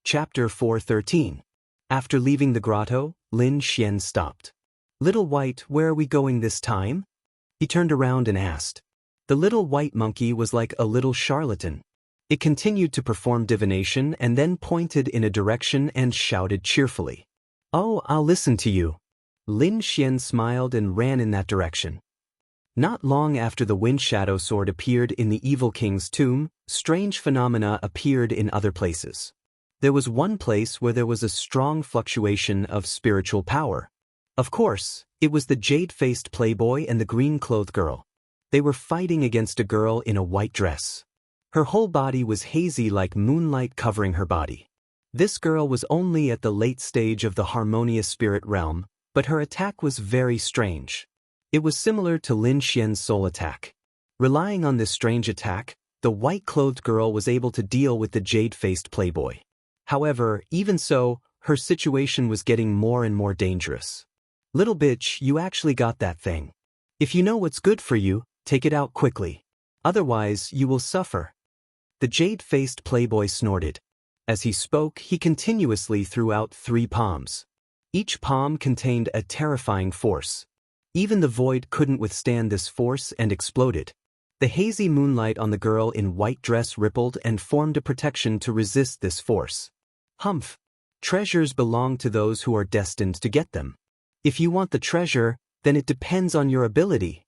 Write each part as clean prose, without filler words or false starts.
Chapter 413. After leaving the grotto, Lin Xian stopped. "Little White, where are we going this time?" He turned around and asked. The little white monkey was like a little charlatan. It continued to perform divination and then pointed in a direction and shouted cheerfully. "Oh, I'll listen to you." Lin Xian smiled and ran in that direction. Not long after the wind shadow sword appeared in the evil king's tomb, strange phenomena appeared in other places. There was one place where there was a strong fluctuation of spiritual power. Of course, it was the jade-faced playboy and the green-clothed girl. They were fighting against a girl in a white dress. Her whole body was hazy like moonlight covering her body. This girl was only at the late stage of the harmonious spirit realm, but her attack was very strange. It was similar to Lin Xian's soul attack. Relying on this strange attack, the white-clothed girl was able to deal with the jade-faced playboy. However, even so, her situation was getting more and more dangerous. "Little bitch, you actually got that thing. If you know what's good for you, take it out quickly. Otherwise, you will suffer." The jade-faced playboy snorted. As he spoke, he continuously threw out 3 palms. Each palm contained a terrifying force. Even the void couldn't withstand this force and exploded. The hazy moonlight on the girl in white dress rippled and formed a protection to resist this force. Humph! Treasures belong to those who are destined to get them. If you want the treasure, then it depends on your ability.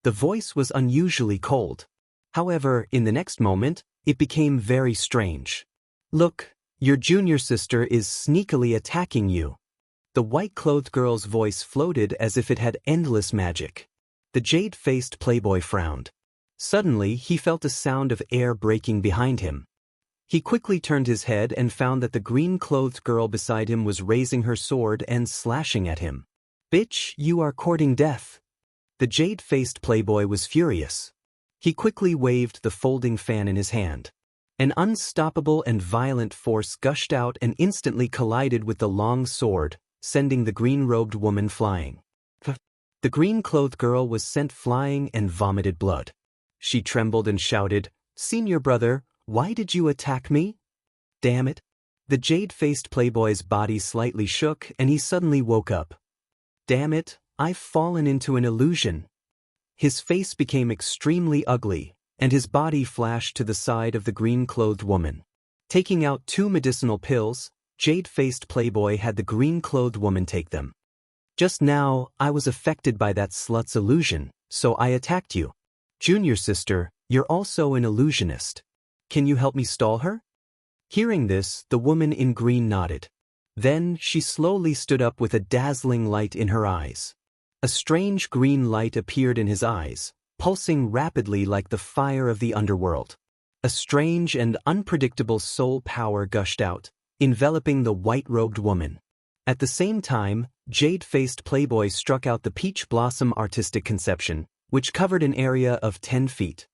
The voice was unusually cold. However, in the next moment, it became very strange. "Look, your junior sister is sneakily attacking you." The white-clothed girl's voice floated as if it had endless magic. The jade-faced playboy frowned. Suddenly, he felt a sound of air breaking behind him. He quickly turned his head and found that the green-clothed girl beside him was raising her sword and slashing at him. "Bitch, you are courting death." The jade-faced playboy was furious. He quickly waved the folding fan in his hand. An unstoppable and violent force gushed out and instantly collided with the long sword, sending the green-robed woman flying. The green-clothed girl was sent flying and vomited blood. She trembled and shouted, "Senior brother, why did you attack me?" "Damn it." The jade-faced playboy's body slightly shook and he suddenly woke up. "Damn it, I've fallen into an illusion." His face became extremely ugly, and his body flashed to the side of the green-clothed woman. Taking out 2 medicinal pills, jade-faced playboy had the green-clothed woman take them. "Just now, I was affected by that slut's illusion, so I attacked you. Junior sister, you're also an illusionist. Can you help me stall her?" Hearing this, the woman in green nodded. Then, she slowly stood up with a dazzling light in her eyes. A strange green light appeared in his eyes, pulsing rapidly like the fire of the underworld. A strange and unpredictable soul power gushed out, enveloping the white-robed woman. At the same time, jade-faced playboy struck out the peach blossom artistic conception, which covered an area of 10 feet.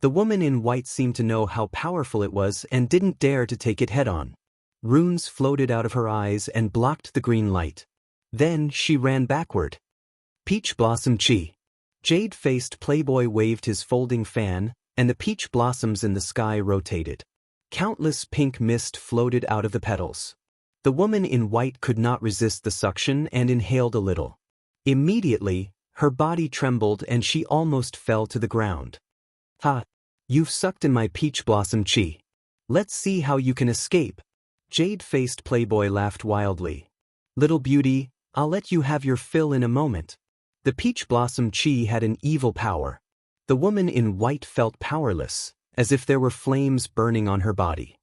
The woman in white seemed to know how powerful it was and didn't dare to take it head-on. Runes floated out of her eyes and blocked the green light. Then she ran backward. "Peach blossom chi." Jade-faced playboy waved his folding fan, and the peach blossoms in the sky rotated. Countless pink mist floated out of the petals. The woman in white could not resist the suction and inhaled a little. Immediately, her body trembled and she almost fell to the ground. "Ha! You've sucked in my peach blossom chi. Let's see how you can escape." Jade-faced playboy laughed wildly. "Little beauty, I'll let you have your fill in a moment." The peach blossom chi had an evil power. The woman in white felt powerless, as if there were flames burning on her body.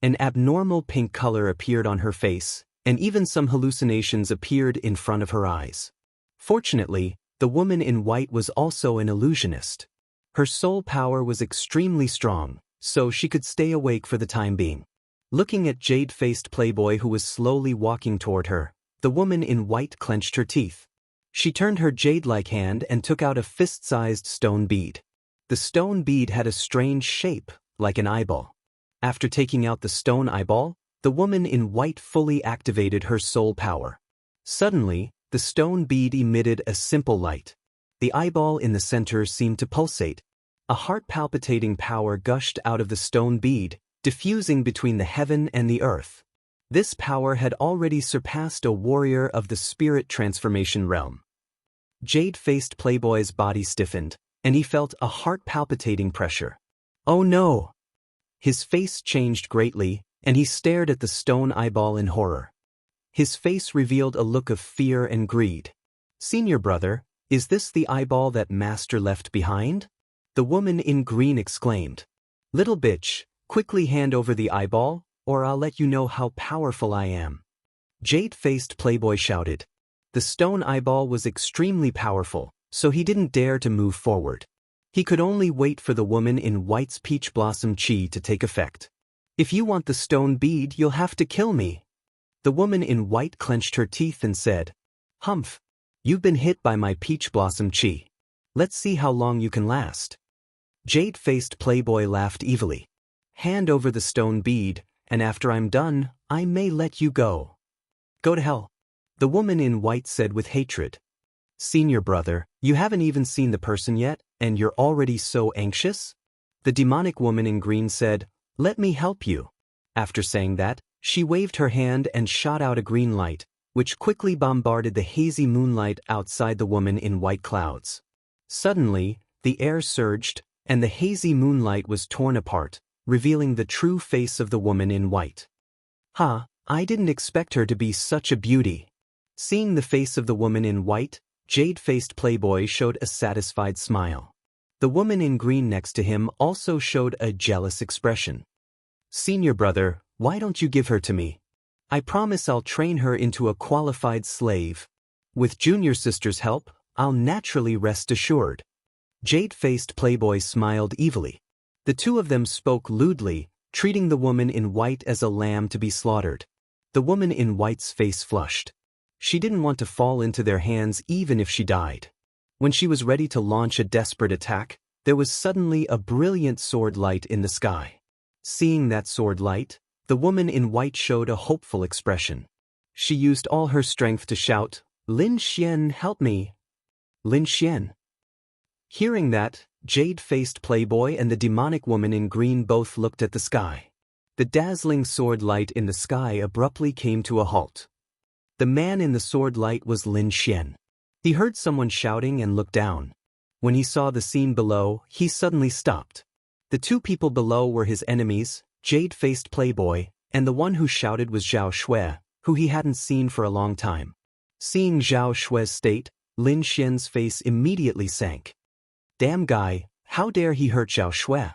An abnormal pink color appeared on her face, and even some hallucinations appeared in front of her eyes. Fortunately, the woman in white was also an illusionist. Her soul power was extremely strong, so she could stay awake for the time being. Looking at jade-faced playboy who was slowly walking toward her, the woman in white clenched her teeth. She turned her jade-like hand and took out a fist-sized stone bead. The stone bead had a strange shape, like an eyeball. After taking out the stone eyeball, the woman in white fully activated her soul power. Suddenly, the stone bead emitted a simple light. The eyeball in the center seemed to pulsate. A heart-palpitating power gushed out of the stone bead, diffusing between the heaven and the earth. This power had already surpassed a warrior of the spirit transformation realm. Jade-faced Playboy's body stiffened, and he felt a heart-palpitating pressure. Oh no! His face changed greatly, and he stared at the stone eyeball in horror. His face revealed a look of fear and greed. Senior brother, is this the eyeball that Master left behind? The woman in green exclaimed. Little bitch, quickly hand over the eyeball, or I'll let you know how powerful I am. Jade-faced Playboy shouted. The stone eyeball was extremely powerful, so he didn't dare to move forward. He could only wait for the woman in white's peach blossom chi to take effect. If you want the stone bead, you'll have to kill me. The woman in white clenched her teeth and said, Humph, you've been hit by my peach blossom chi. Let's see how long you can last. Jade-faced Playboy laughed evilly. Hand over the stone bead, and after I'm done, I may let you go. Go to hell. The woman in white said with hatred. Senior brother, you haven't even seen the person yet, and you're already so anxious? The demonic woman in green said, Let me help you. After saying that, she waved her hand and shot out a green light, which quickly bombarded the hazy moonlight outside the woman in white clouds. Suddenly, the air surged, and the hazy moonlight was torn apart, revealing the true face of the woman in white. I didn't expect her to be such a beauty. Seeing the face of the woman in white, Jade-faced Playboy showed a satisfied smile. The woman in green next to him also showed a jealous expression. Senior brother, why don't you give her to me? I promise I'll train her into a qualified slave. With junior sister's help, I'll naturally rest assured. Jade-faced Playboy smiled evilly. The two of them spoke lewdly, treating the woman in white as a lamb to be slaughtered. The woman in white's face flushed. She didn't want to fall into their hands even if she died. When she was ready to launch a desperate attack, there was suddenly a brilliant sword light in the sky. Seeing that sword light, the woman in white showed a hopeful expression. She used all her strength to shout, Lin Xian, help me! Lin Xian. Hearing that, Jade-faced Playboy and the demonic woman in green both looked at the sky. The dazzling sword light in the sky abruptly came to a halt. The man in the sword light was Lin Xian. He heard someone shouting and looked down. When he saw the scene below, he suddenly stopped. The two people below were his enemies, Jade-faced Playboy, and the one who shouted was Zhao Shui, who he hadn't seen for a long time. Seeing Zhao Shui's state, Lin Xian's face immediately sank. Damn guy, how dare he hurt Zhao Shui?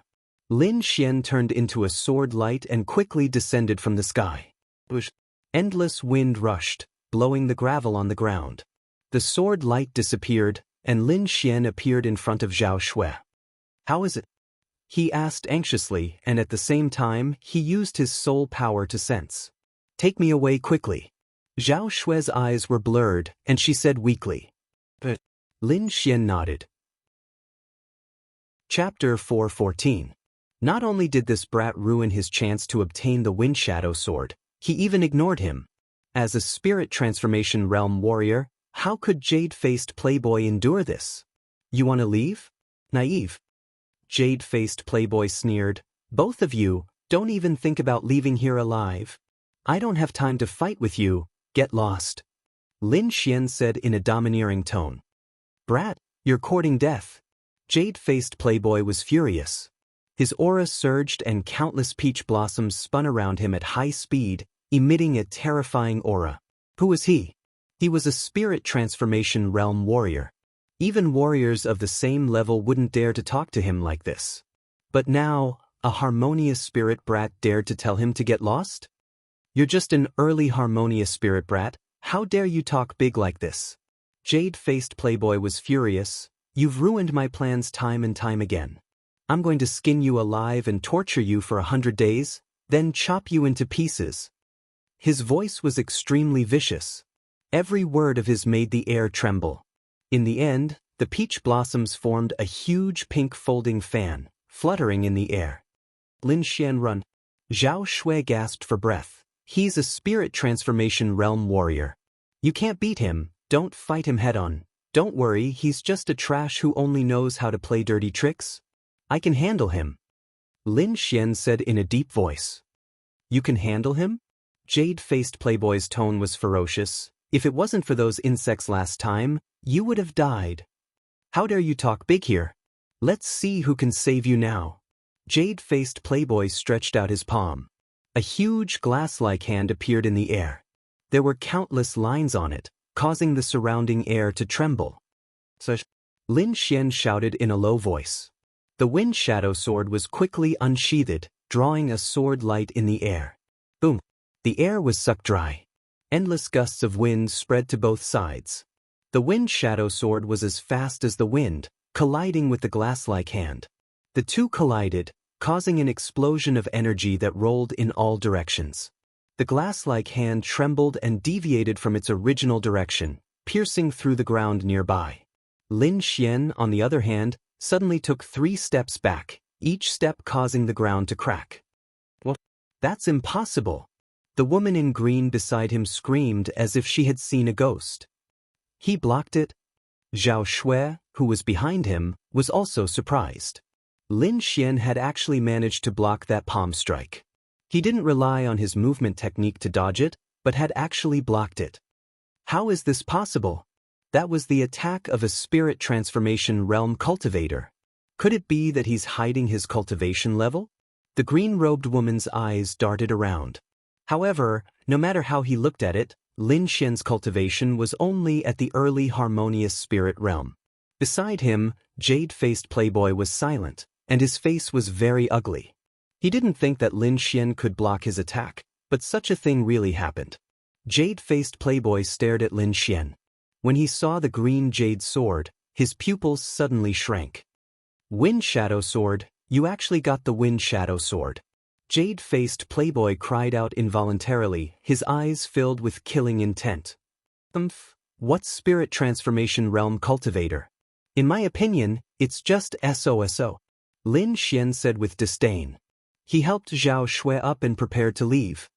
Lin Xian turned into a sword light and quickly descended from the sky. Endless wind rushed, blowing the gravel on the ground. The sword light disappeared, and Lin Xian appeared in front of Zhao Shui. How is it? He asked anxiously, and at the same time, he used his soul power to sense. Take me away quickly. Zhao Shui's eyes were blurred, and she said weakly. But Lin Xian nodded. Chapter 4:14. Not only did this brat ruin his chance to obtain the Wind Shadow Sword, he even ignored him. As a spirit transformation realm warrior, how could Jade-faced Playboy endure this? You want to leave? Naive. Jade-faced Playboy sneered. Both of you, don't even think about leaving here alive. I don't have time to fight with you, get lost. Lin Xian said in a domineering tone. Brat, you're courting death. Jade-faced Playboy was furious. His aura surged and countless peach blossoms spun around him at high speed, emitting a terrifying aura. Who was he? He was a spirit transformation realm warrior. Even warriors of the same level wouldn't dare to talk to him like this. But now, a harmonious spirit brat dared to tell him to get lost? You're just an early harmonious spirit brat, how dare you talk big like this? Jade-faced Playboy was furious. You've ruined my plans time and time again. I'm going to skin you alive and torture you for 100 days, then chop you into pieces. His voice was extremely vicious. Every word of his made the air tremble. In the end, the peach blossoms formed a huge pink folding fan, fluttering in the air. Lin Xian run. Zhao Shui gasped for breath. He's a spirit transformation realm warrior. You can't beat him, don't fight him head-on. Don't worry, he's just a trash who only knows how to play dirty tricks. I can handle him. Lin Xian said in a deep voice. You can handle him? Jade-faced Playboy's tone was ferocious. If it wasn't for those insects last time, you would have died. How dare you talk big here? Let's see who can save you now. Jade-faced Playboy stretched out his palm. A huge glass-like hand appeared in the air. There were countless lines on it, causing the surrounding air to tremble. Lin Xian shouted in a low voice. The wind shadow sword was quickly unsheathed, drawing a sword light in the air. Boom! The air was sucked dry. Endless gusts of wind spread to both sides. The wind shadow sword was as fast as the wind, colliding with the glass-like hand. The two collided, causing an explosion of energy that rolled in all directions. The glass-like hand trembled and deviated from its original direction, piercing through the ground nearby. Lin Xian, on the other hand, suddenly took 3 steps back, each step causing the ground to crack. What? That's impossible! The woman in green beside him screamed as if she had seen a ghost. He blocked it? Zhao Shui, who was behind him, was also surprised. Lin Xian had actually managed to block that palm strike. He didn't rely on his movement technique to dodge it, but had actually blocked it. How is this possible? That was the attack of a spirit transformation realm cultivator. Could it be that he's hiding his cultivation level? The green-robed woman's eyes darted around. However, no matter how he looked at it, Lin Xian's cultivation was only at the early harmonious spirit realm. Beside him, Jade-faced Playboy was silent, and his face was very ugly. He didn't think that Lin Xian could block his attack, but such a thing really happened. Jade-faced Playboy stared at Lin Xian. When he saw the green jade sword, his pupils suddenly shrank. Wind Shadow Sword, you actually got the Wind Shadow Sword. Jade-faced Playboy cried out involuntarily, his eyes filled with killing intent. What spirit transformation realm cultivator? In my opinion, it's just SOSO. Lin Xian said with disdain. He helped Zhao Shui up and prepared to leave.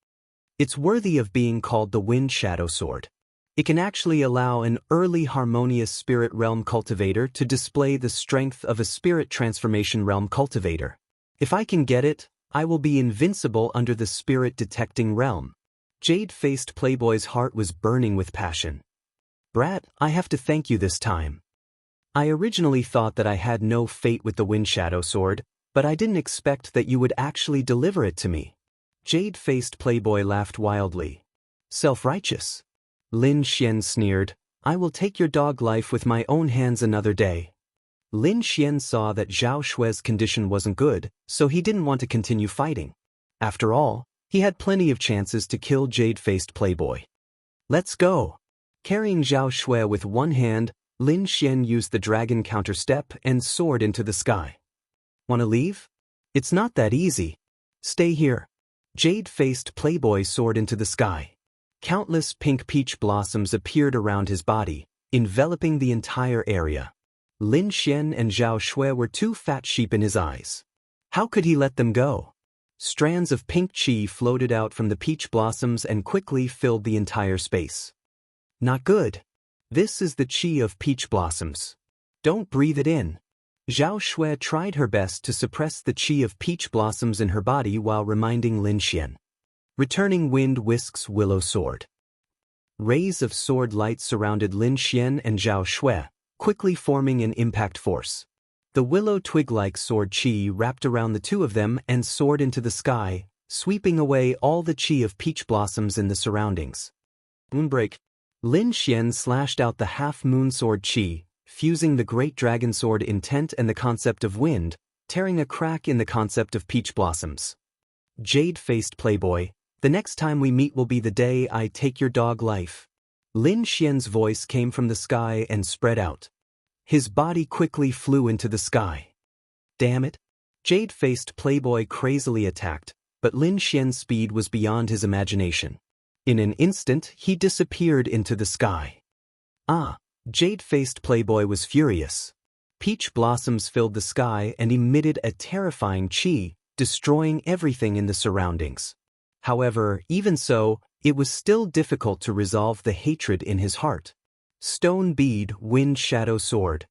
It's worthy of being called the Wind Shadow Sword. It can actually allow an early harmonious spirit realm cultivator to display the strength of a spirit transformation realm cultivator. If I can get it, I will be invincible under the spirit detecting realm. Jade-faced Playboy's heart was burning with passion. Brat, I have to thank you this time. I originally thought that I had no fate with the Wind Shadow Sword, but I didn't expect that you would actually deliver it to me. Jade-faced Playboy laughed wildly. Self-righteous. Lin Xian sneered, I will take your dog life with my own hands another day. Lin Xian saw that Zhao Shui's condition wasn't good, so he didn't want to continue fighting. After all, he had plenty of chances to kill Jade-faced Playboy. Let's go. Carrying Zhao Shui with one hand, Lin Xian used the dragon counter-step and soared into the sky. Wanna leave? It's not that easy. Stay here. Jade-faced Playboy soared into the sky. Countless pink peach blossoms appeared around his body, enveloping the entire area. Lin Xian and Zhao Shui were 2 fat sheep in his eyes. How could he let them go? Strands of pink qi floated out from the peach blossoms and quickly filled the entire space. Not good. This is the qi of peach blossoms. Don't breathe it in. Zhao Shui tried her best to suppress the qi of peach blossoms in her body while reminding Lin Xian. Returning wind whisks willow sword. Rays of sword light surrounded Lin Xian and Zhao Shui, quickly forming an impact force. The willow twig-like sword qi wrapped around the 2 of them and soared into the sky, sweeping away all the qi of peach blossoms in the surroundings. Moonbreak. Lin Xian slashed out the half-moon sword qi, fusing the great dragon sword intent and the concept of wind, tearing a crack in the concept of peach blossoms. Jade-faced Playboy, the next time we meet will be the day I take your dog life. Lin Xian's voice came from the sky and spread out. His body quickly flew into the sky. Damn it! Jade-faced Playboy crazily attacked, but Lin Xian's speed was beyond his imagination. In an instant, he disappeared into the sky. Jade-faced Playboy was furious. Peach blossoms filled the sky and emitted a terrifying qi, destroying everything in the surroundings. However, even so, it was still difficult to resolve the hatred in his heart. Stone Bead, Wind Shadow Sword.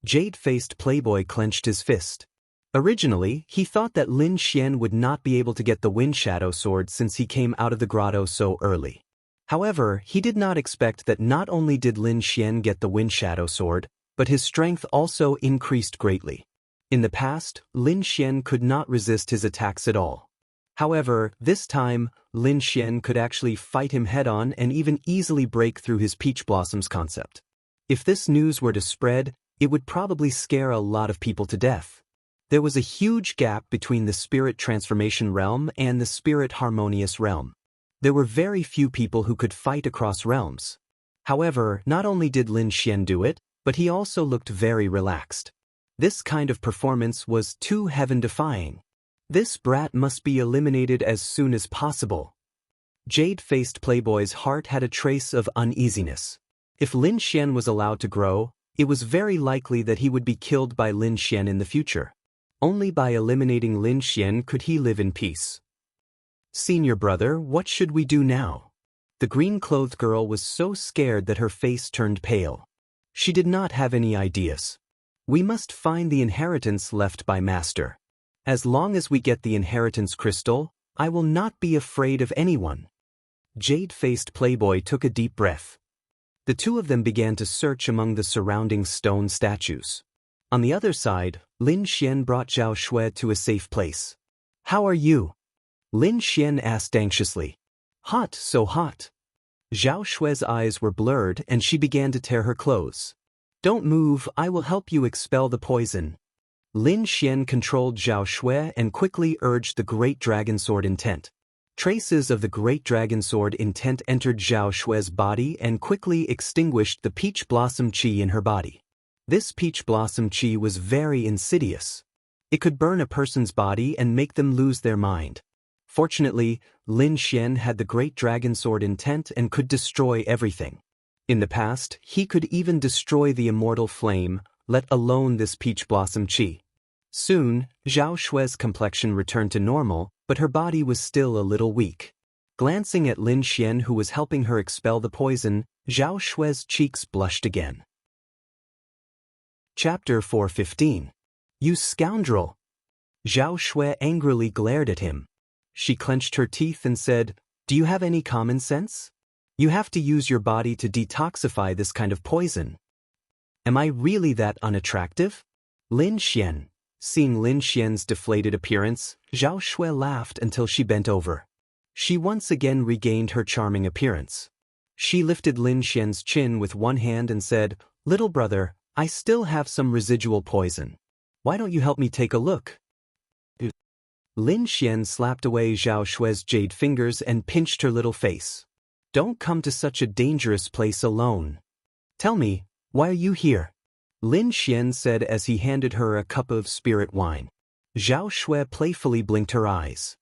Jade-faced Playboy clenched his fist. Originally, he thought that Lin Xian would not be able to get the Wind Shadow Sword since he came out of the grotto so early. However, he did not expect that not only did Lin Xian get the Wind Shadow Sword, but his strength also increased greatly. In the past, Lin Xian could not resist his attacks at all. However, this time, Lin Xian could actually fight him head-on and even easily break through his Peach Blossoms concept. If this news were to spread, it would probably scare a lot of people to death. There was a huge gap between the Spirit Transformation Realm and the Spirit Harmonious Realm. There were very few people who could fight across realms. However, not only did Lin Xian do it, but he also looked very relaxed. This kind of performance was too heaven-defying. This brat must be eliminated as soon as possible. Jade-faced Playboy's heart had a trace of uneasiness. If Lin Xian was allowed to grow, it was very likely that he would be killed by Lin Xian in the future. Only by eliminating Lin Xian could he live in peace. Senior brother, what should we do now? The green-clothed girl was so scared that her face turned pale. She did not have any ideas. We must find the inheritance left by Master. As long as we get the inheritance crystal, I will not be afraid of anyone. Jade-faced Playboy took a deep breath. The two of them began to search among the surrounding stone statues. On the other side, Lin Xian brought Zhao Shui to a safe place. How are you? Lin Xian asked anxiously. Hot, so hot. Zhao Shui's eyes were blurred and she began to tear her clothes. Don't move, I will help you expel the poison. Lin Xian controlled Zhao Shui and quickly urged the Great Dragon Sword intent. Traces of the Great Dragon Sword intent entered Zhao Shui's body and quickly extinguished the Peach Blossom Qi in her body. This Peach Blossom Qi was very insidious. It could burn a person's body and make them lose their mind. Fortunately, Lin Xian had the Great Dragon Sword intent and could destroy everything. In the past, he could even destroy the immortal flame, let alone this Peach Blossom Qi. Soon, Zhao Shui's complexion returned to normal, but her body was still a little weak. Glancing at Lin Xian who was helping her expel the poison, Zhao Shui's cheeks blushed again. Chapter 415. You scoundrel! Zhao Shui angrily glared at him. She clenched her teeth and said, Do you have any common sense? You have to use your body to detoxify this kind of poison. Am I really that unattractive? Lin Xian. Seeing Lin Xian's deflated appearance, Zhao Shui laughed until she bent over. She once again regained her charming appearance. She lifted Lin Xian's chin with one hand and said, Little brother, I still have some residual poison. Why don't you help me take a look? Lin Xian slapped away Zhao Shui's jade fingers and pinched her little face. Don't come to such a dangerous place alone. Tell me, why are you here? Lin Xian said as he handed her a cup of spirit wine. Zhao Shui playfully blinked her eyes.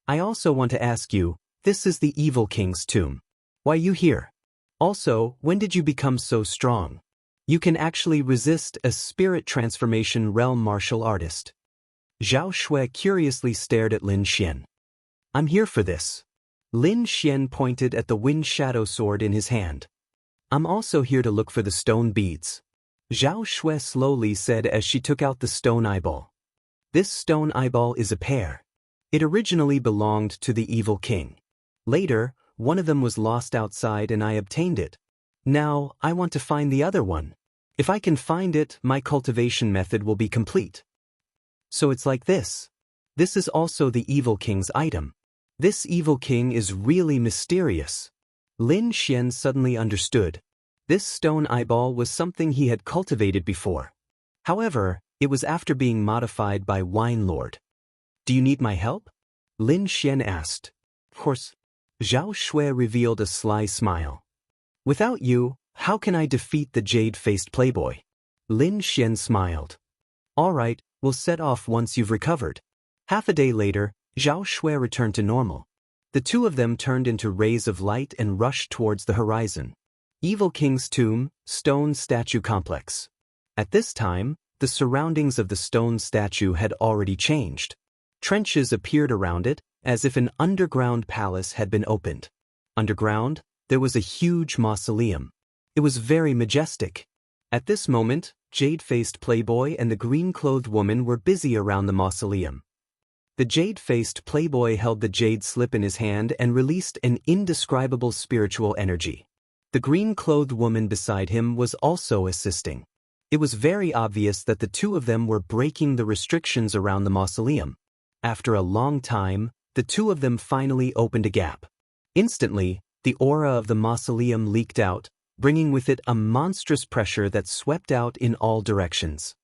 I also want to ask you, this is the Evil King's tomb. Why are you here? Also, when did you become so strong? You can actually resist a spirit transformation realm martial artist. Zhao Shui curiously stared at Lin Xian. I'm here for this. Lin Xian pointed at the Wind Shadow Sword in his hand. I'm also here to look for the stone beads. Zhao Shui slowly said as she took out the stone eyeball. This stone eyeball is a pair. It originally belonged to the Evil King. Later, one of them was lost outside and I obtained it. Now, I want to find the other one. If I can find it, my cultivation method will be complete. So it's like this. This is also the Evil King's item. This Evil King is really mysterious. Lin Xian suddenly understood. This stone eyeball was something he had cultivated before. However, it was after being modified by Wine Lord. Do you need my help? Lin Xian asked. Of course. Zhao Shui revealed a sly smile. Without you, how can I defeat the jade-faced playboy? Lin Xian smiled. All right, we'll set off once you've recovered. Half a day later, Zhao Shui returned to normal. The two of them turned into rays of light and rushed towards the horizon. Evil King's Tomb, Stone Statue Complex. At this time, the surroundings of the stone statue had already changed. Trenches appeared around it, as if an underground palace had been opened. Underground, there was a huge mausoleum. It was very majestic. At this moment, jade-faced playboy and the green-clothed woman were busy around the mausoleum. The jade-faced playboy held the jade slip in his hand and released an indescribable spiritual energy. The green-clothed woman beside him was also assisting. It was very obvious that the two of them were breaking the restrictions around the mausoleum. After a long time, the two of them finally opened a gap. Instantly, the aura of the mausoleum leaked out, bringing with it a monstrous pressure that swept out in all directions.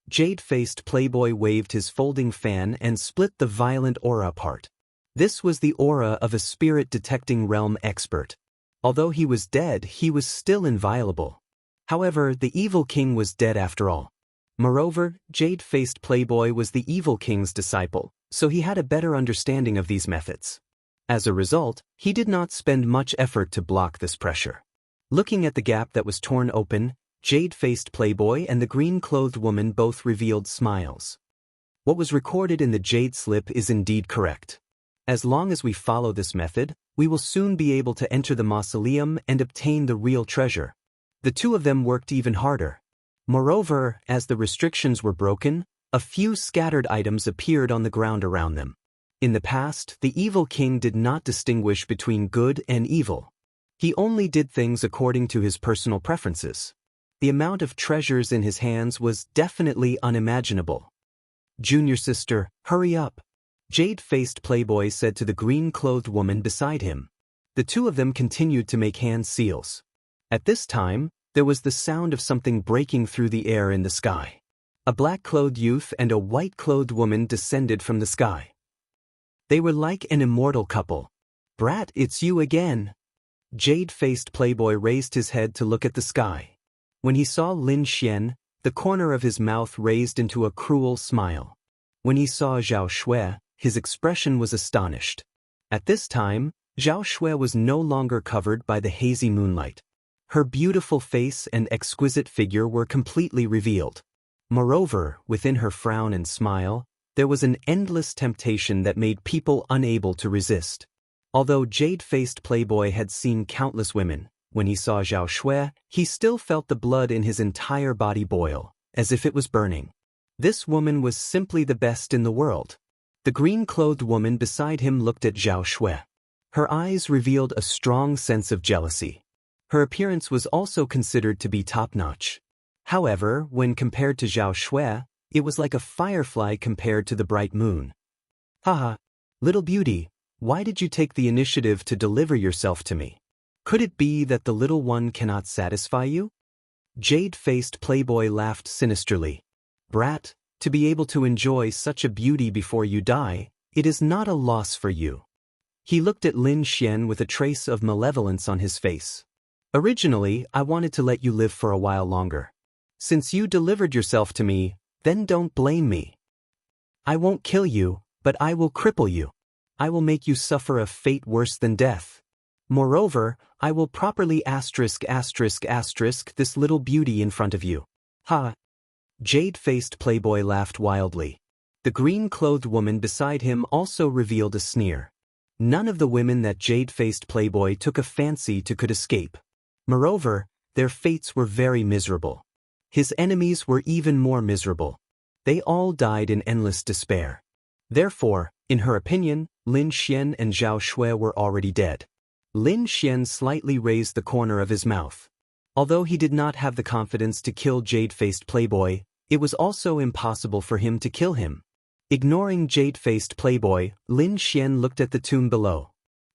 Jade-faced playboy waved his folding fan and split the violent aura apart. This was the aura of a spirit-detecting realm expert. Although he was dead, he was still inviolable. However, the evil king was dead after all. Moreover, jade-faced playboy was the evil king's disciple, so he had a better understanding of these methods. As a result, he did not spend much effort to block this pressure. Looking at the gap that was torn open, jade-faced playboy and the green-clothed woman both revealed smiles. What was recorded in the jade slip is indeed correct. As long as we follow this method, we will soon be able to enter the mausoleum and obtain the real treasure. The two of them worked even harder. Moreover, as the restrictions were broken, a few scattered items appeared on the ground around them. In the past, the evil king did not distinguish between good and evil. He only did things according to his personal preferences. The amount of treasures in his hands was definitely unimaginable. "Junior sister, hurry up," jade-faced playboy said to the green-clothed woman beside him. The two of them continued to make hand seals. At this time, there was the sound of something breaking through the air in the sky. A black-clothed youth and a white-clothed woman descended from the sky. They were like an immortal couple. "Brat, it's you again." Jade-faced playboy raised his head to look at the sky. When he saw Lin Xian, the corner of his mouth raised into a cruel smile. When he saw Zhao Shui, his expression was astonished. At this time, Zhao Shui was no longer covered by the hazy moonlight. Her beautiful face and exquisite figure were completely revealed. Moreover, within her frown and smile, there was an endless temptation that made people unable to resist. Although jade-faced playboy had seen countless women, when he saw Zhao Shui, he still felt the blood in his entire body boil, as if it was burning. This woman was simply the best in the world. The green-clothed woman beside him looked at Zhao Shui. Her eyes revealed a strong sense of jealousy. Her appearance was also considered to be top-notch. However, when compared to Zhao Shui, it was like a firefly compared to the bright moon. "Haha, little beauty, why did you take the initiative to deliver yourself to me? Could it be that the little one cannot satisfy you?" Jade-faced playboy laughed sinisterly. "Brat, to be able to enjoy such a beauty before you die, it is not a loss for you." He looked at Lin Xian with a trace of malevolence on his face. "Originally, I wanted to let you live for a while longer. Since you delivered yourself to me, then don't blame me. I won't kill you, but I will cripple you. I will make you suffer a fate worse than death. Moreover, I will properly asterisk this little beauty in front of you." "Ha!" Jade-faced playboy laughed wildly. The green-clothed woman beside him also revealed a sneer. None of the women that jade-faced playboy took a fancy to could escape. Moreover, their fates were very miserable. His enemies were even more miserable. They all died in endless despair. Therefore, in her opinion, Lin Xian and Zhao Shui were already dead. Lin Xian slightly raised the corner of his mouth. Although he did not have the confidence to kill jade-faced playboy, it was also impossible for him to kill him. Ignoring jade-faced playboy, Lin Xian looked at the tomb below.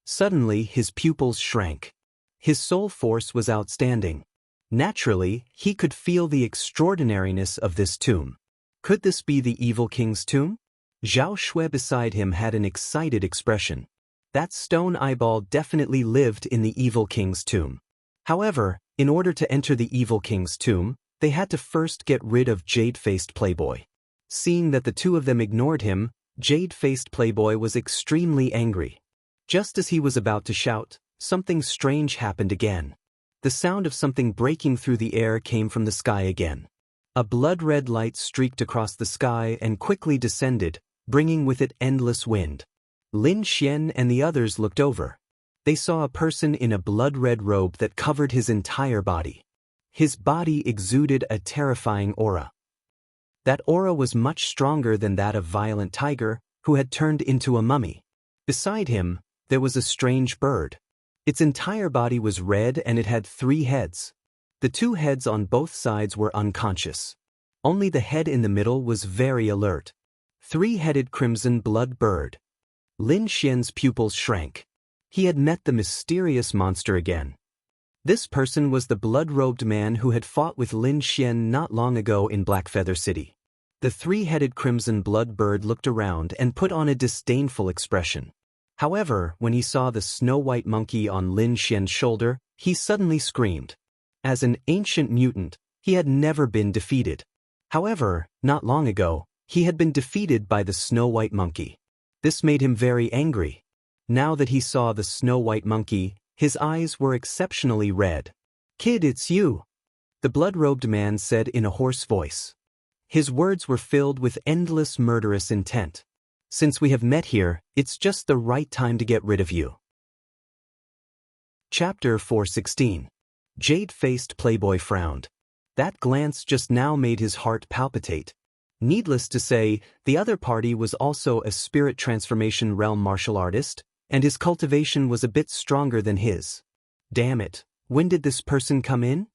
Suddenly, his pupils shrank. His soul force was outstanding. Naturally, he could feel the extraordinariness of this tomb. Could this be the evil king's tomb? Zhao Shui beside him had an excited expression. That stone eyeball definitely lived in the evil king's tomb. However, in order to enter the evil king's tomb, they had to first get rid of jade-faced playboy. Seeing that the two of them ignored him, jade-faced playboy was extremely angry. Just as he was about to shout, something strange happened again. The sound of something breaking through the air came from the sky again. A blood-red light streaked across the sky and quickly descended, bringing with it endless wind. Lin Xian and the others looked over. They saw a person in a blood-red robe that covered his entire body. His body exuded a terrifying aura. That aura was much stronger than that of Violent Tiger, who had turned into a mummy. Beside him, there was a strange bird. Its entire body was red and it had 3 heads. The 2 heads on both sides were unconscious. Only the head in the middle was very alert. 3-headed crimson blood bird. Lin Xian's pupils shrank. He had met the mysterious monster again. This person was the blood-robed man who had fought with Lin Xian not long ago in Blackfeather City. The 3-headed crimson blood bird looked around and put on a disdainful expression. However, when he saw the snow-white monkey on Lin Xian's shoulder, he suddenly screamed. As an ancient mutant, he had never been defeated. However, not long ago, he had been defeated by the snow-white monkey. This made him very angry. Now that he saw the snow-white monkey, his eyes were exceptionally red. "Kid, it's you," the blood-robed man said in a hoarse voice. His words were filled with endless murderous intent. "Since we have met here, it's just the right time to get rid of you." Chapter 416. Jade-faced playboy frowned. That glance just now made his heart palpitate. Needless to say, the other party was also a spirit transformation realm martial artist, and his cultivation was a bit stronger than his. Damn it, when did this person come in?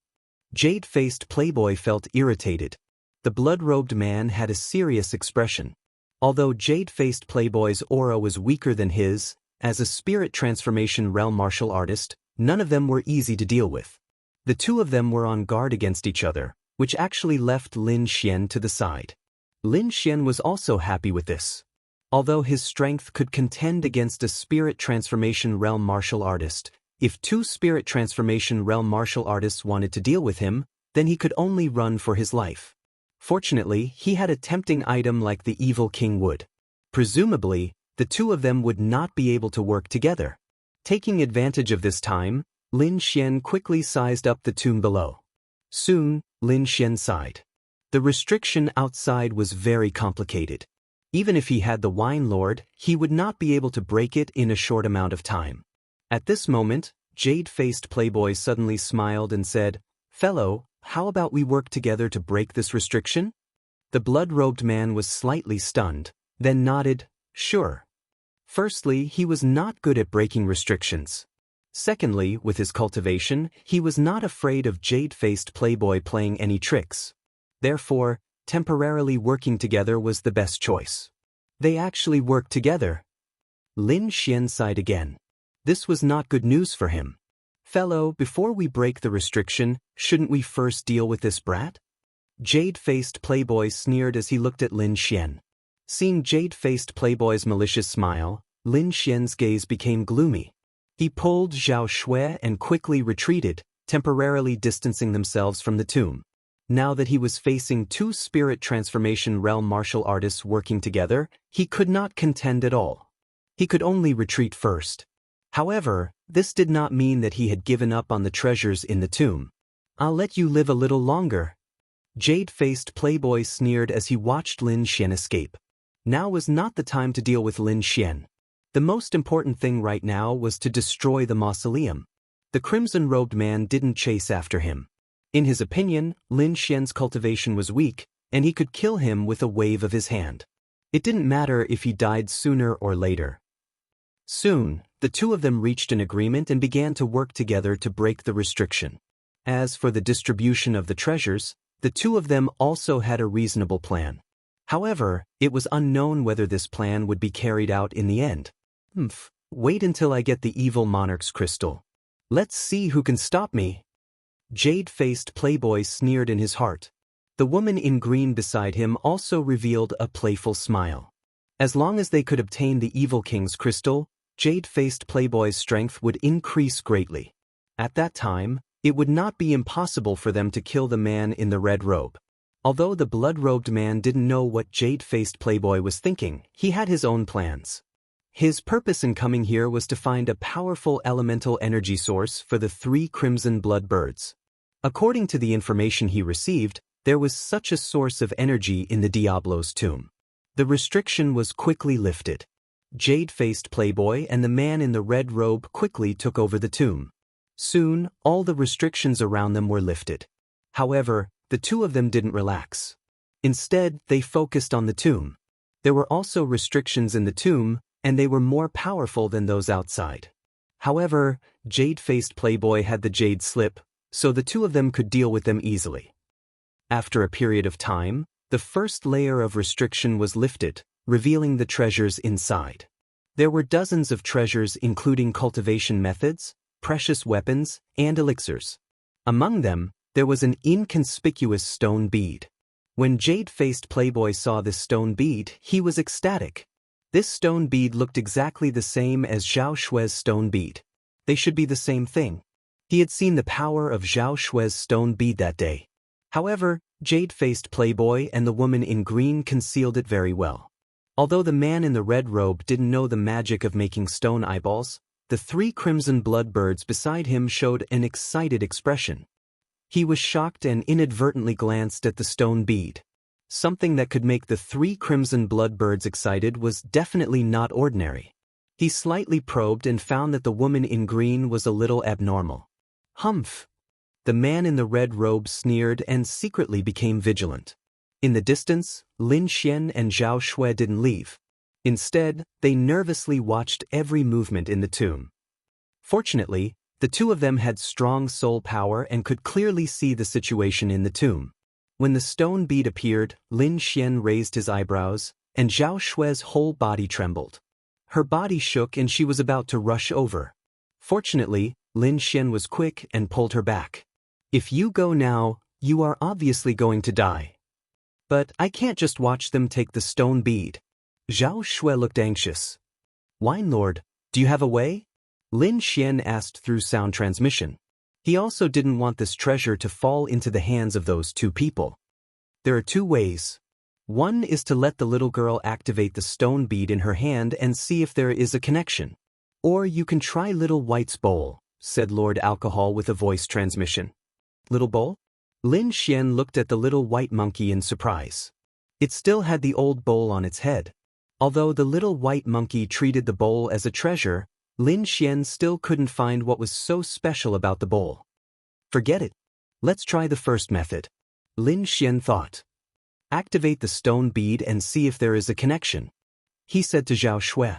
Jade-faced playboy felt irritated. The blood-robed man had a serious expression. Although jade-faced playboy's aura was weaker than his, as a spirit transformation realm martial artist, none of them were easy to deal with. The 2 of them were on guard against each other, which actually left Lin Xian to the side. Lin Xian was also happy with this. Although his strength could contend against a spirit transformation realm martial artist, if 2 spirit transformation realm martial artists wanted to deal with him, then he could only run for his life. Fortunately, he had a tempting item like the evil king wood. Presumably, the 2 of them would not be able to work together. Taking advantage of this time, Lin Xian quickly sized up the tomb below. Soon, Lin Xian sighed. The restriction outside was very complicated. Even if he had the Wine Lord, he would not be able to break it in a short amount of time. At this moment, jade-faced playboy suddenly smiled and said, "Fellow, how about we work together to break this restriction?" The blood-robed man was slightly stunned, then nodded, "Sure." Firstly, he was not good at breaking restrictions. Secondly, with his cultivation, he was not afraid of jade-faced playboy playing any tricks. Therefore, temporarily working together was the best choice. They actually worked together. Lin Xian sighed again. This was not good news for him. "Fellow, before we break the restriction, shouldn't we first deal with this brat?" Jade-faced playboy sneered as he looked at Lin Xian. Seeing jade-faced playboy's malicious smile, Lin Xian's gaze became gloomy. He pulled Zhao Shui and quickly retreated, temporarily distancing themselves from the tomb. Now that he was facing 2 spirit transformation realm martial artists working together, he could not contend at all. He could only retreat first. However, this did not mean that he had given up on the treasures in the tomb. "I'll let you live a little longer." Jade-faced playboy sneered as he watched Lin Xian escape. Now was not the time to deal with Lin Xian. The most important thing right now was to destroy the mausoleum. The crimson-robed man didn't chase after him. In his opinion, Lin Xian's cultivation was weak, and he could kill him with a wave of his hand. It didn't matter if he died sooner or later. Soon, the 2 of them reached an agreement and began to work together to break the restriction. As for the distribution of the treasures, the 2 of them also had a reasonable plan. However, it was unknown whether this plan would be carried out in the end. Wait until I get the evil monarch's crystal. Let's see who can stop me." Jade-faced playboy sneered in his heart. The woman in green beside him also revealed a playful smile. As long as they could obtain the evil king's crystal, jade-faced playboy's strength would increase greatly. At that time, it would not be impossible for them to kill the man in the red robe. Although the blood-robed man didn't know what jade-faced playboy was thinking, he had his own plans. His purpose in coming here was to find a powerful elemental energy source for the 3 crimson blood birds. According to the information he received, there was such a source of energy in the Diablo's tomb. The restriction was quickly lifted. Jade-faced playboy and the man in the red robe quickly took over the tomb. Soon, all the restrictions around them were lifted. However, the two of them didn't relax. Instead, they focused on the tomb. There were also restrictions in the tomb, and they were more powerful than those outside. However, Jade-faced Playboy had the jade slip, so the two of them could deal with them easily. After a period of time, the first layer of restriction was lifted, revealing the treasures inside. There were dozens of treasures including cultivation methods, precious weapons, and elixirs. Among them, there was an inconspicuous stone bead. When Jade-faced Playboy saw this stone bead, he was ecstatic. This stone bead looked exactly the same as Zhao Shui's stone bead. They should be the same thing. He had seen the power of Zhao Shui's stone bead that day. However, Jade-faced Playboy and the woman in green concealed it very well. Although the man in the red robe didn't know the magic of making stone eyeballs, the 3 crimson blood birds beside him showed an excited expression. He was shocked and inadvertently glanced at the stone bead. Something that could make the 3 crimson blood birds excited was definitely not ordinary. He slightly probed and found that the woman in green was a little abnormal. Humph! The man in the red robe sneered and secretly became vigilant. In the distance, Lin Xian and Zhao Shui didn't leave. Instead, they nervously watched every movement in the tomb. Fortunately, the two of them had strong soul power and could clearly see the situation in the tomb. When the stone bead appeared, Lin Xian raised his eyebrows, and Zhao Shui's whole body trembled. Her body shook and she was about to rush over. Fortunately, Lin Xian was quick and pulled her back. "If you go now, you are obviously going to die." "But I can't just watch them take the stone bead." Zhao Shui looked anxious. "Wine Lord, do you have a way?" Lin Xian asked through sound transmission. He also didn't want this treasure to fall into the hands of those 2 people. "There are 2 ways. One is to let the little girl activate the stone bead in her hand and see if there is a connection. Or you can try Little White's bowl," said Lord Alcohol with a voice transmission. "Little bowl?" Lin Xian looked at the little white monkey in surprise. It still had the old bowl on its head. Although the little white monkey treated the bowl as a treasure, Lin Xian still couldn't find what was so special about the bowl. "Forget it. Let's try the first method," Lin Xian thought. "Activate the stone bead and see if there is a connection," he said to Zhao Shui.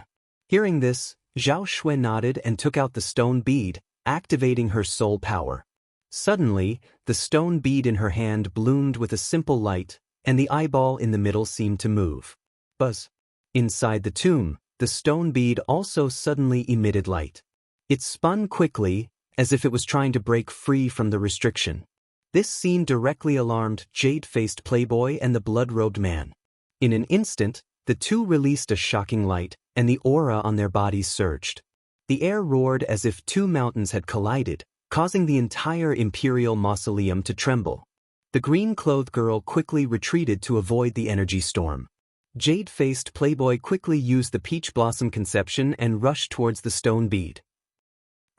Hearing this, Zhao Shui nodded and took out the stone bead, activating her soul power. Suddenly, the stone bead in her hand bloomed with a simple light, and the eyeball in the middle seemed to move. Buzz! Inside the tomb, the stone bead also suddenly emitted light. It spun quickly, as if it was trying to break free from the restriction. This scene directly alarmed Jade-faced Playboy and the blood-robed man. In an instant, the two released a shocking light, and the aura on their bodies surged. The air roared as if 2 mountains had collided, causing the entire Imperial Mausoleum to tremble. The green-clothed girl quickly retreated to avoid the energy storm. Jade-faced Playboy quickly used the peach blossom conception and rushed towards the stone bead.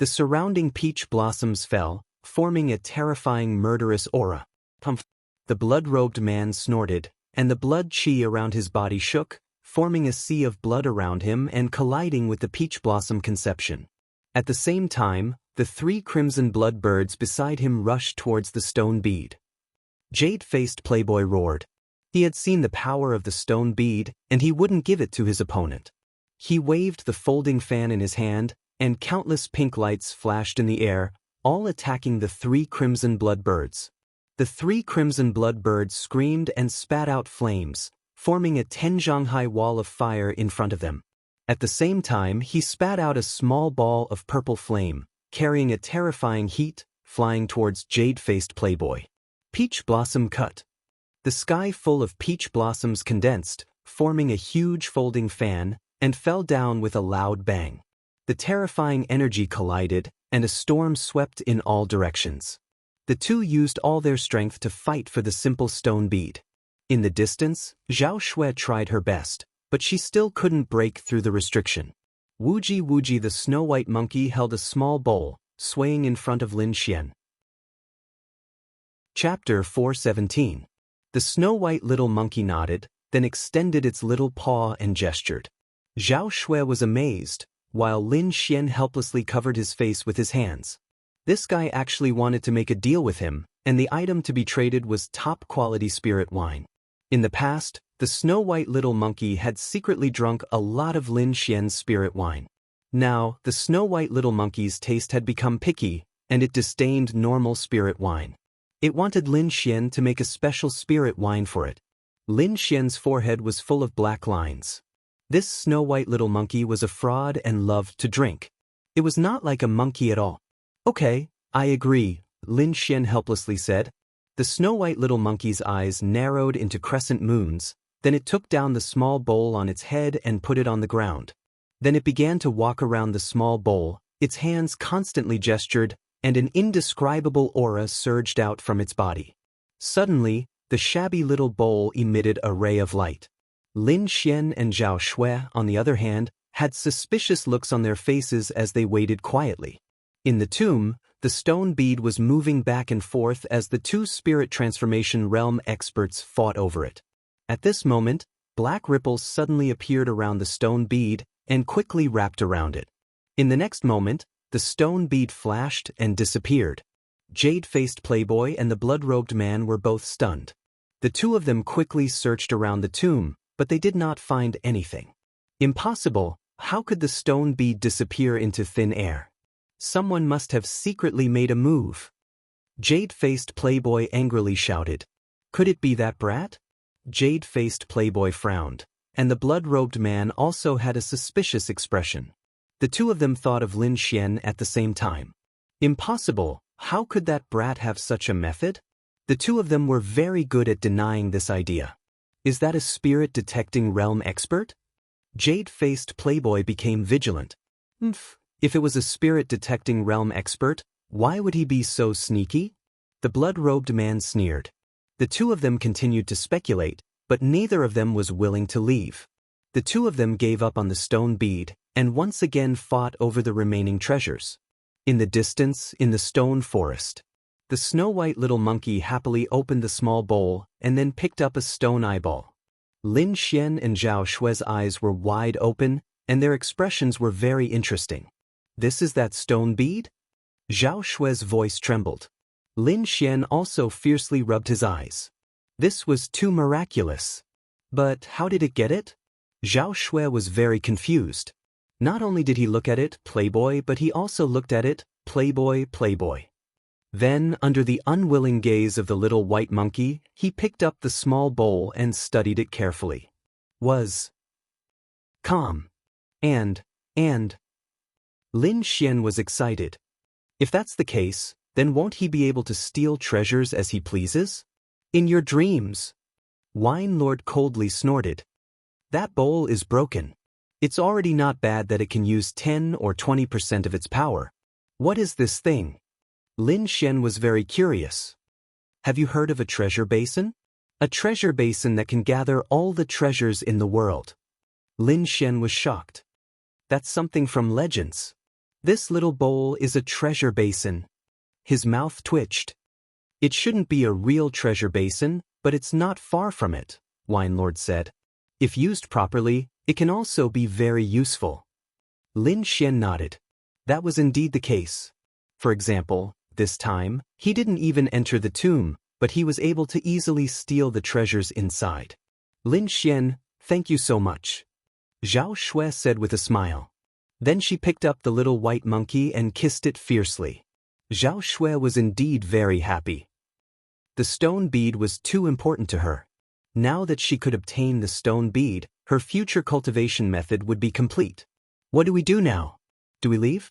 The surrounding peach blossoms fell, forming a terrifying murderous aura. Pumph! The blood-robed man snorted, and the blood chi around his body shook, forming a sea of blood around him and colliding with the peach blossom conception. At the same time, the 3 crimson blood birds beside him rushed towards the stone bead. Jade-faced Playboy roared. He had seen the power of the stone bead, and he wouldn't give it to his opponent. He waved the folding fan in his hand, and countless pink lights flashed in the air, all attacking the 3 crimson blood birds. The 3 crimson blood birds screamed and spat out flames, forming a 10-zhang-high wall of fire in front of them. At the same time, he spat out a small ball of purple flame, carrying a terrifying heat, flying towards Jade-faced Playboy. Peach blossom cut. The sky full of peach blossoms condensed, forming a huge folding fan, and fell down with a loud bang. The terrifying energy collided, and a storm swept in all directions. The two used all their strength to fight for the simple stone bead. In the distance, Zhao Shui tried her best, but she still couldn't break through the restriction. Wuji Wuji the snow-white monkey held a small bowl, swaying in front of Lin Xian. Chapter 417. The snow-white little monkey nodded, then extended its little paw and gestured. Zhao Shui was amazed, while Lin Xian helplessly covered his face with his hands. This guy actually wanted to make a deal with him, and the item to be traded was top-quality spirit wine. In the past, the snow-white little monkey had secretly drunk a lot of Lin Xian's spirit wine. Now, the snow-white little monkey's taste had become picky, and it disdained normal spirit wine. It wanted Lin Xian to make a special spirit wine for it. Lin Xian's forehead was full of black lines. This snow-white little monkey was a fraud and loved to drink. It was not like a monkey at all. Okay, I agree, Lin Xian helplessly said. The snow-white little monkey's eyes narrowed into crescent moons, then it took down the small bowl on its head and put it on the ground. Then it began to walk around the small bowl, its hands constantly gestured, and an indescribable aura surged out from its body. Suddenly, the shabby little bowl emitted a ray of light. Lin Xian and Zhao Shui, on the other hand, had suspicious looks on their faces as they waited quietly. In the tomb, the stone bead was moving back and forth as the two spirit transformation realm experts fought over it. At this moment, black ripples suddenly appeared around the stone bead and quickly wrapped around it. In the next moment, the stone bead flashed and disappeared. Jade-faced playboy and the blood-robed man were both stunned. The two of them quickly searched around the tomb, but they did not find anything. Impossible, how could the stone bead disappear into thin air? Someone must have secretly made a move. Jade-faced playboy angrily shouted. Could it be that brat? Jade-faced playboy frowned, and the blood-robed man also had a suspicious expression. The two of them thought of Lin Xian at the same time. Impossible, how could that brat have such a method? The two of them were very good at denying this idea. Is that a spirit-detecting realm expert? Jade-faced playboy became vigilant. If it was a spirit-detecting realm expert, why would he be so sneaky? The blood-robed man sneered. The two of them continued to speculate, but neither of them was willing to leave. The two of them gave up on the stone bead, and once again fought over the remaining treasures. In the distance, in the stone forest, the snow-white little monkey happily opened the small bowl and then picked up a stone eyeball. Lin Xian and Zhao Shui's eyes were wide open, and their expressions were very interesting. This is that stone bead? Zhao Shui's voice trembled. Lin Xian also fiercely rubbed his eyes. This was too miraculous. But how did it get it? Zhao Shui was very confused. Not only did he look at it, playboy, but he also looked at it, playboy. Then, under the unwilling gaze of the little white monkey, he picked up the small bowl and studied it carefully. Was calm. And Lin Xian was excited. If that's the case, then won't he be able to steal treasures as he pleases? In your dreams. Wine Lord coldly snorted. That bowl is broken. It's already not bad that it can use 10 or 20% of its power. What is this thing? Lin Xian was very curious. Have you heard of a treasure basin? A treasure basin that can gather all the treasures in the world. Lin Xian was shocked. That's something from legends. This little bowl is a treasure basin. His mouth twitched. It shouldn't be a real treasure basin, but it's not far from it, Wine Lord said. If used properly, it can also be very useful. Lin Xian nodded. That was indeed the case. For example, this time, he didn't even enter the tomb, but he was able to easily steal the treasures inside. Lin Xian, thank you so much. Zhao Shui said with a smile. Then she picked up the little white monkey and kissed it fiercely. Zhao Shui was indeed very happy. The stone bead was too important to her. Now that she could obtain the stone bead, her future cultivation method would be complete. What do we do now? Do we leave?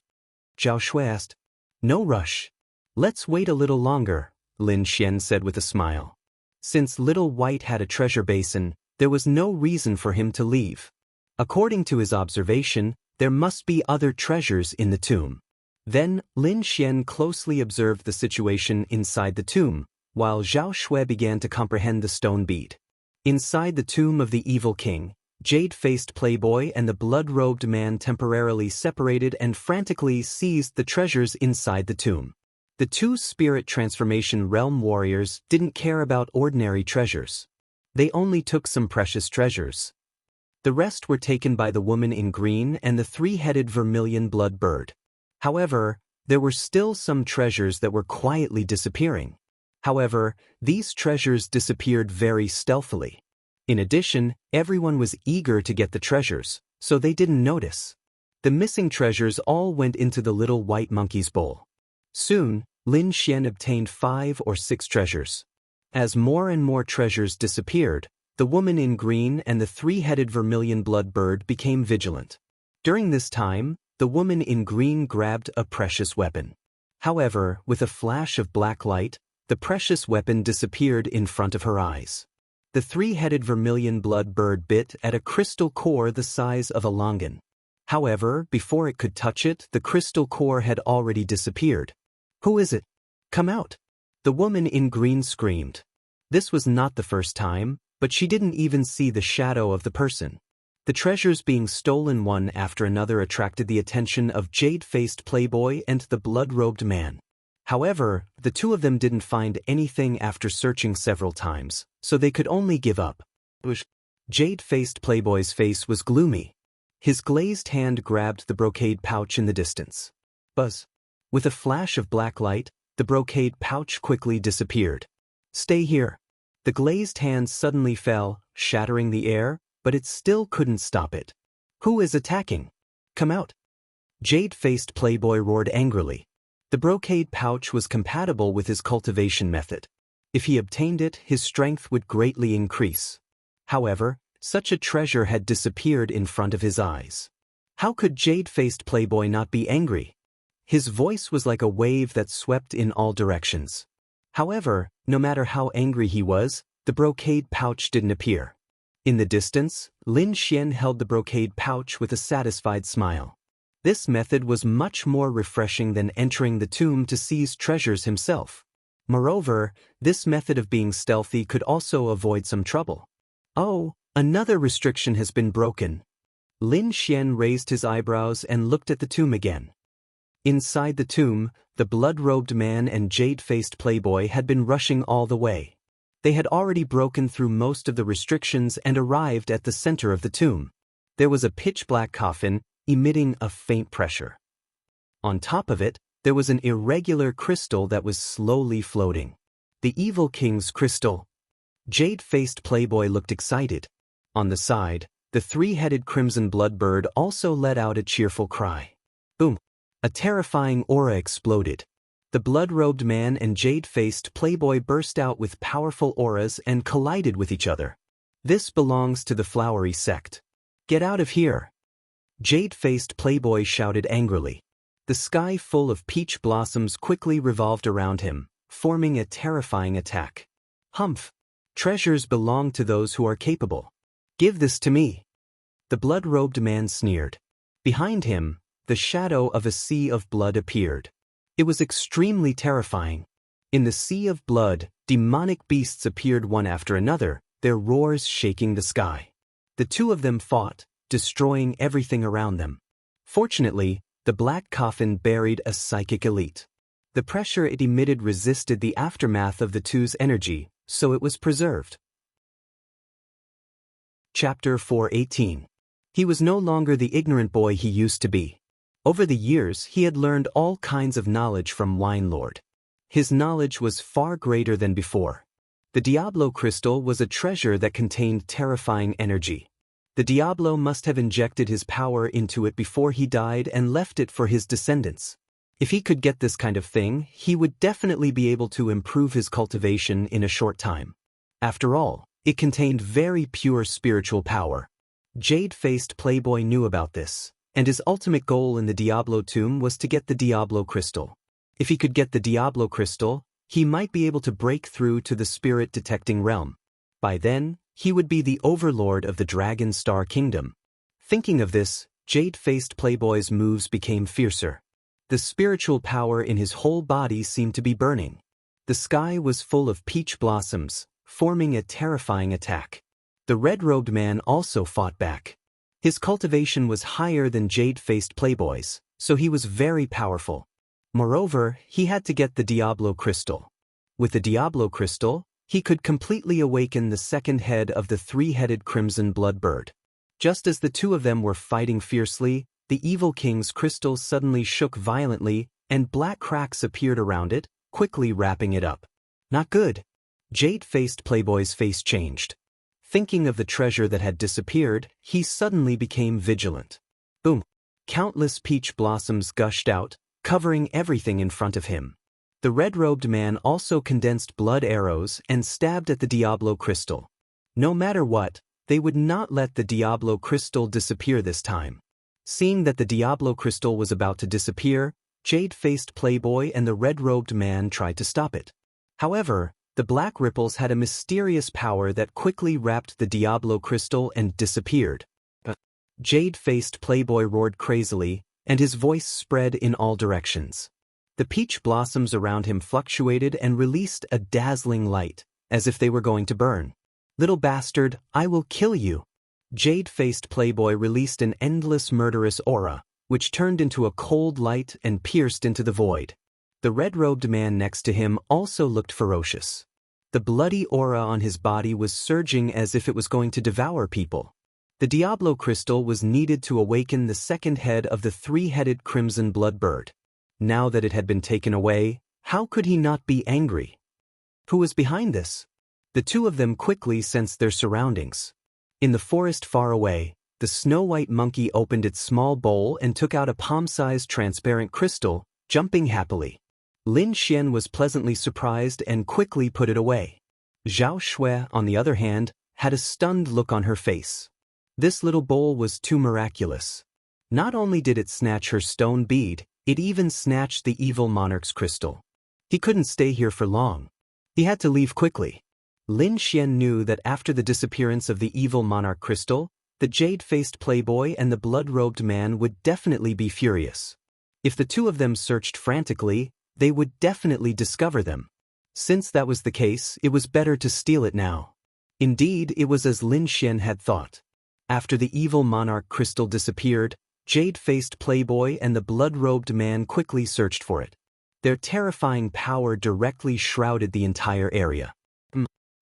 Zhao Shui asked. No rush. Let's wait a little longer, Lin Xian said with a smile. Since Little White had a treasure basin, there was no reason for him to leave. According to his observation, there must be other treasures in the tomb. Then, Lin Xian closely observed the situation inside the tomb, while Zhao Shui began to comprehend the stone bead. Inside the tomb of the evil king, Jade-faced playboy and the blood-robed man temporarily separated and frantically seized the treasures inside the tomb. The two spirit transformation realm warriors didn't care about ordinary treasures. They only took some precious treasures. The rest were taken by the woman in green and the three-headed vermilion blood bird. However, there were still some treasures that were quietly disappearing. However, these treasures disappeared very stealthily. In addition, everyone was eager to get the treasures, so they didn't notice. The missing treasures all went into the little white monkey's bowl. Soon, Lin Xian obtained 5 or 6 treasures. As more and more treasures disappeared, the woman in green and the 3-headed vermilion blood bird became vigilant. During this time, the woman in green grabbed a precious weapon. However, with a flash of black light, the precious weapon disappeared in front of her eyes. The 3-headed vermilion blood bird bit at a crystal core the size of a longan. However, before it could touch it, the crystal core had already disappeared. "Who is it? Come out!" The woman in green screamed. This was not the first time, but she didn't even see the shadow of the person. The treasures being stolen one after another attracted the attention of jade-faced playboy and the blood-robed man. However, the two of them didn't find anything after searching several times, so they could only give up. Jade-faced playboy's face was gloomy. His glazed hand grabbed the brocade pouch in the distance. Buzz. With a flash of black light, the brocade pouch quickly disappeared. "Stay here." The glazed hand suddenly fell, shattering the air, but it still couldn't stop it. "Who is attacking? Come out!" Jade-faced playboy roared angrily. The brocade pouch was compatible with his cultivation method. If he obtained it, his strength would greatly increase. However, such a treasure had disappeared in front of his eyes. How could jade-faced playboy not be angry? His voice was like a wave that swept in all directions. However, no matter how angry he was, the brocade pouch didn't appear. In the distance, Lin Xian held the brocade pouch with a satisfied smile. This method was much more refreshing than entering the tomb to seize treasures himself. Moreover, this method of being stealthy could also avoid some trouble. "Oh, another restriction has been broken." Lin Xian raised his eyebrows and looked at the tomb again. Inside the tomb, the blood-robed man and jade-faced playboy had been rushing all the way. They had already broken through most of the restrictions and arrived at the center of the tomb. There was a pitch-black coffin, emitting a faint pressure. On top of it, there was an irregular crystal that was slowly floating. The Evil King's crystal. Jade-faced playboy looked excited. On the side, the 3-headed crimson blood bird also let out a cheerful cry. Boom! A terrifying aura exploded. The blood-robed man and jade-faced playboy burst out with powerful auras and collided with each other. "This belongs to the flowery sect. Get out of here!" Jade-faced playboy shouted angrily. The sky full of peach blossoms quickly revolved around him, forming a terrifying attack. "Humph! Treasures belong to those who are capable. Give this to me!" The blood-robed man sneered. Behind him, the shadow of a sea of blood appeared. It was extremely terrifying. In the sea of blood, demonic beasts appeared one after another, their roars shaking the sky. The two of them fought, destroying everything around them. Fortunately, the black coffin buried a psychic elite. The pressure it emitted resisted the aftermath of the two's energy, so it was preserved. Chapter 418. He was no longer the ignorant boy he used to be. Over the years, he had learned all kinds of knowledge from Wine Lord. His knowledge was far greater than before. The Diablo crystal was a treasure that contained terrifying energy. The Diablo must have injected his power into it before he died and left it for his descendants. If he could get this kind of thing, he would definitely be able to improve his cultivation in a short time. After all, it contained very pure spiritual power. Jade-faced playboy knew about this, and his ultimate goal in the Diablo tomb was to get the Diablo crystal. If he could get the Diablo crystal, he might be able to break through to the spirit-detecting realm. By then, he would be the overlord of the Dragon Star Kingdom. Thinking of this, jade-faced playboy's moves became fiercer. The spiritual power in his whole body seemed to be burning. The sky was full of peach blossoms, forming a terrifying attack. The red-robed man also fought back. His cultivation was higher than jade-faced playboy's, so he was very powerful. Moreover, he had to get the Diablo crystal. With the Diablo crystal, he could completely awaken the second head of the 3-headed crimson blood bird. Just as the two of them were fighting fiercely, the Evil King's crystal suddenly shook violently, and black cracks appeared around it, quickly wrapping it up. Not good. Jade-faced Playboy's face changed. Thinking of the treasure that had disappeared, he suddenly became vigilant. Boom! Countless peach blossoms gushed out, covering everything in front of him. The red-robed man also condensed blood arrows and stabbed at the Diablo crystal. No matter what, they would not let the Diablo crystal disappear this time. Seeing that the Diablo crystal was about to disappear, Jade-faced Playboy and the red-robed man tried to stop it. However, the black ripples had a mysterious power that quickly wrapped the Diablo crystal and disappeared. Jade-faced Playboy roared crazily, and his voice spread in all directions. The peach blossoms around him fluctuated and released a dazzling light, as if they were going to burn. Little bastard, I will kill you. Jade-faced Playboy released an endless murderous aura, which turned into a cold light and pierced into the void. The red-robed man next to him also looked ferocious. The bloody aura on his body was surging as if it was going to devour people. The Diablo crystal was needed to awaken the second head of the three-headed crimson blood bird. Now that it had been taken away, how could he not be angry? Who was behind this? The two of them quickly sensed their surroundings. In the forest far away, the snow-white monkey opened its small bowl and took out a palm-sized transparent crystal, jumping happily. Lin Xian was pleasantly surprised and quickly put it away. Zhao Shui, on the other hand, had a stunned look on her face. This little bowl was too miraculous. Not only did it snatch her stone bead, it even snatched the evil monarch's crystal. He couldn't stay here for long. He had to leave quickly. Lin Xian knew that after the disappearance of the evil monarch crystal, the jade-faced Playboy and the blood-robed man would definitely be furious. If the two of them searched frantically, they would definitely discover them. Since that was the case, it was better to steal it now. Indeed, it was as Lin Xian had thought. After the evil monarch crystal disappeared, jade-faced Playboy and the blood-robed man quickly searched for it. Their terrifying power directly shrouded the entire area.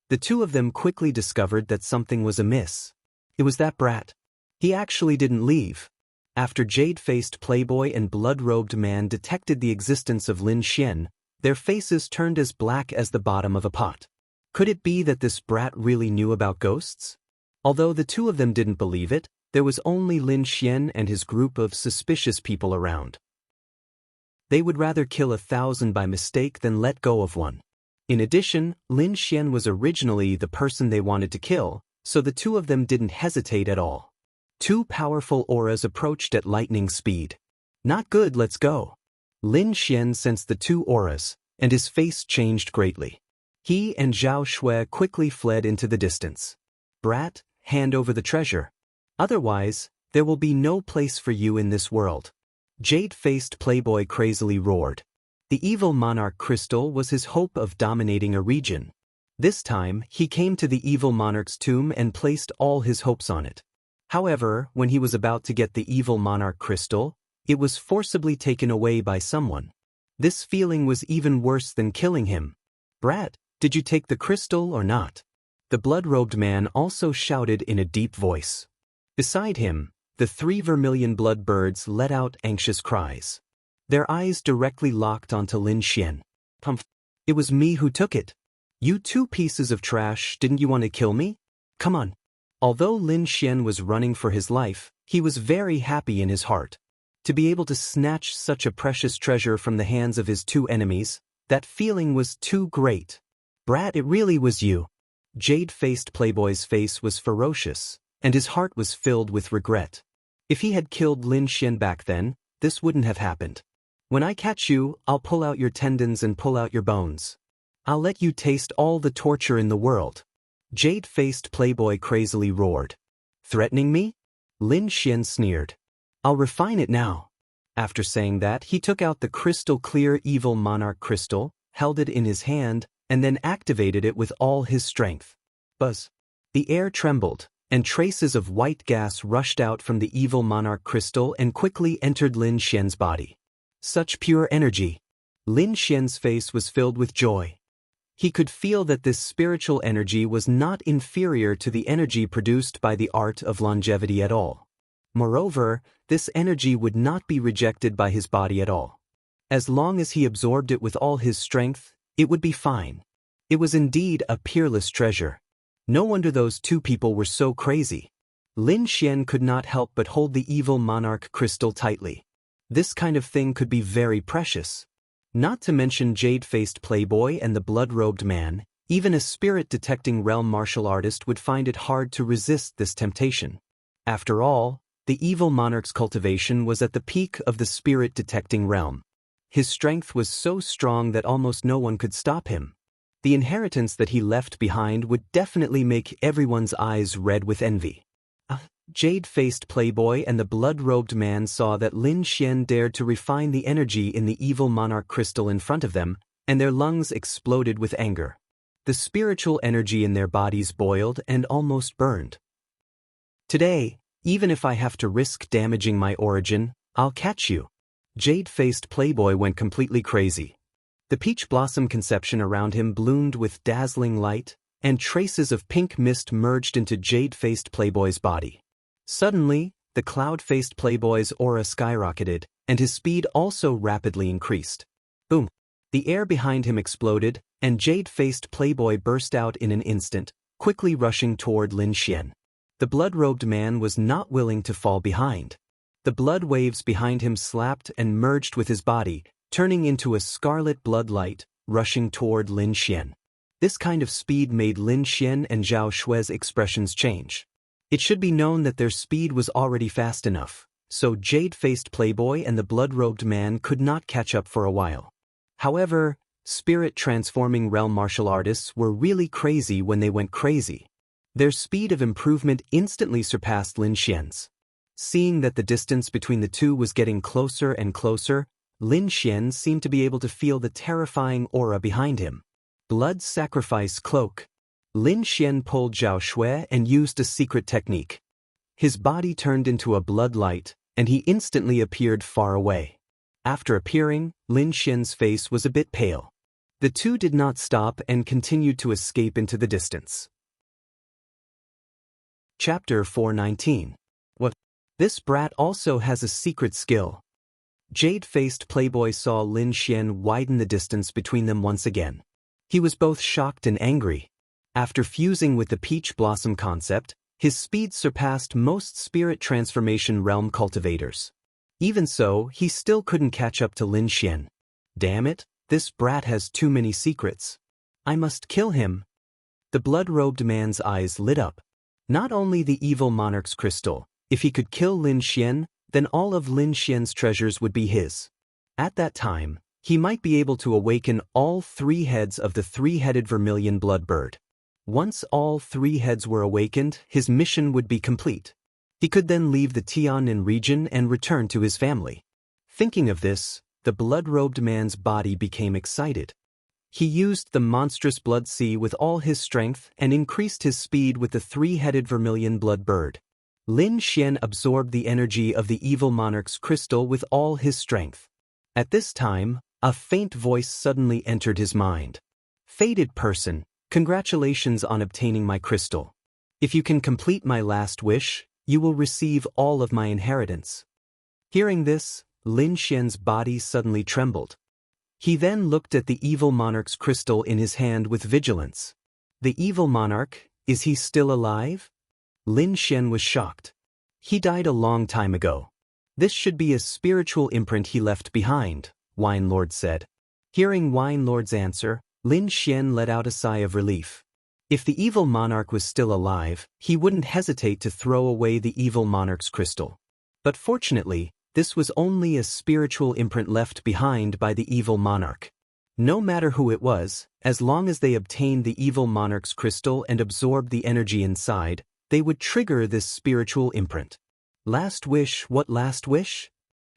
The two of them quickly discovered that something was amiss. It was that brat. He actually didn't leave. After jade-faced Playboy and blood-robed man detected the existence of Lin Xian, their faces turned as black as the bottom of a pot. Could it be that this brat really knew about ghosts? Although the two of them didn't believe it, there was only Lin Xian and his group of suspicious people around. They would rather kill 1,000 by mistake than let go of one. In addition, Lin Xian was originally the person they wanted to kill, so the two of them didn't hesitate at all. Two powerful auras approached at lightning speed. Not good, let's go. Lin Xian sensed the two auras, and his face changed greatly. He and Zhao Shui quickly fled into the distance. Brat, hand over the treasure. Otherwise, there will be no place for you in this world. Jade-faced Playboy crazily roared. The evil monarch crystal was his hope of dominating a region. This time, he came to the evil monarch's tomb and placed all his hopes on it. However, when he was about to get the evil monarch crystal, it was forcibly taken away by someone. This feeling was even worse than killing him. Brat, did you take the crystal or not? The blood-robed man also shouted in a deep voice. Beside him, the three vermilion blood birds let out anxious cries. Their eyes directly locked onto Lin Xian. Humph! It was me who took it. You two pieces of trash, didn't you want to kill me? Come on. Although Lin Xian was running for his life, he was very happy in his heart. To be able to snatch such a precious treasure from the hands of his two enemies, that feeling was too great. Brat, it really was you. Jade-faced Playboy's face was ferocious, and his heart was filled with regret. If he had killed Lin Xian back then, this wouldn't have happened. When I catch you, I'll pull out your tendons and pull out your bones. I'll let you taste all the torture in the world. Jade-faced Playboy crazily roared. Threatening me? Lin Xian sneered. I'll refine it now. After saying that, he took out the crystal-clear evil monarch crystal, held it in his hand, and then activated it with all his strength. Buzz. The air trembled, and traces of white gas rushed out from the evil monarch crystal and quickly entered Lin Xian's body. Such pure energy. Lin Xian's face was filled with joy. He could feel that this spiritual energy was not inferior to the energy produced by the art of longevity at all. Moreover, this energy would not be rejected by his body at all. As long as he absorbed it with all his strength, it would be fine. It was indeed a peerless treasure. No wonder those two people were so crazy. Lin Xian could not help but hold the evil monarch crystal tightly. This kind of thing could be very precious. Not to mention jade-faced playboy and the blood-robed man, even a spirit-detecting realm martial artist would find it hard to resist this temptation. After all, the evil monarch's cultivation was at the peak of the spirit-detecting realm. His strength was so strong that almost no one could stop him. The inheritance that he left behind would definitely make everyone's eyes red with envy. Jade-faced playboy and the blood-robed man saw that Lin Xian dared to refine the energy in the evil monarch crystal in front of them, and their lungs exploded with anger. The spiritual energy in their bodies boiled and almost burned. Today, even if I have to risk damaging my origin, I'll catch you. Jade-faced playboy went completely crazy. The peach blossom conception around him bloomed with dazzling light, and traces of pink mist merged into jade-faced playboy's body. Suddenly, the cloud-faced playboy's aura skyrocketed, and his speed also rapidly increased. Boom! The air behind him exploded, and jade-faced playboy burst out in an instant, quickly rushing toward Lin Xian. The blood-robed man was not willing to fall behind. The blood waves behind him slapped and merged with his body, turning into a scarlet blood light, rushing toward Lin Xian. This kind of speed made Lin Xian and Zhao Xue's expressions change. It should be known that their speed was already fast enough, so jade-faced playboy and the blood-robed man could not catch up for a while. However, spirit-transforming realm martial artists were really crazy when they went crazy. Their speed of improvement instantly surpassed Lin Xian's. Seeing that the distance between the two was getting closer and closer, Lin Xian seemed to be able to feel the terrifying aura behind him. Blood sacrifice cloak. Lin Xian pulled Zhao Xue and used a secret technique. His body turned into a blood light, and he instantly appeared far away. After appearing, Lin Xian's face was a bit pale. The two did not stop and continued to escape into the distance. Chapter 419. What? This brat also has a secret skill. Jade-faced playboy saw Lin Xian widen the distance between them once again. He was both shocked and angry. After fusing with the peach blossom concept, his speed surpassed most spirit transformation realm cultivators. Even so, he still couldn't catch up to Lin Xian. Damn it, this brat has too many secrets. I must kill him. The blood-robed man's eyes lit up. Not only the evil monarch's crystal, if he could kill Lin Xian, then all of Lin Xian's treasures would be his. At that time, he might be able to awaken all three heads of the three-headed vermilion blood bird. Once all three heads were awakened, his mission would be complete. He could then leave the Tianan region and return to his family. Thinking of this, the blood-robed man's body became excited. He used the monstrous blood sea with all his strength and increased his speed with the three-headed vermilion blood bird. Lin Xian absorbed the energy of the evil monarch's crystal with all his strength. At this time, a faint voice suddenly entered his mind. Fated person, congratulations on obtaining my crystal. If you can complete my last wish, you will receive all of my inheritance. Hearing this, Lin Xian's body suddenly trembled. He then looked at the evil monarch's crystal in his hand with vigilance. The evil monarch, is he still alive? Lin Xian was shocked. He died a long time ago. This should be a spiritual imprint he left behind, Wine Lord said. Hearing Wine Lord's answer, Lin Xian let out a sigh of relief. If the evil monarch was still alive, he wouldn't hesitate to throw away the evil monarch's crystal. But fortunately, this was only a spiritual imprint left behind by the evil monarch. No matter who it was, as long as they obtained the evil monarch's crystal and absorbed the energy inside, they would trigger this spiritual imprint. Last wish, what last wish?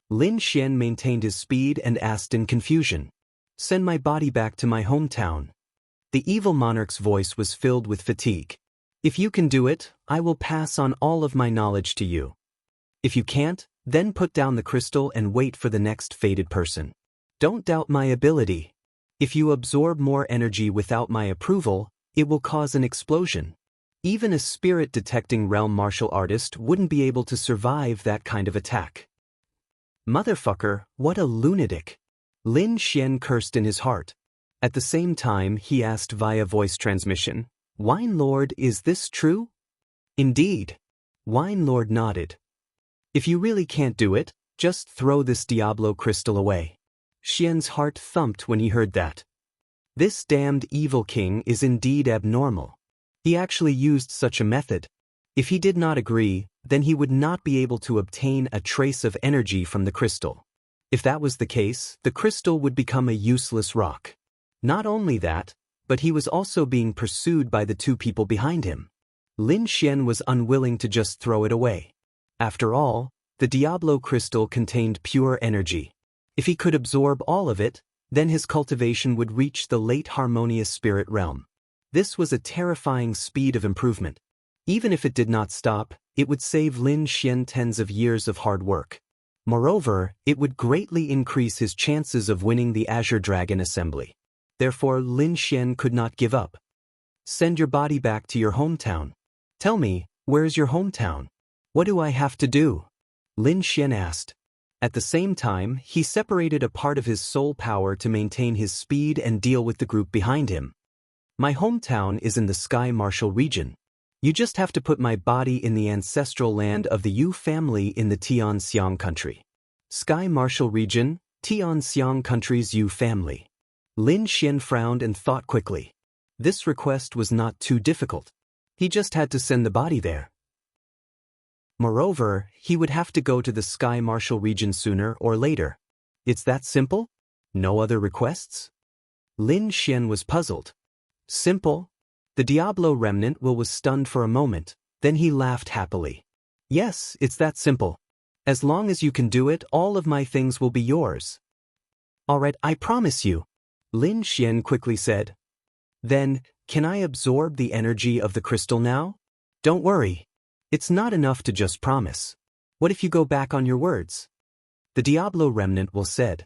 Lin Xian maintained his speed and asked in confusion. Send my body back to my hometown. The evil monarch's voice was filled with fatigue. If you can do it, I will pass on all of my knowledge to you. If you can't, then put down the crystal and wait for the next fated person. Don't doubt my ability. If you absorb more energy without my approval, it will cause an explosion. Even a spirit-detecting realm martial artist wouldn't be able to survive that kind of attack. Motherfucker, what a lunatic. Lin Xian cursed in his heart. At the same time, he asked via voice transmission, "Wine Lord, is this true?" "Indeed." Wine Lord nodded. "If you really can't do it, just throw this Diablo crystal away." Xian's heart thumped when he heard that. This damned evil king is indeed abnormal. He actually used such a method. If he did not agree, then he would not be able to obtain a trace of energy from the crystal. If that was the case, the crystal would become a useless rock. Not only that, but he was also being pursued by the two people behind him. Lin Xian was unwilling to just throw it away. After all, the Diablo crystal contained pure energy. If he could absorb all of it, then his cultivation would reach the late harmonious spirit realm. This was a terrifying speed of improvement. Even if it did not stop, it would save Lin Xian tens of years of hard work. Moreover, it would greatly increase his chances of winning the Azure Dragon Assembly. Therefore, Lin Xian could not give up. "Send your body back to your hometown." "Tell me, where is your hometown? What do I have to do?" Lin Xian asked. At the same time, he separated a part of his soul power to maintain his speed and deal with the group behind him. "My hometown is in the Sky Martial region. You just have to put my body in the ancestral land of the Yu family in the Tianxiang country." Sky Martial region, Tianxiang country's Yu family. Lin Xian frowned and thought quickly. This request was not too difficult. He just had to send the body there. Moreover, he would have to go to the Sky Martial region sooner or later. It's that simple? No other requests? Lin Xian was puzzled. Simple? The Diablo remnant was stunned for a moment, then he laughed happily. Yes, it's that simple. As long as you can do it, all of my things will be yours. Alright, I promise you, Lin Xian quickly said. Then, can I absorb the energy of the crystal now? Don't worry. It's not enough to just promise. What if you go back on your words? The Diablo remnant said.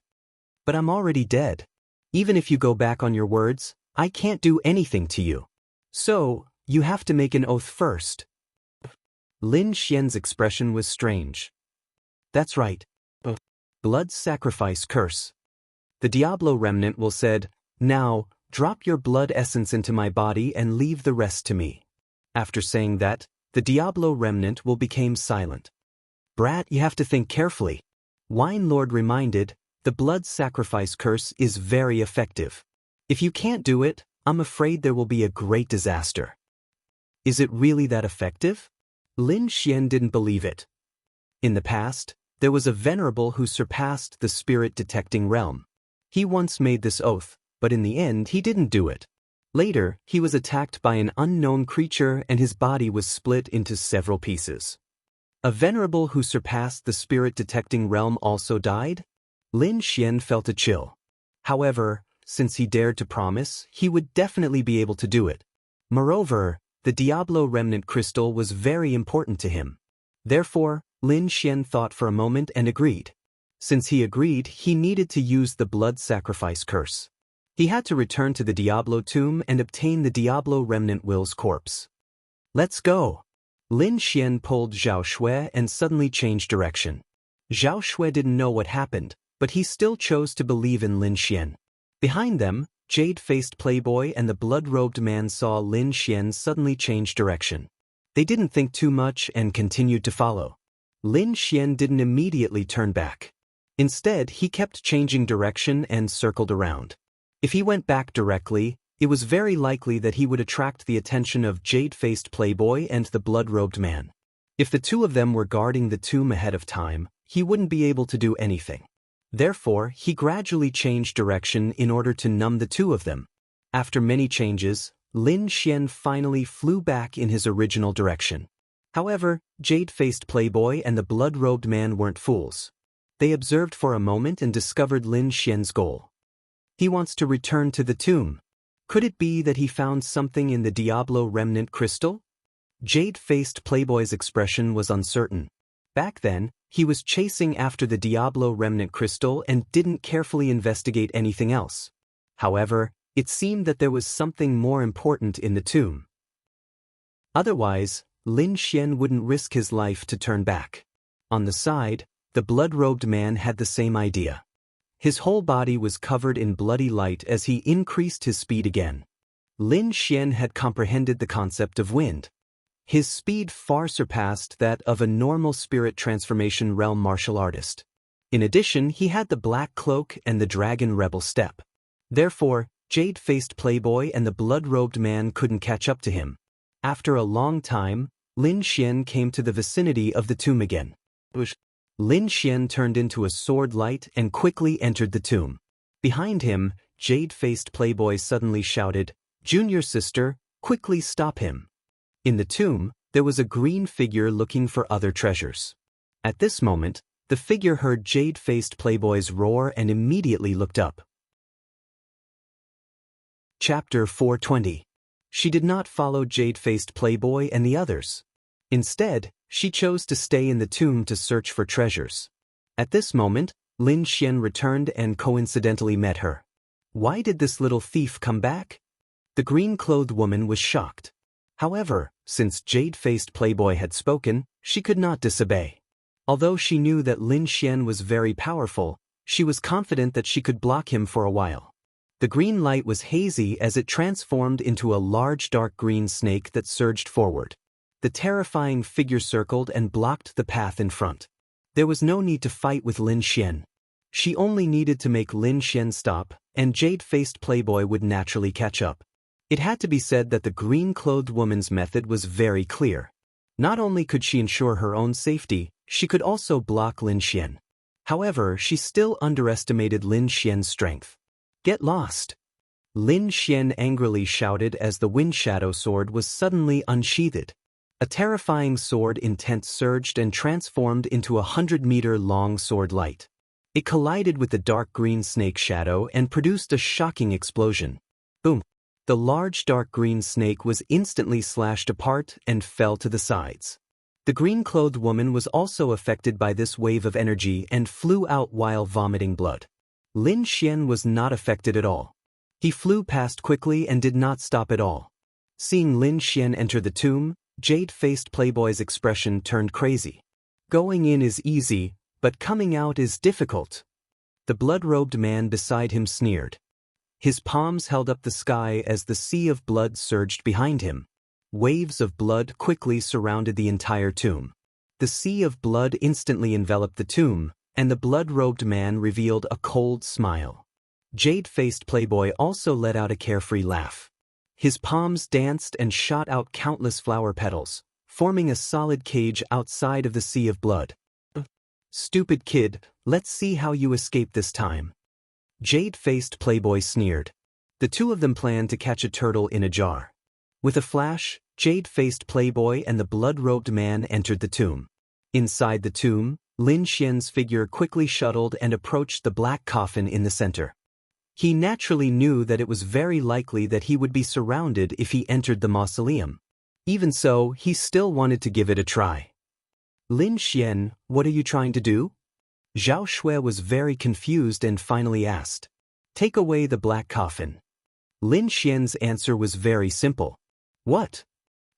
But I'm already dead. Even if you go back on your words, I can't do anything to you. So, you have to make an oath first. Lin Xian's expression was strange. That's right. Blood sacrifice curse. The Diablo remnant said, Now, drop your blood essence into my body and leave the rest to me. After saying that, the Diablo remnant became silent. Brat, you have to think carefully. Wine Lord reminded, the blood sacrifice curse is very effective. If you can't do it, I'm afraid there will be a great disaster. Is it really that effective? Lin Xian didn't believe it. In the past, there was a venerable who surpassed the spirit-detecting realm. He once made this oath, but in the end he didn't do it. Later, he was attacked by an unknown creature and his body was split into several pieces. A venerable who surpassed the spirit-detecting realm also died? Lin Xian felt a chill. However, since he dared to promise, he would definitely be able to do it. Moreover, the Diablo remnant crystal was very important to him. Therefore, Lin Xian thought for a moment and agreed. Since he agreed, he needed to use the blood sacrifice curse. He had to return to the Diablo tomb and obtain the Diablo remnant will's corpse. Let's go. Lin Xian pulled Zhao Shui and suddenly changed direction. Zhao Shui didn't know what happened, but he still chose to believe in Lin Xian. Behind them, jade-faced playboy and the blood-robed man saw Lin Xian suddenly change direction. They didn't think too much and continued to follow. Lin Xian didn't immediately turn back. Instead, he kept changing direction and circled around. If he went back directly, it was very likely that he would attract the attention of jade-faced playboy and the blood-robed man. If the two of them were guarding the tomb ahead of time, he wouldn't be able to do anything. Therefore, he gradually changed direction in order to numb the two of them. After many changes, Lin Xian finally flew back in his original direction. However, jade-faced playboy and the blood-robed man weren't fools. They observed for a moment and discovered Lin Xian's goal. He wants to return to the tomb. Could it be that he found something in the Diablo remnant crystal? Jade-faced playboy's expression was uncertain. Back then, he was chasing after the Diablo remnant crystal and didn't carefully investigate anything else. However, it seemed that there was something more important in the tomb. Otherwise, Lin Xian wouldn't risk his life to turn back. On the side, the blood-robed man had the same idea. His whole body was covered in bloody light as he increased his speed again. Lin Xian had comprehended the concept of wind. His speed far surpassed that of a normal spirit transformation realm martial artist. In addition, he had the black cloak and the dragon rebel step. Therefore, jade-faced playboy and the blood-robed man couldn't catch up to him. After a long time, Lin Xian came to the vicinity of the tomb again. Lin Xian turned into a sword light and quickly entered the tomb. Behind him, jade-faced playboy suddenly shouted, "Junior sister, quickly stop him." In the tomb, there was a green figure looking for other treasures. At this moment, the figure heard jade-faced playboy's roar and immediately looked up. Chapter 420. She did not follow jade-faced playboy and the others. Instead, she chose to stay in the tomb to search for treasures. At this moment, Lin Xian returned and coincidentally met her. Why did this little thief come back? The green-clothed woman was shocked. However, since jade-faced playboy had spoken, she could not disobey. Although she knew that Lin Xian was very powerful, she was confident that she could block him for a while. The green light was hazy as it transformed into a large dark green snake that surged forward. The terrifying figure circled and blocked the path in front. There was no need to fight with Lin Xian. She only needed to make Lin Xian stop, and jade-faced playboy would naturally catch up. It had to be said that the green-clothed woman's method was very clear. Not only could she ensure her own safety, she could also block Lin Xian. However, she still underestimated Lin Xian's strength. "Get lost!" Lin Xian angrily shouted as the wind shadow sword was suddenly unsheathed. A terrifying sword intent surged and transformed into a 100-meter-long sword light. It collided with the dark green snake shadow and produced a shocking explosion. Boom! The large dark green snake was instantly slashed apart and fell to the sides. The green-clothed woman was also affected by this wave of energy and flew out while vomiting blood. Lin Xian was not affected at all. He flew past quickly and did not stop at all. Seeing Lin Xian enter the tomb, jade-faced playboy's expression turned crazy. Going in is easy, but coming out is difficult. The blood-robed man beside him sneered. His palms held up the sky as the sea of blood surged behind him. Waves of blood quickly surrounded the entire tomb. The sea of blood instantly enveloped the tomb, and the blood-robed man revealed a cold smile. Jade-faced playboy also let out a carefree laugh. His palms danced and shot out countless flower petals, forming a solid cage outside of the sea of blood. "Stupid kid, let's see how you escape this time." Jade-faced playboy sneered. The two of them planned to catch a turtle in a jar. With a flash, jade-faced playboy and the blood-robed man entered the tomb. Inside the tomb, Lin Xian's figure quickly shuttled and approached the black coffin in the center. He naturally knew that it was very likely that he would be surrounded if he entered the mausoleum. Even so, he still wanted to give it a try. "Lin Xian, what are you trying to do?" Zhao Shui was very confused and finally asked. "Take away the black coffin." Lin Xian's answer was very simple. "What?"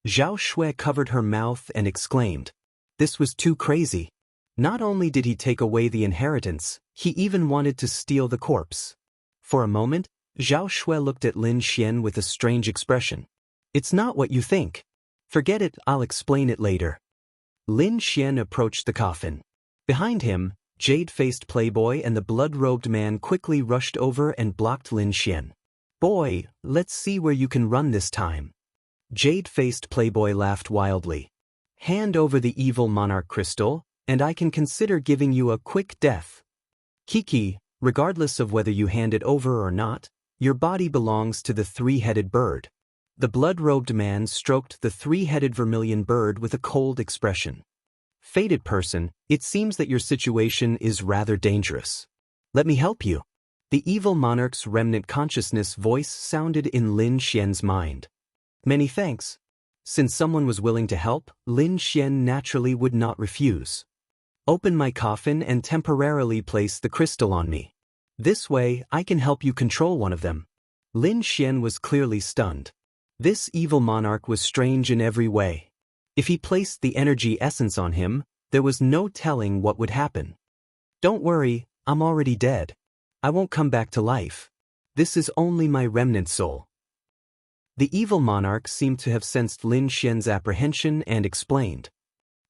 Zhao Shui covered her mouth and exclaimed. This was too crazy. Not only did he take away the inheritance, he even wanted to steal the corpse. For a moment, Zhao Shui looked at Lin Xian with a strange expression. "It's not what you think. Forget it, I'll explain it later." Lin Xian approached the coffin. Behind him, jade-faced playboy and the blood-robed man quickly rushed over and blocked Lin Xian. "Boy, let's see where you can run this time." Jade-faced playboy laughed wildly. "Hand over the evil monarch crystal, and I can consider giving you a quick death." "Kiki, regardless of whether you hand it over or not, your body belongs to the three-headed bird." The blood-robed man stroked the three-headed vermilion bird with a cold expression. "Fated person, it seems that your situation is rather dangerous. Let me help you." The evil monarch's remnant consciousness voice sounded in Lin Xian's mind. "Many thanks." Since someone was willing to help, Lin Xian naturally would not refuse. "Open my coffin and temporarily place the crystal on me. This way, I can help you control one of them." Lin Xian was clearly stunned. This evil monarch was strange in every way. If he placed the energy essence on him, there was no telling what would happen. "Don't worry, I'm already dead." I won't come back to life. This is only my remnant soul. The evil monarch seemed to have sensed Lin Xian's apprehension and explained.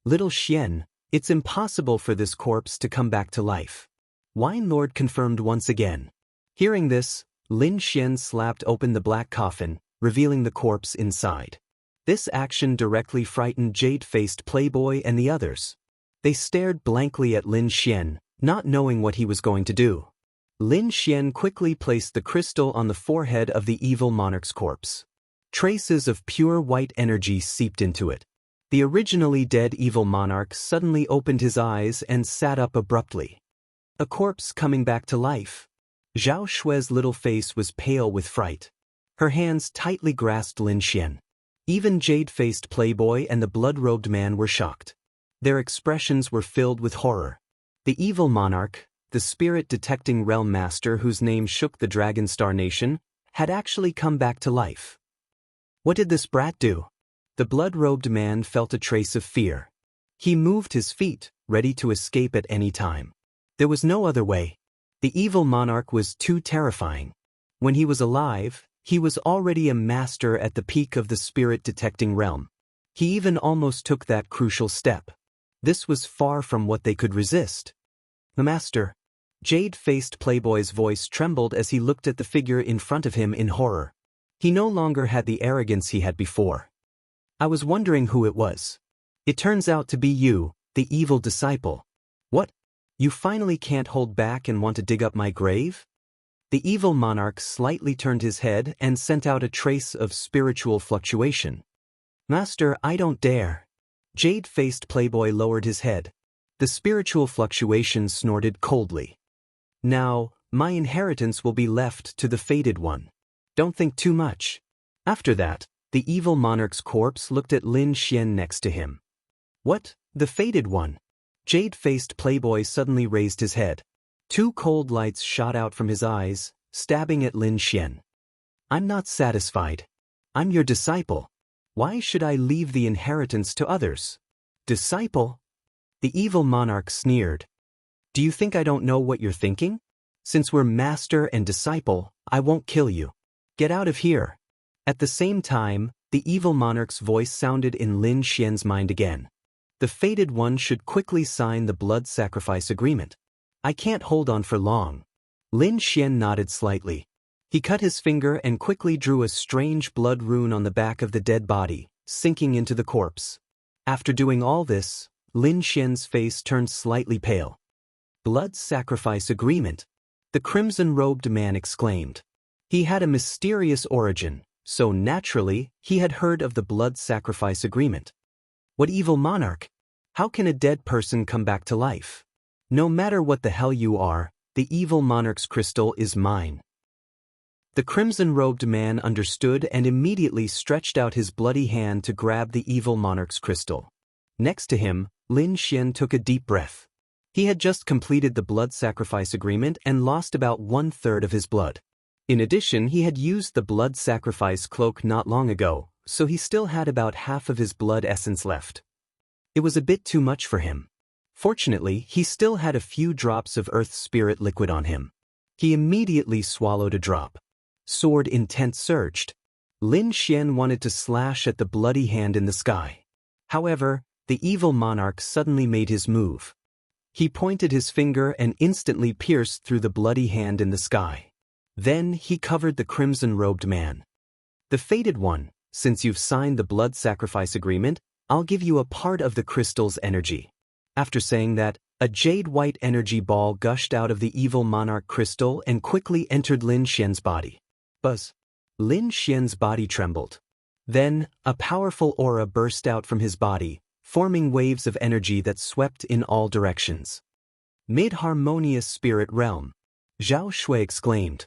Little Xian, it's impossible for this corpse to come back to life. Wine Lord confirmed once again. Hearing this, Lin Xian slapped open the black coffin, revealing the corpse inside. This action directly frightened jade-faced Playboy and the others. They stared blankly at Lin Xian, not knowing what he was going to do. Lin Xian quickly placed the crystal on the forehead of the evil monarch's corpse. Traces of pure white energy seeped into it. The originally dead evil monarch suddenly opened his eyes and sat up abruptly. A corpse coming back to life. Zhao Shui's little face was pale with fright. Her hands tightly grasped Lin Xian. Even jade-faced Playboy and the blood-robed man were shocked. Their expressions were filled with horror. The evil monarch, the spirit-detecting realm master whose name shook the Dragonstar Nation, had actually come back to life. What did this brat do? The blood-robed man felt a trace of fear. He moved his feet, ready to escape at any time. There was no other way. The evil monarch was too terrifying. When he was alive, he was already a master at the peak of the spirit-detecting realm. He even almost took that crucial step. This was far from what they could resist. The master. Jade-faced Playboy's voice trembled as he looked at the figure in front of him in horror. He no longer had the arrogance he had before. I was wondering who it was. It turns out to be you, the evil disciple. What? You finally can't hold back and want to dig up my grave? The evil monarch slightly turned his head and sent out a trace of spiritual fluctuation. Master, I don't dare. Jade-faced Playboy lowered his head. The spiritual fluctuation snorted coldly. Now, my inheritance will be left to the fated one. Don't think too much. After that, the evil monarch's corpse looked at Lin Xian next to him. What? The fated one? Jade-faced Playboy suddenly raised his head. Two cold lights shot out from his eyes, stabbing at Lin Xian. I'm not satisfied. I'm your disciple. Why should I leave the inheritance to others? Disciple? The evil monarch sneered. Do you think I don't know what you're thinking? Since we're master and disciple, I won't kill you. Get out of here. At the same time, the evil monarch's voice sounded in Lin Xian's mind again. The fated one should quickly sign the blood sacrifice agreement. I can't hold on for long. Lin Xian nodded slightly. He cut his finger and quickly drew a strange blood rune on the back of the dead body, sinking into the corpse. After doing all this, Lin Xian's face turned slightly pale. Blood sacrifice agreement? The crimson-robed man exclaimed. He had a mysterious origin, so naturally, he had heard of the blood sacrifice agreement. What evil monarch? How can a dead person come back to life? No matter what the hell you are, the evil monarch's crystal is mine. The crimson-robed man understood and immediately stretched out his bloody hand to grab the evil monarch's crystal. Next to him, Lin Xian took a deep breath. He had just completed the blood sacrifice agreement and lost about 1/3 of his blood. In addition, he had used the blood sacrifice cloak not long ago, so he still had about half of his blood essence left. It was a bit too much for him. Fortunately, he still had a few drops of earth spirit liquid on him. He immediately swallowed a drop. Sword intent surged. Lin Xian wanted to slash at the bloody hand in the sky. However, the evil monarch suddenly made his move. He pointed his finger and instantly pierced through the bloody hand in the sky. Then he covered the crimson-robed man. The fated one, since you've signed the blood sacrifice agreement, I'll give you a part of the crystal's energy. After saying that, a jade-white energy ball gushed out of the evil monarch crystal and quickly entered Lin Xian's body. Buzz. Lin Xian's body trembled. Then, a powerful aura burst out from his body, forming waves of energy that swept in all directions. Mid-harmonious spirit realm. Zhao Shui exclaimed.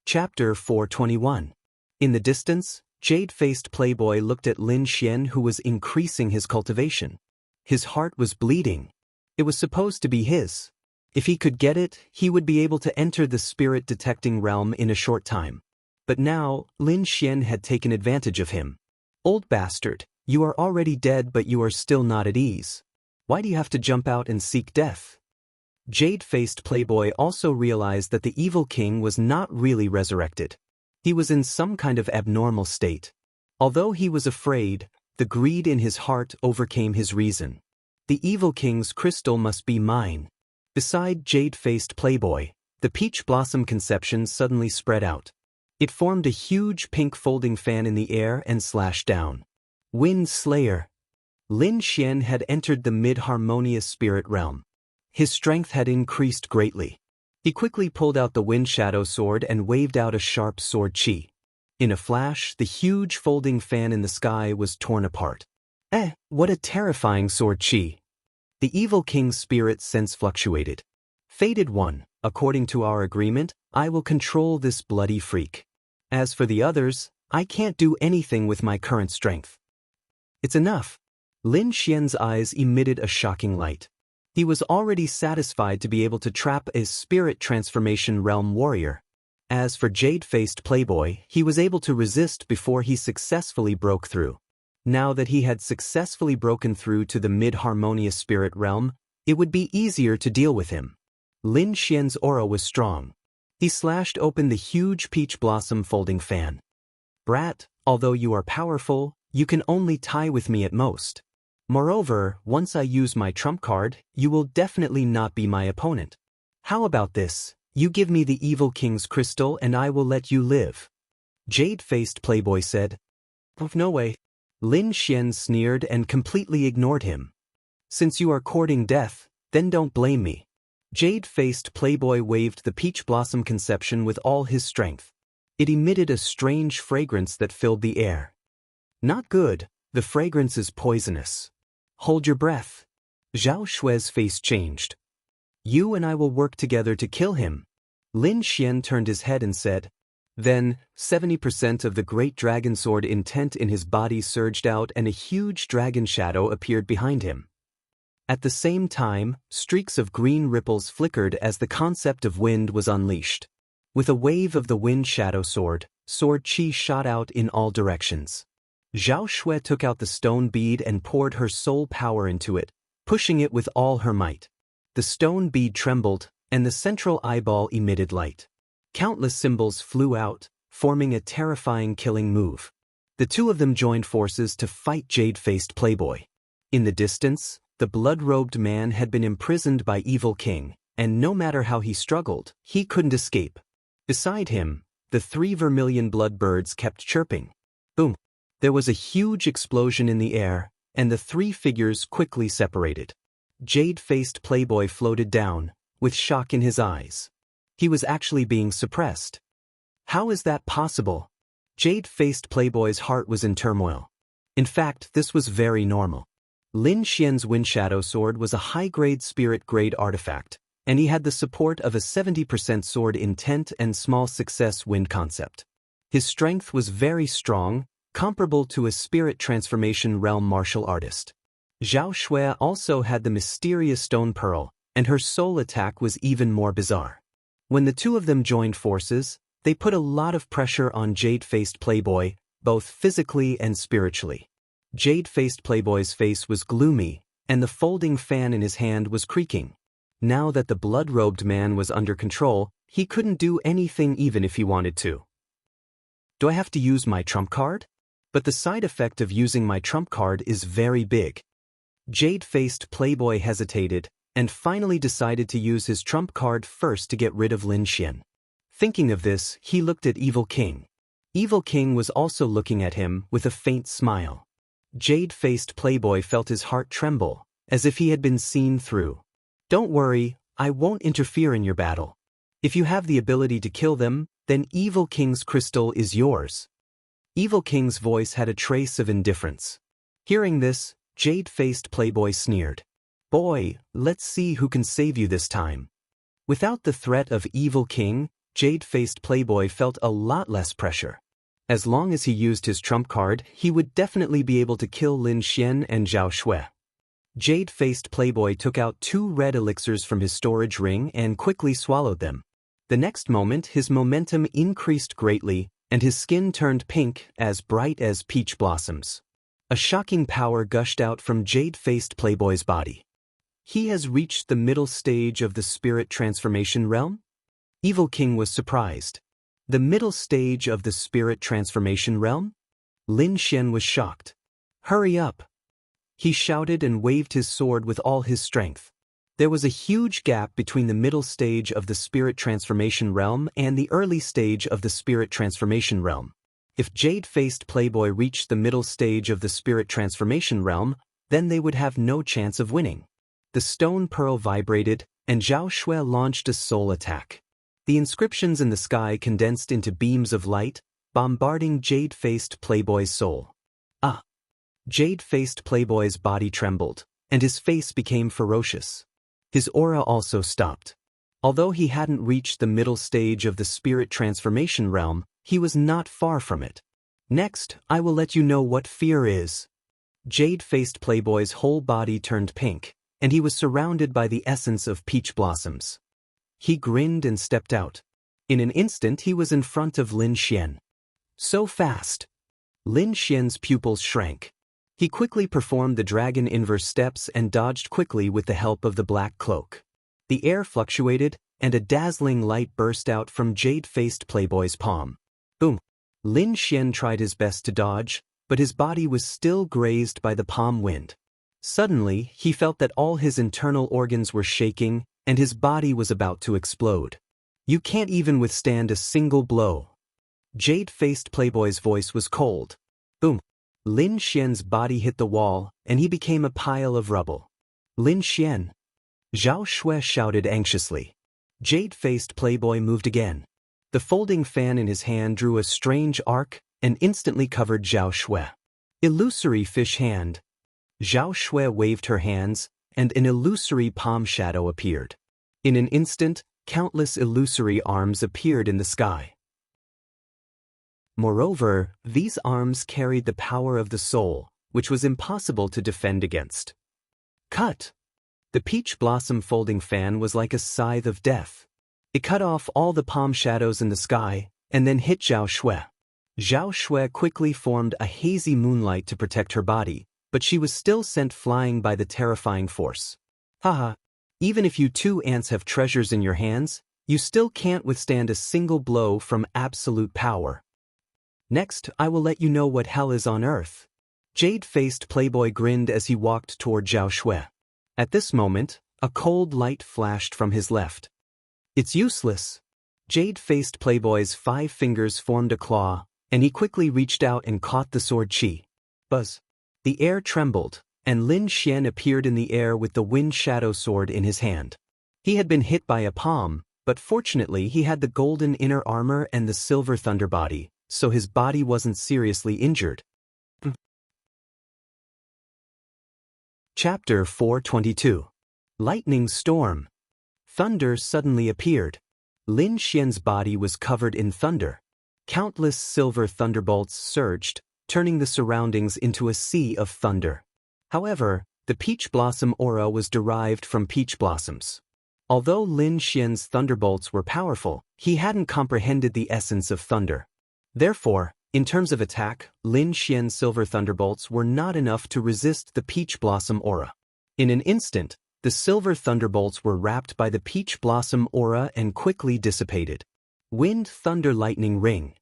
Chapter 421. In the distance, jade-faced Playboy looked at Lin Xian, who was increasing his cultivation. His heart was bleeding. It was supposed to be his. If he could get it, he would be able to enter the spirit-detecting realm in a short time. But now, Lin Xian had taken advantage of him. Old bastard, you are already dead but you are still not at ease. Why do you have to jump out and seek death? Jade-faced playboy also realized that the evil king was not really resurrected. He was in some kind of abnormal state. Although he was afraid, the greed in his heart overcame his reason. The evil king's crystal must be mine. Beside jade-faced playboy, the peach blossom conception suddenly spread out. It formed a huge pink folding fan in the air and slashed down. Wind Slayer. Lin Xian had entered the mid-harmonious spirit realm. His strength had increased greatly. He quickly pulled out the wind shadow sword and waved out a sharp sword chi. In a flash, the huge folding fan in the sky was torn apart. What a terrifying sword chi! The evil king's spirit sense fluctuated. Fated one, according to our agreement, I will control this bloody freak. As for the others, I can't do anything with my current strength. It's enough. Lin Xian's eyes emitted a shocking light. He was already satisfied to be able to trap a spirit transformation realm warrior. As for jade-faced playboy, he was able to resist before he successfully broke through. Now that he had successfully broken through to the mid-harmonious spirit realm, it would be easier to deal with him. Lin Xian's aura was strong. He slashed open the huge peach blossom folding fan. Brat, although you are powerful, you can only tie with me at most. Moreover, once I use my trump card, you will definitely not be my opponent. How about this? You give me the evil king's crystal and I will let you live. Jade-faced playboy said. No way. Lin Xian sneered and completely ignored him. Since you are courting death, then don't blame me. Jade-faced playboy waved the peach blossom conception with all his strength. It emitted a strange fragrance that filled the air. Not good, the fragrance is poisonous. Hold your breath. Zhao Shui's face changed. You and I will work together to kill him. Lin Xian turned his head and said. Then, 70% of the great dragon sword intent in his body surged out and a huge dragon shadow appeared behind him. At the same time, streaks of green ripples flickered as the concept of wind was unleashed. With a wave of the wind shadow sword chi shot out in all directions. Zhao Shui took out the stone bead and poured her soul power into it, pushing it with all her might. The stone bead trembled, and the central eyeball emitted light. Countless symbols flew out, forming a terrifying killing move. The two of them joined forces to fight jade-faced playboy. In the distance, the blood-robed man had been imprisoned by Evil King, and no matter how he struggled, he couldn't escape. Beside him, the 3 vermilion blood birds kept chirping. Boom! There was a huge explosion in the air, and the 3 figures quickly separated. Jade-faced playboy floated down, with shock in his eyes. He was actually being suppressed. How is that possible? Jade-faced playboy's heart was in turmoil. In fact, this was very normal. Lin Xian's wind shadow sword was a high-grade spirit-grade artifact, and he had the support of a 70% sword intent and small success wind concept. His strength was very strong, comparable to a spirit transformation realm martial artist. Zhao Shui also had the mysterious stone pearl, and her soul attack was even more bizarre. When the two of them joined forces, they put a lot of pressure on jade-faced playboy, both physically and spiritually. Jade-faced playboy's face was gloomy, and the folding fan in his hand was creaking. Now that the blood-robed man was under control, he couldn't do anything even if he wanted to. Do I have to use my trump card? But the side effect of using my trump card is very big. Jade-faced playboy hesitated, and finally decided to use his trump card first to get rid of Lin Xian. Thinking of this, he looked at Evil King. Evil King was also looking at him with a faint smile. Jade-faced playboy felt his heart tremble, as if he had been seen through. Don't worry, I won't interfere in your battle. If you have the ability to kill them, then Evil King's crystal is yours. Evil King's voice had a trace of indifference. Hearing this, jade-faced playboy sneered. Boy, let's see who can save you this time. Without the threat of Evil King, jade-faced playboy felt a lot less pressure. As long as he used his trump card, he would definitely be able to kill Lin Xian and Zhao Shui. Jade-faced playboy took out 2 red elixirs from his storage ring and quickly swallowed them. The next moment, his momentum increased greatly, and his skin turned pink, as bright as peach blossoms. A shocking power gushed out from jade-faced playboy's body. He has reached the middle stage of the spirit transformation realm? Evil King was surprised. The middle stage of the spirit transformation realm? Lin Xian was shocked. Hurry up! He shouted and waved his sword with all his strength. There was a huge gap between the middle stage of the spirit transformation realm and the early stage of the spirit transformation realm. If jade-faced playboy reached the middle stage of the spirit transformation realm, then they would have no chance of winning. The stone pearl vibrated, and Zhao Shui launched a soul attack. The inscriptions in the sky condensed into beams of light, bombarding jade-faced playboy's soul. Ah! Jade-faced playboy's body trembled, and his face became ferocious. His aura also stopped. Although he hadn't reached the middle stage of the spirit transformation realm, he was not far from it. Next, I will let you know what fear is. Jade-faced playboy's whole body turned pink, and he was surrounded by the essence of peach blossoms. He grinned and stepped out. In an instant he was in front of Lin Xian. So fast! Lin Xian's pupils shrank. He quickly performed the dragon inverse steps and dodged quickly with the help of the black cloak. The air fluctuated, and a dazzling light burst out from jade-faced playboy's palm. Boom! Lin Xian tried his best to dodge, but his body was still grazed by the palm wind. Suddenly, he felt that all his internal organs were shaking, and his body was about to explode. You can't even withstand a single blow. Jade-faced playboy's voice was cold. Boom! Lin Xian's body hit the wall, and he became a pile of rubble. Lin Xian! Zhao Shui shouted anxiously. Jade-faced playboy moved again. The folding fan in his hand drew a strange arc and instantly covered Zhao Shui. Illusory fish hand. Zhao Shui waved her hands, and an illusory palm shadow appeared. In an instant, countless illusory arms appeared in the sky. Moreover, these arms carried the power of the soul, which was impossible to defend against. Cut! The peach blossom folding fan was like a scythe of death. It cut off all the palm shadows in the sky, and then hit Zhao Shui. Zhao Shui quickly formed a hazy moonlight to protect her body, but she was still sent flying by the terrifying force. Haha, even if you two ants have treasures in your hands, you still can't withstand a single blow from absolute power. Next, I will let you know what hell is on earth. Jade-faced playboy grinned as he walked toward Zhao Shui. At this moment, a cold light flashed from his left. It's useless. Jade-faced playboy's 5 fingers formed a claw, and he quickly reached out and caught the sword chi. Buzz! The air trembled, and Lin Xian appeared in the air with the wind shadow sword in his hand. He had been hit by a palm, but fortunately he had the golden inner armor and the silver thunder body, so his body wasn't seriously injured. Chapter 422. Lightning Storm. Thunder suddenly appeared. Lin Xian's body was covered in thunder. Countless silver thunderbolts surged, turning the surroundings into a sea of thunder. However, the peach blossom aura was derived from peach blossoms. Although Lin Xian's thunderbolts were powerful, he hadn't comprehended the essence of thunder. Therefore, in terms of attack, Lin Xian's silver thunderbolts were not enough to resist the peach blossom aura. In an instant, the silver thunderbolts were wrapped by the peach blossom aura and quickly dissipated. Wind, thunder, lightning, ring.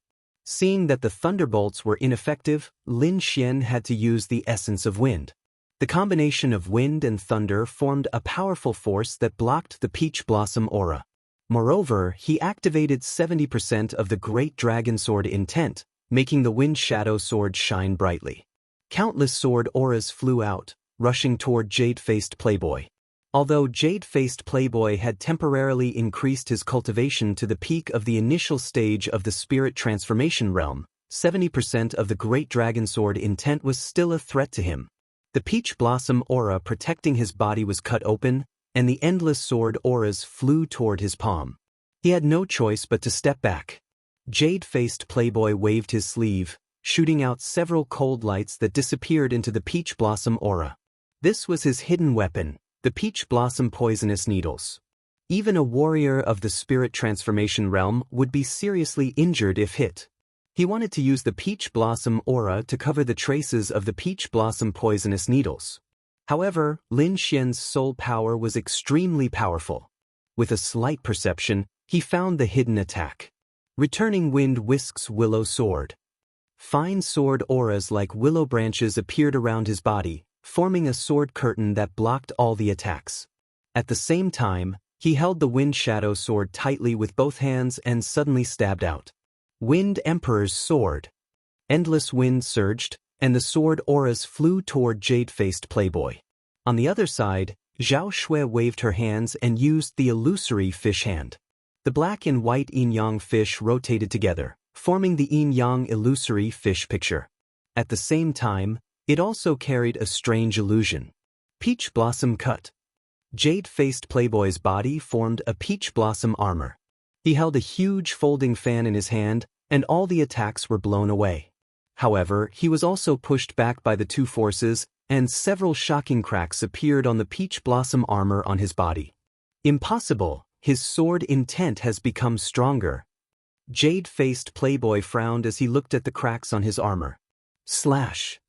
Seeing that the thunderbolts were ineffective, Lin Xian had to use the essence of wind. The combination of wind and thunder formed a powerful force that blocked the peach blossom aura. Moreover, he activated 70% of the Great Dragon Sword intent, making the Wind Shadow Sword shine brightly. Countless sword auras flew out, rushing toward Jade-faced Playboy. Although Jade-faced Playboy had temporarily increased his cultivation to the peak of the initial stage of the Spirit Transformation Realm, 70% of the Great Dragon Sword intent was still a threat to him. The Peach Blossom aura protecting his body was cut open, and the endless sword auras flew toward his palm. He had no choice but to step back. Jade-faced Playboy waved his sleeve, shooting out several cold lights that disappeared into the Peach Blossom aura. This was his hidden weapon, the Peach Blossom poisonous needles. Even a warrior of the Spirit Transformation Realm would be seriously injured if hit. He wanted to use the Peach Blossom aura to cover the traces of the Peach Blossom poisonous needles. However, Lin Xian's soul power was extremely powerful. With a slight perception, he found the hidden attack. Returning wind whisks willow sword. Fine sword auras like willow branches appeared around his body, forming a sword curtain that blocked all the attacks. At the same time, he held the wind shadow sword tightly with both hands and suddenly stabbed out. Wind Emperor's sword. Endless wind surged, and the sword auras flew toward jade-faced playboy. On the other side, Zhao Shui waved her hands and used the illusory fish hand. The black and white yin-yang fish rotated together, forming the yin-yang illusory fish picture. At the same time, it also carried a strange illusion. Peach blossom cut. Jade-faced playboy's body formed a peach blossom armor. He held a huge folding fan in his hand, and all the attacks were blown away. However, he was also pushed back by the two forces, and several shocking cracks appeared on the peach blossom armor on his body. Impossible, his sword intent has become stronger. Jade-faced playboy frowned as he looked at the cracks on his armor. Slash.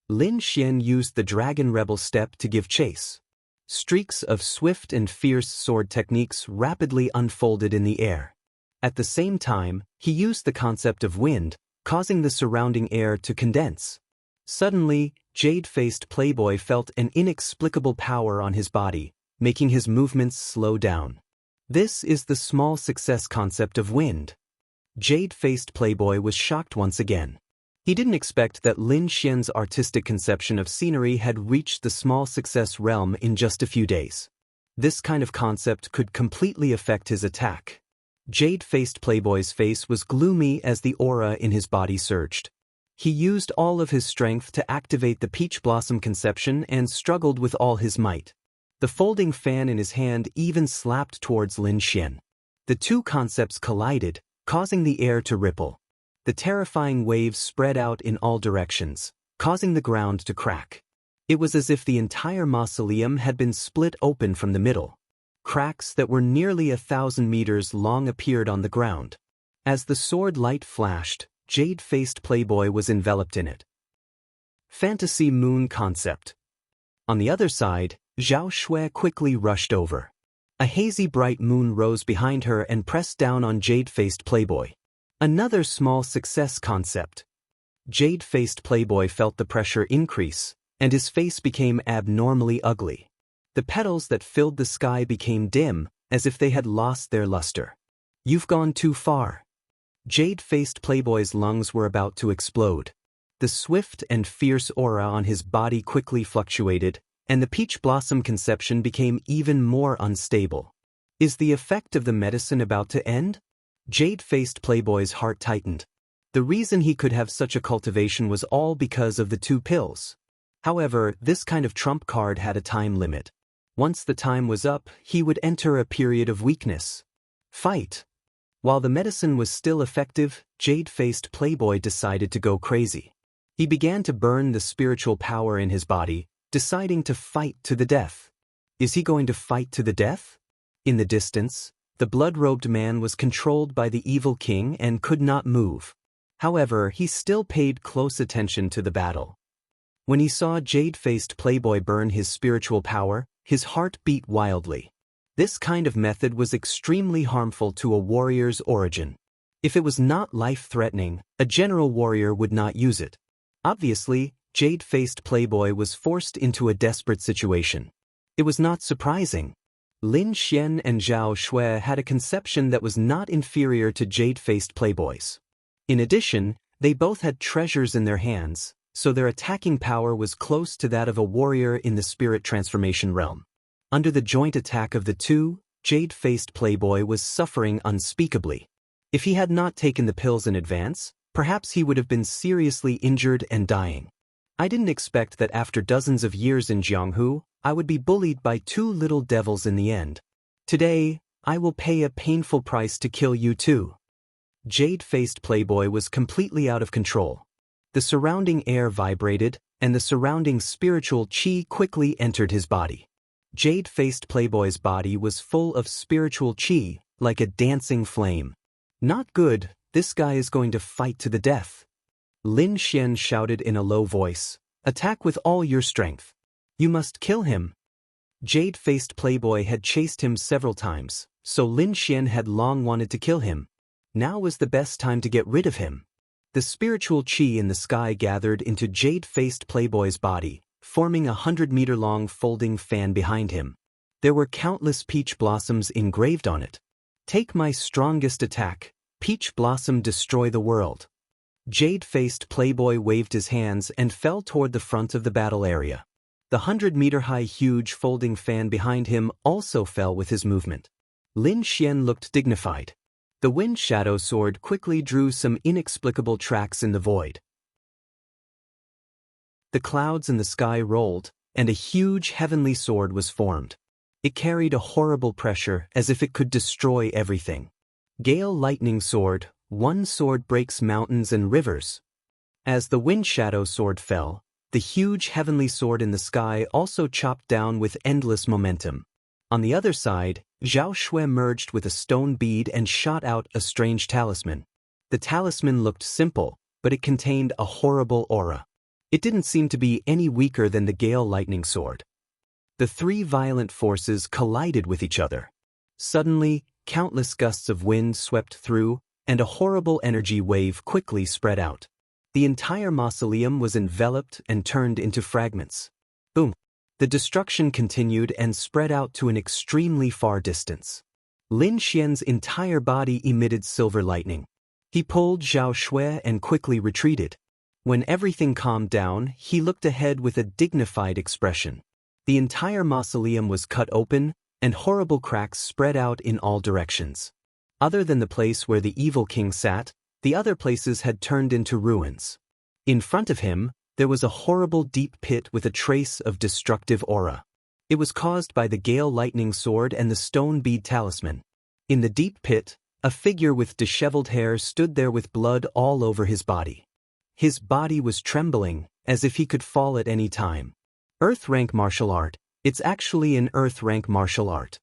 Lin Xian used the dragon rebel step to give chase. Streaks of swift and fierce sword techniques rapidly unfolded in the air. At the same time, he used the concept of wind, causing the surrounding air to condense. Suddenly, jade-faced playboy felt an inexplicable power on his body, making his movements slow down. This is the small success concept of wind. Jade-faced playboy was shocked once again. He didn't expect that Lin Xian's artistic conception of scenery had reached the small success realm in just a few days. This kind of concept could completely affect his attack. Jade-faced playboy's face was gloomy as the aura in his body surged. He used all of his strength to activate the peach blossom conception and struggled with all his might. The folding fan in his hand even slapped towards Lin Xian. The two concepts collided, causing the air to ripple. The terrifying waves spread out in all directions, causing the ground to crack. It was as if the entire mausoleum had been split open from the middle. Cracks that were nearly 1,000 meters long appeared on the ground. As the sword light flashed, jade-faced playboy was enveloped in it. Fantasy moon concept. On the other side, Zhao Shui quickly rushed over. A hazy bright moon rose behind her and pressed down on jade-faced playboy. Another small success concept. Jade-faced playboy felt the pressure increase, and his face became abnormally ugly. The petals that filled the sky became dim, as if they had lost their luster. You've gone too far. Jade-faced playboy's lungs were about to explode. The swift and fierce aura on his body quickly fluctuated, and the peach blossom conception became even more unstable. Is the effect of the medicine about to end? Jade-faced playboy's heart tightened. The reason he could have such a cultivation was all because of the two pills. However, this kind of trump card had a time limit. Once the time was up, he would enter a period of weakness. Fight. While the medicine was still effective, jade-faced playboy decided to go crazy. He began to burn the spiritual power in his body, deciding to fight to the death. Is he going to fight to the death? In the distance, the blood-robed man was controlled by the evil king and could not move. However, he still paid close attention to the battle. When he saw jade-faced playboy burn his spiritual power, his heart beat wildly. This kind of method was extremely harmful to a warrior's origin. If it was not life-threatening, a general warrior would not use it. Obviously, jade-faced playboy was forced into a desperate situation. It was not surprising. Lin Xian and Zhao Shui had a conception that was not inferior to jade-faced playboys. In addition, they both had treasures in their hands, so their attacking power was close to that of a warrior in the spirit transformation realm. Under the joint attack of the two, jade-faced playboy was suffering unspeakably. If he had not taken the pills in advance, perhaps he would have been seriously injured and dying. I didn't expect that after dozens of years in Jianghu, I would be bullied by two little devils in the end. Today, I will pay a painful price to kill you too. Jade-faced playboy was completely out of control. The surrounding air vibrated, and the surrounding spiritual qi quickly entered his body. Jade-faced playboy's body was full of spiritual qi, like a dancing flame. Not good, this guy is going to fight to the death. Lin Xian shouted in a low voice, "Attack with all your strength." You must kill him. Jade-faced playboy had chased him several times, so Lin Xian had long wanted to kill him. Now was the best time to get rid of him. The spiritual qi in the sky gathered into jade-faced playboy's body, forming a 100-meter-long folding fan behind him. There were countless peach blossoms engraved on it. Take my strongest attack, peach blossom destroy the world. Jade-faced playboy waved his hands and fell toward the front of the battle area. The 100-meter-high huge folding fan behind him also fell with his movement. Lin Xian looked dignified. The wind shadow sword quickly drew some inexplicable tracks in the void. The clouds in the sky rolled, and a huge heavenly sword was formed. It carried a horrible pressure as if it could destroy everything. Gale lightning sword, one sword breaks mountains and rivers. As the wind shadow sword fell, the huge heavenly sword in the sky also chopped down with endless momentum. On the other side, Zhao Shui merged with a stone bead and shot out a strange talisman. The talisman looked simple, but it contained a horrible aura. It didn't seem to be any weaker than the Gale lightning sword. The three violent forces collided with each other. Suddenly, countless gusts of wind swept through, and a horrible energy wave quickly spread out. The entire mausoleum was enveloped and turned into fragments. Boom! The destruction continued and spread out to an extremely far distance. Lin Xian's entire body emitted silver lightning. He pulled Zhao Shui and quickly retreated. When everything calmed down, he looked ahead with a dignified expression. The entire mausoleum was cut open, and horrible cracks spread out in all directions. Other than the place where the evil king sat, the other places had turned into ruins. In front of him, there was a horrible deep pit with a trace of destructive aura. It was caused by the Gale lightning sword and the stone bead talisman. In the deep pit, a figure with disheveled hair stood there with blood all over his body. His body was trembling, as if he could fall at any time. Earth rank martial art. It's actually an Earth rank martial art.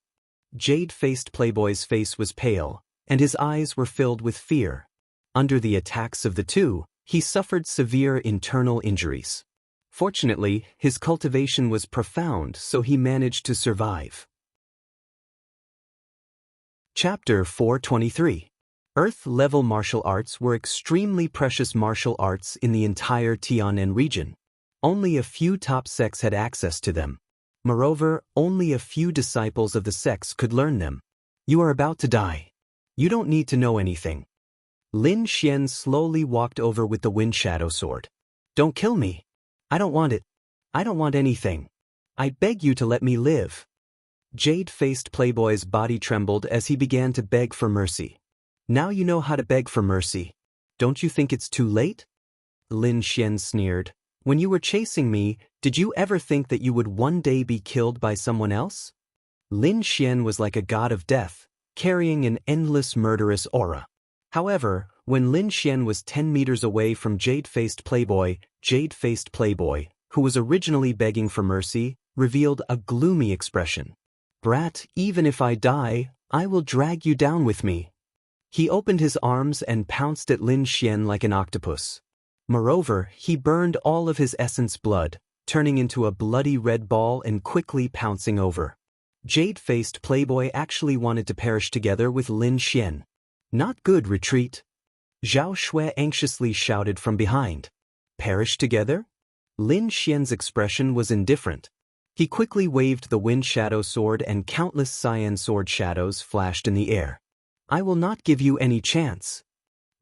Jade-faced playboy's face was pale, and his eyes were filled with fear. Under the attacks of the two, he suffered severe internal injuries. Fortunately, his cultivation was profound, so he managed to survive. Chapter 423. Earth-level martial arts were extremely precious martial arts in the entire Tianan region. Only a few top sects had access to them. Moreover, only a few disciples of the sects could learn them. You are about to die. You don't need to know anything. Lin Xian slowly walked over with the wind shadow sword. Don't kill me. I don't want it. I don't want anything. I beg you to let me live. Jade-faced playboy's body trembled as he began to beg for mercy. Now you know how to beg for mercy. Don't you think it's too late? Lin Xian sneered. When you were chasing me, did you ever think that you would one day be killed by someone else? Lin Xian was like a god of death, carrying an endless murderous aura. However, when Lin Xian was 10 meters away from Jade-faced playboy, who was originally begging for mercy, revealed a gloomy expression. Brat, even if I die, I will drag you down with me. He opened his arms and pounced at Lin Xian like an octopus. Moreover, he burned all of his essence blood, turning into a bloody red ball and quickly pouncing over. Jade-faced playboy actually wanted to perish together with Lin Xian. Not good, retreat. Zhao Shui anxiously shouted from behind. Perish together? Lin Xian's expression was indifferent. He quickly waved the wind shadow sword and countless cyan sword shadows flashed in the air. I will not give you any chance.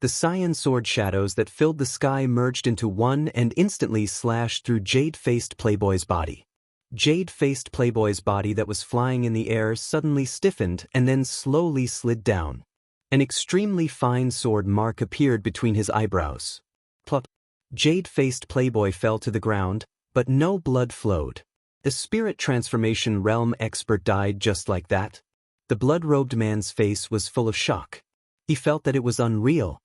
The cyan sword shadows that filled the sky merged into one and instantly slashed through Jade-faced playboy's body. Jade-faced playboy's body that was flying in the air suddenly stiffened and then slowly slid down. An extremely fine sword mark appeared between his eyebrows. Plop. Jade-faced playboy fell to the ground, but no blood flowed. The spirit transformation realm expert died just like that. The blood-robed man's face was full of shock. He felt that it was unreal.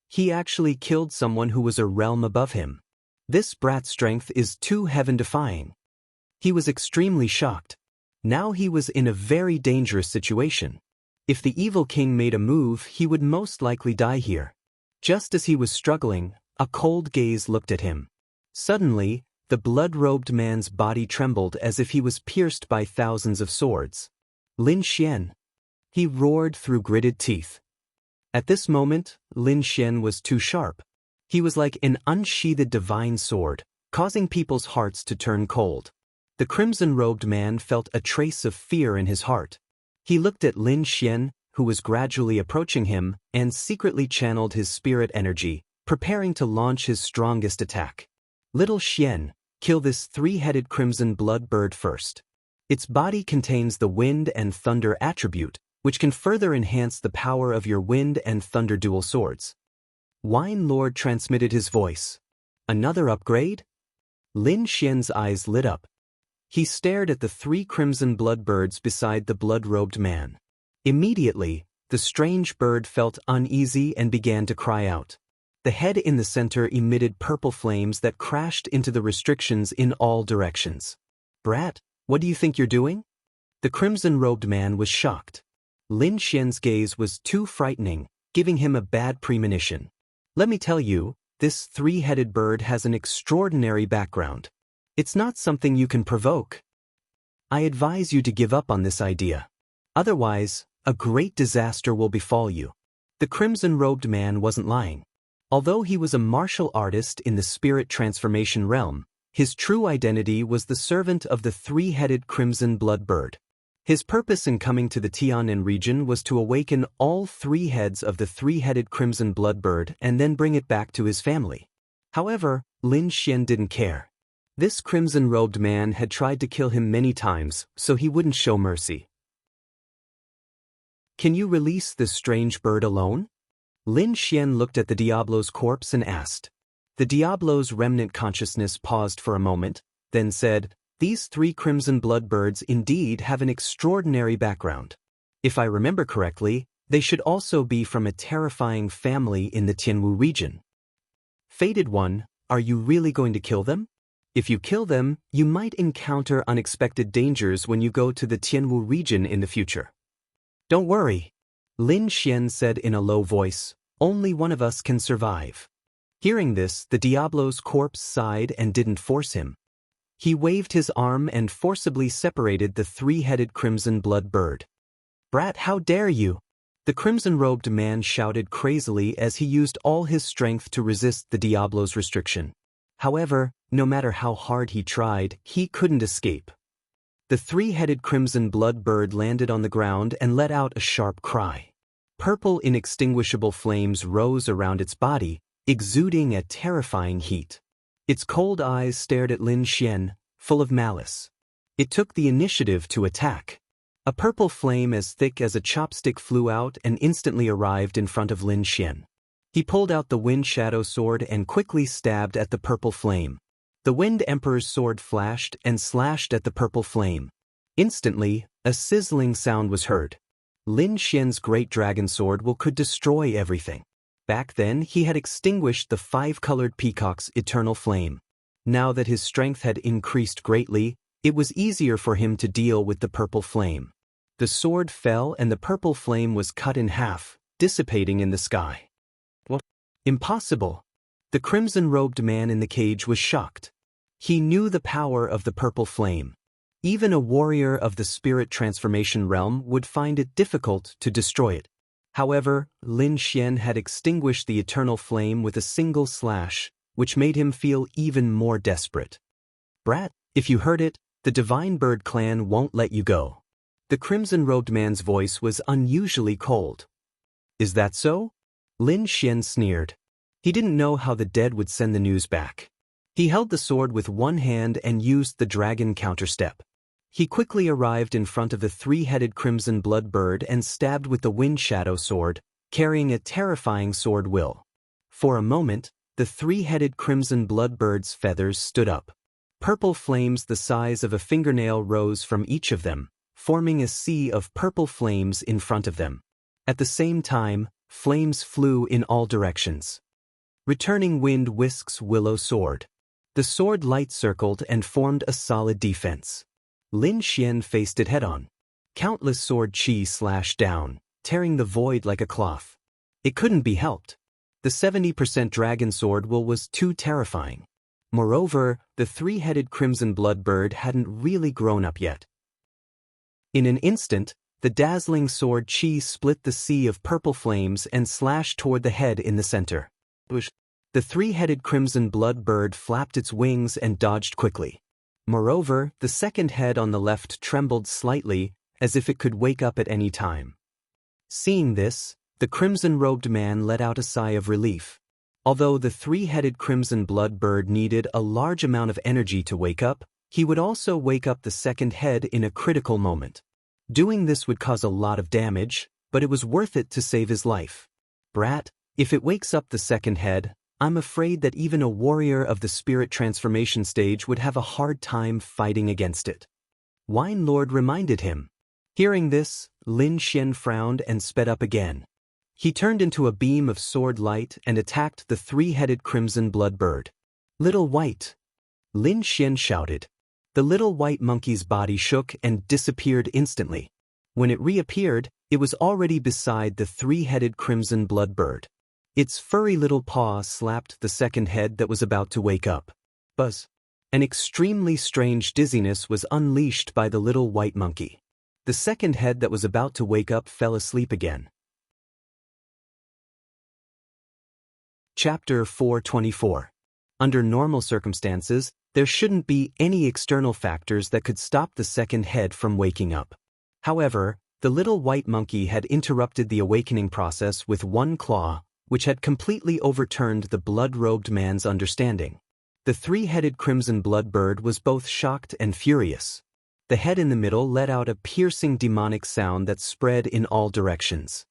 He actually killed someone who was a realm above him. This brat's strength is too heaven-defying. He was extremely shocked. Now he was in a very dangerous situation. If the evil king made a move, he would most likely die here. Just as he was struggling, a cold gaze looked at him. Suddenly, The blood-robed man's body trembled as if he was pierced by thousands of swords. Lin Xian! He roared through gritted teeth. At this moment, Lin Xian was too sharp. He was like an unsheathed divine sword, causing people's hearts to turn cold. The crimson-robed man felt a trace of fear in his heart. He looked at Lin Xian, who was gradually approaching him, and secretly channeled his spirit energy, preparing to launch his strongest attack. Little Xian, kill this three-headed crimson blood bird first. Its body contains the wind and thunder attribute, which can further enhance the power of your wind and thunder dual swords. Wine Lord transmitted his voice. Another upgrade? Lin Xian's eyes lit up. He stared at the three crimson blood birds beside the blood-robed man. Immediately, the strange bird felt uneasy and began to cry out. The head in the center emitted purple flames that crashed into the restrictions in all directions. Brat, what do you think you're doing? The crimson-robed man was shocked. Lin Xian's gaze was too frightening, giving him a bad premonition. Let me tell you, this three-headed bird has an extraordinary background. It's not something you can provoke. I advise you to give up on this idea. Otherwise, a great disaster will befall you. The crimson-robed man wasn't lying. Although he was a martial artist in the spirit transformation realm, his true identity was the servant of the three-headed crimson blood bird. His purpose in coming to the Tianan region was to awaken all three heads of the three-headed crimson blood bird and then bring it back to his family. However, Lin Xian didn't care. This crimson-robed man had tried to kill him many times, so he wouldn't show mercy. Can you release this strange bird alone? Lin Xian looked at the Diablo's corpse and asked. The Diablo's remnant consciousness paused for a moment, then said, "These three crimson blood birds indeed have an extraordinary background. If I remember correctly, they should also be from a terrifying family in the Tianwu region. Fated One, are you really going to kill them? If you kill them, you might encounter unexpected dangers when you go to the Tianwu region in the future." "Don't worry," Lin Xian said in a low voice, "only one of us can survive." Hearing this, the Diablo's corpse sighed and didn't force him. He waved his arm and forcibly separated the three-headed crimson blood bird. "Brat, how dare you!" The crimson-robed man shouted crazily as he used all his strength to resist the Diablo's restriction. However, no matter how hard he tried, he couldn't escape. The three-headed crimson blood bird landed on the ground and let out a sharp cry. Purple inextinguishable flames rose around its body, exuding a terrifying heat. Its cold eyes stared at Lin Xian, full of malice. It took the initiative to attack. A purple flame as thick as a chopstick flew out and instantly arrived in front of Lin Xian. He pulled out the Wind Shadow Sword and quickly stabbed at the purple flame. The Wind Emperor's sword flashed and slashed at the purple flame. Instantly, a sizzling sound was heard. Lin Xian's great dragon sword could destroy everything. Back then, he had extinguished the five-colored peacock's eternal flame. Now that his strength had increased greatly, it was easier for him to deal with the purple flame. The sword fell and the purple flame was cut in half, dissipating in the sky. What? Impossible! The crimson-robed man in the cage was shocked. He knew the power of the purple flame. Even a warrior of the spirit transformation realm would find it difficult to destroy it. However, Lin Xian had extinguished the eternal flame with a single slash, which made him feel even more desperate. "Brat, if you heard it, the Divine Bird clan won't let you go." The crimson-robed man's voice was unusually cold. "Is that so?" Lin Xian sneered. He didn't know how the dead would send the news back. He held the sword with one hand and used the dragon counterstep. He quickly arrived in front of the three-headed crimson blood bird and stabbed with the Wind Shadow Sword, carrying a terrifying sword will. For a moment, the three-headed crimson blood bird's feathers stood up. Purple flames the size of a fingernail rose from each of them, forming a sea of purple flames in front of them. At the same time, flames flew in all directions. Returning wind whisks willow sword. The sword light circled and formed a solid defense. Lin Xian faced it head-on. Countless sword chi slashed down, tearing the void like a cloth. It couldn't be helped. The 70% dragon sword will was too terrifying. Moreover, the three-headed crimson blood bird hadn't really grown up yet. In an instant, the dazzling sword chi split the sea of purple flames and slashed toward the head in the center. The three-headed crimson blood bird flapped its wings and dodged quickly. Moreover, the second head on the left trembled slightly, as if it could wake up at any time. Seeing this, the crimson-robed man let out a sigh of relief. Although the three-headed crimson blood bird needed a large amount of energy to wake up, he would also wake up the second head in a critical moment. Doing this would cause a lot of damage, but it was worth it to save his life. Brat, if it wakes up the second head, I'm afraid that even a warrior of the spirit transformation stage would have a hard time fighting against it. Wine Lord reminded him. Hearing this, Lin Xian frowned and sped up again. He turned into a beam of sword light and attacked the three-headed crimson blood bird. Little White! Lin Xian shouted. The little white monkey's body shook and disappeared instantly. When it reappeared, it was already beside the three-headed crimson blood bird. Its furry little paw slapped the second head that was about to wake up. Buzz! An extremely strange dizziness was unleashed by the little white monkey. The second head that was about to wake up fell asleep again. Chapter 424. Under normal circumstances, there shouldn't be any external factors that could stop the second head from waking up. However, the little white monkey had interrupted the awakening process with one claw, which had completely overturned the blood-robed man's understanding. The three-headed crimson blood bird was both shocked and furious. The head in the middle let out a piercing demonic sound that spread in all directions.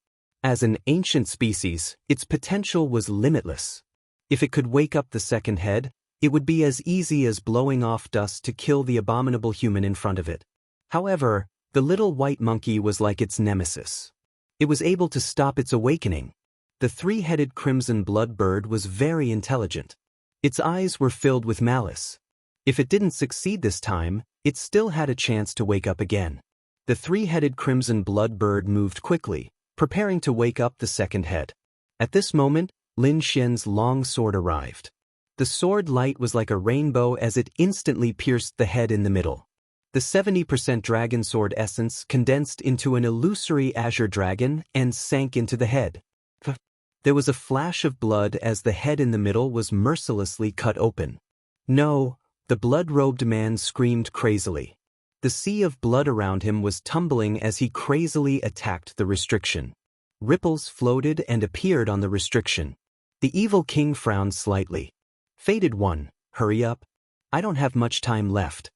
As an ancient species, its potential was limitless. If it could wake up the second head, it would be as easy as blowing off dust to kill the abominable human in front of it. However, the little white monkey was like its nemesis. It was able to stop its awakening. The three-headed crimson blood bird was very intelligent. Its eyes were filled with malice. If it didn't succeed this time, it still had a chance to wake up again. The three-headed crimson blood bird moved quickly, preparing to wake up the second head. At this moment, Lin Xian's long sword arrived. The sword light was like a rainbow as it instantly pierced the head in the middle. The 70% dragon sword essence condensed into an illusory azure dragon and sank into the head. There was a flash of blood as the head in the middle was mercilessly cut open. No, the blood-robed man screamed crazily. The sea of blood around him was tumbling as he crazily attacked the restriction. Ripples floated and appeared on the restriction. The evil king frowned slightly. Fated one, hurry up. I don't have much time left.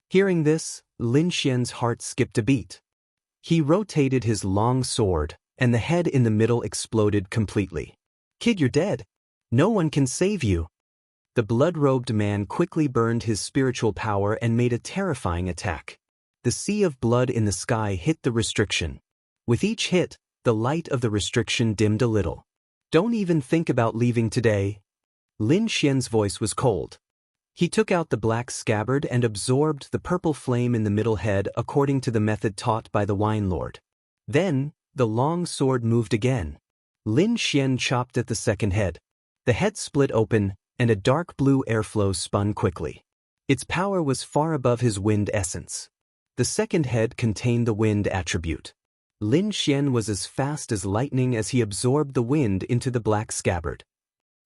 Hearing this, Lin Xian's heart skipped a beat. He rotated his long sword, and the head in the middle exploded completely. Kid, you're dead. No one can save you. The blood-robed man quickly burned his spiritual power and made a terrifying attack. The sea of blood in the sky hit the restriction. With each hit, the light of the restriction dimmed a little. Don't even think about leaving today. Lin Xian's voice was cold. He took out the black scabbard and absorbed the purple flame in the middle head according to the method taught by the wine lord. Then, the long sword moved again. Lin Xian chopped at the second head. The head split open, and a dark blue airflow spun quickly. Its power was far above his wind essence. The second head contained the wind attribute. Lin Xian was as fast as lightning as he absorbed the wind into the black scabbard.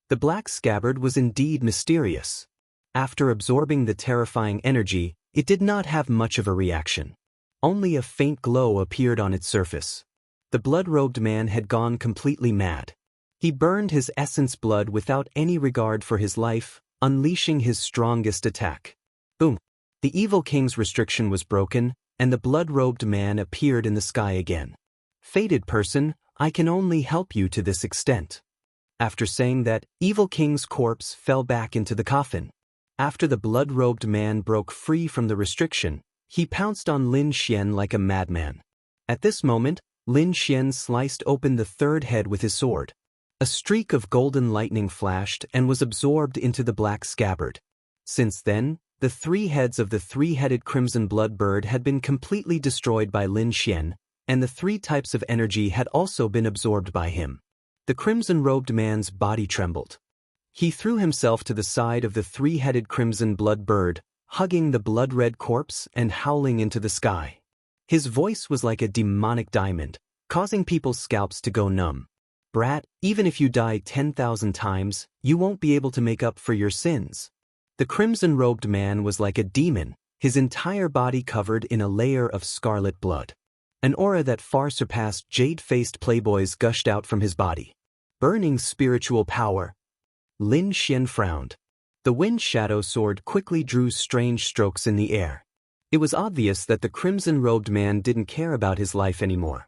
The black scabbard was indeed mysterious. After absorbing the terrifying energy, it did not have much of a reaction. Only a faint glow appeared on its surface. The blood-robed man had gone completely mad. He burned his essence blood without any regard for his life, unleashing his strongest attack. Boom! The evil king's restriction was broken, and the blood-robed man appeared in the sky again. Fated person, I can only help you to this extent. After saying that, evil king's corpse fell back into the coffin. After the blood-robed man broke free from the restriction, he pounced on Lin Xian like a madman. At this moment, Lin Xian sliced open the third head with his sword. A streak of golden lightning flashed and was absorbed into the black scabbard. Since then, the three heads of the three-headed crimson blood bird had been completely destroyed by Lin Xian, and the three types of energy had also been absorbed by him. The crimson-robed man's body trembled. He threw himself to the side of the three-headed crimson blood bird, hugging the blood-red corpse and howling into the sky. His voice was like a demonic diamond, causing people's scalps to go numb. "Brat, even if you die 10,000 times, you won't be able to make up for your sins." The crimson-robed man was like a demon, his entire body covered in a layer of scarlet blood. An aura that far surpassed jade-faced playboys gushed out from his body. Burning spiritual power. Lin Xian frowned. The wind shadow sword quickly drew strange strokes in the air. It was obvious that the crimson-robed man didn't care about his life anymore.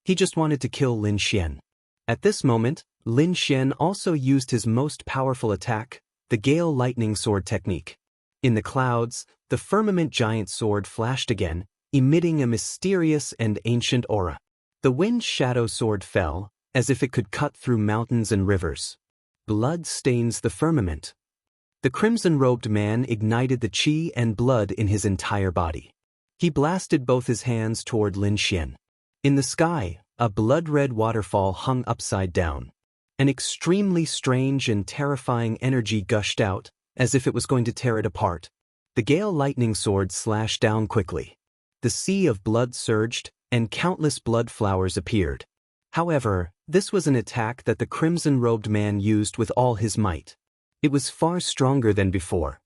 He just wanted to kill Lin Xian. At this moment, Lin Xian also used his most powerful attack, the Gale Lightning Sword technique. In the clouds, the firmament giant sword flashed again, emitting a mysterious and ancient aura. The wind shadow sword fell, as if it could cut through mountains and rivers. Blood stains the firmament. The crimson-robed man ignited the qi and blood in his entire body. He blasted both his hands toward Lin Xian. In the sky, a blood-red waterfall hung upside down. An extremely strange and terrifying energy gushed out, as if it was going to tear it apart. The Gale Lightning Sword slashed down quickly. The sea of blood surged, and countless blood flowers appeared. However, this was an attack that the crimson-robed man used with all his might. It was far stronger than before.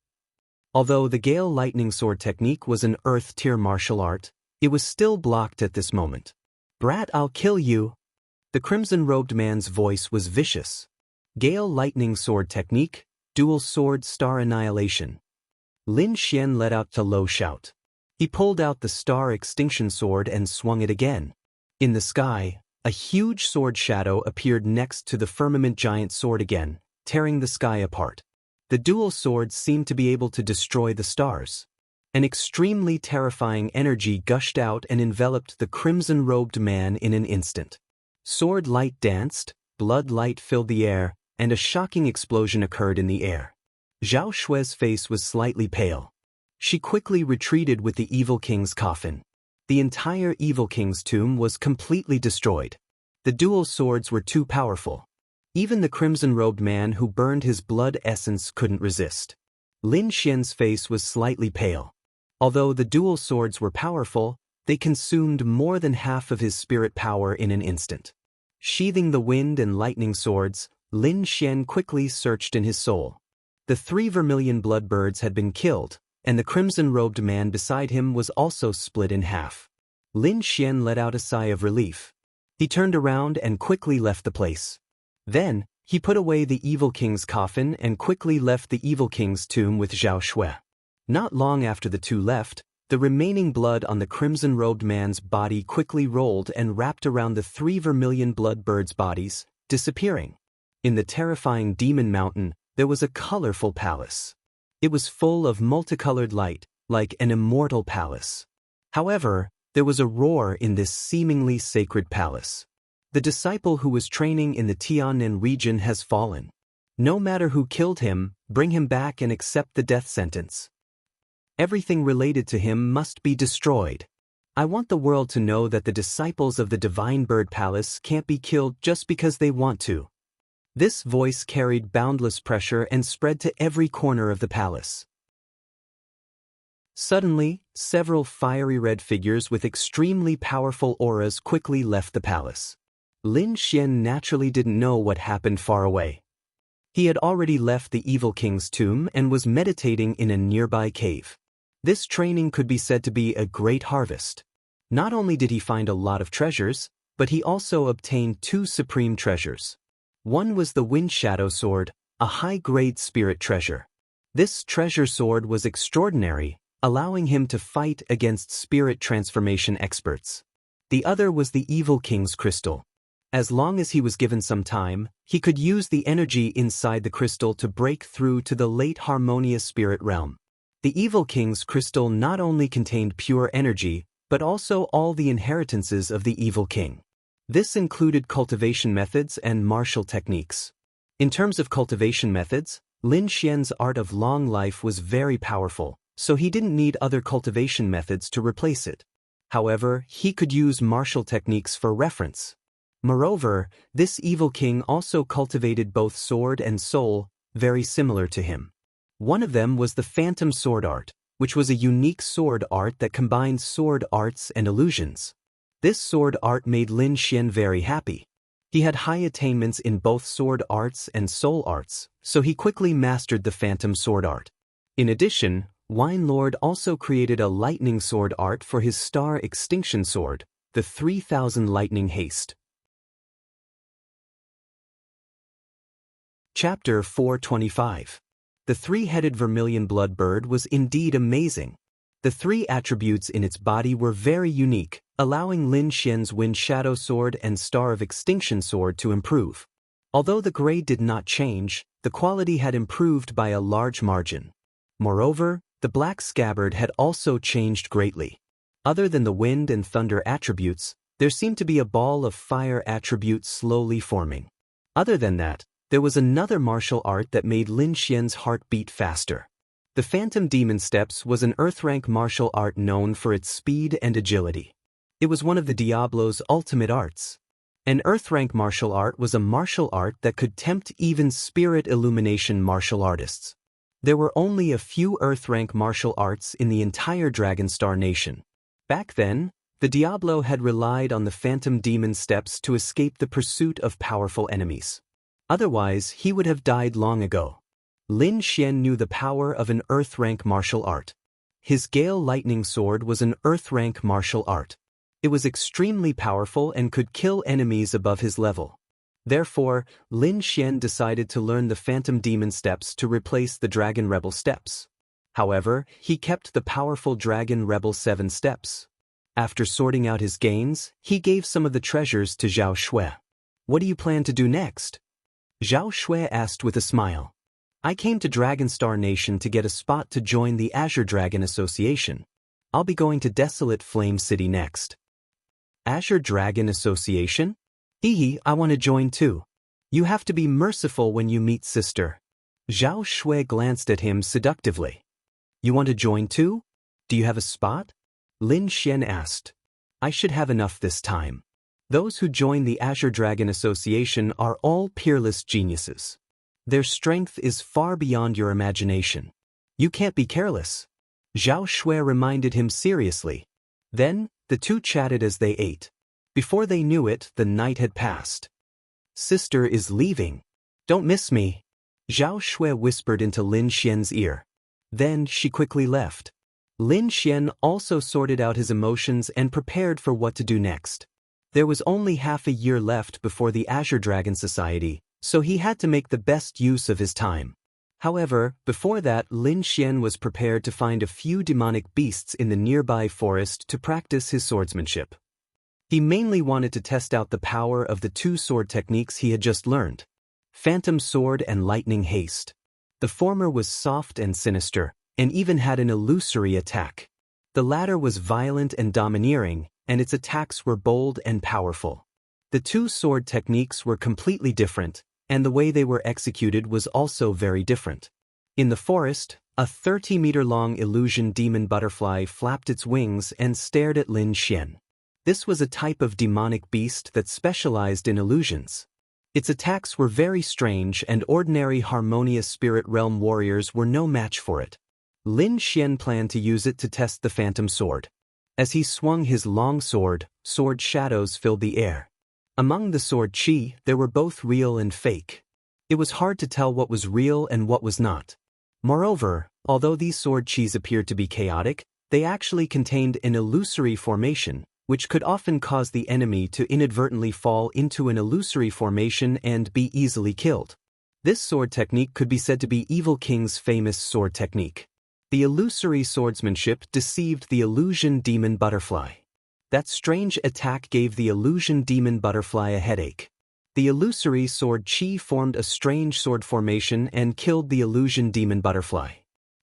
Although the Gale Lightning Sword technique was an Earth-tier martial art, it was still blocked at this moment. "Brat, I'll kill you." The crimson-robed man's voice was vicious. Gale Lightning Sword technique, dual sword star annihilation. Lin Xian let out a low shout. He pulled out the star extinction sword and swung it again. In the sky, a huge sword shadow appeared next to the firmament giant sword again, tearing the sky apart. The dual swords seemed to be able to destroy the stars. An extremely terrifying energy gushed out and enveloped the crimson-robed man in an instant. Sword light danced, blood light filled the air, and a shocking explosion occurred in the air. Zhao Shui's face was slightly pale. She quickly retreated with the Evil King's coffin. The entire Evil King's tomb was completely destroyed. The dual swords were too powerful. Even the crimson-robed man who burned his blood essence couldn't resist. Lin Xian's face was slightly pale. Although the dual swords were powerful, they consumed more than half of his spirit power in an instant. Sheathing the wind and lightning swords, Lin Xian quickly searched in his soul. The 3 vermilion blood birds had been killed, and the crimson-robed man beside him was also split in half. Lin Xian let out a sigh of relief. He turned around and quickly left the place. Then, he put away the Evil King's coffin and quickly left the Evil King's tomb with Zhao Shui. Not long after the two left, the remaining blood on the crimson-robed man's body quickly rolled and wrapped around the 3 vermilion blood birds' bodies, disappearing. In the terrifying Demon Mountain, there was a colorful palace. It was full of multicolored light, like an immortal palace. However, there was a roar in this seemingly sacred palace. The disciple who was training in the Tiannan region has fallen. No matter who killed him, bring him back and accept the death sentence. Everything related to him must be destroyed. I want the world to know that the disciples of the Divine Bird Palace can't be killed just because they want to. This voice carried boundless pressure and spread to every corner of the palace. Suddenly, several fiery red figures with extremely powerful auras quickly left the palace. Lin Xian naturally didn't know what happened far away. He had already left the Evil King's tomb and was meditating in a nearby cave. This training could be said to be a great harvest. Not only did he find a lot of treasures, but he also obtained 2 supreme treasures. One was the Wind Shadow Sword, a high-grade spirit treasure. This treasure sword was extraordinary, allowing him to fight against spirit transformation experts. The other was the Evil King's crystal. As long as he was given some time, he could use the energy inside the crystal to break through to the late harmonious spirit realm. The Evil King's crystal not only contained pure energy, but also all the inheritances of the Evil King. This included cultivation methods and martial techniques. In terms of cultivation methods, Lin Xian's art of long life was very powerful, so he didn't need other cultivation methods to replace it. However, he could use martial techniques for reference. Moreover, this evil king also cultivated both sword and soul, very similar to him. One of them was the phantom sword art, which was a unique sword art that combined sword arts and illusions. This sword art made Lin Xian very happy. He had high attainments in both sword arts and soul arts, so he quickly mastered the phantom sword art. In addition, Wine Lord also created a lightning sword art for his star extinction sword, the 3000 Lightning Haste. Chapter 425. The three-headed vermilion blood bird was indeed amazing. The three attributes in its body were very unique, allowing Lin Xian's Wind Shadow Sword and Star of Extinction Sword to improve. Although the grade did not change, the quality had improved by a large margin. Moreover, the black scabbard had also changed greatly. Other than the wind and thunder attributes, there seemed to be a ball of fire attribute slowly forming. Other than that, there was another martial art that made Lin Xian's heart beat faster. The Phantom Demon Steps was an earth-rank martial art known for its speed and agility. It was one of the Diablo's ultimate arts. An earth-rank martial art was a martial art that could tempt even spirit illumination martial artists. There were only a few earth-rank martial arts in the entire Dragonstar Nation. Back then, the Diablo had relied on the Phantom Demon Steps to escape the pursuit of powerful enemies. Otherwise, he would have died long ago. Lin Xian knew the power of an earth-rank martial art. His Gale Lightning Sword was an earth-rank martial art. It was extremely powerful and could kill enemies above his level. Therefore, Lin Xian decided to learn the Phantom Demon Steps to replace the Dragon Rebel Steps. However, he kept the powerful Dragon Rebel 7 Steps. After sorting out his gains, he gave some of the treasures to Zhao Shui. "What do you plan to do next?" Zhao Shui asked with a smile. "I came to Dragonstar Nation to get a spot to join the Azure Dragon Association. I'll be going to Desolate Flame City next." Azure Dragon Association? Hehe, I want to join too. You have to be merciful when you meet sister. Zhao Shui glanced at him seductively. You want to join too? Do you have a spot? Lin Xian asked. I should have enough this time. Those who join the Azure Dragon Association are all peerless geniuses. Their strength is far beyond your imagination. You can't be careless. Zhao Shui reminded him seriously. Then, the two chatted as they ate. Before they knew it, the night had passed. Sister is leaving. Don't miss me. Zhao Shui whispered into Lin Xian's ear. Then she quickly left. Lin Xian also sorted out his emotions and prepared for what to do next. There was only half a year left before the Azure Dragon Society, so he had to make the best use of his time. However, before that, Lin Xian was prepared to find a few demonic beasts in the nearby forest to practice his swordsmanship. He mainly wanted to test out the power of the two sword techniques he had just learned. Phantom Sword and Lightning Haste. The former was soft and sinister, and even had an illusory attack. The latter was violent and domineering, and its attacks were bold and powerful. The two sword techniques were completely different, and the way they were executed was also very different. In the forest, a 30-meter-long illusion demon butterfly flapped its wings and stared at Lin Xian. This was a type of demonic beast that specialized in illusions. Its attacks were very strange, and ordinary harmonious spirit realm warriors were no match for it. Lin Xian planned to use it to test the Phantom Sword. As he swung his long sword, sword shadows filled the air. Among the sword chi, there were both real and fake. It was hard to tell what was real and what was not. Moreover, although these sword chis appeared to be chaotic, they actually contained an illusory formation, which could often cause the enemy to inadvertently fall into an illusory formation and be easily killed. This sword technique could be said to be Evil King's famous sword technique. The illusory swordsmanship deceived the illusion demon butterfly. That strange attack gave the illusion demon butterfly a headache. The illusory sword chi formed a strange sword formation and killed the illusion demon butterfly.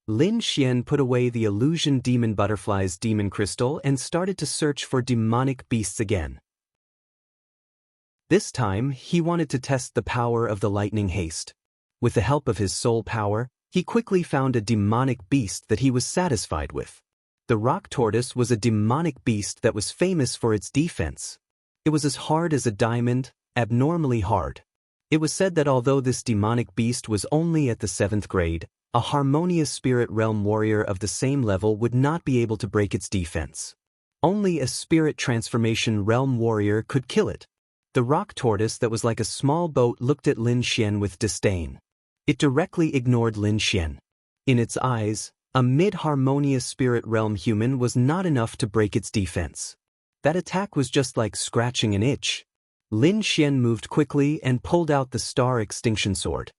Lin Xian put away the illusion demon butterfly's demon crystal and started to search for demonic beasts again. This time, he wanted to test the power of the lightning haste. With the help of his soul power, he quickly found a demonic beast that he was satisfied with. The rock tortoise was a demonic beast that was famous for its defense. It was as hard as a diamond, abnormally hard. It was said that although this demonic beast was only at the 7th grade, a harmonious spirit realm warrior of the same level would not be able to break its defense. Only a spirit transformation realm warrior could kill it. The rock tortoise that was like a small boat looked at Lin Xian with disdain. It directly ignored Lin Xian. In its eyes, a mid-harmonious spirit realm human was not enough to break its defense. That attack was just like scratching an itch. Lin Xian moved quickly and pulled out the Star Extinction Sword.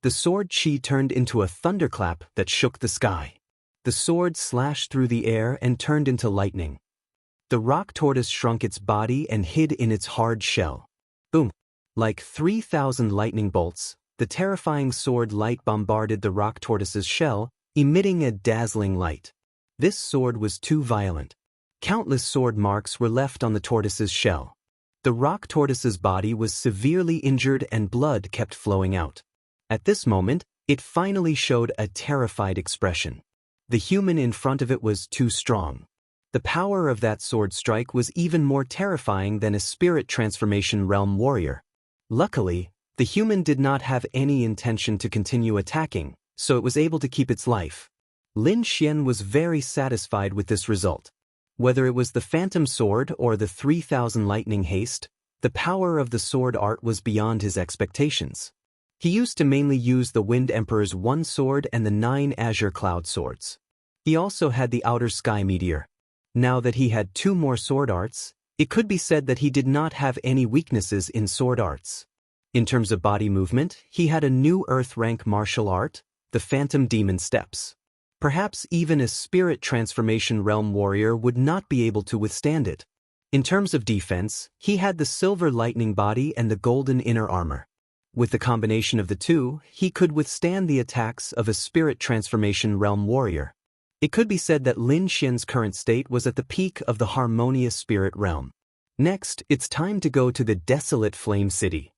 The sword chi turned into a thunderclap that shook the sky. The sword slashed through the air and turned into lightning. The rock tortoise shrunk its body and hid in its hard shell. Boom! Like 3,000 lightning bolts, the terrifying sword light bombarded the rock tortoise's shell, emitting a dazzling light. This sword was too violent. Countless sword marks were left on the tortoise's shell. The rock tortoise's body was severely injured and blood kept flowing out. At this moment, it finally showed a terrified expression. The human in front of it was too strong. The power of that sword strike was even more terrifying than a spirit transformation realm warrior. Luckily, the human did not have any intention to continue attacking, so it was able to keep its life. Lin Xian was very satisfied with this result. Whether it was the phantom sword or the 3,000 lightning haste, the power of the sword art was beyond his expectations. He used to mainly use the Wind Emperor's 1 sword and the 9 Azure Cloud swords. He also had the Outer Sky Meteor. Now that he had 2 more sword arts, it could be said that he did not have any weaknesses in sword arts. In terms of body movement, he had a new Earth rank martial art, the Phantom Demon Steps. Perhaps even a spirit transformation realm warrior would not be able to withstand it. In terms of defense, he had the silver lightning body and the golden inner armor. With the combination of the two, he could withstand the attacks of a spirit transformation realm warrior. It could be said that Lin Xian's current state was at the peak of the harmonious spirit realm. Next, it's time to go to the desolate Flame City.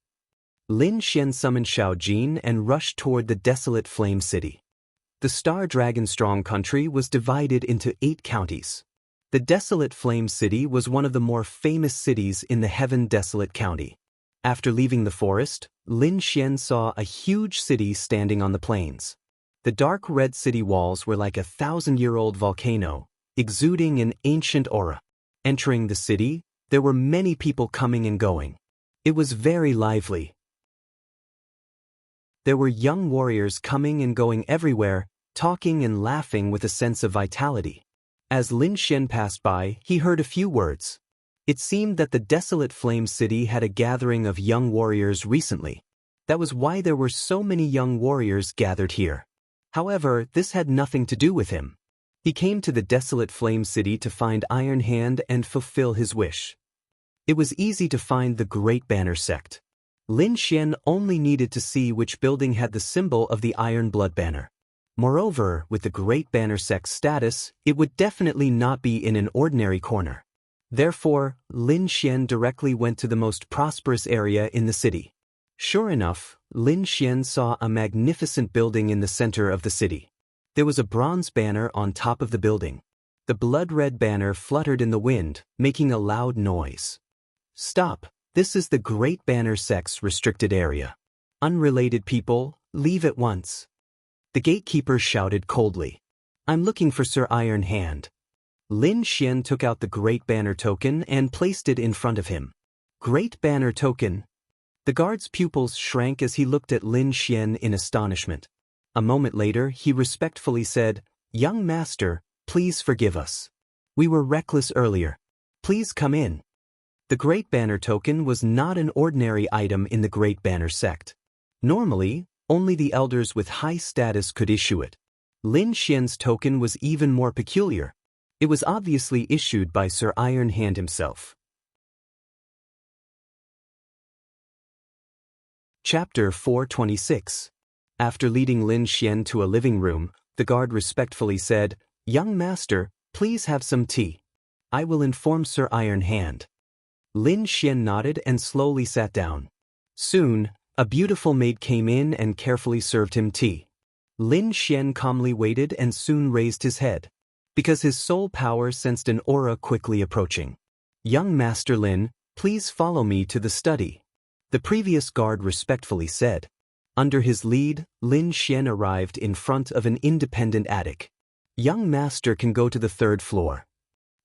Lin Xian summoned Xiao Jin and rushed toward the desolate Flame City. The Star Dragon Strong country was divided into 8 counties. The desolate Flame City was one of the more famous cities in the Heaven Desolate County. After leaving the forest, Lin Xian saw a huge city standing on the plains. The dark red city walls were like a 1,000-year-old volcano, exuding an ancient aura. Entering the city, there were many people coming and going. It was very lively. There were young warriors coming and going everywhere, talking and laughing with a sense of vitality. As Lin Xian passed by, he heard a few words. It seemed that the desolate Flame City had a gathering of young warriors recently. That was why there were so many young warriors gathered here. However, this had nothing to do with him. He came to the desolate Flame City to find Iron Hand and fulfill his wish. It was easy to find the Great Banner Sect. Lin Xian only needed to see which building had the symbol of the Iron Blood Banner. Moreover, with the Great Banner Sect's status, it would definitely not be in an ordinary corner. Therefore, Lin Xian directly went to the most prosperous area in the city. Sure enough, Lin Xian saw a magnificent building in the center of the city. There was a bronze banner on top of the building. The blood-red banner fluttered in the wind, making a loud noise. Stop! This is the Great Banner Sect's restricted area. Unrelated people, leave at once. The gatekeeper shouted coldly. I'm looking for Sir Iron Hand. Lin Xian took out the Great Banner token and placed it in front of him. Great Banner token. The guard's pupils shrank as he looked at Lin Xian in astonishment. A moment later, he respectfully said, Young master, please forgive us. We were reckless earlier. Please come in. The Great Banner token was not an ordinary item in the Great Banner Sect. Normally, only the elders with high status could issue it. Lin Xian's token was even more peculiar. It was obviously issued by Sir Iron Hand himself. Chapter 426. After leading Lin Xian to a living room, the guard respectfully said, Young master, please have some tea. I will inform Sir Iron Hand. Lin Xian nodded and slowly sat down. Soon, a beautiful maid came in and carefully served him tea. Lin Xian calmly waited and soon raised his head, because his soul power sensed an aura quickly approaching. Young Master Lin, please follow me to the study. The previous guard respectfully said. Under his lead, Lin Xian arrived in front of an independent attic. Young master can go to the 3rd floor.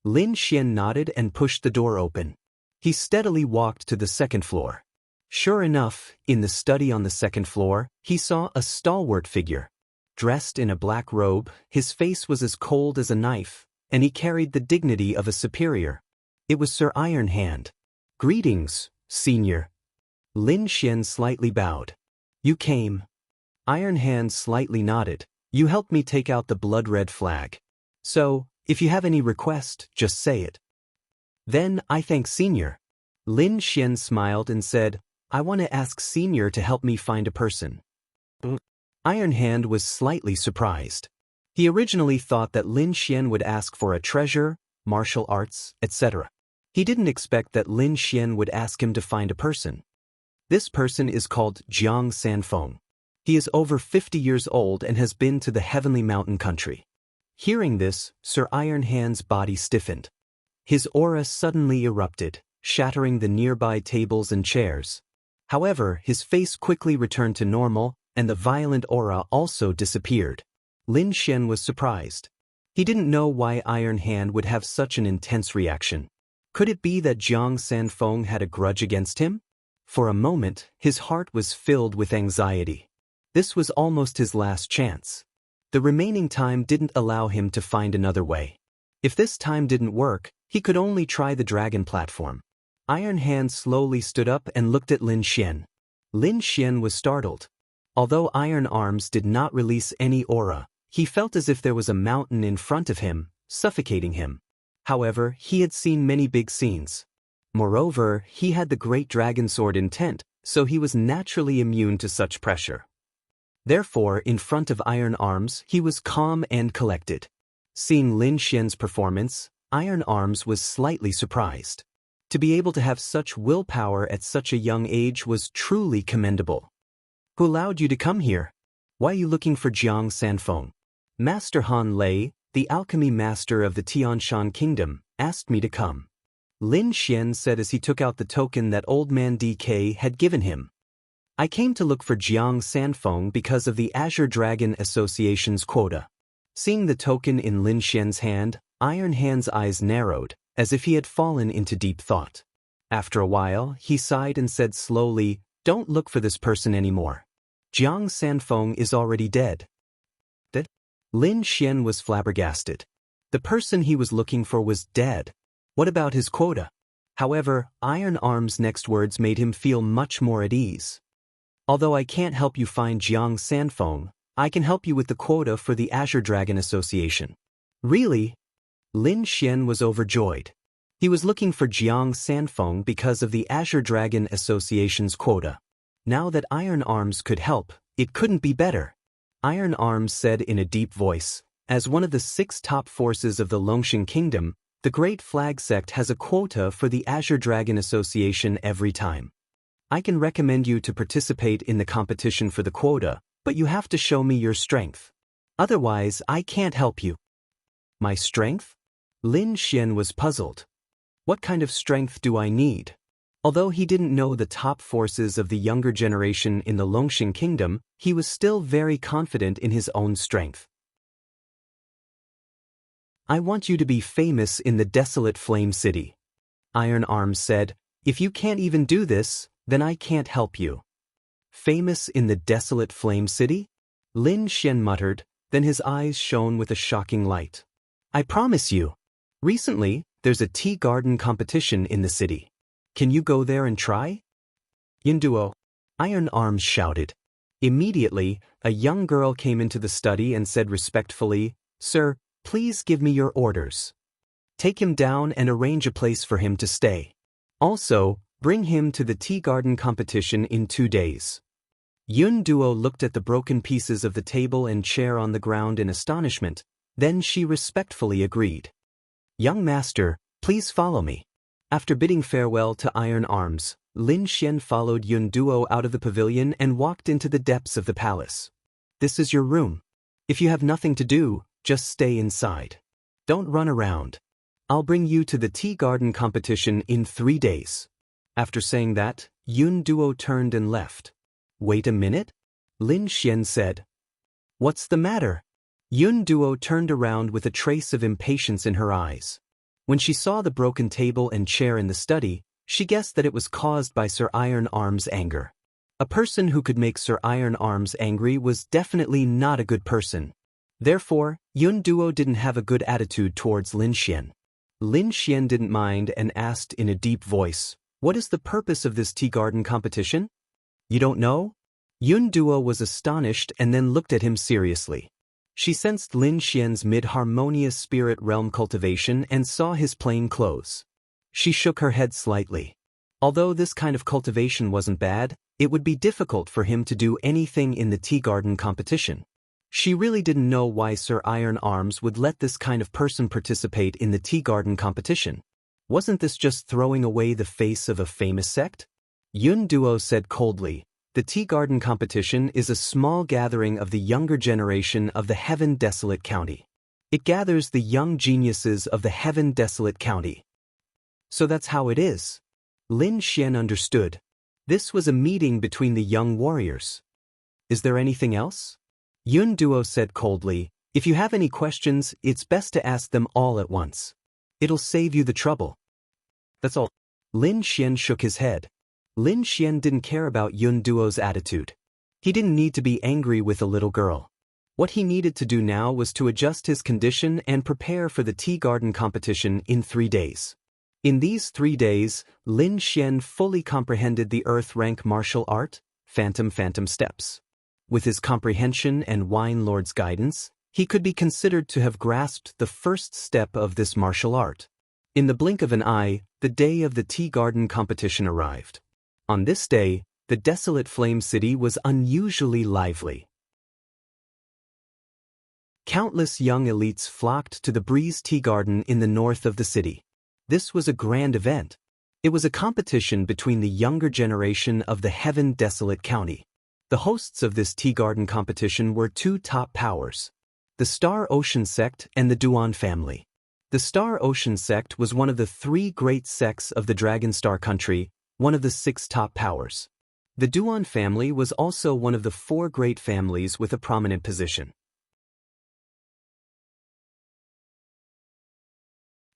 Lin Xian nodded and pushed the door open. He steadily walked to the 2nd floor. Sure enough, in the study on the 2nd floor, he saw a stalwart figure. Dressed in a black robe, his face was as cold as a knife, and he carried the dignity of a superior. It was Sir Iron Hand. Greetings, senior. Lin Xian slightly bowed. You came. Iron Hand slightly nodded. You helped me take out the blood-red flag. So, if you have any request, just say it. Then I thank senior. Lin Xian smiled and said, I want to ask senior to help me find a person. Iron Hand was slightly surprised. He originally thought that Lin Xian would ask for a treasure, martial arts, etc. He didn't expect that Lin Xian would ask him to find a person. This person is called Jiang Sanfeng. He is over 50 years old and has been to the Heavenly Mountain country. Hearing this, Sir Iron Hand's body stiffened. His aura suddenly erupted, shattering the nearby tables and chairs. However, his face quickly returned to normal, and the violent aura also disappeared. Lin Xian was surprised. He didn't know why Iron Hand would have such an intense reaction. Could it be that Jiang Sanfeng had a grudge against him? For a moment, his heart was filled with anxiety. This was almost his last chance. The remaining time didn't allow him to find another way. If this time didn't work, he could only try the dragon platform. Iron Hand slowly stood up and looked at Lin Xian. Lin Xian was startled. Although Iron Arms did not release any aura, he felt as if there was a mountain in front of him, suffocating him. However, he had seen many big scenes. Moreover, he had the great dragon sword intent, so he was naturally immune to such pressure. Therefore, in front of Iron Arms, he was calm and collected. Seeing Lin Xian's performance, Iron Arms was slightly surprised. To be able to have such willpower at such a young age was truly commendable. Who allowed you to come here? Why are you looking for Jiang Sanfeng? Master Han Lei, the alchemy master of the Tianshan Kingdom, asked me to come. Lin Xian said as he took out the token that Old Man DK had given him. I came to look for Jiang Sanfeng because of the Azure Dragon Association's quota. Seeing the token in Lin Xian's hand, Iron Hand's eyes narrowed, as if he had fallen into deep thought. After a while, he sighed and said slowly, Don't look for this person anymore. Jiang Sanfeng is already dead. That? Lin Xian was flabbergasted. The person he was looking for was dead. What about his quota? However, Iron Arm's next words made him feel much more at ease. Although I can't help you find Jiang Sanfeng, I can help you with the quota for the Azure Dragon Association. Really? Lin Xian was overjoyed. He was looking for Jiang Sanfeng because of the Azure Dragon Association's quota. Now that Iron Arms could help, it couldn't be better. Iron Arms said in a deep voice, as one of the 6 top forces of the Longshan Kingdom, the Great Flag Sect has a quota for the Azure Dragon Association every time. I can recommend you to participate in the competition for the quota, but you have to show me your strength. Otherwise, I can't help you. My strength? Lin Xian was puzzled. What kind of strength do I need? Although he didn't know the top forces of the younger generation in the Longshan Kingdom, he was still very confident in his own strength. I want you to be famous in the desolate Flame City. Iron Arms said, If you can't even do this, then I can't help you. Famous in the desolate Flame City? Lin Xian muttered, then his eyes shone with a shocking light. I promise you. Recently, there's a tea garden competition in the city. Can you go there and try? Yinduo. Iron Arms shouted. Immediately, a young girl came into the study and said respectfully, Sir, please give me your orders. Take him down and arrange a place for him to stay. Also, bring him to the tea garden competition in 2 days. Yun Duo looked at the broken pieces of the table and chair on the ground in astonishment, then she respectfully agreed. Young master, please follow me. After bidding farewell to Iron Arms, Lin Xian followed Yun Duo out of the pavilion and walked into the depths of the palace. This is your room. If you have nothing to do, just stay inside. Don't run around. I'll bring you to the tea garden competition in 3 days. After saying that, Yun Duo turned and left. Wait a minute? Lin Xian said. What's the matter? Yun Duo turned around with a trace of impatience in her eyes. When she saw the broken table and chair in the study, she guessed that it was caused by Sir Iron Arm's anger. A person who could make Sir Iron Arms angry was definitely not a good person. Therefore, Yun Duo didn't have a good attitude towards Lin Xian. Lin Xian didn't mind and asked in a deep voice, "What is the purpose of this tea garden competition?" "You don't know?" Yun Duo was astonished and then looked at him seriously. She sensed Lin Xian's mid-harmonious spirit realm cultivation and saw his plain clothes. She shook her head slightly. Although this kind of cultivation wasn't bad, it would be difficult for him to do anything in the tea garden competition. She really didn't know why Sir Iron Arms would let this kind of person participate in the tea garden competition. Wasn't this just throwing away the face of a famous sect? Yun Duo said coldly, "The tea garden competition is a small gathering of the younger generation of the Heaven Desolate County. It gathers the young geniuses of the Heaven Desolate County." So that's how it is. Lin Xian understood. This was a meeting between the young warriors. Is there anything else? Yun Duo said coldly, "If you have any questions, it's best to ask them all at once. It'll save you the trouble." That's all. Lin Xian shook his head. Lin Xian didn't care about Yun Duo's attitude. He didn't need to be angry with a little girl. What he needed to do now was to adjust his condition and prepare for the tea garden competition in 3 days. In these 3 days, Lin Xian fully comprehended the Earth rank martial art, Phantom Steps. With his comprehension and Wine Lord's guidance, he could be considered to have grasped the first step of this martial art. In the blink of an eye, the day of the tea garden competition arrived. On this day, the desolate Flame City was unusually lively. Countless young elites flocked to the Breeze Tea Garden in the north of the city. This was a grand event. It was a competition between the younger generation of the Heaven Desolate County. The hosts of this tea garden competition were 2 top powers: the Star Ocean sect and the Duan family. The Star Ocean sect was one of the 3 great sects of the Dragon Star country, one of the 6 top powers. The Duan family was also one of the 4 great families with a prominent position.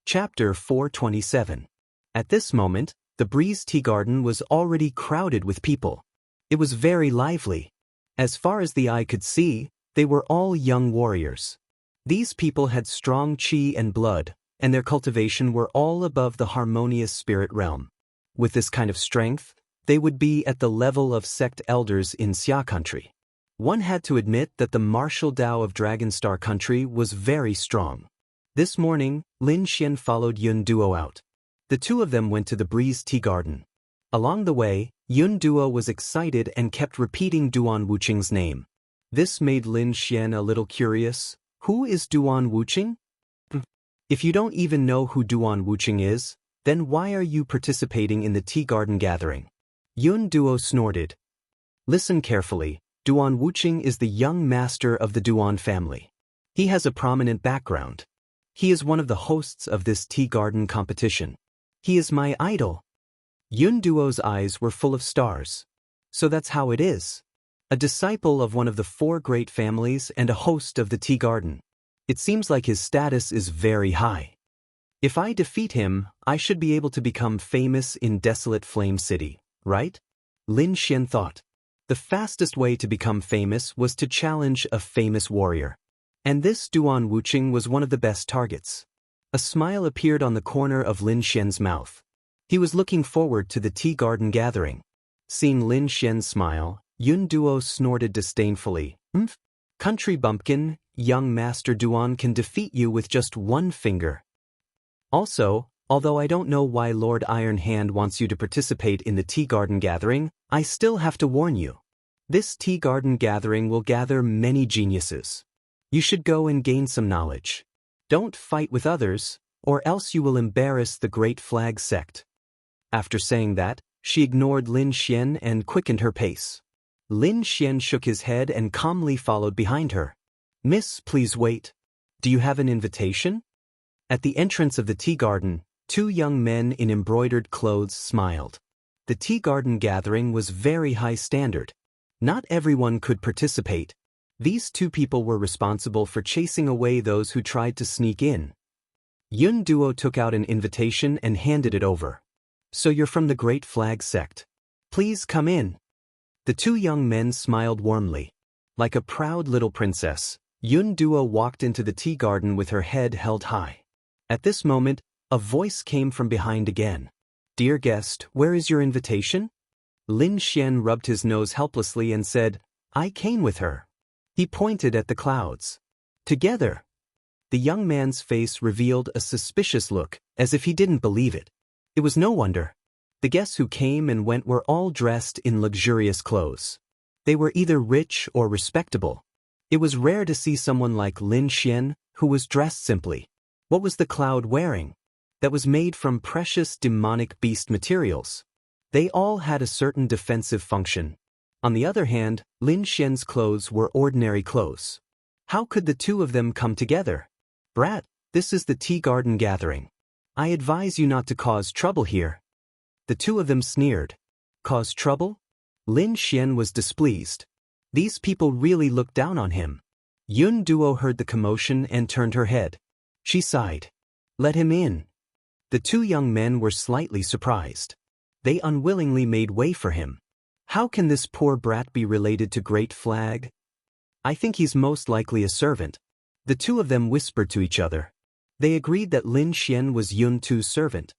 Chapter 427. At this moment, the Breeze Tea Garden was already crowded with people. It was very lively. As far as the eye could see, they were all young warriors. These people had strong qi and blood, and their cultivation were all above the harmonious spirit realm. With this kind of strength, they would be at the level of sect elders in Xia country. One had to admit that the martial Tao of Dragon Star country was very strong. This morning, Lin Xian followed Yun Duo out. The 2 of them went to the Breeze Tea Garden. Along the way, Yun Duo was excited and kept repeating Duan Wuqing's name. This made Lin Xian a little curious. Who is Duan Wuqing? If you don't even know who Duan Wuqing is, then why are you participating in the tea garden gathering? Yun Duo snorted. Listen carefully. Duan Wuqing is the young master of the Duan family. He has a prominent background. He is one of the hosts of this tea garden competition. He is my idol. Yun Duo's eyes were full of stars. So that's how it is. A disciple of one of the 4 great families and a host of the tea garden. It seems like his status is very high. If I defeat him, I should be able to become famous in Desolate Flame City, right? Lin Xian thought. The fastest way to become famous was to challenge a famous warrior. And this Duan Wuqing was one of the best targets. A smile appeared on the corner of Lin Xian's mouth. He was looking forward to the tea garden gathering. Seeing Lin Xian's smile, Yun Duo snorted disdainfully. Country bumpkin, young Master Duan can defeat you with just 1 finger. Also, although I don't know why Lord Iron Hand wants you to participate in the tea garden gathering, I still have to warn you. This tea garden gathering will gather many geniuses. You should go and gain some knowledge. Don't fight with others, or else you will embarrass the Great Flag sect. After saying that, she ignored Lin Xian and quickened her pace. Lin Xian shook his head and calmly followed behind her. Miss, please wait. Do you have an invitation? At the entrance of the tea garden, 2 young men in embroidered clothes smiled. The tea garden gathering was very high standard. Not everyone could participate. These two people were responsible for chasing away those who tried to sneak in. Yun Duo took out an invitation and handed it over. So you're from the Great Flag sect. Please come in. The two young men smiled warmly. Like a proud little princess, Yun Duo walked into the tea garden with her head held high. At this moment, a voice came from behind again. Dear guest, where is your invitation? Lin Xian rubbed his nose helplessly and said, I came with her. He pointed at the clouds. Together. The young man's face revealed a suspicious look, as if he didn't believe it. It was no wonder. The guests who came and went were all dressed in luxurious clothes. They were either rich or respectable. It was rare to see someone like Lin Xian, who was dressed simply. What was the cloud wearing? That was made from precious demonic beast materials. They all had a certain defensive function. On the other hand, Lin Xian's clothes were ordinary clothes. How could the two of them come together? Brat, this is the tea garden gathering. I advise you not to cause trouble here. The two of them sneered. Cause trouble? Lin Xian was displeased. These people really looked down on him. Yun Duo heard the commotion and turned her head. She sighed. Let him in. The two young men were slightly surprised. They unwillingly made way for him. How can this poor brat be related to Great Flag? I think he's most likely a servant. The two of them whispered to each other. They agreed that Lin Xian was Yun Tu's servant.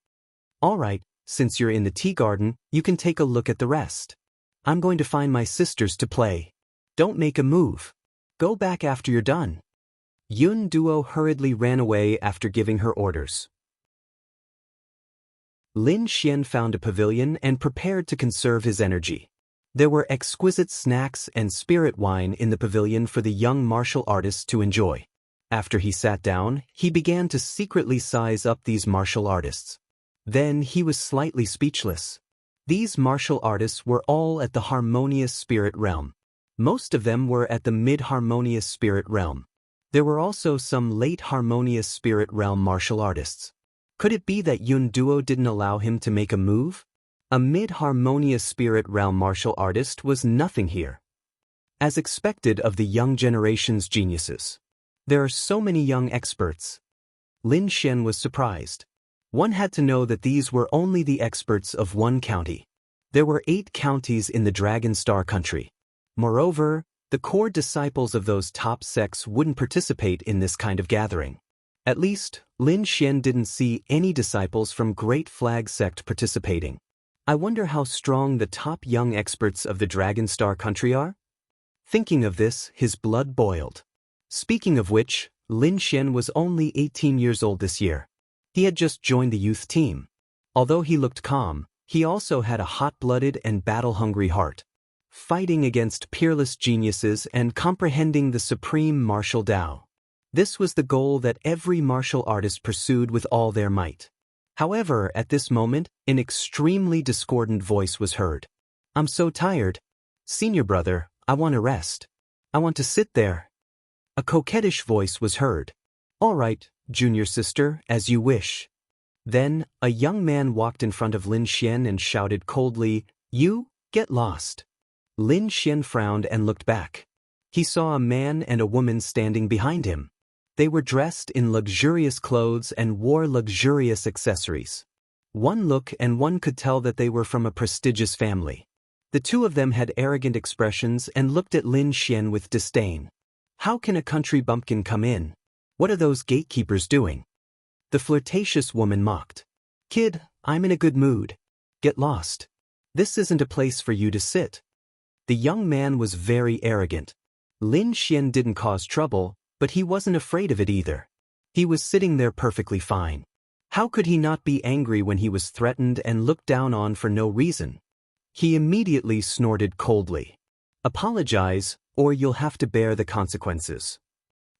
All right, since you're in the tea garden, you can take a look at the rest. I'm going to find my sisters to play. Don't make a move. Go back after you're done. Yun Duo hurriedly ran away after giving her orders. Lin Xian found a pavilion and prepared to conserve his energy. There were exquisite snacks and spirit wine in the pavilion for the young martial artists to enjoy. After he sat down, he began to secretly size up these martial artists. Then he was slightly speechless. These martial artists were all at the harmonious spirit realm. Most of them were at the mid-harmonious spirit realm. There were also some late harmonious spirit realm martial artists. Could it be that Yun Duo didn't allow him to make a move? A mid-harmonious spirit realm martial artist was nothing here. As expected of the young generation's geniuses. There are so many young experts. Lin Xian was surprised. One had to know that these were only the experts of one county. There were 8 counties in the Dragon Star country. Moreover, the core disciples of those top sects wouldn't participate in this kind of gathering. At least, Lin Xian didn't see any disciples from Great Flag sect participating. I wonder how strong the top young experts of the Dragon Star country are? Thinking of this, his blood boiled. Speaking of which, Lin Xian was only 18 years old this year. He had just joined the youth team. Although he looked calm, he also had a hot-blooded and battle-hungry heart. Fighting against peerless geniuses and comprehending the supreme martial Tao. This was the goal that every martial artist pursued with all their might. However, at this moment, an extremely discordant voice was heard. I'm so tired. Senior brother, I want to rest. I want to sit there. A coquettish voice was heard. All right, junior sister, as you wish. Then, a young man walked in front of Lin Xian and shouted coldly, You, get lost. Lin Xian frowned and looked back. He saw a man and a woman standing behind him. They were dressed in luxurious clothes and wore luxurious accessories. One look and one could tell that they were from a prestigious family. The two of them had arrogant expressions and looked at Lin Xian with disdain. How can a country bumpkin come in? What are those gatekeepers doing? The flirtatious woman mocked. Kid, I'm in a good mood. Get lost. This isn't a place for you to sit. The young man was very arrogant. Lin Xian didn't cause trouble, but he wasn't afraid of it either. He was sitting there perfectly fine. How could he not be angry when he was threatened and looked down on for no reason? He immediately snorted coldly. Apologize, or you'll have to bear the consequences.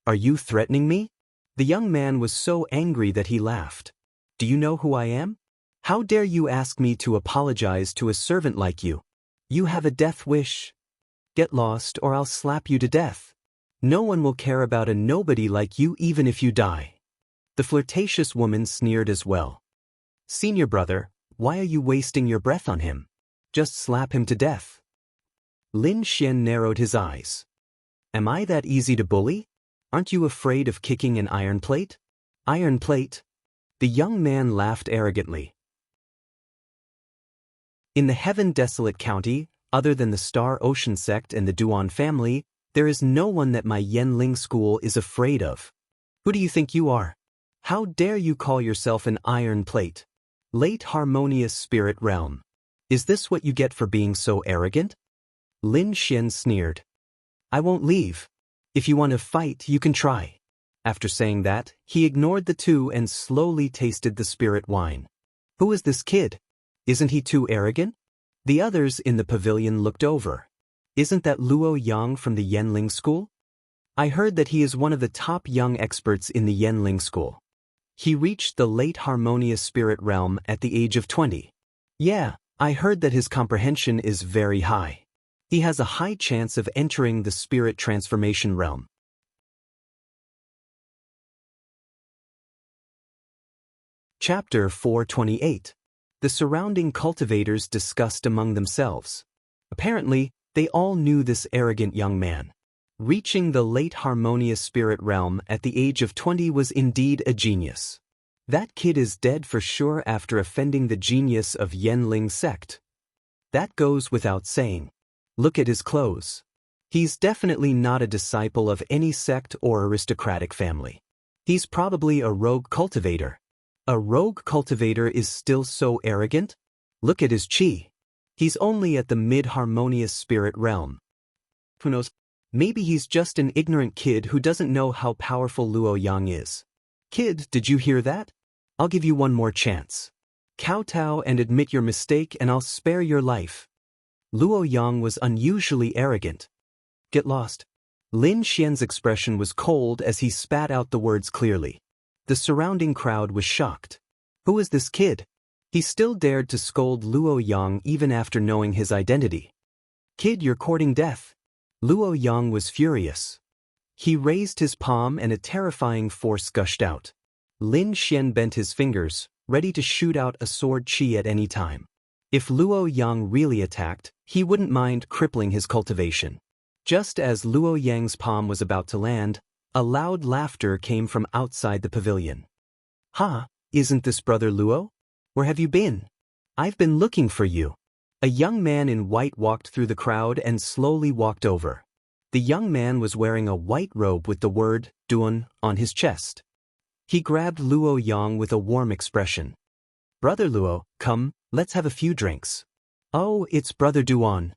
Are you threatening me? The young man was so angry that he laughed. Do you know who I am? How dare you ask me to apologize to a servant like you? You have a death wish. Get lost or I'll slap you to death. No one will care about a nobody like you even if you die. The flirtatious woman sneered as well. Senior brother, why are you wasting your breath on him? Just slap him to death. Lin Xian narrowed his eyes. Am I that easy to bully? Aren't you afraid of kicking an iron plate? Iron plate? The young man laughed arrogantly. In the heaven-desolate county, other than the Star Ocean sect and the Duan family, there is no one that my Yanling school is afraid of. Who do you think you are? How dare you call yourself an iron plate? Late harmonious spirit realm. Is this what you get for being so arrogant? Lin Xian sneered. I won't leave. If you want to fight, you can try. After saying that, he ignored the two and slowly tasted the spirit wine. Who is this kid? Isn't he too arrogant? The others in the pavilion looked over. Isn't that Luo Yang from the Yanling school? I heard that he is one of the top young experts in the Yanling school. He reached the late harmonious spirit realm at the age of 20. Yeah, I heard that his comprehension is very high. He has a high chance of entering the spirit transformation realm. Chapter 428. The surrounding cultivators discussed among themselves. Apparently, they all knew this arrogant young man. Reaching the late harmonious spirit realm at the age of 20 was indeed a genius. That kid is dead for sure after offending the genius of Yanling sect. That goes without saying. Look at his clothes. He's definitely not a disciple of any sect or aristocratic family. He's probably a rogue cultivator. A rogue cultivator is still so arrogant? Look at his chi. He's only at the mid-harmonious spirit realm. Who knows? Maybe he's just an ignorant kid who doesn't know how powerful Luo Yang is. Kid, did you hear that? I'll give you one more chance. Kowtow and admit your mistake and I'll spare your life. Luo Yang was unusually arrogant. Get lost. Lin Xian's expression was cold as he spat out the words clearly. The surrounding crowd was shocked. Who is this kid? He still dared to scold Luo Yang even after knowing his identity. Kid, you're courting death. Luo Yang was furious. He raised his palm and a terrifying force gushed out. Lin Xian bent his fingers, ready to shoot out a sword chi at any time. If Luo Yang really attacked, he wouldn't mind crippling his cultivation. Just as Luo Yang's palm was about to land, a loud laughter came from outside the pavilion. Ha, isn't this Brother Luo? Where have you been? I've been looking for you. A young man in white walked through the crowd and slowly walked over. The young man was wearing a white robe with the word Duan on his chest. He grabbed Luo Yang with a warm expression. Brother Luo, come, let's have a few drinks. Oh, it's Brother Duan.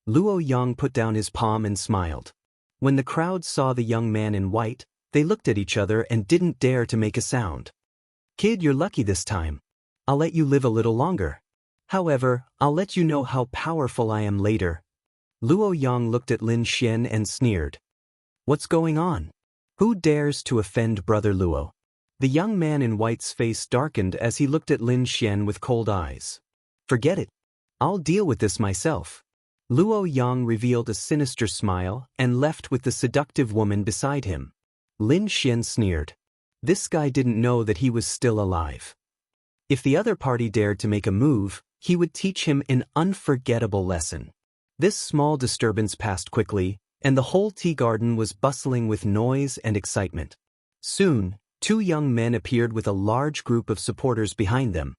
Luo Yang put down his palm and smiled. When the crowd saw the young man in white, they looked at each other and didn't dare to make a sound. Kid, you're lucky this time. I'll let you live a little longer. However, I'll let you know how powerful I am later. Luo Yang looked at Lin Xian and sneered. What's going on? Who dares to offend Brother Luo? The young man in white's face darkened as he looked at Lin Xian with cold eyes. Forget it. I'll deal with this myself. Luo Yang revealed a sinister smile and left with the seductive woman beside him. Lin Xian sneered. This guy didn't know that he was still alive. If the other party dared to make a move, he would teach him an unforgettable lesson. This small disturbance passed quickly, and the whole tea garden was bustling with noise and excitement. Soon, two young men appeared with a large group of supporters behind them.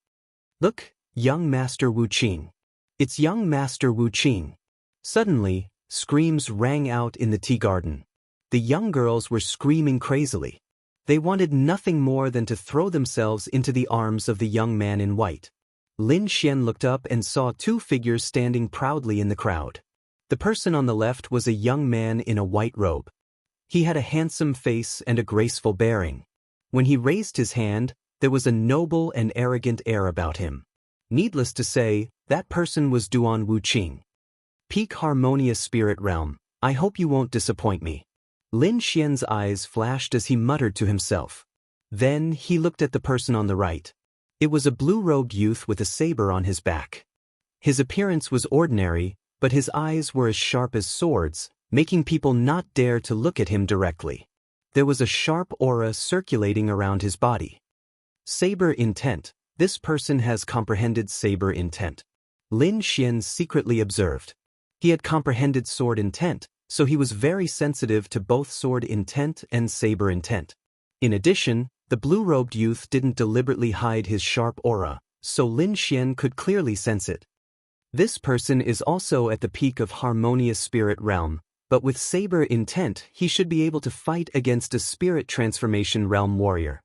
Look, young Master Wu Qing. It's young Master Wu Qing. Suddenly, screams rang out in the tea garden. The young girls were screaming crazily. They wanted nothing more than to throw themselves into the arms of the young man in white. Lin Xian looked up and saw two figures standing proudly in the crowd. The person on the left was a young man in a white robe. He had a handsome face and a graceful bearing. When he raised his hand, there was a noble and arrogant air about him. Needless to say, that person was Duan Wu Qing. Peak harmonious spirit realm, I hope you won't disappoint me. Lin Xian's eyes flashed as he muttered to himself. Then he looked at the person on the right. It was a blue-robed youth with a saber on his back. His appearance was ordinary, but his eyes were as sharp as swords, making people not dare to look at him directly. There was a sharp aura circulating around his body. Saber intent. This person has comprehended saber intent. Lin Xian secretly observed. He had comprehended sword intent, so he was very sensitive to both sword intent and saber intent. In addition, the blue-robed youth didn't deliberately hide his sharp aura, so Lin Xian could clearly sense it. This person is also at the peak of harmonious spirit realm, but with saber intent he should be able to fight against a spirit transformation realm warrior.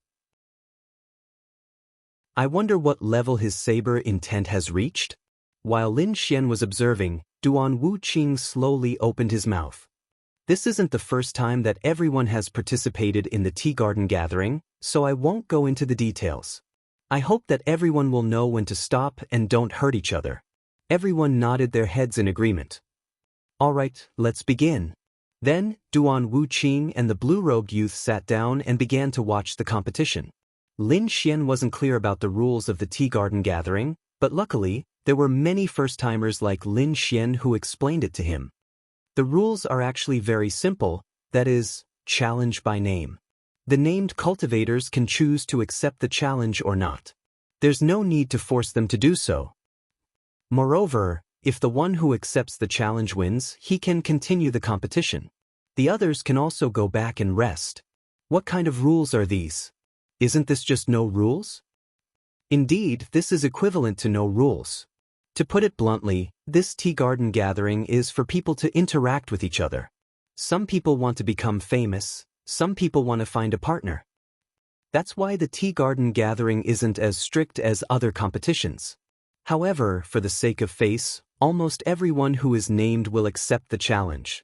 I wonder what level his saber intent has reached? While Lin Xian was observing, Duan Wuqing slowly opened his mouth. This isn't the first time that everyone has participated in the tea garden gathering, so I won't go into the details. I hope that everyone will know when to stop and don't hurt each other. Everyone nodded their heads in agreement. Alright, let's begin. Then, Duan Wuqing and the blue-robed youth sat down and began to watch the competition. Lin Xian wasn't clear about the rules of the tea garden gathering, but luckily, there were many first-timers like Lin Xian who explained it to him. The rules are actually very simple, that is, challenge by name. The named cultivators can choose to accept the challenge or not. There's no need to force them to do so. Moreover, if the one who accepts the challenge wins, he can continue the competition. The others can also go back and rest. What kind of rules are these? Isn't this just no rules? Indeed, this is equivalent to no rules. To put it bluntly, this tea garden gathering is for people to interact with each other. Some people want to become famous, some people want to find a partner. That's why the tea garden gathering isn't as strict as other competitions. However, for the sake of face, almost everyone who is named will accept the challenge.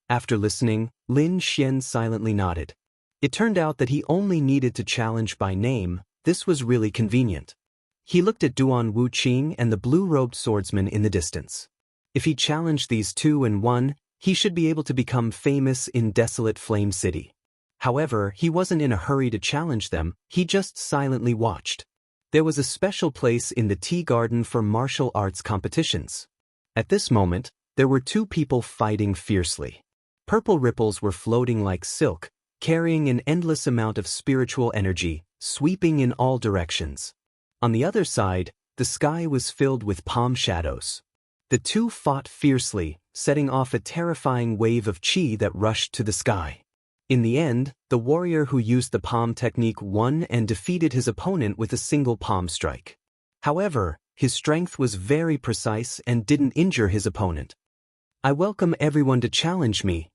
After listening, Lin Xian silently nodded. It turned out that he only needed to challenge by name. This was really convenient. He looked at Duan Wuqing and the blue-robed swordsman in the distance. If he challenged these two and won, he should be able to become famous in desolate Flame City. However, he wasn't in a hurry to challenge them, he just silently watched. There was a special place in the tea garden for martial arts competitions. At this moment, there were two people fighting fiercely. Purple ripples were floating like silk, carrying an endless amount of spiritual energy, sweeping in all directions. On the other side, the sky was filled with palm shadows. The two fought fiercely, setting off a terrifying wave of qi that rushed to the sky. In the end, the warrior who used the palm technique won and defeated his opponent with a single palm strike. However, his strength was very precise and didn't injure his opponent. I welcome everyone to challenge me.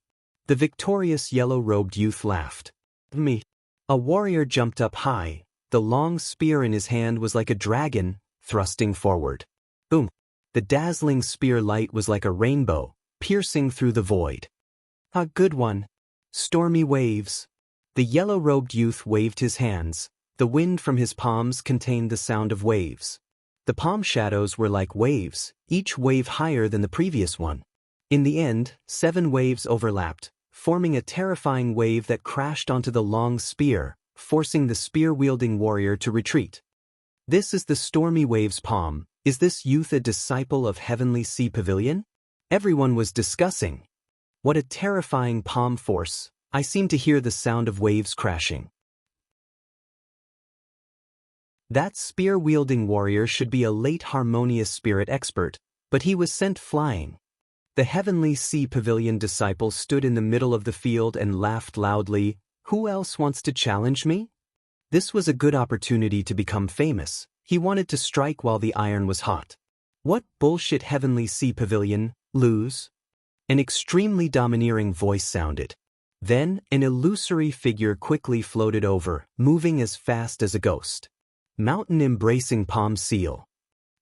The victorious yellow-robed youth laughed. Me. A warrior jumped up high. The long spear in his hand was like a dragon, thrusting forward. Boom! The dazzling spear light was like a rainbow, piercing through the void. A good one. Stormy waves. The yellow-robed youth waved his hands. The wind from his palms contained the sound of waves. The palm shadows were like waves, each wave higher than the previous one. In the end, 7 waves overlapped, forming a terrifying wave that crashed onto the long spear, forcing the spear-wielding warrior to retreat. This is the Stormy Waves palm. Is this youth a disciple of Heavenly Sea Pavilion? Everyone was discussing. What a terrifying palm force. I seem to hear the sound of waves crashing. That spear-wielding warrior should be a late harmonious spirit expert, but he was sent flying. The Heavenly Sea Pavilion disciple stood in the middle of the field and laughed loudly. Who else wants to challenge me? This was a good opportunity to become famous. He wanted to strike while the iron was hot. What bullshit, Heavenly Sea Pavilion, lose? An extremely domineering voice sounded. Then, an illusory figure quickly floated over, moving as fast as a ghost. Mountain embracing palm seal.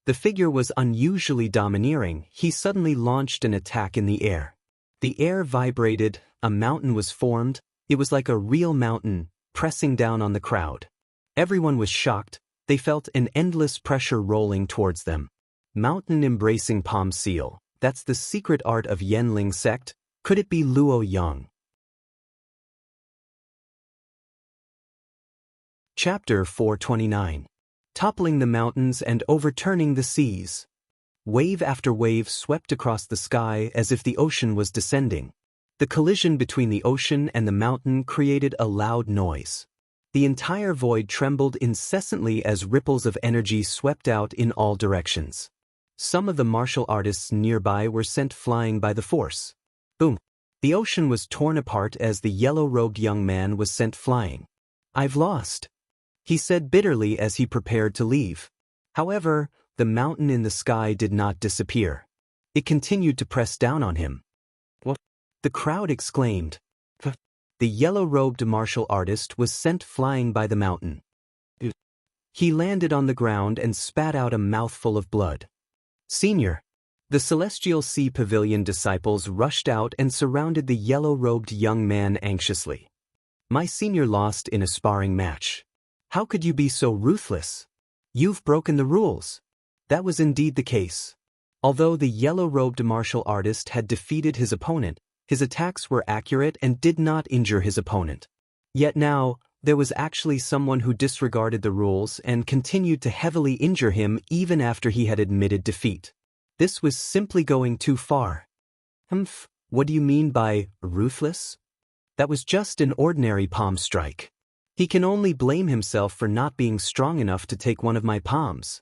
The figure was unusually domineering. He suddenly launched an attack in the air. The air vibrated, a mountain was formed. It was like a real mountain, pressing down on the crowd. Everyone was shocked. They felt an endless pressure rolling towards them. Mountain embracing palm seal. That's the secret art of Yanling sect. Could it be Luo Yang? Chapter 429. Toppling the mountains and overturning the seas. Wave after wave swept across the sky as if the ocean was descending. The collision between the ocean and the mountain created a loud noise. The entire void trembled incessantly as ripples of energy swept out in all directions. Some of the martial artists nearby were sent flying by the force. Boom! The ocean was torn apart as the yellow-robed young man was sent flying. "I've lost," he said bitterly as he prepared to leave. However, the mountain in the sky did not disappear. It continued to press down on him. "What?" the crowd exclaimed. The yellow-robed martial artist was sent flying by the mountain. He landed on the ground and spat out a mouthful of blood. "Senior!" The Celestial Sea Pavilion disciples rushed out and surrounded the yellow-robed young man anxiously. "My senior lost in a sparring match. How could you be so ruthless? You've broken the rules." That was indeed the case. Although the yellow-robed martial artist had defeated his opponent, his attacks were accurate and did not injure his opponent. Yet now, there was actually someone who disregarded the rules and continued to heavily injure him even after he had admitted defeat. This was simply going too far. What do you mean by ruthless? That was just an ordinary palm strike. He can only blame himself for not being strong enough to take one of my palms.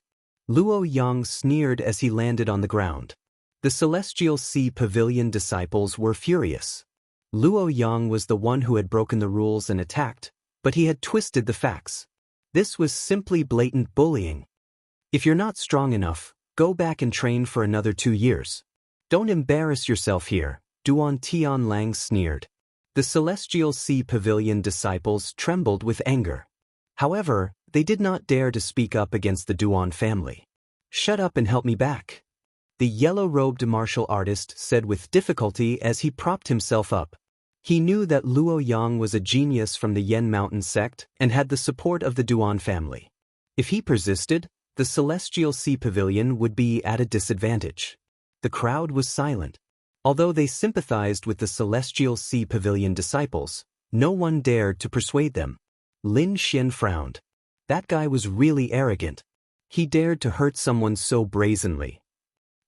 Luo Yang sneered as he landed on the ground. The Celestial Sea Pavilion disciples were furious. Luo Yang was the one who had broken the rules and attacked, but he had twisted the facts. This was simply blatant bullying. "If you're not strong enough, go back and train for another 2 years. Don't embarrass yourself here," Duan Tianlang sneered. The Celestial Sea Pavilion disciples trembled with anger. However, they did not dare to speak up against the Duan family. "Shut up and help me back," the yellow-robed martial artist said with difficulty as he propped himself up. He knew that Luo Yang was a genius from the Yen Mountain sect and had the support of the Duan family. If he persisted, the Celestial Sea Pavilion would be at a disadvantage. The crowd was silent. Although they sympathized with the Celestial Sea Pavilion disciples, no one dared to persuade them. Lin Xian frowned. That guy was really arrogant. He dared to hurt someone so brazenly.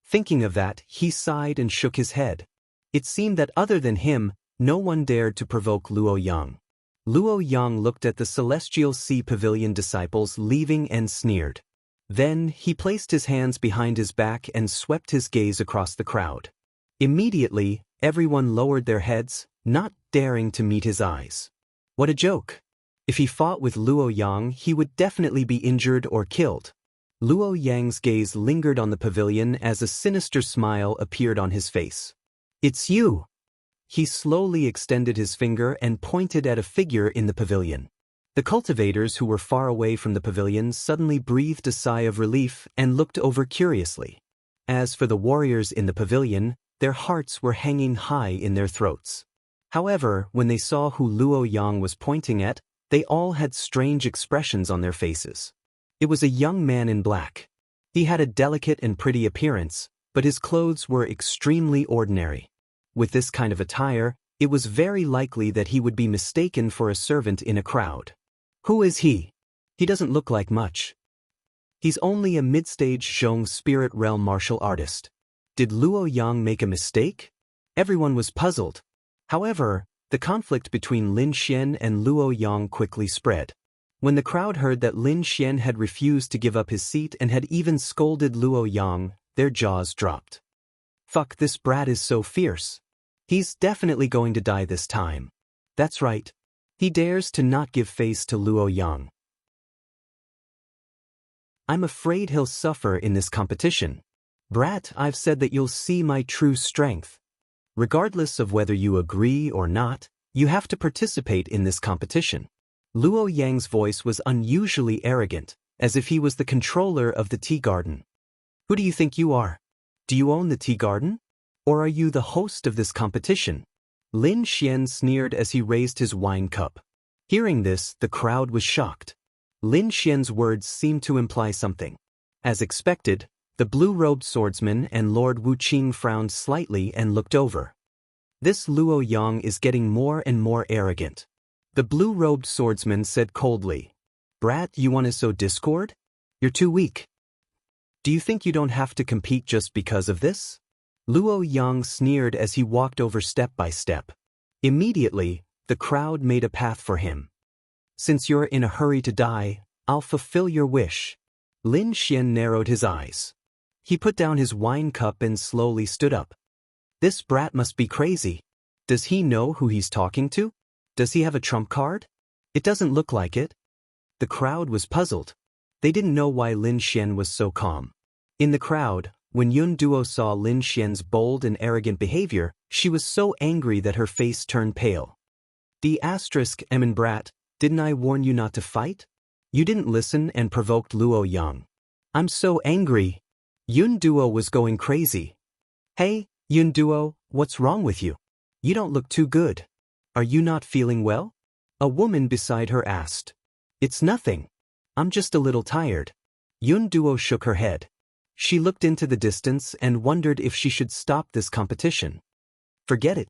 Thinking of that, he sighed and shook his head. It seemed that other than him, no one dared to provoke Luo Yang. Luo Yang looked at the Celestial Sea Pavilion disciples leaving and sneered. Then, he placed his hands behind his back and swept his gaze across the crowd. Immediately, everyone lowered their heads, not daring to meet his eyes. What a joke! If he fought with Luo Yang, he would definitely be injured or killed. Luo Yang's gaze lingered on the pavilion as a sinister smile appeared on his face. "It's you!" He slowly extended his finger and pointed at a figure in the pavilion. The cultivators who were far away from the pavilion suddenly breathed a sigh of relief and looked over curiously. As for the warriors in the pavilion, their hearts were hanging high in their throats. However, when they saw who Luo Yang was pointing at, they all had strange expressions on their faces. It was a young man in black. He had a delicate and pretty appearance, but his clothes were extremely ordinary. With this kind of attire, it was very likely that he would be mistaken for a servant in a crowd. Who is he? He doesn't look like much. He's only a mid-stage Zhong Spirit Realm martial artist. Did Luo Yang make a mistake? Everyone was puzzled. However, the conflict between Lin Xian and Luo Yang quickly spread. When the crowd heard that Lin Xian had refused to give up his seat and had even scolded Luo Yang, their jaws dropped. "Fuck, this brat is so fierce. He's definitely going to die this time." That's right. He dares to not give face to Luo Yang. "I'm afraid he'll suffer in this competition. Brat, I've said that you'll see my true strength. Regardless of whether you agree or not, you have to participate in this competition." Luo Yang's voice was unusually arrogant, as if he was the controller of the tea garden. "Who do you think you are? Do you own the tea garden? Or are you the host of this competition?" Lin Xian sneered as he raised his wine cup. Hearing this, the crowd was shocked. Lin Xian's words seemed to imply something. As expected, the blue-robed swordsman and Lord Wuqing frowned slightly and looked over. This Luo Yang is getting more and more arrogant. The blue-robed swordsman said coldly, "Brat, you want to sow discord? You're too weak. Do you think you don't have to compete just because of this?" Luo Yang sneered as he walked over step by step. Immediately, the crowd made a path for him. "Since you're in a hurry to die, I'll fulfill your wish." Lin Xian narrowed his eyes. He put down his wine cup and slowly stood up. This brat must be crazy. Does he know who he's talking to? Does he have a trump card? It doesn't look like it. The crowd was puzzled. They didn't know why Lin Xian was so calm. In the crowd, when Yun Duo saw Lin Xian's bold and arrogant behavior, she was so angry that her face turned pale. Emin brat, didn't I warn you not to fight? You didn't listen and provoked Luo Yang. I'm so angry. Yun Duo was going crazy. Hey, Yun Duo, what's wrong with you? You don't look too good. Are you not feeling well? A woman beside her asked. It's nothing. I'm just a little tired. Yun Duo shook her head. She looked into the distance and wondered if she should stop this competition. Forget it.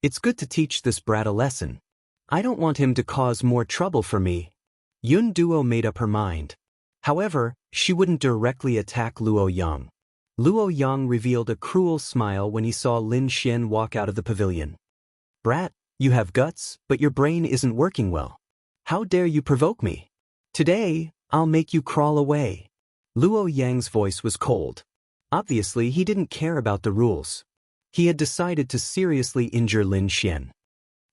It's good to teach this brat a lesson. I don't want him to cause more trouble for me. Yun Duo made up her mind. However, she wouldn't directly attack Luo Yang. Luo Yang revealed a cruel smile when he saw Lin Xian walk out of the pavilion. Brat, you have guts, but your brain isn't working well. How dare you provoke me? Today, I'll make you crawl away. Luo Yang's voice was cold. Obviously, he didn't care about the rules. He had decided to seriously injure Lin Xian.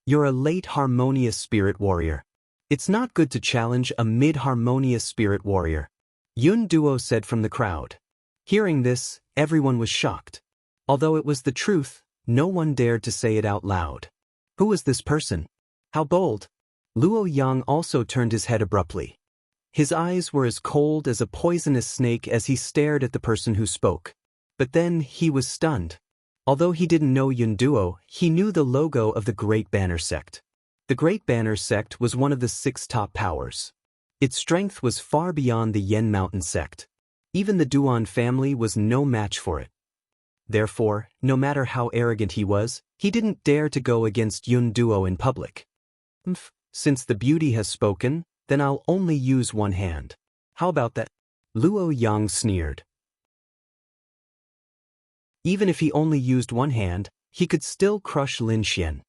You're a late harmonious spirit warrior. It's not good to challenge a mid-harmonious spirit warrior. Yun Duo said from the crowd. Hearing this, everyone was shocked. Although it was the truth, no one dared to say it out loud. Who was this person? How bold? Luo Yang also turned his head abruptly. His eyes were as cold as a poisonous snake as he stared at the person who spoke. But then he was stunned. Although he didn't know Yun Duo, he knew the logo of the Great Banner Sect. The Great Banner Sect was one of the 6 top powers. Its strength was far beyond the Yen Mountain Sect. Even the Duan family was no match for it. Therefore, no matter how arrogant he was, he didn't dare to go against Yun Duo in public. Since the beauty has spoken, then I'll only use one hand. How about that? Luo Yang sneered. Even if he only used one hand, he could still crush Lin Xian.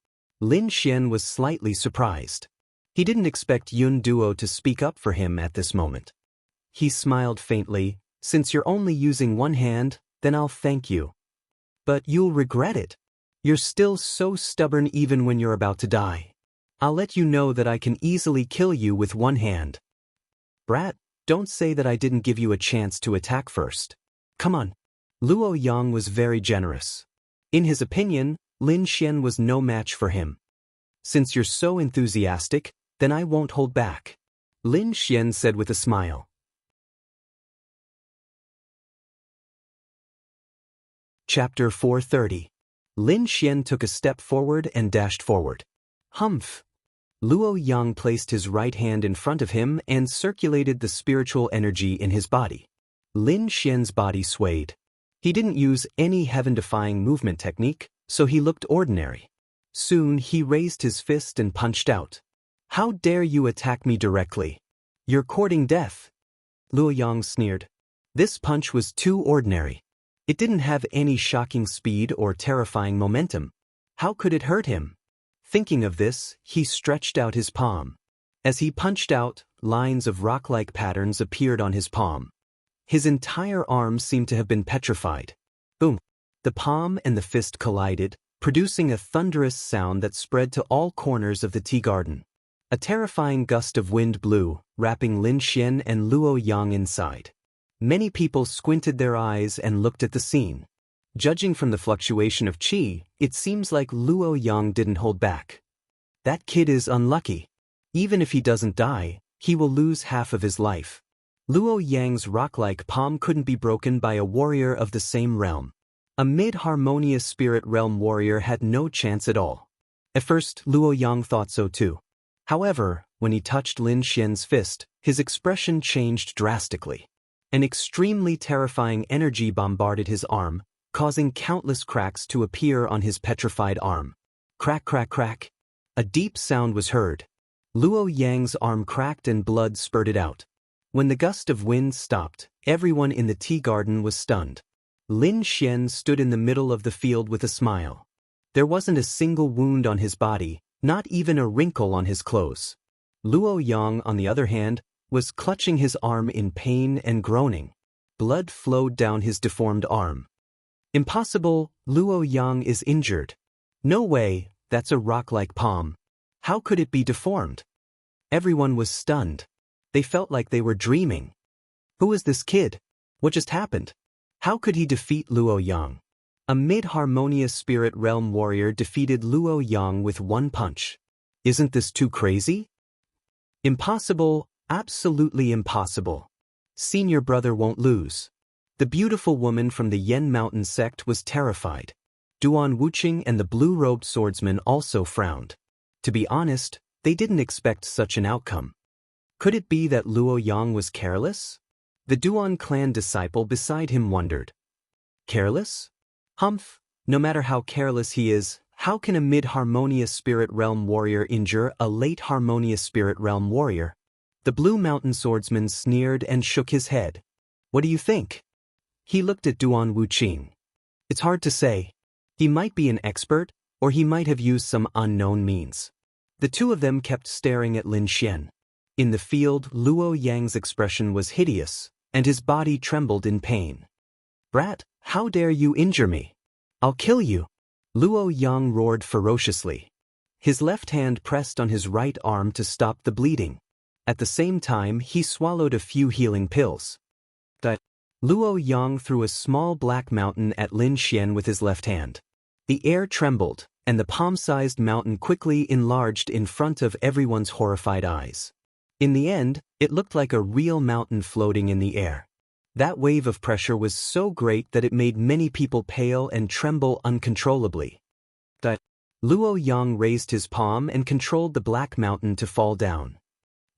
Lin Xian was slightly surprised. He didn't expect Yun Duo to speak up for him at this moment. He smiled faintly. Since you're only using one hand, then I'll thank you. But you'll regret it. You're still so stubborn even when you're about to die. I'll let you know that I can easily kill you with one hand. Brat, don't say that I didn't give you a chance to attack first. Come on. Luo Yang was very generous. In his opinion, Lin Xian was no match for him. Since you're so enthusiastic, then I won't hold back. Lin Xian said with a smile. Chapter 430. Lin Xian took a step forward and dashed forward. Humph! Luo Yang placed his right hand in front of him and circulated the spiritual energy in his body. Lin Xian's body swayed. He didn't use any heaven-defying movement technique, so he looked ordinary. Soon he raised his fist and punched out. How dare you attack me directly? You're courting death. Luo Yang sneered. This punch was too ordinary. It didn't have any shocking speed or terrifying momentum. How could it hurt him? Thinking of this, he stretched out his palm. As he punched out, lines of rock-like patterns appeared on his palm. His entire arm seemed to have been petrified. Boom! The palm and the fist collided, producing a thunderous sound that spread to all corners of the tea garden. A terrifying gust of wind blew, wrapping Lin Xian and Luo Yang inside. Many people squinted their eyes and looked at the scene. Judging from the fluctuation of qi, it seems like Luo Yang didn't hold back. That kid is unlucky. Even if he doesn't die, he will lose half of his life. Luo Yang's rock-like palm couldn't be broken by a warrior of the same realm. A mid-harmonious spirit realm warrior had no chance at all. At first, Luo Yang thought so too. However, when he touched Lin Xian's fist, his expression changed drastically. An extremely terrifying energy bombarded his arm, causing countless cracks to appear on his petrified arm. Crack, crack, crack. A deep sound was heard. Luo Yang's arm cracked and blood spurted out. When the gust of wind stopped, everyone in the tea garden was stunned. Lin Xian stood in the middle of the field with a smile. There wasn't a single wound on his body, not even a wrinkle on his clothes. Luo Yang, on the other hand, was clutching his arm in pain and groaning. blood flowed down his deformed arm. Impossible, Luo Yang is injured. No way, that's a rock-like palm. How could it be deformed? Everyone was stunned. They felt like they were dreaming. Who is this kid? What just happened? How could he defeat Luo Yang? A mid-harmonious spirit realm warrior defeated Luo Yang with one punch. Isn't this too crazy? Impossible, absolutely impossible. Senior brother won't lose. The beautiful woman from the Yen Mountain sect was terrified. Duan Wuqing and the blue-robed swordsman also frowned. To be honest, they didn't expect such an outcome. Could it be that Luo Yang was careless? The Duan clan disciple beside him wondered. Careless? Humph, no matter how careless he is, how can a mid-harmonious spirit realm warrior injure a late harmonious spirit realm warrior? The Blue Mountain swordsman sneered and shook his head. What do you think? He looked at Duan Wuqing. It's hard to say. He might be an expert, or he might have used some unknown means. The two of them kept staring at Lin Xian. In the field, Luo Yang's expression was hideous, and his body trembled in pain. Brat, how dare you injure me? I'll kill you! Luo Yang roared ferociously. His left hand pressed on his right arm to stop the bleeding. At the same time, he swallowed a few healing pills. Luo Yang threw a small black mountain at Lin Xian with his left hand. The air trembled, and the palm-sized mountain quickly enlarged in front of everyone's horrified eyes. In the end, it looked like a real mountain floating in the air. That wave of pressure was so great that it made many people pale and tremble uncontrollably. Luo Yang raised his palm and controlled the black mountain to fall down.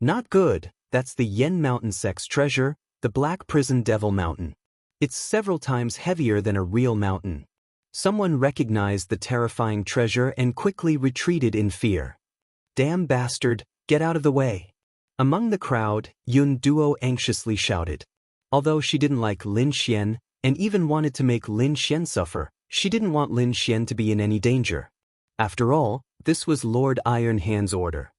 Not good, that's the Yen Mountain sect's treasure, the Black Prison Devil Mountain. It's several times heavier than a real mountain. Someone recognized the terrifying treasure and quickly retreated in fear. Damn bastard, get out of the way. Among the crowd, Yun Duo anxiously shouted. Although she didn't like Lin Xian, and even wanted to make Lin Xian suffer, she didn't want Lin Xian to be in any danger. After all, this was Lord Iron Hand's order.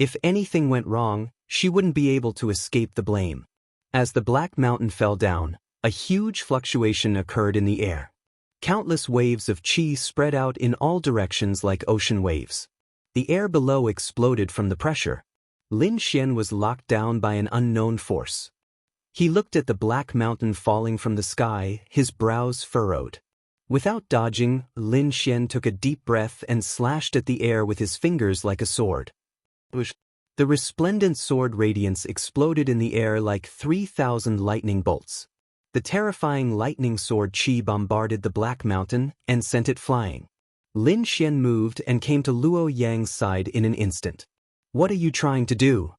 If anything went wrong, she wouldn't be able to escape the blame. As the Black Mountain fell down, a huge fluctuation occurred in the air. Countless waves of qi spread out in all directions like ocean waves. The air below exploded from the pressure. Lin Xian was locked down by an unknown force. He looked at the Black Mountain falling from the sky, his brows furrowed. Without dodging, Lin Xian took a deep breath and slashed at the air with his fingers like a sword. The resplendent sword radiance exploded in the air like 3,000 lightning bolts. The terrifying lightning sword qi bombarded the Black Mountain and sent it flying. Lin Xian moved and came to Luo Yang's side in an instant. What are you trying to do?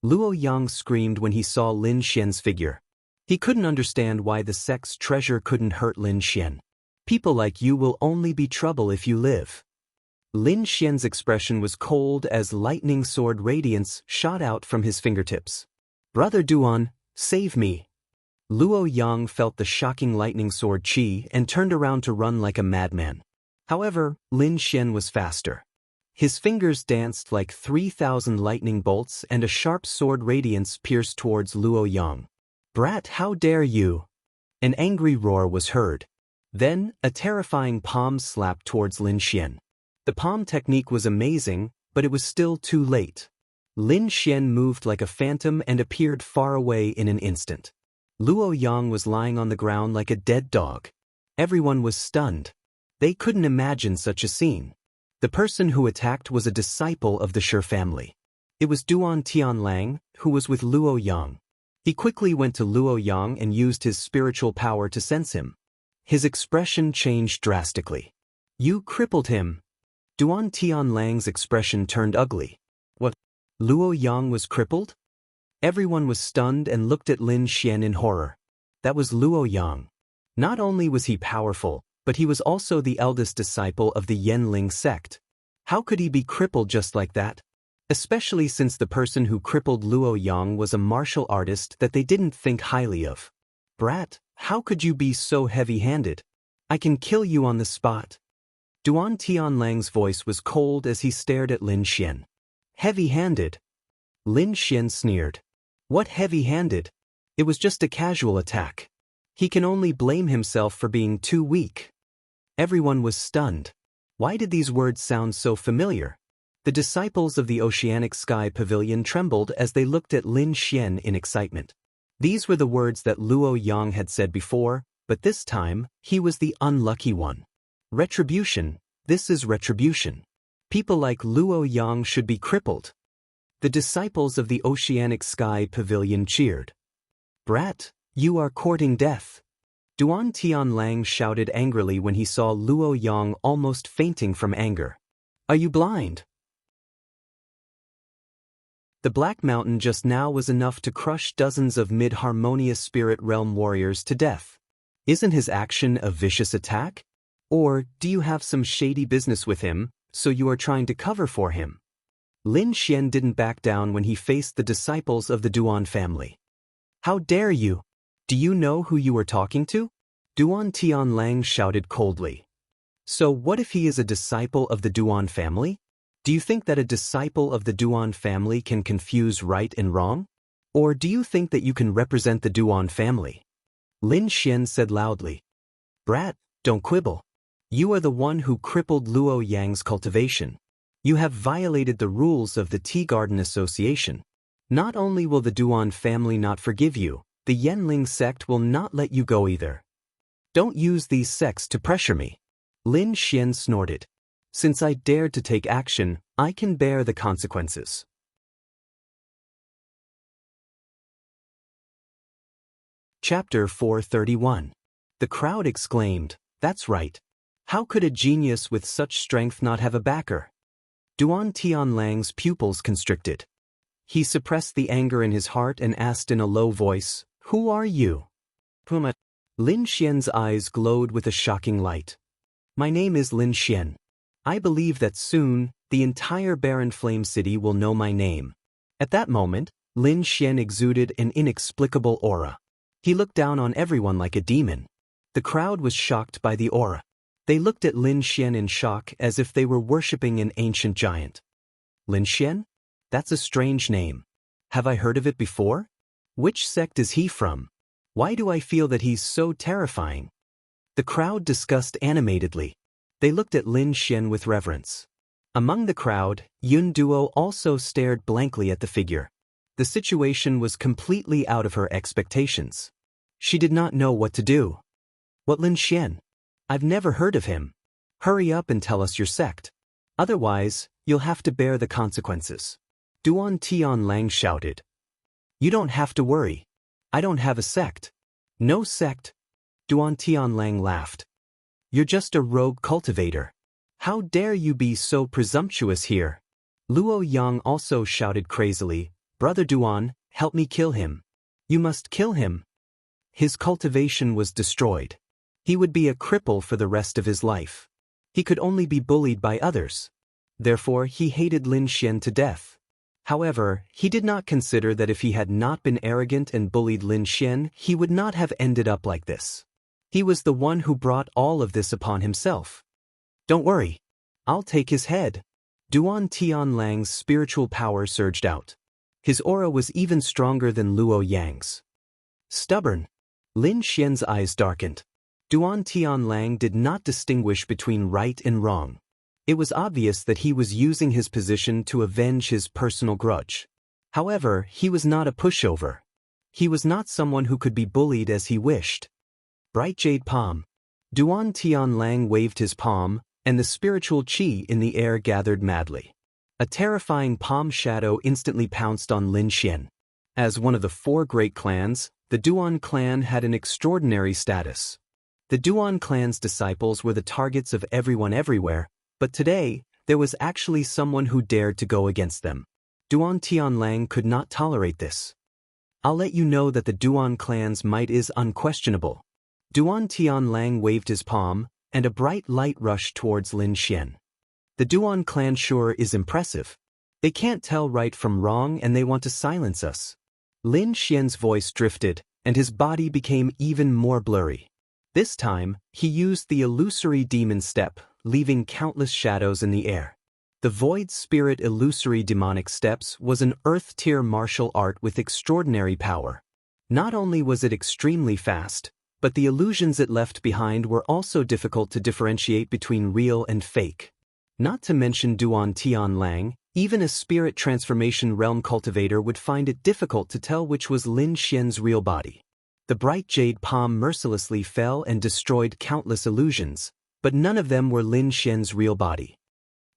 Luo Yang screamed when he saw Lin Xian's figure. He couldn't understand why the sect's treasure couldn't hurt Lin Xian. People like you will only be trouble if you live. Lin Xian's expression was cold as lightning sword radiance shot out from his fingertips. Brother Duan, save me. Luo Yang felt the shocking lightning sword qi and turned around to run like a madman. However, Lin Xian was faster. His fingers danced like 3,000 lightning bolts and a sharp sword radiance pierced towards Luo Yang. Brat, how dare you! An angry roar was heard. Then, a terrifying palm slapped towards Lin Xian. The palm technique was amazing, but it was still too late. Lin Xian moved like a phantom and appeared far away in an instant. Luo Yang was lying on the ground like a dead dog. Everyone was stunned. They couldn't imagine such a scene. The person who attacked was a disciple of the Shi family. It was Duan Tianlang, who was with Luo Yang. He quickly went to Luo Yang and used his spiritual power to sense him. His expression changed drastically. You crippled him. Duan Tianlang's expression turned ugly. What? Luo Yang was crippled? Everyone was stunned and looked at Lin Xian in horror. That was Luo Yang. Not only was he powerful, but he was also the eldest disciple of the Yanling sect. How could he be crippled just like that? Especially since the person who crippled Luo Yang was a martial artist that they didn't think highly of. Brat, how could you be so heavy-handed? I can kill you on the spot. Duan Tianlang's voice was cold as he stared at Lin Xian. Heavy-handed? Lin Xian sneered. What heavy-handed? It was just a casual attack. He can only blame himself for being too weak. Everyone was stunned. Why did these words sound so familiar? The disciples of the Oceanic Sky Pavilion trembled as they looked at Lin Xian in excitement. These were the words that Luo Yang had said before, but this time, he was the unlucky one. Retribution, this is retribution. People like Luo Yang should be crippled. The disciples of the Oceanic Sky Pavilion cheered. Brat, you are courting death. Duan Tianlang shouted angrily when he saw Luo Yang almost fainting from anger. Are you blind? The Black Mountain just now was enough to crush dozens of mid-harmonious spirit realm warriors to death. Isn't his action a vicious attack? Or do you have some shady business with him, so you are trying to cover for him? Lin Xian didn't back down when he faced the disciples of the Duan family. How dare you? Do you know who you are talking to? Duan Tianlang shouted coldly. So what if he is a disciple of the Duan family? Do you think that a disciple of the Duan family can confuse right and wrong? Or do you think that you can represent the Duan family? Lin Xian said loudly. Brat, don't quibble. You are the one who crippled Luo Yang's cultivation. You have violated the rules of the Tea Garden Association. Not only will the Duan family not forgive you, the Yanling sect will not let you go either. Don't use these sects to pressure me. Lin Xian snorted. Since I dared to take action, I can bear the consequences. Chapter 431. The crowd exclaimed, That's right. How could a genius with such strength not have a backer? Duan Tianlang's pupils constricted. He suppressed the anger in his heart and asked in a low voice, Who are you? Puma. Lin Xian's eyes glowed with a shocking light. My name is Lin Xian. I believe that soon, the entire barren flame city will know my name. At that moment, Lin Xian exuded an inexplicable aura. He looked down on everyone like a demon. The crowd was shocked by the aura. They looked at Lin Xian in shock as if they were worshipping an ancient giant. Lin Xian? That's a strange name. Have I heard of it before? Which sect is he from? Why do I feel that he's so terrifying? The crowd discussed animatedly. They looked at Lin Xian with reverence. Among the crowd, Yun Duo also stared blankly at the figure. The situation was completely out of her expectations. She did not know what to do. What Lin Xian? I've never heard of him. Hurry up and tell us your sect. Otherwise, you'll have to bear the consequences. Duan Tianlang shouted. You don't have to worry. I don't have a sect. No sect. Duan Tianlang laughed. You're just a rogue cultivator. How dare you be so presumptuous here? Luo Yang also shouted crazily, Brother Duan, help me kill him. You must kill him. His cultivation was destroyed. He would be a cripple for the rest of his life. He could only be bullied by others. Therefore, he hated Lin Xian to death. However, he did not consider that if he had not been arrogant and bullied Lin Xian, he would not have ended up like this. He was the one who brought all of this upon himself. Don't worry. I'll take his head. Duan Tianlang's spiritual power surged out. His aura was even stronger than Luo Yang's. Stubborn. Lin Xian's eyes darkened. Duan Tianlang did not distinguish between right and wrong. It was obvious that he was using his position to avenge his personal grudge. However, he was not a pushover. He was not someone who could be bullied as he wished. Bright jade palm. Duan Tianlang waved his palm, and the spiritual qi in the air gathered madly. A terrifying palm shadow instantly pounced on Lin Xian. As one of the 4 great clans, the Duan clan had an extraordinary status. The Duan clan's disciples were the targets of everyone everywhere, but today, there was actually someone who dared to go against them. Duan Tianlang could not tolerate this. I'll let you know that the Duan clan's might is unquestionable. Duan Tianlang waved his palm, and a bright light rushed towards Lin Xian. The Duan clan sure is impressive. They can't tell right from wrong and they want to silence us. Lin Xian's voice drifted, and his body became even more blurry. This time, he used the illusory demon step, leaving countless shadows in the air. The Void Spirit illusory demonic steps was an earth-tier martial art with extraordinary power. Not only was it extremely fast, but the illusions it left behind were also difficult to differentiate between real and fake. Not to mention Duan Tianlang, even a spirit transformation realm cultivator would find it difficult to tell which was Lin Xian's real body. The bright jade palm mercilessly fell and destroyed countless illusions, but none of them were Lin Xian's real body.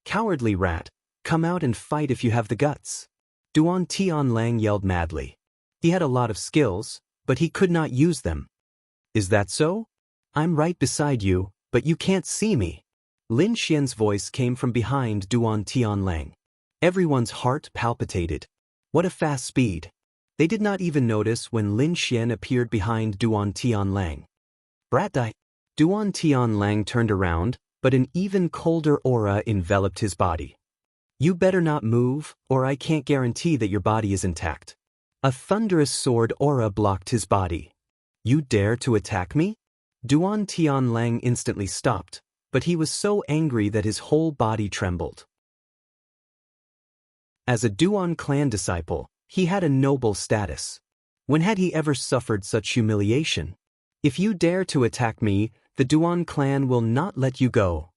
Cowardly rat, come out and fight if you have the guts. Duan Tianlang yelled madly. He had a lot of skills, but he could not use them. Is that so? I'm right beside you, but you can't see me. Lin Xian's voice came from behind Duan Tianlang. Everyone's heart palpitated. What a fast speed. They did not even notice when Lin Xian appeared behind Duan Tianlang. Brat die. Duan Tianlang turned around, but an even colder aura enveloped his body. You better not move, or I can't guarantee that your body is intact. A thunderous sword aura blocked his body. You dare to attack me? Duan Tianlang instantly stopped, but he was so angry that his whole body trembled. As a Duan clan disciple, he had a noble status. When had he ever suffered such humiliation? If you dare to attack me, the Duan clan will not let you go.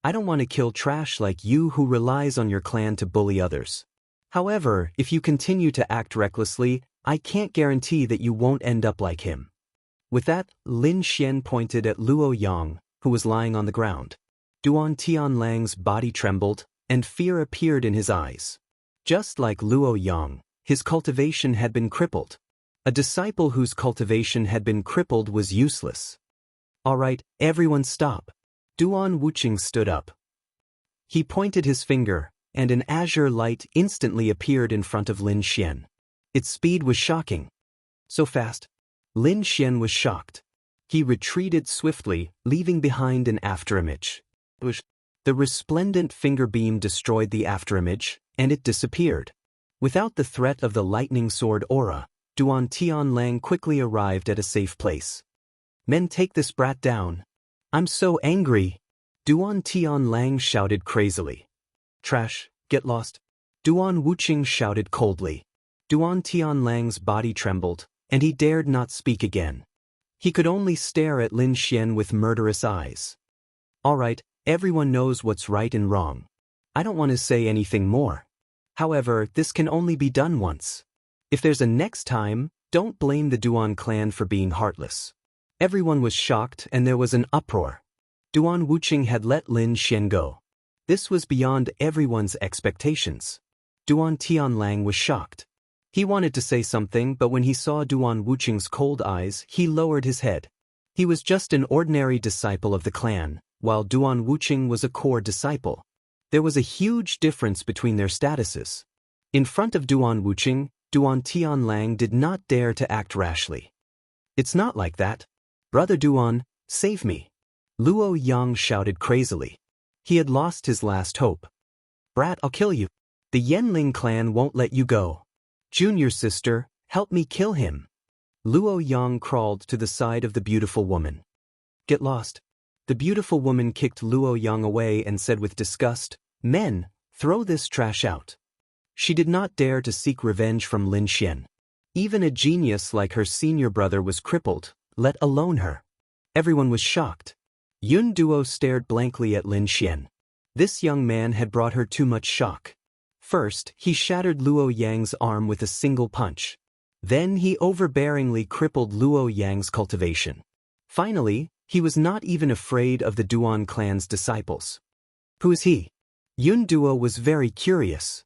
I don't want to kill trash like you who relies on your clan to bully others. However, if you continue to act recklessly, I can't guarantee that you won't end up like him. With that, Lin Xian pointed at Luo Yang, who was lying on the ground. Duan Tianlang's body trembled, and fear appeared in his eyes. Just like Luo Yang, his cultivation had been crippled. A disciple whose cultivation had been crippled was useless. All right, everyone stop. Duan Wuqing stood up. He pointed his finger, and an azure light instantly appeared in front of Lin Xian. Its speed was shocking. So fast. Lin Xian was shocked. He retreated swiftly, leaving behind an afterimage. The resplendent finger beam destroyed the afterimage, and it disappeared. Without the threat of the lightning sword aura, Duan Tianlang quickly arrived at a safe place. Men, take this brat down. I'm so angry. Duan Tianlang shouted crazily. Trash, get lost. Duan Wuqing shouted coldly. Duan Tianlang's body trembled, and he dared not speak again. He could only stare at Lin Xian with murderous eyes. All right, everyone knows what's right and wrong. I don't want to say anything more. However, this can only be done once. If there's a next time, don't blame the Duan clan for being heartless. Everyone was shocked and there was an uproar. Duan Wuqing had let Lin Xian go. This was beyond everyone's expectations. Duan Tianlang was shocked. He wanted to say something, but when he saw Duan Wuqing's cold eyes, he lowered his head. He was just an ordinary disciple of the clan, while Duan Wuqing was a core disciple. There was a huge difference between their statuses. In front of Duan Wuqing, Duan Tianlang did not dare to act rashly. It's not like that. Brother Duan, save me. Luo Yang shouted crazily. He had lost his last hope. Brat, I'll kill you. The Yanling clan won't let you go. Junior sister, help me kill him. Luo Yang crawled to the side of the beautiful woman. Get lost. The beautiful woman kicked Luo Yang away and said with disgust, Men, throw this trash out. She did not dare to seek revenge from Lin Xian. Even a genius like her senior brother was crippled, let alone her. Everyone was shocked. Yun Duo stared blankly at Lin Xian. This young man had brought her too much shock. First, he shattered Luo Yang's arm with a single punch. Then he overbearingly crippled Luo Yang's cultivation. Finally, he was not even afraid of the Duan clan's disciples. Who is he? Yun Duo was very curious.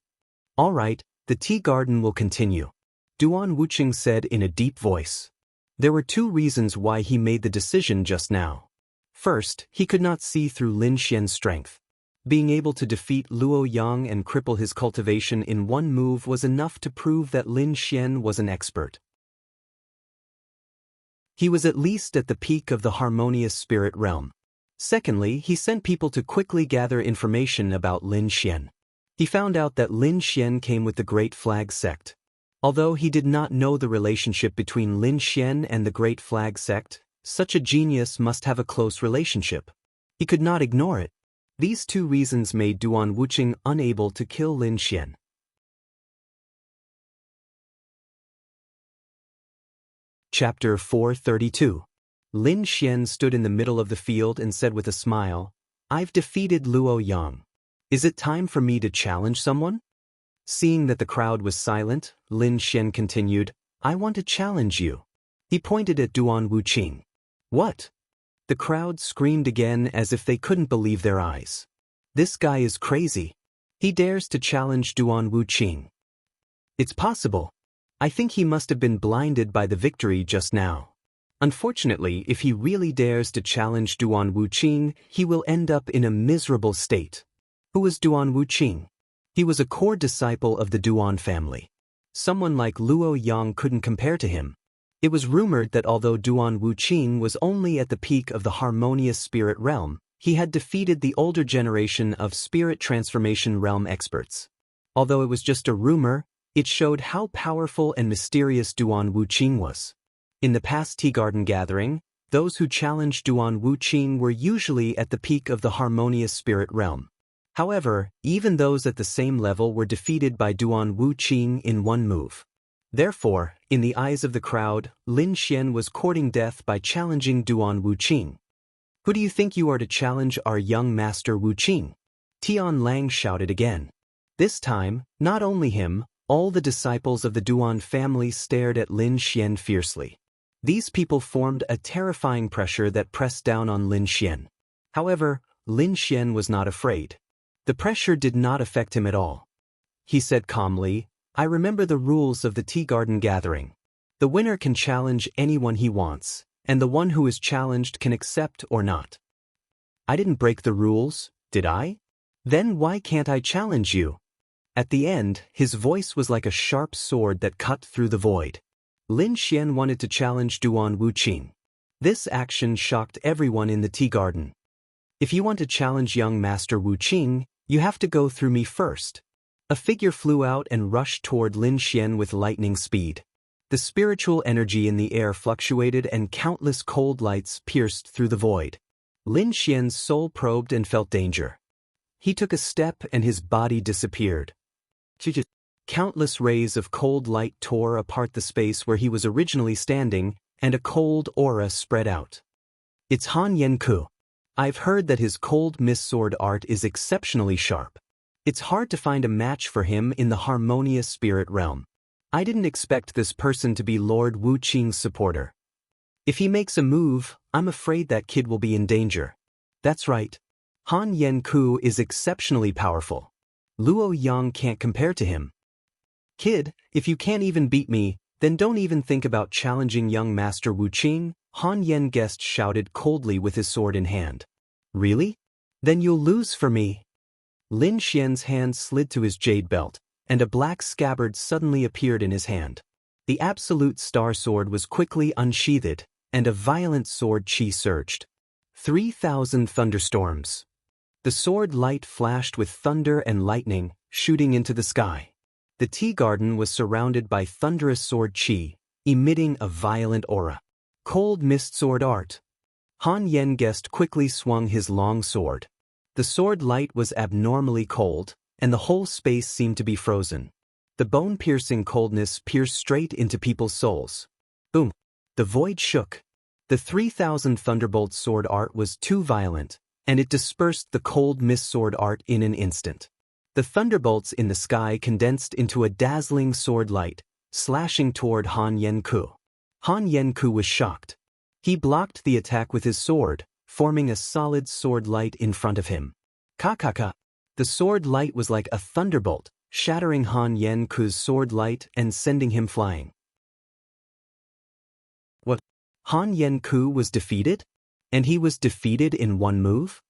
All right, the tea garden will continue. Duan Wuqing said in a deep voice. There were two reasons why he made the decision just now. First, he could not see through Lin Xian's strength. Being able to defeat Luo Yang and cripple his cultivation in one move was enough to prove that Lin Xian was an expert. He was at least at the peak of the harmonious spirit realm. Secondly, he sent people to quickly gather information about Lin Xian. He found out that Lin Xian came with the Great Flag sect. Although he did not know the relationship between Lin Xian and the Great Flag sect, such a genius must have a close relationship. He could not ignore it. These two reasons made Duan Wuqing unable to kill Lin Xian. Chapter 432. Lin Xian stood in the middle of the field and said with a smile, "I've defeated Luo Yang. Is it time for me to challenge someone?" Seeing that the crowd was silent, Lin Xian continued, "I want to challenge you." He pointed at Duan Wuqing. "What?" The crowd screamed again as if they couldn't believe their eyes. "This guy is crazy. He dares to challenge Duan Wuqing." "It's possible. I think he must have been blinded by the victory just now. Unfortunately, if he really dares to challenge Duan Wuqing, he will end up in a miserable state." Who was Duan Wuqing? He was a core disciple of the Duan family. Someone like Luo Yang couldn't compare to him. It was rumored that although Duan Wuqing was only at the peak of the harmonious spirit realm, he had defeated the older generation of spirit transformation realm experts. Although it was just a rumor, it showed how powerful and mysterious Duan Wuqing was. In the past Tea Garden gathering, those who challenged Duan Wuqing were usually at the peak of the harmonious spirit realm. However, even those at the same level were defeated by Duan Wuqing in one move. Therefore, in the eyes of the crowd, Lin Xian was courting death by challenging Duan Wuqing. "Who do you think you are to challenge our young master Wuqing?" Tian Lang shouted again. This time, not only him, all the disciples of the Duan family stared at Lin Xian fiercely. These people formed a terrifying pressure that pressed down on Lin Xian. However, Lin Xian was not afraid. The pressure did not affect him at all. He said calmly, "I remember the rules of the Tea Garden gathering. The winner can challenge anyone he wants, and the one who is challenged can accept or not." "I didn't break the rules, did I? Then why can't I challenge you?" At the end, his voice was like a sharp sword that cut through the void. Lin Xian wanted to challenge Duan Wuqing. This action shocked everyone in the Tea Garden. "If you want to challenge young Master Wuqing, you have to go through me first." A figure flew out and rushed toward Lin Xian with lightning speed. The spiritual energy in the air fluctuated and countless cold lights pierced through the void. Lin Xian's soul probed and felt danger. He took a step and his body disappeared. Countless rays of cold light tore apart the space where he was originally standing, and a cold aura spread out. "It's Han Yanku. I've heard that his cold mist sword art is exceptionally sharp. It's hard to find a match for him in the harmonious spirit realm. I didn't expect this person to be Lord Wuqing's supporter. If he makes a move, I'm afraid that kid will be in danger." "That's right. Han Yanku is exceptionally powerful. Luo Yang can't compare to him." "Kid, if you can't even beat me, then don't even think about challenging young Master Wuqing," Han Yen Guest shouted coldly with his sword in hand. "Really? Then you'll lose for me." Lin Xian's hand slid to his jade belt, and a black scabbard suddenly appeared in his hand. The absolute star sword was quickly unsheathed, and a violent sword chi surged. 3,000 thunderstorms. The sword light flashed with thunder and lightning, shooting into the sky. The tea garden was surrounded by thunderous sword chi, emitting a violent aura. Cold mist sword art. Han Yen Guest quickly swung his long sword. The sword light was abnormally cold, and the whole space seemed to be frozen. The bone-piercing coldness pierced straight into people's souls. Boom! The void shook. The 3,000 thunderbolt sword art was too violent, and it dispersed the cold mist sword art in an instant. The thunderbolts in the sky condensed into a dazzling sword light, slashing toward Han Yanku. Han Yanku was shocked. He blocked the attack with his sword, forming a solid sword light in front of him. Ka. The sword light was like a thunderbolt, shattering Han Yanku's sword light and sending him flying. What? Han Yanku was defeated? And he was defeated in one move?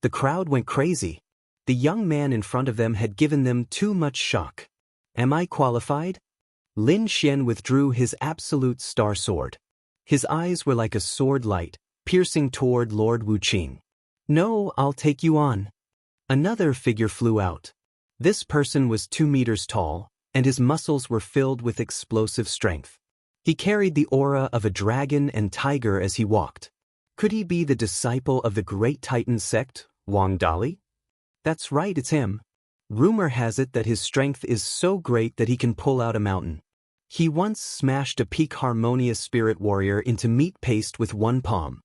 The crowd went crazy. The young man in front of them had given them too much shock. Am I qualified? Lin Xian withdrew his absolute star sword. His eyes were like a sword light, piercing toward Lord Wuqing. No, I'll take you on. Another figure flew out. This person was 2 meters tall, and his muscles were filled with explosive strength. He carried the aura of a dragon and tiger as he walked. Could he be the disciple of the great Titan sect, Wang Dali? That's right, it's him. Rumor has it that his strength is so great that he can pull out a mountain. He once smashed a peak harmonious spirit warrior into meat paste with one palm.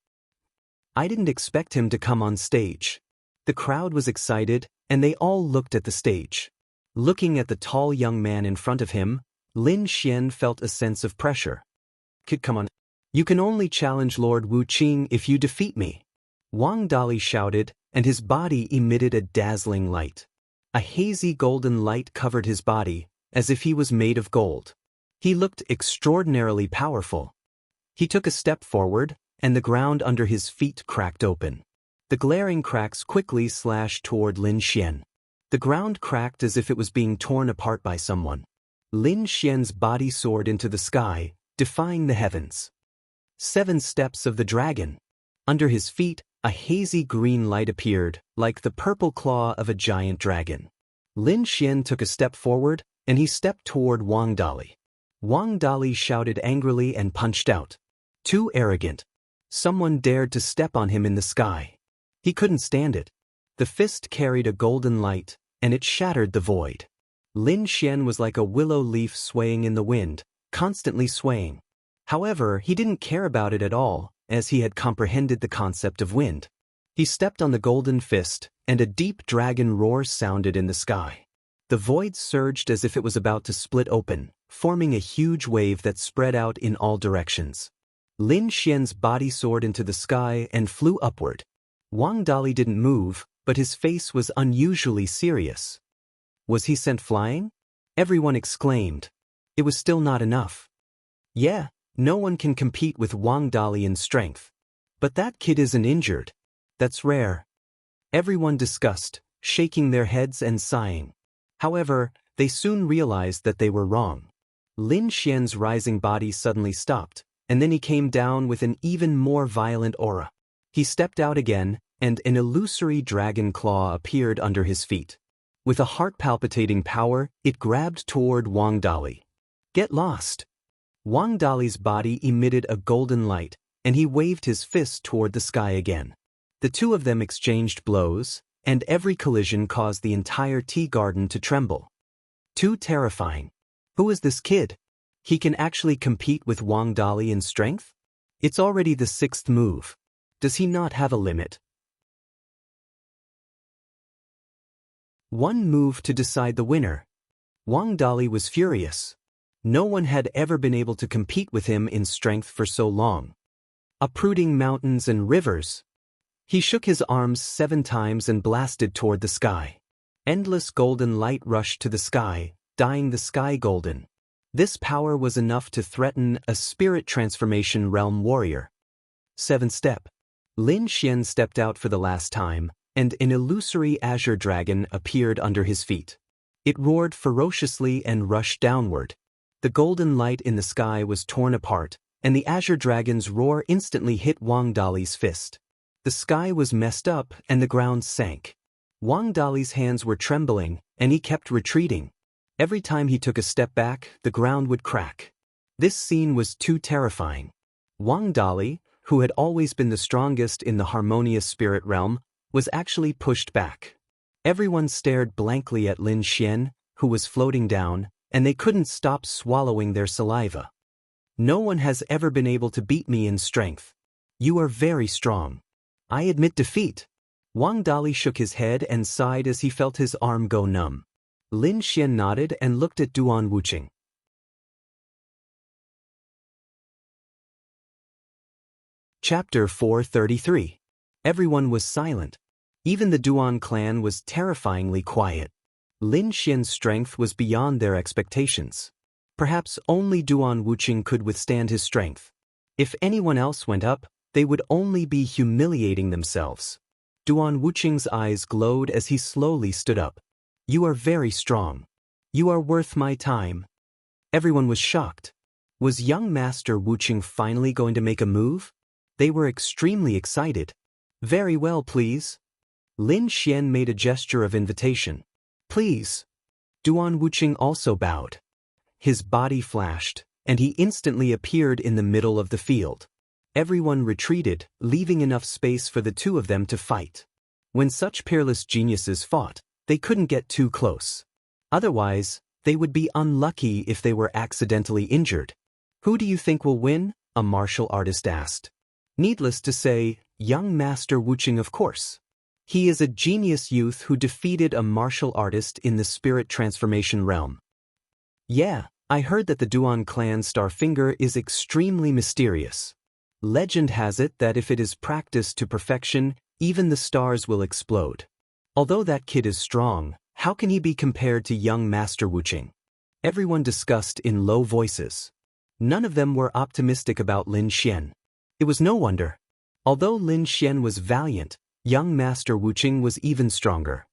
I didn't expect him to come on stage. The crowd was excited, and they all looked at the stage. Looking at the tall young man in front of him, Lin Xian felt a sense of pressure. Come on. You can only challenge Lord Wu Qing if you defeat me. Wang Dali shouted, and his body emitted a dazzling light. A hazy golden light covered his body, as if he was made of gold. He looked extraordinarily powerful. He took a step forward, and the ground under his feet cracked open. The glaring cracks quickly slashed toward Lin Xian. The ground cracked as if it was being torn apart by someone. Lin Xian's body soared into the sky, defying the heavens. 7 steps of the dragon. Under his feet, a hazy green light appeared, like the purple claw of a giant dragon. Lin Xian took a step forward, and he stepped toward Wang Dali. Wang Dali shouted angrily and punched out. Too arrogant. Someone dared to step on him in the sky. He couldn't stand it. The fist carried a golden light, and it shattered the void. Lin Xian was like a willow leaf swaying in the wind, constantly swaying. However, he didn't care about it at all, as he had comprehended the concept of wind. He stepped on the golden fist, and a deep dragon roar sounded in the sky. The void surged as if it was about to split open, forming a huge wave that spread out in all directions. Lin Xian's body soared into the sky and flew upward. Wang Dali didn't move, but his face was unusually serious. Was he sent flying? Everyone exclaimed. It was still not enough. Yeah, no one can compete with Wang Dali in strength. But that kid isn't injured. That's rare. Everyone discussed, shaking their heads and sighing. However, they soon realized that they were wrong. Lin Xian's rising body suddenly stopped, and then he came down with an even more violent aura. He stepped out again, and an illusory dragon claw appeared under his feet. With a heart-palpitating power, it grabbed toward Wang Dali. Get lost! Wang Dali's body emitted a golden light, and he waved his fist toward the sky again. The two of them exchanged blows, and every collision caused the entire tea garden to tremble. Too terrifying. Who is this kid? He can actually compete with Wang Dali in strength? It's already the 6th move. Does he not have a limit? One move to decide the winner. Wang Dali was furious. No one had ever been able to compete with him in strength for so long. Uprooting mountains and rivers. He shook his arms 7 times and blasted toward the sky. Endless golden light rushed to the sky, dyeing the sky golden. This power was enough to threaten a spirit transformation realm warrior. 7th step. Lin Xian stepped out for the last time, and an illusory azure dragon appeared under his feet. It roared ferociously and rushed downward. The golden light in the sky was torn apart, and the azure dragon's roar instantly hit Wang Dali's fist. The sky was messed up and the ground sank. Wang Dali's hands were trembling, and he kept retreating. Every time he took a step back, the ground would crack. This scene was too terrifying. Wang Dali, who had always been the strongest in the harmonious spirit realm, was actually pushed back. Everyone stared blankly at Lin Xian, who was floating down, and they couldn't stop swallowing their saliva. No one has ever been able to beat me in strength. You are very strong. I admit defeat. Wang Dali shook his head and sighed as he felt his arm go numb. Lin Xian nodded and looked at Duan Wuqing. Chapter 433. Everyone was silent. Even the Duan clan was terrifyingly quiet. Lin Xian's strength was beyond their expectations. Perhaps only Duan Wuqing could withstand his strength. If anyone else went up, they would only be humiliating themselves. Duan Wuqing's eyes glowed as he slowly stood up. You are very strong. You are worth my time. Everyone was shocked. Was young Master Wuqing finally going to make a move? They were extremely excited. Very well, please. Lin Xian made a gesture of invitation. Please. Duan Wuqing also bowed. His body flashed, and he instantly appeared in the middle of the field. Everyone retreated, leaving enough space for the two of them to fight. When such peerless geniuses fought, they couldn't get too close. Otherwise, They would be unlucky if they were accidentally injured. Who do you think will win? A martial artist asked. Needless to say, young Master Wuching, of course. He is a genius youth who defeated a martial artist in the spirit transformation realm. Yeah, I heard that the Duan clan Starfinger is extremely mysterious. Legend has it that if it is practiced to perfection, even the stars will explode. Although that kid is strong, how can he be compared to young Master Wuching? Everyone discussed in low voices. None of them were optimistic about Lin Xian. It was no wonder. Although Lin Xian was valiant, young Master Wuching was even stronger.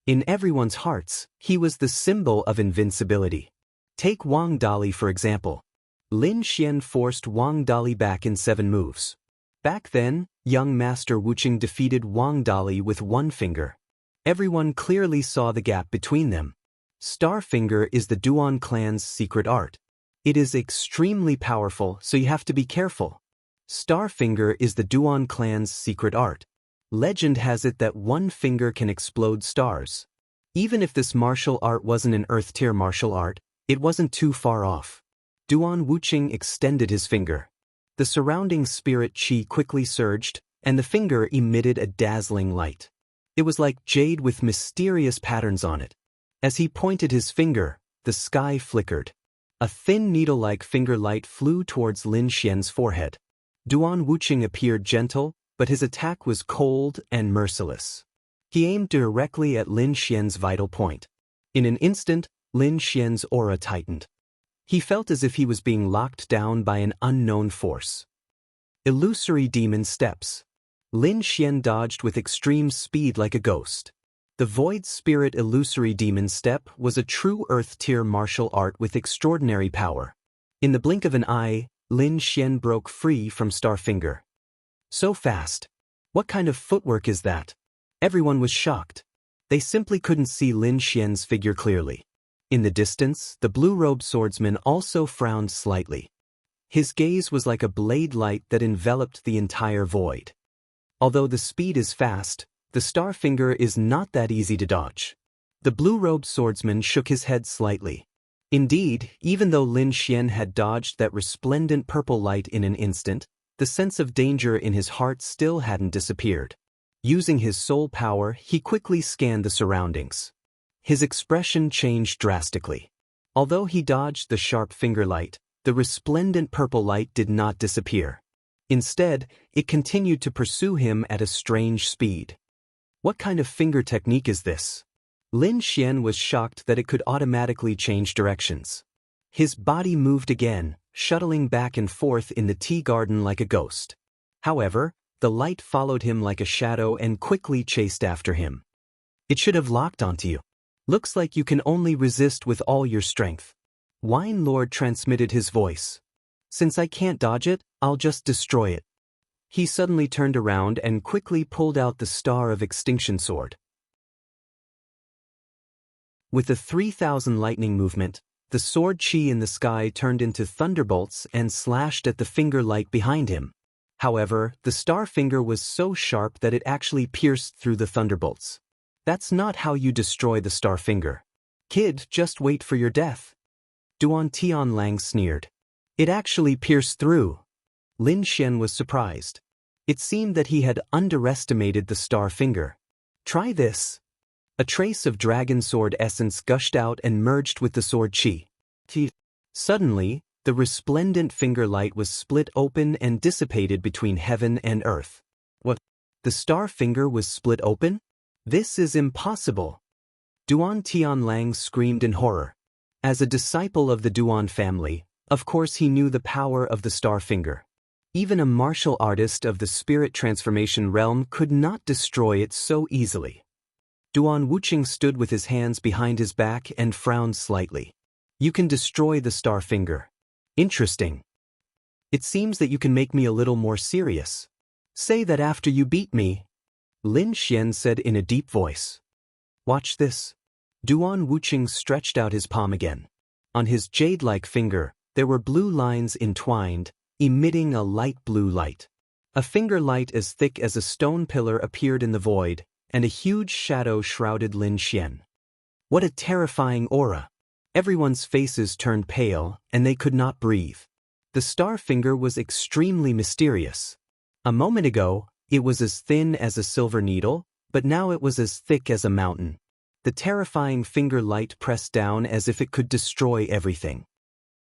In everyone's hearts, he was the symbol of invincibility. Take Wang Dali for example. Lin Xian forced Wang Dali back in 7 moves. Back then, young Master Wuching defeated Wang Dali with 1 finger. Everyone clearly saw the gap between them. Starfinger is the Duan clan's secret art. It is extremely powerful, so you have to be careful. Starfinger is the Duan clan's secret art. Legend has it that 1 finger can explode stars. Even if this martial art wasn't an Earth-tier martial art, it wasn't too far off. Duan Wuching extended his finger. The surrounding spirit chi quickly surged, and the finger emitted a dazzling light. It was like jade with mysterious patterns on it. As he pointed his finger, the sky flickered. A thin needle-like finger light flew towards Lin Xian's forehead. Duan Wuching appeared gentle, but his attack was cold and merciless. He aimed directly at Lin Xian's vital point. In an instant, Lin Xian's aura tightened. He felt as if he was being locked down by an unknown force. Illusory demon steps. Lin Xian dodged with extreme speed like a ghost. The Void Spirit Illusory Demon Step was a true Earth-tier martial art with extraordinary power. In the blink of an eye, Lin Xian broke free from Starfinger. So fast. What kind of footwork is that? Everyone was shocked. They simply couldn't see Lin Xian's figure clearly. In the distance, the blue-robed swordsman also frowned slightly. His gaze was like a blade light that enveloped the entire void. Although the speed is fast, the Starfinger is not that easy to dodge. The blue-robed swordsman shook his head slightly. Indeed, even though Lin Xian had dodged that resplendent purple light in an instant, the sense of danger in his heart still hadn't disappeared. Using his soul power, he quickly scanned the surroundings. His expression changed drastically. Although he dodged the sharp finger light, the resplendent purple light did not disappear. Instead, it continued to pursue him at a strange speed. What kind of finger technique is this? Lin Xian was shocked that it could automatically change directions. His body moved again, shuttling back and forth in the tea garden like a ghost. However, the light followed him like a shadow and quickly chased after him. It should have locked onto you. Looks like you can only resist with all your strength. Wine Lord transmitted his voice. Since I can't dodge it, I'll just destroy it. He suddenly turned around and quickly pulled out the Star of Extinction sword. With a 3,000 lightning movement, the sword chi in the sky turned into thunderbolts and slashed at the finger light behind him. However, the star finger was so sharp that it actually pierced through the thunderbolts. That's not how you destroy the star finger. Kid, just wait for your death. Duan Tianlang sneered. It actually pierced through. Lin Xian was surprised. It seemed that he had underestimated the star finger. Try this. A trace of dragon sword essence gushed out and merged with the sword chi. Suddenly, the resplendent finger light was split open and dissipated between heaven and earth. What? The star finger was split open? This is impossible. Duan Tianlang screamed in horror. As a disciple of the Duan family, of course he knew the power of the star finger. Even a martial artist of the spirit transformation realm could not destroy it so easily. Duan Wuching stood with his hands behind his back and frowned slightly. You can destroy the star finger. Interesting. It seems that you can make me a little more serious. Say that after you beat me. Lin Xian said in a deep voice. Watch this. Duan Wuching stretched out his palm again. On his jade-like finger, there were blue lines entwined, emitting a light blue light. A finger light as thick as a stone pillar appeared in the void, and a huge shadow shrouded Lin Xian. What a terrifying aura! Everyone's faces turned pale, and they could not breathe. The star finger was extremely mysterious. A moment ago, it was as thin as a silver needle, but now it was as thick as a mountain. The terrifying finger light pressed down as if it could destroy everything.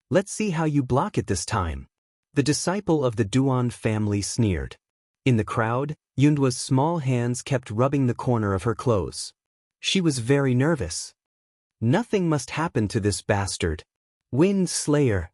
"Let's see how you block it this time." The disciple of the Duan family sneered. In the crowd, Yundua's small hands kept rubbing the corner of her clothes. She was very nervous. Nothing must happen to this bastard. Wind Slayer.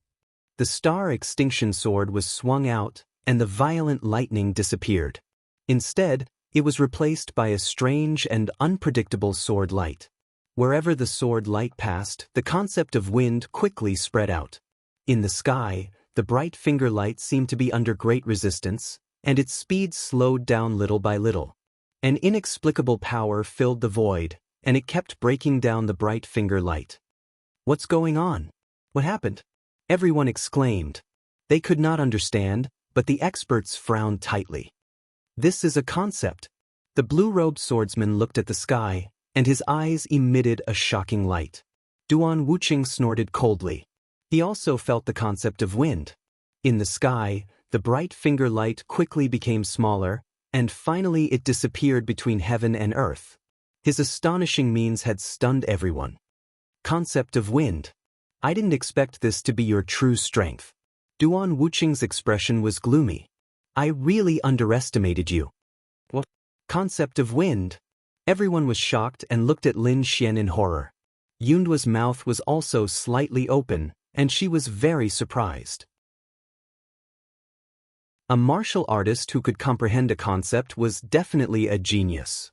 The star extinction sword was swung out, and the violent lightning disappeared. Instead, it was replaced by a strange and unpredictable sword light. Wherever the sword light passed, the concept of wind quickly spread out. In the sky, the bright finger light seemed to be under great resistance, and its speed slowed down little by little. An inexplicable power filled the void, and it kept breaking down the bright finger light. "What's going on? What happened?" Everyone exclaimed. They could not understand, but the experts frowned tightly. "This is a concept." The blue-robed swordsman looked at the sky, and his eyes emitted a shocking light. Duan Wuqing snorted coldly. He also felt the concept of wind. In the sky, the bright finger light quickly became smaller, and finally it disappeared between heaven and earth. His astonishing means had stunned everyone. "Concept of wind. I didn't expect this to be your true strength." Duan Wuqing's expression was gloomy. "I really underestimated you." "What? Concept of wind?" Everyone was shocked and looked at Lin Xian in horror. Yundua's mouth was also slightly open, and she was very surprised. A martial artist who could comprehend a concept was definitely a genius.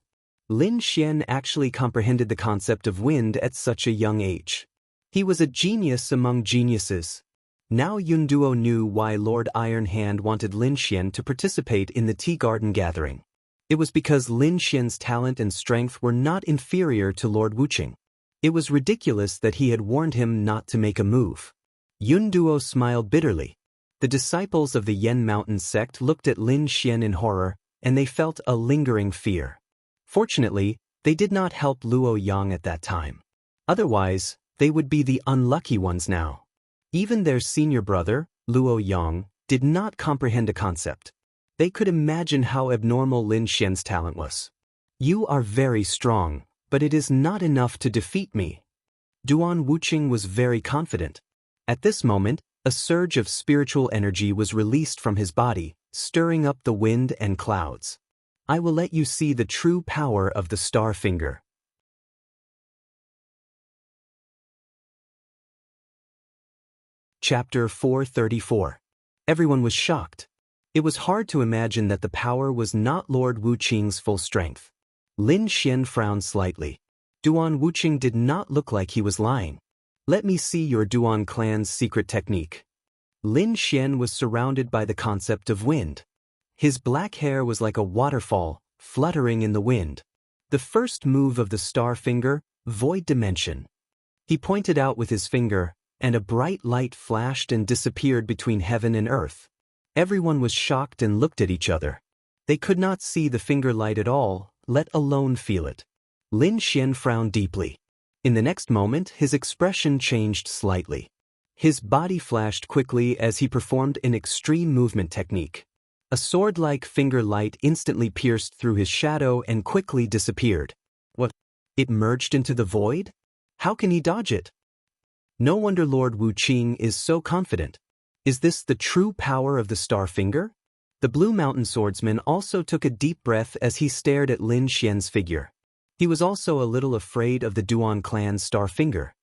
Lin Xian actually comprehended the concept of wind at such a young age. He was a genius among geniuses. Now Yunduo knew why Lord Iron Hand wanted Lin Xian to participate in the tea garden gathering. It was because Lin Xian's talent and strength were not inferior to Lord Wuqing. It was ridiculous that he had warned him not to make a move. Yunduo smiled bitterly. The disciples of the Yen Mountain sect looked at Lin Xian in horror, and they felt a lingering fear. Fortunately, they did not help Luo Yang at that time. Otherwise, they would be the unlucky ones now. Even their senior brother, Luo Yang, did not comprehend a concept. They could imagine how abnormal Lin Xian's talent was. "You are very strong, but it is not enough to defeat me." Duan Wuqing was very confident. At this moment, a surge of spiritual energy was released from his body, stirring up the wind and clouds. "I will let you see the true power of the star finger." Chapter 434. Everyone was shocked. It was hard to imagine that the power was not Lord Wuqing's full strength. Lin Xian frowned slightly. Duan Wuqing did not look like he was lying. "Let me see your Duan clan's secret technique." Lin Xian was surrounded by the concept of wind. His black hair was like a waterfall, fluttering in the wind. The first move of the star finger, void dimension. He pointed out with his finger, and a bright light flashed and disappeared between heaven and earth. Everyone was shocked and looked at each other. They could not see the finger light at all, let alone feel it. Lin Xian frowned deeply. In the next moment, his expression changed slightly. His body flashed quickly as he performed an extreme movement technique. A sword-like finger light instantly pierced through his shadow and quickly disappeared. What? It merged into the void? How can he dodge it? No wonder Lord Wuqing is so confident. Is this the true power of the star finger? The Blue Mountain swordsman also took a deep breath as he stared at Lin Xian's figure. He was also a little afraid of the Duan clan's star finger.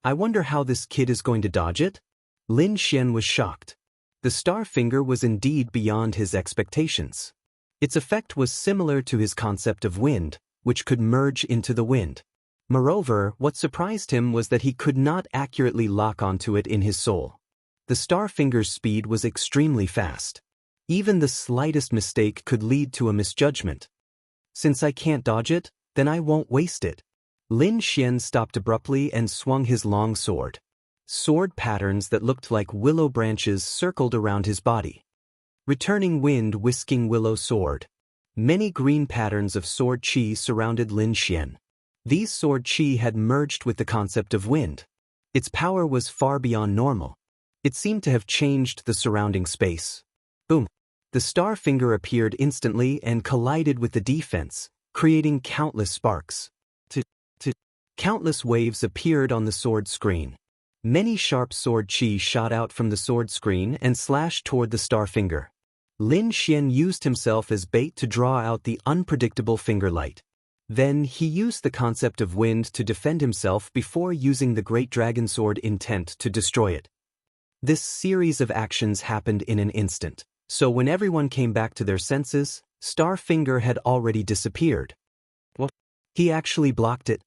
"I wonder how this kid is going to dodge it?" Lin Xian was shocked. The star finger was indeed beyond his expectations. Its effect was similar to his concept of wind, which could merge into the wind. Moreover, what surprised him was that he could not accurately lock onto it in his soul. The star finger's speed was extremely fast. Even the slightest mistake could lead to a misjudgment. "Since I can't dodge it, then I won't waste it." Lin Xian stopped abruptly and swung his long sword. Sword patterns that looked like willow branches circled around his body. Returning wind whisking willow sword. Many green patterns of sword chi surrounded Lin Xian. These sword chi had merged with the concept of wind. Its power was far beyond normal. It seemed to have changed the surrounding space. Boom! The star finger appeared instantly and collided with the defense, creating countless sparks. Countless waves appeared on the sword screen. Many sharp sword chi shot out from the sword screen and slashed toward the star finger. Lin Xian used himself as bait to draw out the unpredictable finger light. Then he used the concept of wind to defend himself before using the Great Dragon Sword intent to destroy it. This series of actions happened in an instant, so when everyone came back to their senses, Star Finger had already disappeared. What? He actually blocked it.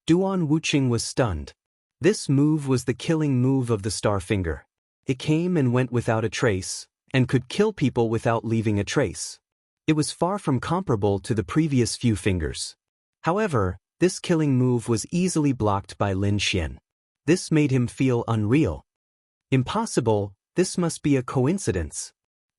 Duan Wuqing was stunned. This move was the killing move of the Star Finger. It came and went without a trace, and could kill people without leaving a trace. It was far from comparable to the previous few fingers. However, this killing move was easily blocked by Lin Xian. This made him feel unreal. Impossible, this must be a coincidence.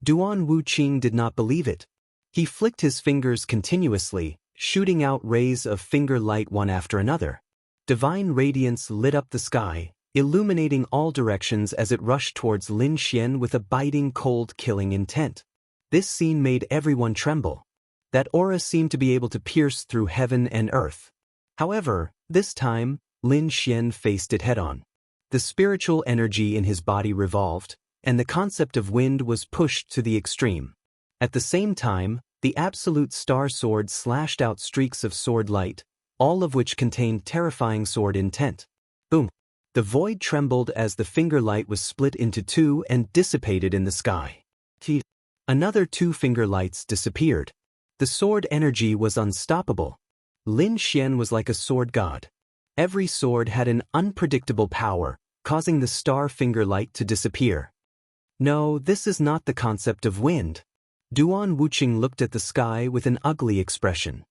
Duan Wuqing did not believe it. He flicked his fingers continuously, shooting out rays of finger light one after another. Divine radiance lit up the sky, illuminating all directions as it rushed towards Lin Xian with a biting cold killing intent. This scene made everyone tremble. That aura seemed to be able to pierce through heaven and earth. However, this time, Lin Xian faced it head-on. The spiritual energy in his body revolved, and the concept of wind was pushed to the extreme. At the same time, the absolute star sword slashed out streaks of sword light, all of which contained terrifying sword intent. Boom! The void trembled as the finger light was split into two and dissipated in the sky. Another two finger lights disappeared. The sword energy was unstoppable. Lin Xian was like a sword god. Every sword had an unpredictable power, causing the star finger light to disappear. No, this is not the concept of wind. Duan Wuqing looked at the sky with an ugly expression.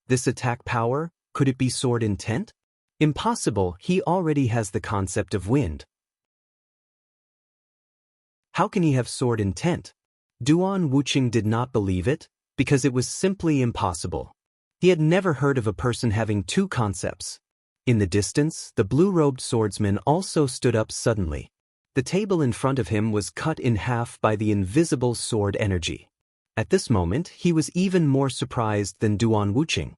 This attack power, could it be sword intent? Impossible, he already has the concept of wind. How can he have sword intent? Duan Wuqing did not believe it, because it was simply impossible. He had never heard of a person having two concepts. In the distance, the blue-robed swordsman also stood up suddenly. The table in front of him was cut in half by the invisible sword energy. At this moment, he was even more surprised than Duan Wuqing.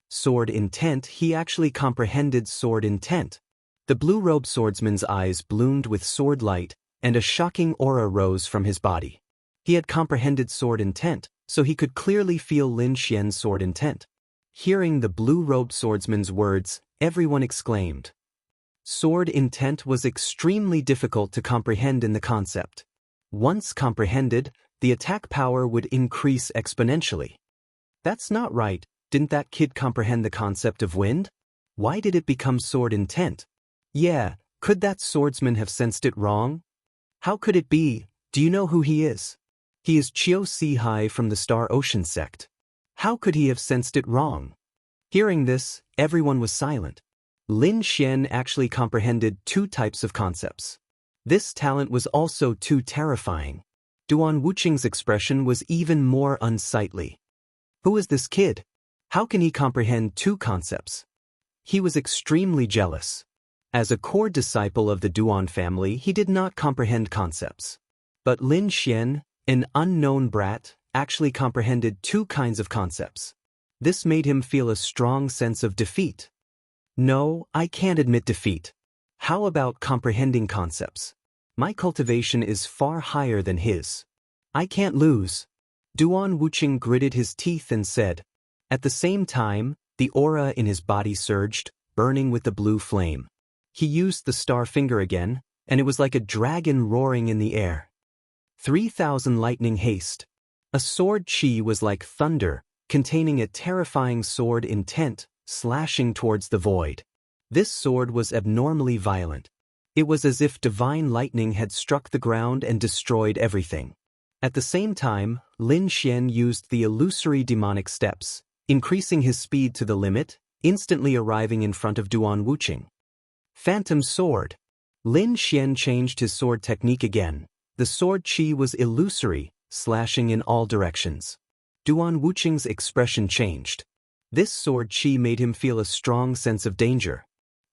Sword intent, he actually comprehended sword intent. The blue-robed swordsman's eyes bloomed with sword light, and a shocking aura rose from his body. He had comprehended sword intent, so he could clearly feel Lin Xian's sword intent. Hearing the blue-robed swordsman's words, everyone exclaimed. Sword intent was extremely difficult to comprehend in the concept. Once comprehended, the attack power would increase exponentially. That's not right, didn't that kid comprehend the concept of wind? Why did it become sword intent? Yeah, could that swordsman have sensed it wrong? How could it be? Do you know who he is? He is Qiu Sihai from the Star Ocean sect. How could he have sensed it wrong? Hearing this, everyone was silent. Lin Xian actually comprehended two types of concepts. This talent was also too terrifying. Duan Wuqing's expression was even more unsightly. Who is this kid? How can he comprehend two concepts? He was extremely jealous. As a core disciple of the Duan family, he did not comprehend concepts. But Lin Xian, an unknown brat, actually comprehended two kinds of concepts. This made him feel a strong sense of defeat. No, I can't admit defeat. How about comprehending concepts? My cultivation is far higher than his. I can't lose. Duan Wuqing gritted his teeth and said. At the same time, the aura in his body surged, burning with the blue flame. He used the star finger again, and it was like a dragon roaring in the air. 3,000 lightning haste. A sword chi was like thunder, containing a terrifying sword intent, slashing towards the void. This sword was abnormally violent. It was as if divine lightning had struck the ground and destroyed everything. At the same time, Lin Xian used the illusory demonic steps, increasing his speed to the limit, instantly arriving in front of Duan Wuqing. Phantom Sword. Lin Xian changed his sword technique again. The sword chi was illusory, slashing in all directions. Duan Wuqing's expression changed. This sword chi made him feel a strong sense of danger.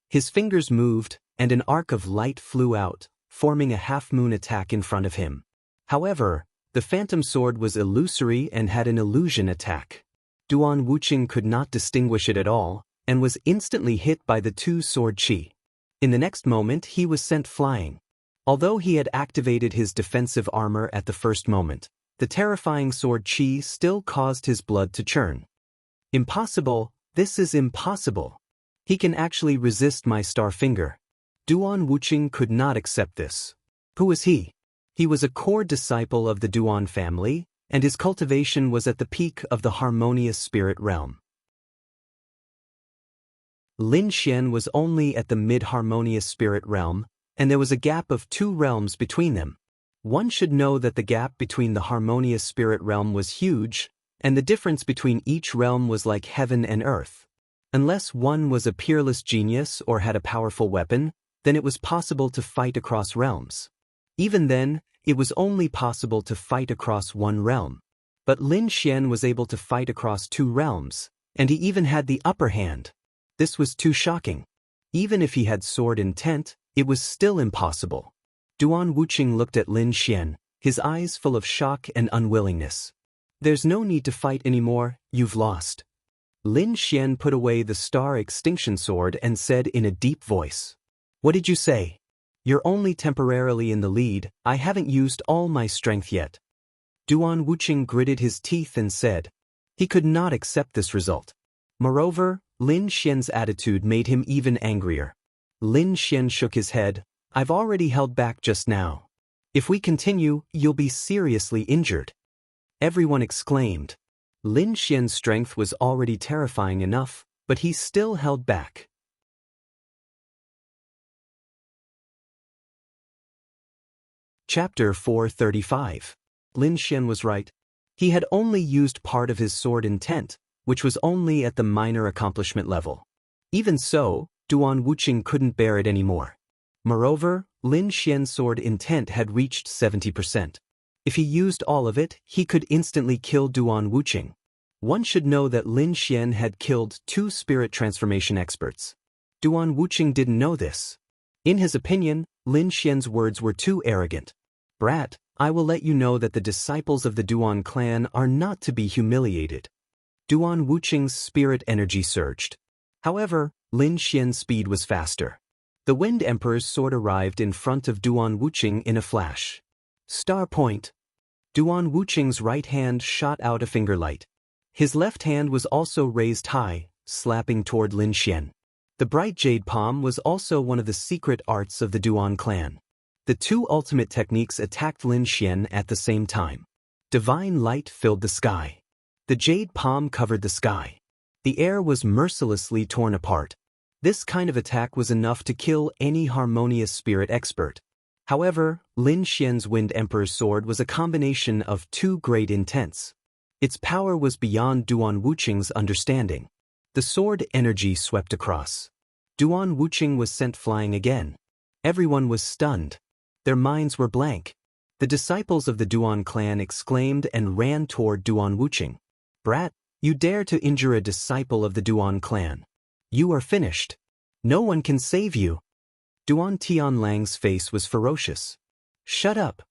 His fingers moved, and an arc of light flew out, forming a half-moon attack in front of him. However, the phantom sword was illusory and had an illusion attack. Duan Wuqing could not distinguish it at all, and was instantly hit by the two-sword chi. In the next moment he was sent flying. Although he had activated his defensive armor at the first moment, the terrifying sword chi still caused his blood to churn. Impossible, this is impossible. He can actually resist my star finger. Duan Wuqing could not accept this. Who was he? He was a core disciple of the Duan family, and his cultivation was at the peak of the harmonious spirit realm. Lin Xian was only at the mid-harmonious spirit realm, and there was a gap of 2 realms between them. One should know that the gap between the harmonious spirit realm was huge, and the difference between each realm was like heaven and earth. Unless one was a peerless genius or had a powerful weapon, then it was possible to fight across realms. Even then, it was only possible to fight across one realm. But Lin Xian was able to fight across 2 realms, and he even had the upper hand. This was too shocking. Even if he had sword intent, it was still impossible. Duan Wuqing looked at Lin Xian, his eyes full of shock and unwillingness. There's no need to fight anymore, you've lost. Lin Xian put away the star extinction sword and said in a deep voice. What did you say? You're only temporarily in the lead, I haven't used all my strength yet. Duan Wuqing gritted his teeth and said. He could not accept this result. Moreover, Lin Xian's attitude made him even angrier. Lin Xian shook his head. I've already held back just now. If we continue, you'll be seriously injured. Everyone exclaimed. Lin Xian's strength was already terrifying enough, but he still held back. Chapter 435. Lin Xian was right. He had only used part of his sword intent, which was only at the minor accomplishment level. Even so, Duan Wuqing couldn't bear it anymore. Moreover, Lin Xian's sword intent had reached 70%. If he used all of it, he could instantly kill Duan Wuqing. One should know that Lin Xian had killed 2 spirit transformation experts. Duan Wuqing didn't know this. In his opinion, Lin Xian's words were too arrogant. Brat, I will let you know that the disciples of the Duan clan are not to be humiliated. Duan Wuqing's spirit energy surged. However, Lin Xian's speed was faster. The Wind Emperor's sword arrived in front of Duan Wuqing in a flash. Star point. Duan Wuqing's right hand shot out a fingerlight. His left hand was also raised high, slapping toward Lin Xian. The bright jade palm was also one of the secret arts of the Duan clan. The 2 ultimate techniques attacked Lin Xian at the same time. Divine light filled the sky. The jade palm covered the sky. The air was mercilessly torn apart. This kind of attack was enough to kill any harmonious spirit expert. However, Lin Xian's Wind Emperor's sword was a combination of 2 great intents. Its power was beyond Duan Wuqing's understanding. The sword energy swept across. Duan Wuqing was sent flying again. Everyone was stunned. Their minds were blank. The disciples of the Duan clan exclaimed and ran toward Duan Wuqing. Brat, you dare to injure a disciple of the Duan clan. You are finished. No one can save you. Duan Tianlang's face was ferocious. Shut up.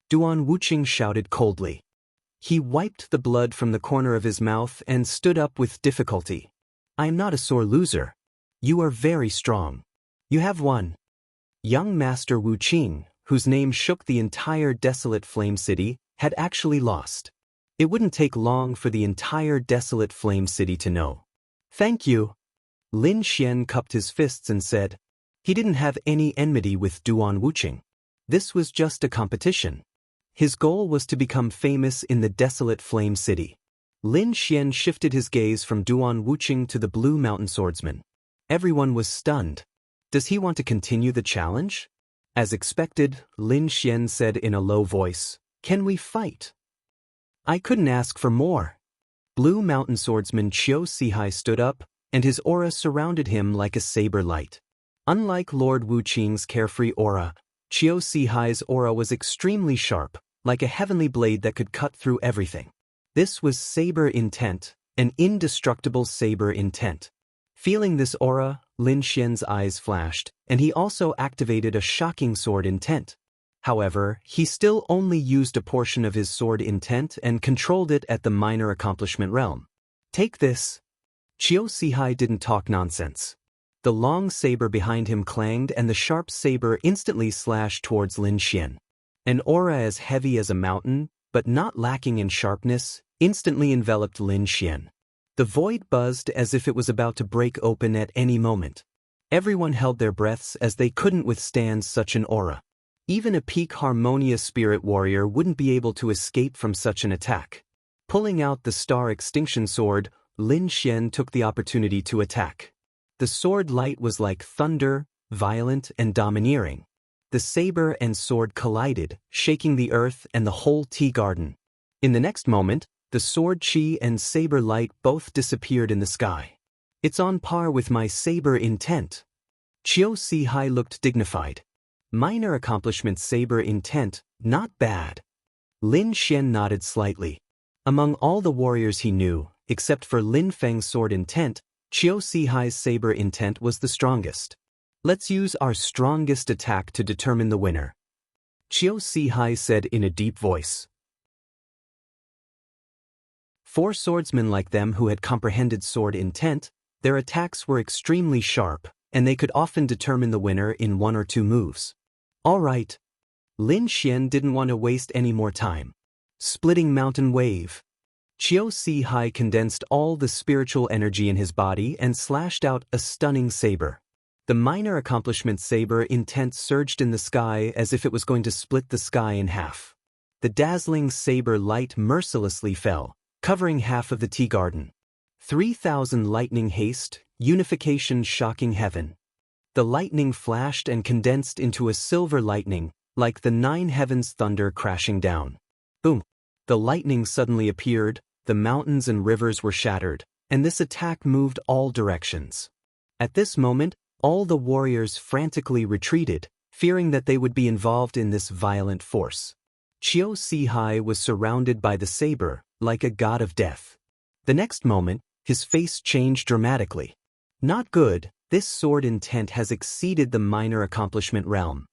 Duan Wuqing shouted coldly. He wiped the blood from the corner of his mouth and stood up with difficulty. I am not a sore loser. You are very strong. You have won. Young Master Wu Qing, whose name shook the entire desolate flame city, had actually lost. It wouldn't take long for the entire desolate flame city to know. Thank you. Lin Xian cupped his fists and said. He didn't have any enmity with Duan Wuqing. This was just a competition. His goal was to become famous in the desolate flame city. Lin Xian shifted his gaze from Duan Wuqing to the Blue Mountain Swordsman. Everyone was stunned. Does he want to continue the challenge? As expected, Lin Xian said in a low voice, Can we fight? I couldn't ask for more. Blue Mountain Swordsman Qiu Sihai stood up, and his aura surrounded him like a saber light. Unlike Lord Wu Qing's carefree aura, Qiu Sihai's aura was extremely sharp, like a heavenly blade that could cut through everything. This was saber intent, an indestructible saber intent. Feeling this aura, Lin Xian's eyes flashed, and he also activated a shocking sword intent. However, he still only used a portion of his sword intent and controlled it at the minor accomplishment realm. Take this. Qiu Sihai didn't talk nonsense. The long saber behind him clanged and the sharp saber instantly slashed towards Lin Xian. An aura as heavy as a mountain, but not lacking in sharpness, instantly enveloped Lin Xian. The void buzzed as if it was about to break open at any moment. Everyone held their breaths as they couldn't withstand such an aura. Even a peak harmonious spirit warrior wouldn't be able to escape from such an attack. Pulling out the Star Extinction Sword, Lin Xian took the opportunity to attack. The sword light was like thunder, violent and domineering. The saber and sword collided, shaking the earth and the whole tea garden. In the next moment, the sword chi and saber light both disappeared in the sky. It's on par with my saber intent. Qiu Sihai looked dignified. Minor accomplishment saber intent, not bad. Lin Xian nodded slightly. Among all the warriors he knew, except for Lin Feng's sword intent, Qiu Sihai's saber intent was the strongest. Let's use our strongest attack to determine the winner. Qiu Sihai said in a deep voice. 4 swordsmen like them who had comprehended sword intent, their attacks were extremely sharp, and they could often determine the winner in 1 or 2 moves. All right. Lin Xian didn't want to waste any more time. Splitting Mountain Wave. Qiu Sihai condensed all the spiritual energy in his body and slashed out a stunning saber. The minor accomplishment saber intent surged in the sky as if it was going to split the sky in half. The dazzling saber light mercilessly fell, covering half of the tea garden. 3,000 lightning haste, unification shocking heaven. The lightning flashed and condensed into a silver lightning, like the 9 heavens thunder crashing down. Boom! The lightning suddenly appeared, the mountains and rivers were shattered, and this attack moved all directions. At this moment, all the warriors frantically retreated, fearing that they would be involved in this violent force. Qiu Sihai was surrounded by the saber, like a god of death. The next moment, his face changed dramatically. Not good, this sword intent has exceeded the minor accomplishment realm.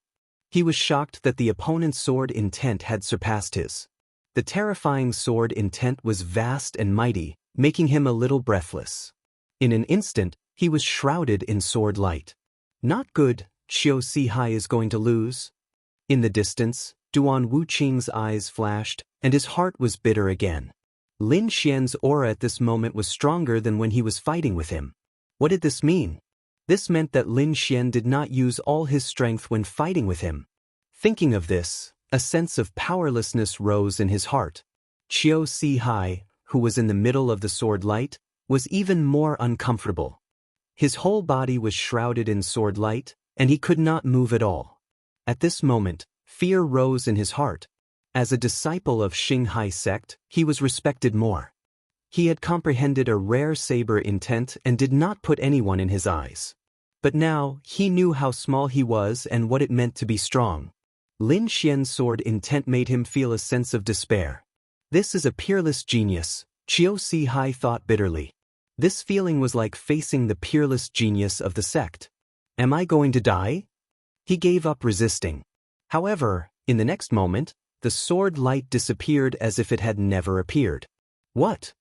He was shocked that the opponent's sword intent had surpassed his. The terrifying sword intent was vast and mighty, making him a little breathless. In an instant, he was shrouded in sword light. Not good, Qiu Sihai is going to lose. In the distance, Duan Wuqing's eyes flashed, and his heart was bitter again. Lin Xian's aura at this moment was stronger than when he was fighting with him. What did this mean? This meant that Lin Xian did not use all his strength when fighting with him. Thinking of this, a sense of powerlessness rose in his heart. Qiu Sihai, who was in the middle of the sword light, was even more uncomfortable. His whole body was shrouded in sword light, and he could not move at all. At this moment, fear rose in his heart. As a disciple of Xinghai sect, he was respected more. He had comprehended a rare saber intent and did not put anyone in his eyes. But now, he knew how small he was and what it meant to be strong. Lin Xian's sword intent made him feel a sense of despair. This is a peerless genius, Qiu Sihai thought bitterly. This feeling was like facing the peerless genius of the sect. Am I going to die? He gave up resisting. However, in the next moment, the sword light disappeared as if it had never appeared. What?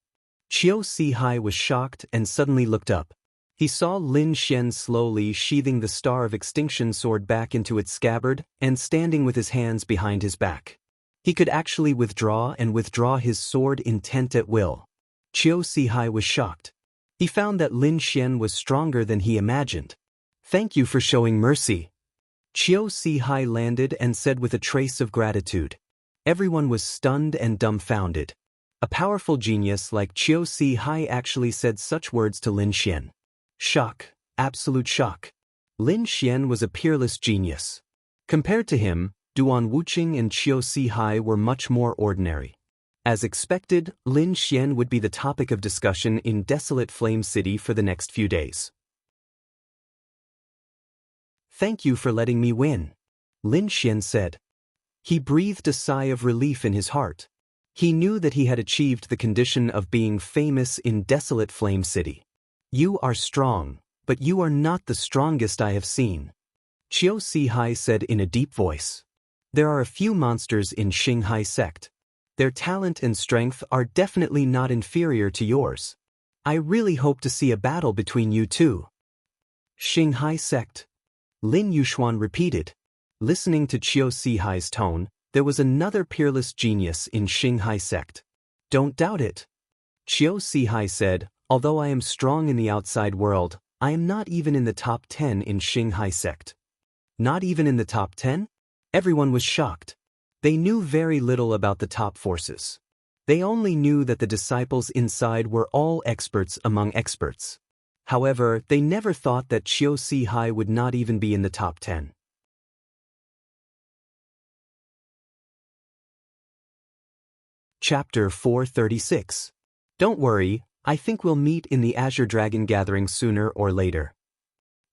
Qiu Sihai was shocked and suddenly looked up. He saw Lin Xian slowly sheathing the Star of Extinction sword back into its scabbard and standing with his hands behind his back. He could actually withdraw his sword intent at will. Qiu Sihai was shocked. He found that Lin Xian was stronger than he imagined. Thank you for showing mercy. Qiu Sihai landed and said with a trace of gratitude. Everyone was stunned and dumbfounded. A powerful genius like Qiu Sihai actually said such words to Lin Xian. Shock, absolute shock. Lin Xian was a peerless genius. Compared to him, Duan Wuqing and Qiu Sihai were much more ordinary. As expected, Lin Xian would be the topic of discussion in Desolate Flame City for the next few days. Thank you for letting me win, Lin Xian said. He breathed a sigh of relief in his heart. He knew that he had achieved the condition of being famous in Desolate Flame City. You are strong, but you are not the strongest I have seen. Qiu Sihai said in a deep voice. There are a few monsters in Xinghai sect. Their talent and strength are definitely not inferior to yours. I really hope to see a battle between you two. Xinghai sect. Lin Yuxuan repeated. Listening to Qiu Sihai's tone, there was another peerless genius in Xinghai sect. Don't doubt it. Qiu Sihai said, although I am strong in the outside world, I am not even in the top 10 in Xinghai sect. Not even in the top 10? Everyone was shocked. They knew very little about the top forces. They only knew that the disciples inside were all experts among experts. However, they never thought that Qiu Sihai would not even be in the top 10. Chapter 436. Don't worry, I think we'll meet in the Azure Dragon Gathering sooner or later.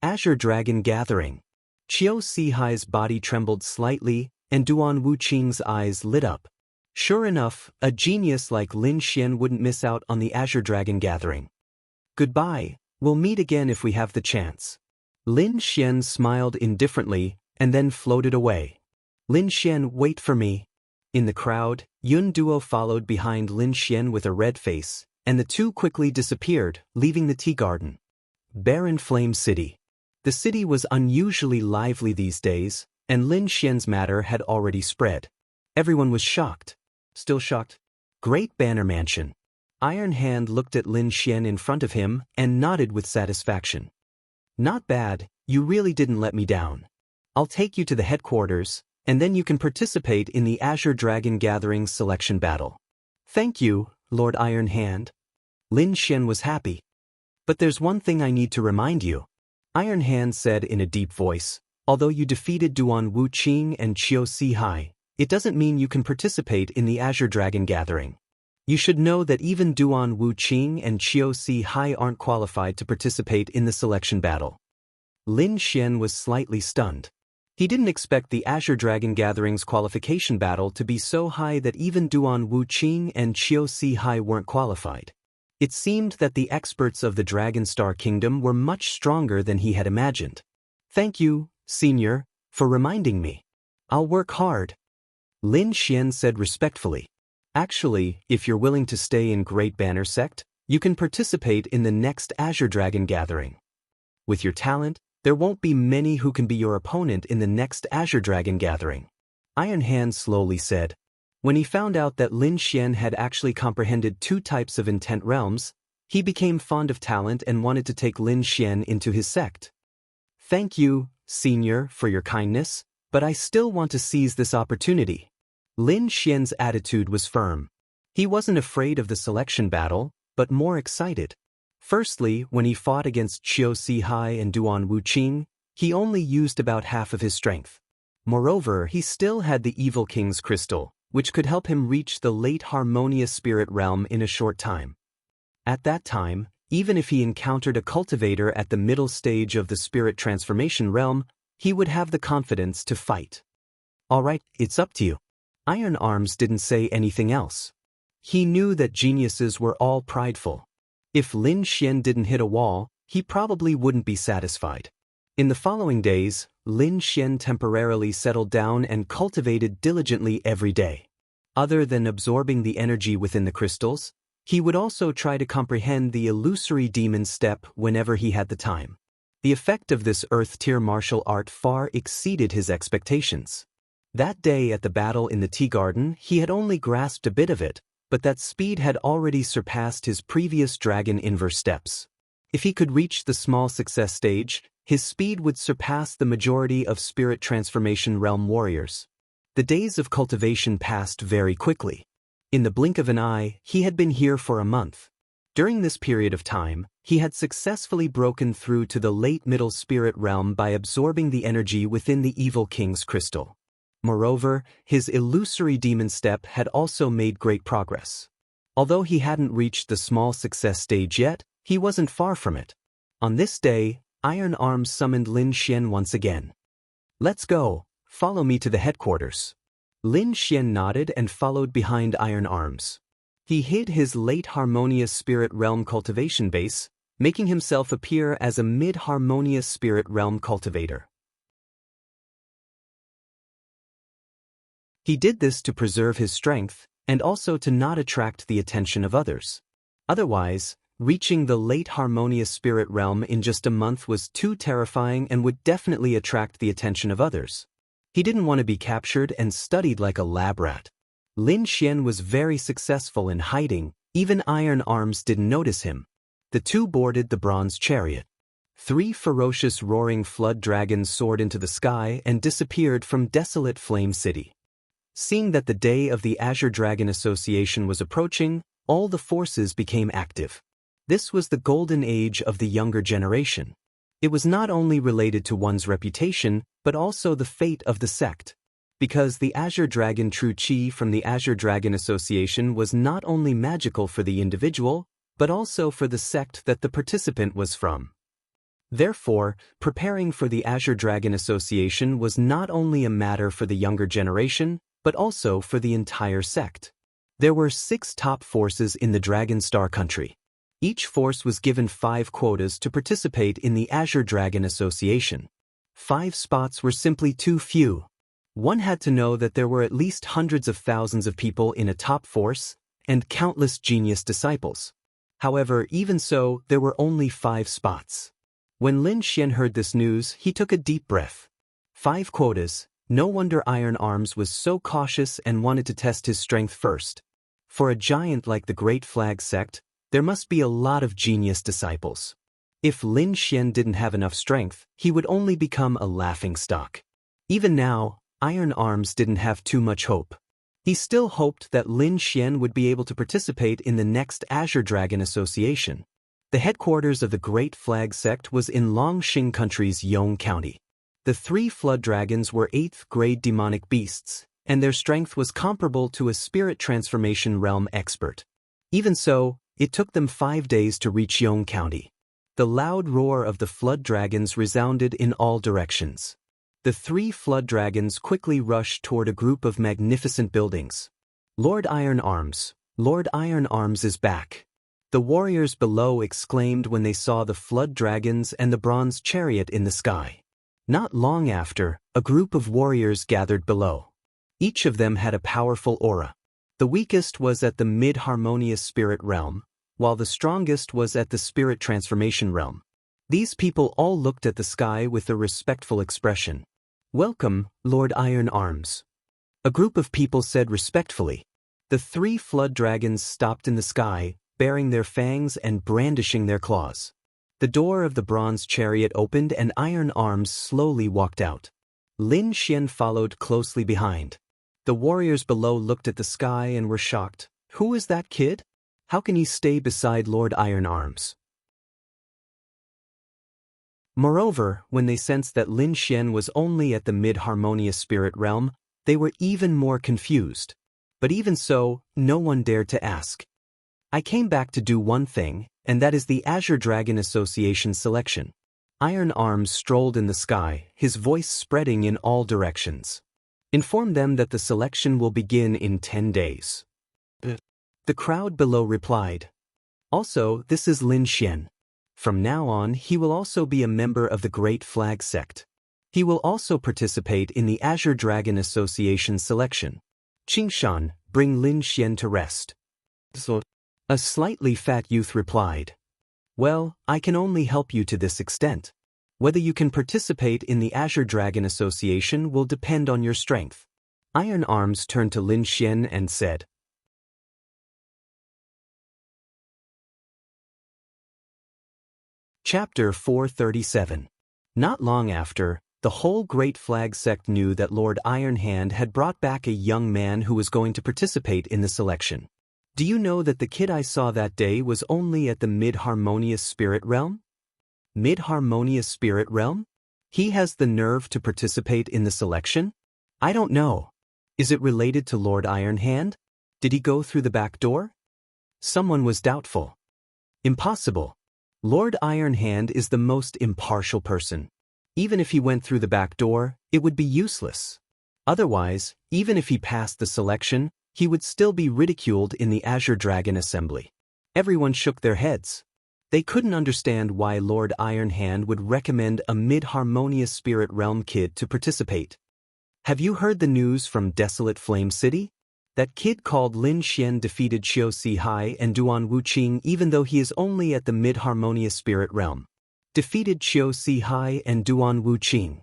Azure Dragon Gathering. Qiu Sihai's body trembled slightly, and Duan Wuqing's eyes lit up. Sure enough, a genius like Lin Xian wouldn't miss out on the Azure Dragon Gathering. Goodbye, we'll meet again if we have the chance. Lin Xian smiled indifferently, and then floated away. Lin Xian, wait for me. In the crowd, Yun Duo followed behind Lin Xian with a red face, and the two quickly disappeared, leaving the tea garden. Barren Flame City. The city was unusually lively these days, and Lin Xian's matter had already spread. Everyone was shocked. Still shocked. Great Banner Mansion. Iron Hand looked at Lin Xian in front of him and nodded with satisfaction. Not bad, you really didn't let me down. I'll take you to the headquarters, and then you can participate in the Azure Dragon Gathering selection battle. Thank you, Lord Iron Hand. Lin Xian was happy. But there's one thing I need to remind you. Iron Hand said in a deep voice, although you defeated Duan Wuqing and Qiu Sihai, it doesn't mean you can participate in the Azure Dragon Gathering. You should know that even Duan Wuqing and Qiu Sihai aren't qualified to participate in the selection battle. Lin Xian was slightly stunned. He didn't expect the Azure Dragon Gathering's qualification battle to be so high that even Duan Wuqing and Qiu Sihai weren't qualified. It seemed that the experts of the Dragon Star Kingdom were much stronger than he had imagined. Thank you, Senior, for reminding me. I'll work hard. Lin Xian said respectfully. Actually, if you're willing to stay in Great Banner Sect, you can participate in the next Azure Dragon Gathering. With your talent, there won't be many who can be your opponent in the next Azure Dragon Gathering. Iron Hand slowly said. When he found out that Lin Xian had actually comprehended two types of intent realms, he became fond of talent and wanted to take Lin Xian into his sect. Thank you, Senior, for your kindness, but I still want to seize this opportunity. Lin Xian's attitude was firm. He wasn't afraid of the selection battle, but more excited. Firstly, when he fought against Qiu Sihai and Duan Wuqing, he only used about half of his strength. Moreover, he still had the Evil King's crystal, which could help him reach the late harmonious spirit realm in a short time. At that time, even if he encountered a cultivator at the middle stage of the spirit transformation realm, he would have the confidence to fight. Alright, it's up to you. Iron Arms didn't say anything else. He knew that geniuses were all prideful. If Lin Xian didn't hit a wall, he probably wouldn't be satisfied. In the following days, Lin Xian temporarily settled down and cultivated diligently every day. Other than absorbing the energy within the crystals, he would also try to comprehend the illusory demon step whenever he had the time. The effect of this earth-tier martial art far exceeded his expectations. That day at the battle in the tea garden, he had only grasped a bit of it, but that speed had already surpassed his previous dragon inverse steps. If he could reach the small success stage, his speed would surpass the majority of spirit transformation realm warriors. The days of cultivation passed very quickly. In the blink of an eye, he had been here for a month. During this period of time, he had successfully broken through to the late middle spirit realm by absorbing the energy within the Evil King's crystal. Moreover, his illusory demon step had also made great progress. Although he hadn't reached the small success stage yet, he wasn't far from it. On this day, Iron Arms summoned Lin Xian once again. Let's go, follow me to the headquarters. Lin Xian nodded and followed behind Iron Arms. He hid his late harmonious spirit realm cultivation base, making himself appear as a mid-harmonious spirit realm cultivator. He did this to preserve his strength and also to not attract the attention of others. Otherwise, reaching the late harmonious spirit realm in just a month was too terrifying and would definitely attract the attention of others. He didn't want to be captured and studied like a lab rat. Lin Xian was very successful in hiding, even Iron Arms didn't notice him. The two boarded the bronze chariot. 3 ferocious roaring flood dragons soared into the sky and disappeared from desolate Flame City. Seeing that the day of the Azure Dragon Association was approaching, all the forces became active. This was the golden age of the younger generation. It was not only related to one's reputation, but also the fate of the sect. Because the Azure Dragon True Qi from the Azure Dragon Association was not only magical for the individual, but also for the sect that the participant was from. Therefore, preparing for the Azure Dragon Association was not only a matter for the younger generation, but also for the entire sect. There were 6 top forces in the Dragon Star country. Each force was given 5 quotas to participate in the Azure Dragon Association. 5 spots were simply too few. One had to know that there were at least hundreds of thousands of people in a top force, and countless genius disciples. However, even so, there were only 5 spots. When Lin Xian heard this news, he took a deep breath. 5 quotas. No wonder Iron Arms was so cautious and wanted to test his strength first. For a giant like the Great Flag Sect, there must be a lot of genius disciples. If Lin Xian didn't have enough strength, he would only become a laughingstock. Even now, Iron Arms didn't have too much hope. He still hoped that Lin Xian would be able to participate in the next Azure Dragon Association. The headquarters of the Great Flag Sect was in Longxing Country's Yong County. The 3 flood dragons were 8th-grade demonic beasts, and their strength was comparable to a spirit transformation realm expert. Even so, it took them 5 days to reach Yong County. The loud roar of the flood dragons resounded in all directions. The 3 flood dragons quickly rushed toward a group of magnificent buildings. Lord Iron Arms is back. The warriors below exclaimed when they saw the flood dragons and the bronze chariot in the sky. Not long after, a group of warriors gathered below. Each of them had a powerful aura. The weakest was at the mid-harmonious spirit realm, while the strongest was at the spirit transformation realm. These people all looked at the sky with a respectful expression. "Welcome, Lord Iron Arms." A group of people said respectfully. The 3 flood dragons stopped in the sky, baring their fangs and brandishing their claws. The door of the bronze chariot opened and Iron Arms slowly walked out. Lin Xian followed closely behind. The warriors below looked at the sky and were shocked. Who is that kid? How can he stay beside Lord Iron Arms? Moreover, when they sensed that Lin Xian was only at the mid-harmonious spirit realm, they were even more confused. But even so, no one dared to ask. "I came back to do one thing, and that is the Azure Dragon Association selection." Iron Arms strolled in the sky, his voice spreading in all directions. "Inform them that the selection will begin in 10 days. The crowd below replied. "Also, this is Lin Xian. From now on, he will also be a member of the Great Flag Sect. He will also participate in the Azure Dragon Association selection. Qingshan, bring Lin Xian to rest." A slightly fat youth replied. "Well, I can only help you to this extent. Whether you can participate in the Azure Dragon Association will depend on your strength." Iron Arms turned to Lin Xian and said. Chapter 437. Not long after, the whole Great Flag Sect knew that Lord Ironhand had brought back a young man who was going to participate in the selection. "Do you know that the kid I saw that day was only at the mid-harmonious spirit realm?" "Mid-harmonious spirit realm? He has the nerve to participate in the selection?" "I don't know. Is it related to Lord Ironhand? Did he go through the back door?" Someone was doubtful. "Impossible. Lord Ironhand is the most impartial person. Even if he went through the back door, it would be useless. Otherwise, even if he passed the selection, he would still be ridiculed in the Azure Dragon Assembly." Everyone shook their heads. They couldn't understand why Lord Ironhand would recommend a mid-harmonious spirit realm kid to participate. Have you heard the news from Desolate Flame City? That kid called Lin Xian defeated Xiao Sihai and Duan Wuqing even though he is only at the mid-harmonious spirit realm. Defeated Xiao Sihai and Duan Wuqing.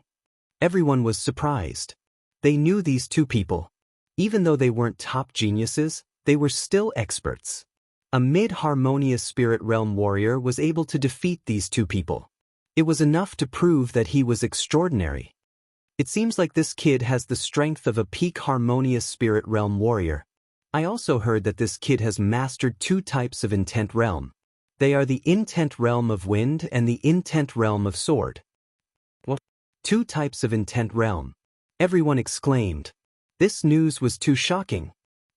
Everyone was surprised. They knew these two people. Even though they weren't top geniuses, they were still experts. A mid-harmonious spirit realm warrior was able to defeat these two people. It was enough to prove that he was extraordinary. It seems like this kid has the strength of a peak harmonious spirit realm warrior. I also heard that this kid has mastered two types of intent realm. They are the intent realm of wind and the intent realm of sword. What? Two types of intent realm. Everyone exclaimed. This news was too shocking.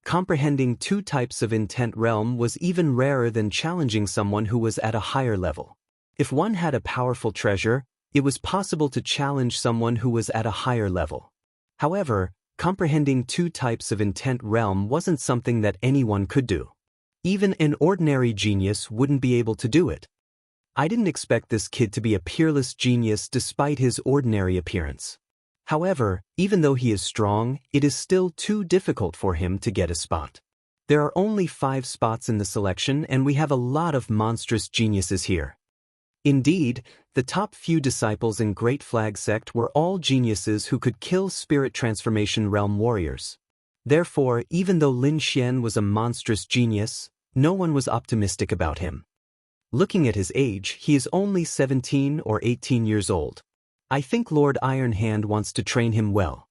Comprehending two types of intent realm was even rarer than challenging someone who was at a higher level. If one had a powerful treasure, it was possible to challenge someone who was at a higher level. However, comprehending two types of intent realm wasn't something that anyone could do. Even an ordinary genius wouldn't be able to do it. I didn't expect this kid to be a peerless genius despite his ordinary appearance. However, even though he is strong, it is still too difficult for him to get a spot. There are only 5 spots in the selection and we have a lot of monstrous geniuses here. Indeed, the top few disciples in Great Flag Sect were all geniuses who could kill spirit transformation realm warriors. Therefore, even though Lin Xian was a monstrous genius, no one was optimistic about him. Looking at his age, he is only 17 or 18 years old. I think Lord Ironhand wants to train him well.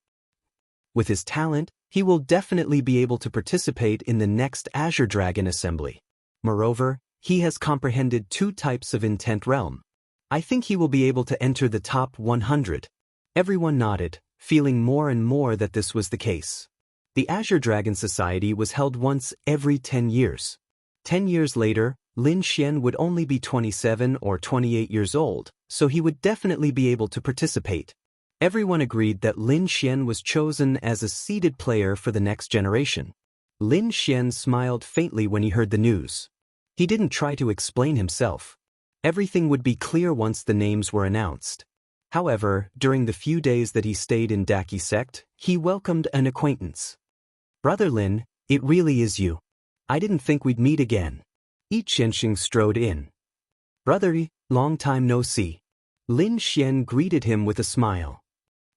With his talent, he will definitely be able to participate in the next Azure Dragon Assembly. Moreover, he has comprehended two types of intent realm. I think he will be able to enter the top 100. Everyone nodded, feeling more and more that this was the case. The Azure Dragon Society was held once every 10 years. 10 years later, Lin Xian would only be 27 or 28 years old, so he would definitely be able to participate. Everyone agreed that Lin Xian was chosen as a seeded player for the next generation. Lin Xian smiled faintly when he heard the news. He didn't try to explain himself. Everything would be clear once the names were announced. However, during the few days that he stayed in Deity Sect, he welcomed an acquaintance. Brother Lin, it really is you. I didn't think we'd meet again. Yi Qianxing strode in. Brother Yi, long time no see. Lin Xian greeted him with a smile.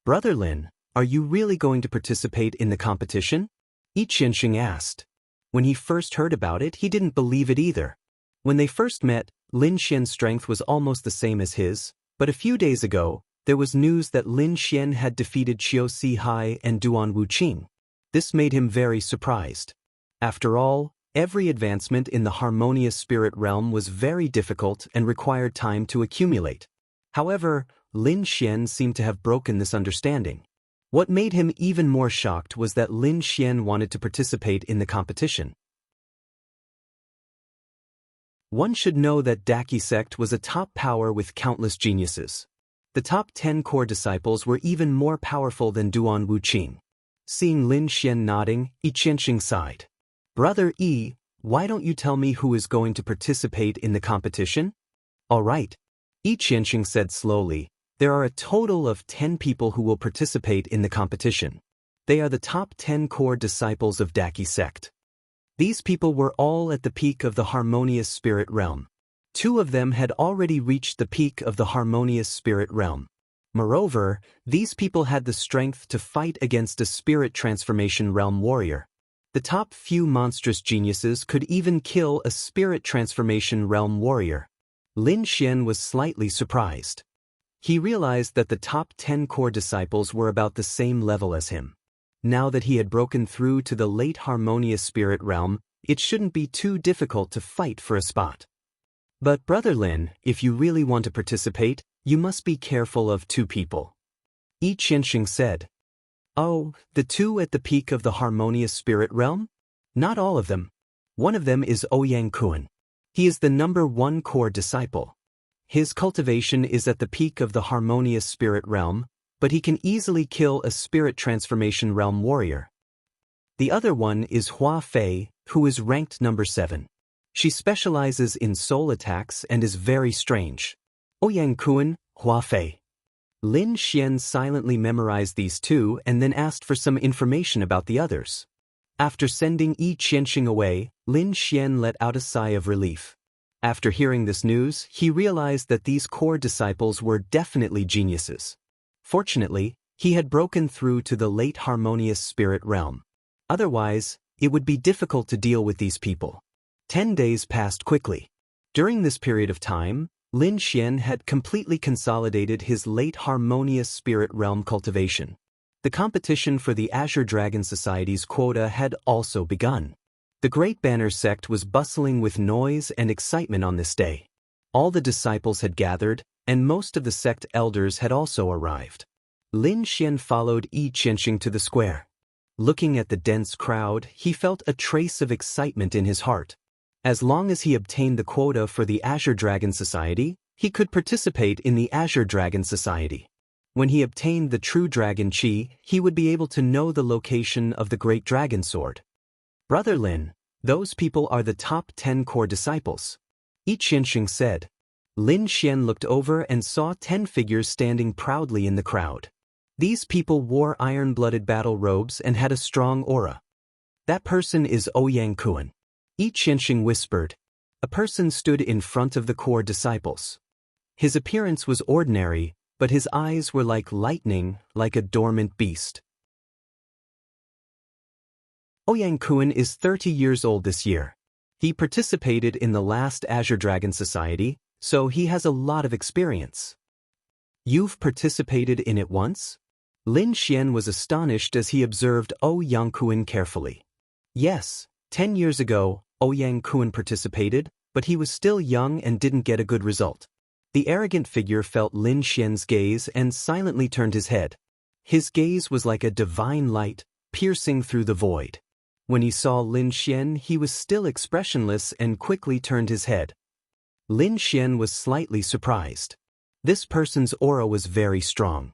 Brother Lin, are you really going to participate in the competition? Yi Qianxing asked. When he first heard about it, he didn't believe it either. When they first met, Lin Xian's strength was almost the same as his, but a few days ago, there was news that Lin Xian had defeated Xiao Sihai and Duan Wuqing. This made him very surprised. After all, every advancement in the harmonious spirit realm was very difficult and required time to accumulate. However, Lin Xian seemed to have broken this understanding. What made him even more shocked was that Lin Xian wanted to participate in the competition. One should know that Deity Sect was a top power with countless geniuses. The top 10 core disciples were even more powerful than Duan Wuqing. Seeing Lin Xian nodding, Yi Qianxing sighed. Brother Yi, why don't you tell me who is going to participate in the competition? All right. Yi Qianxing said slowly. There are a total of 10 people who will participate in the competition. They are the top 10 core disciples of Deity Sect. These people were all at the peak of the harmonious spirit realm. 2 of them had already reached the peak of the harmonious spirit realm. Moreover, these people had the strength to fight against a spirit transformation realm warrior. The top few monstrous geniuses could even kill a spirit transformation realm warrior. Lin Xian was slightly surprised. He realized that the top 10 core disciples were about the same level as him. Now that he had broken through to the late harmonious spirit realm, it shouldn't be too difficult to fight for a spot. But Brother Lin, if you really want to participate, you must be careful of 2 people. Yi Qianxing said. Oh, the 2 at the peak of the harmonious spirit realm? Not all of them. One of them is Ouyang Kuan. He is the number 1 core disciple. His cultivation is at the peak of the harmonious spirit realm, but he can easily kill a spirit transformation realm warrior. The other one is Hua Fei, who is ranked number 7. She specializes in soul attacks and is very strange. Ouyang Kuan, Hua Fei. Lin Xian silently memorized these two and then asked for some information about the others. After sending Yi Qianxing away, Lin Xian let out a sigh of relief. After hearing this news, he realized that these core disciples were definitely geniuses. Fortunately, he had broken through to the late harmonious spirit realm. Otherwise, it would be difficult to deal with these people. 10 days passed quickly. During this period of time, Lin Xian had completely consolidated his late harmonious spirit realm cultivation. The competition for the Azure Dragon Society's quota had also begun. The Great Banner sect was bustling with noise and excitement on this day. All the disciples had gathered, and most of the sect elders had also arrived. Lin Xian followed Yi Qianxing to the square. Looking at the dense crowd, he felt a trace of excitement in his heart. As long as he obtained the quota for the Azure Dragon Society, he could participate in the Azure Dragon Society. When he obtained the true Dragon Chi, he would be able to know the location of the Great Dragon Sword. Brother Lin, those people are the top 10 core disciples. Yi Qianxing said. Lin Xian looked over and saw 10 figures standing proudly in the crowd. These people wore iron-blooded battle robes and had a strong aura. That person is Ouyang Kuan. Yi Qianxing whispered. A person stood in front of the core disciples. His appearance was ordinary, but his eyes were like lightning, like a dormant beast. Ouyang Kuan is 30 years old this year. He participated in the last Azure Dragon Society, so he has a lot of experience. You've participated in it once? Lin Xian was astonished as he observed Ouyang Kuan carefully. Yes, 10 years ago, Ouyang Kuan participated, but he was still young and didn't get a good result. The arrogant figure felt Lin Xian's gaze and silently turned his head. His gaze was like a divine light, piercing through the void. When he saw Lin Xian, he was still expressionless and quickly turned his head. Lin Xian was slightly surprised. This person's aura was very strong.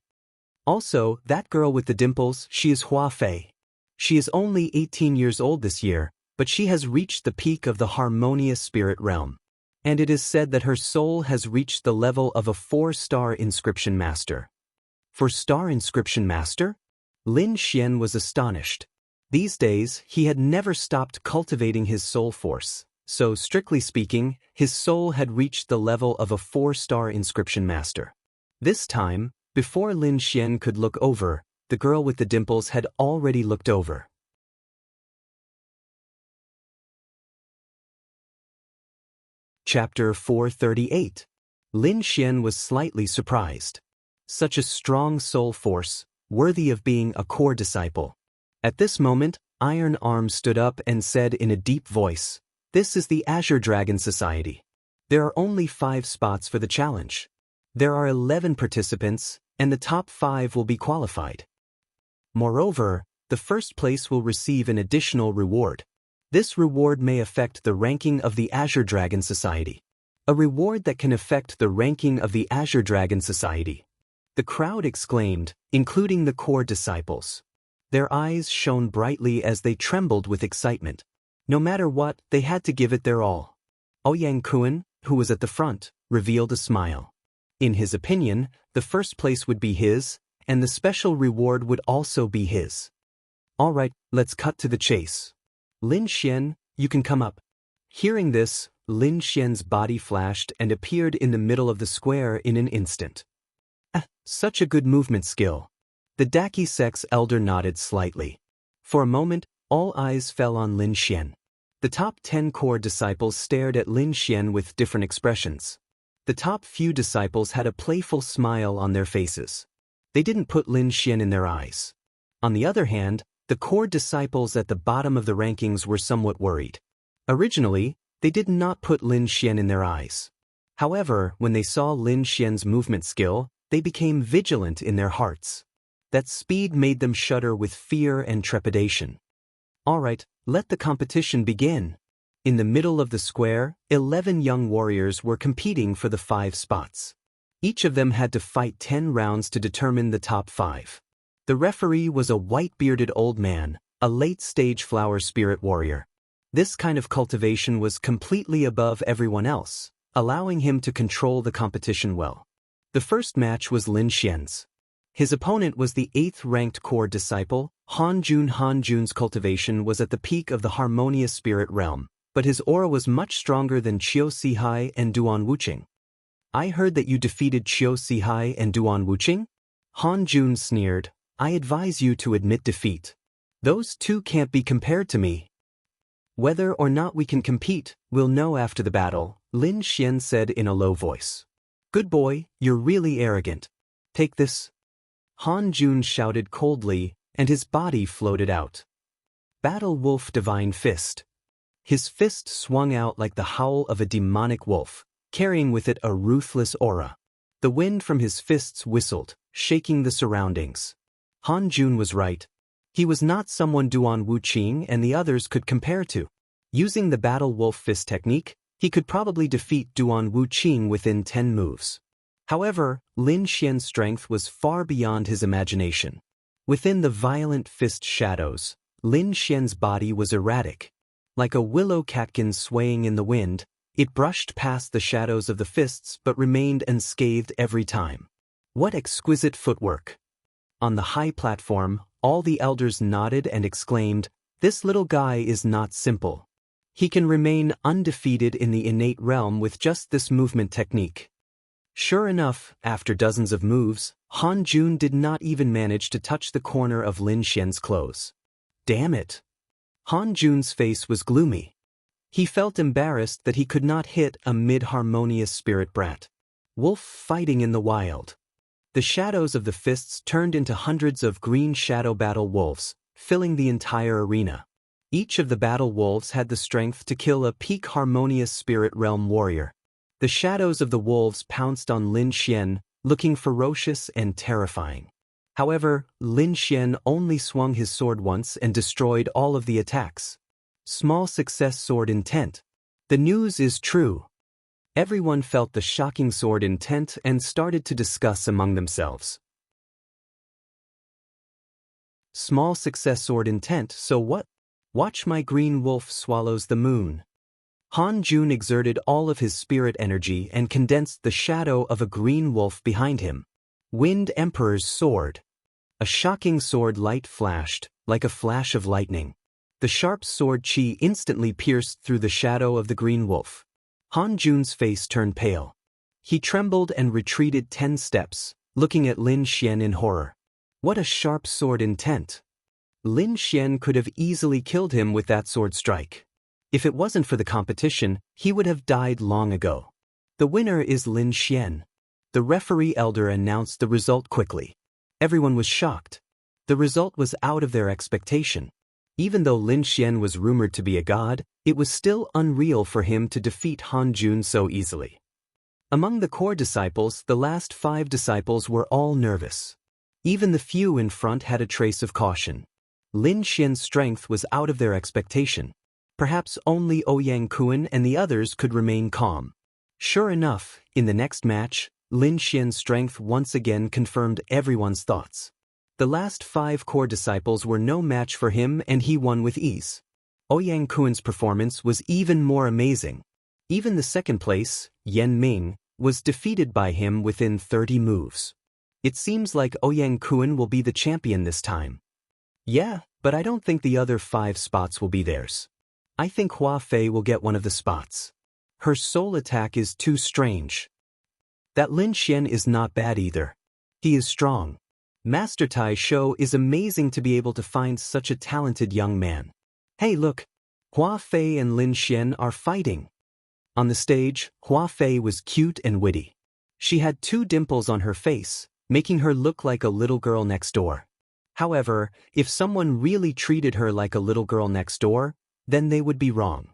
Also, that girl with the dimples, she is Hua Fei. She is only 18 years old this year, but she has reached the peak of the harmonious spirit realm. And it is said that her soul has reached the level of a 4-star inscription master. 4-star inscription master? Lin Xian was astonished. These days, he had never stopped cultivating his soul force, so strictly speaking, his soul had reached the level of a 4-star inscription master. This time, before Lin Xian could look over, the girl with the dimples had already looked over. Chapter 438. Lin Xian was slightly surprised. Such a strong soul force, worthy of being a core disciple. At this moment, Iron Arm stood up and said in a deep voice, "This is the Azure Dragon Society. There are only 5 spots for the challenge. There are 11 participants, and the top 5 will be qualified. Moreover, the first place will receive an additional reward. This reward may affect the ranking of the Azure Dragon Society. A reward that can affect the ranking of the Azure Dragon Society." The crowd exclaimed, including the core disciples. Their eyes shone brightly as they trembled with excitement. No matter what, they had to give it their all. Ouyang Kuan, who was at the front, revealed a smile. In his opinion, the first place would be his, and the special reward would also be his. All right, let's cut to the chase. Lin Xian, you can come up. Hearing this, Lin Xian's body flashed and appeared in the middle of the square in an instant. Such a good movement skill. The Daki sect's elder nodded slightly. For a moment, all eyes fell on Lin Xian. The top 10 core disciples stared at Lin Xian with different expressions. The top few disciples had a playful smile on their faces. They didn't put Lin Xian in their eyes. On the other hand, the core disciples at the bottom of the rankings were somewhat worried. Originally, they did not put Lin Xian in their eyes. However, when they saw Lin Xian's movement skill, they became vigilant in their hearts. That speed made them shudder with fear and trepidation. All right, let the competition begin. In the middle of the square, 11 young warriors were competing for the 5 spots. Each of them had to fight 10 rounds to determine the top 5. The referee was a white-bearded old man, a late-stage flower spirit warrior. This kind of cultivation was completely above everyone else, allowing him to control the competition well. The first match was Lin Xian's. His opponent was the 8th-ranked core disciple, Han Jun. Han Jun's cultivation was at the peak of the harmonious spirit realm, but his aura was much stronger than Qiu Sihai and Duan Wuqing. I heard that you defeated Qiu Sihai and Duan Wuqing? Han Jun sneered. I advise you to admit defeat. Those two can't be compared to me. Whether or not we can compete, we'll know after the battle, Lin Xian said in a low voice. Good boy, you're really arrogant. Take this. Han Jun shouted coldly, and his body floated out. Battle Wolf Divine Fist. His fist swung out like the howl of a demonic wolf, carrying with it a ruthless aura. The wind from his fists whistled, shaking the surroundings. Han Jun was right. He was not someone Duan Wuqing and the others could compare to. Using the Battle Wolf Fist technique, he could probably defeat Duan Wuqing within 10 moves. However, Lin Xian's strength was far beyond his imagination. Within the violent fist shadows, Lin Xian's body was erratic. Like a willow catkin swaying in the wind, it brushed past the shadows of the fists but remained unscathed every time. What exquisite footwork! On the high platform, all the elders nodded and exclaimed, "This little guy is not simple. He can remain undefeated in the innate realm with just this movement technique." Sure enough, after dozens of moves, Han Jun did not even manage to touch the corner of Lin Xian's clothes. Damn it! Han Jun's face was gloomy. He felt embarrassed that he could not hit a mid-harmonious spirit brat. Wolf fighting in the wild. The shadows of the fists turned into hundreds of green shadow battle wolves, filling the entire arena. Each of the battle wolves had the strength to kill a peak harmonious spirit realm warrior. The shadows of the wolves pounced on Lin Xian, looking ferocious and terrifying. However, Lin Xian only swung his sword once and destroyed all of the attacks. Small success sword intent. The news is true. Everyone felt the shocking sword intent and started to discuss among themselves. Small success sword intent, so what? Watch my green wolf swallows the moon. Han Jun exerted all of his spirit energy and condensed the shadow of a green wolf behind him. Wind Emperor's sword. A shocking sword light flashed, like a flash of lightning. The sharp sword chi instantly pierced through the shadow of the green wolf. Han Jun's face turned pale. He trembled and retreated 10 steps, looking at Lin Xian in horror. What a sharp sword intent! Lin Xian could have easily killed him with that sword strike. If it wasn't for the competition, he would have died long ago. The winner is Lin Xian. The referee elder announced the result quickly. Everyone was shocked. The result was out of their expectation. Even though Lin Xian was rumored to be a god, it was still unreal for him to defeat Han Jun so easily. Among the core disciples, the last 5 disciples were all nervous. Even the few in front had a trace of caution. Lin Xian's strength was out of their expectation. Perhaps only Ouyang Kuan and the others could remain calm. Sure enough, in the next match, Lin Xian's strength once again confirmed everyone's thoughts. The last 5 core disciples were no match for him and he won with ease. Ouyang Kuan's performance was even more amazing. Even the second place, Yan Ming, was defeated by him within 30 moves. It seems like Ouyang Kuan will be the champion this time. Yeah, but I don't think the other 5 spots will be theirs. I think Hua Fei will get one of the spots. Her soul attack is too strange. That Lin Xian is not bad either. He is strong. Master Tai Shou is amazing to be able to find such a talented young man. Hey look, Hua Fei and Lin Xian are fighting. On the stage, Hua Fei was cute and witty. She had 2 dimples on her face, making her look like a little girl next door. However, if someone really treated her like a little girl next door, then they would be wrong.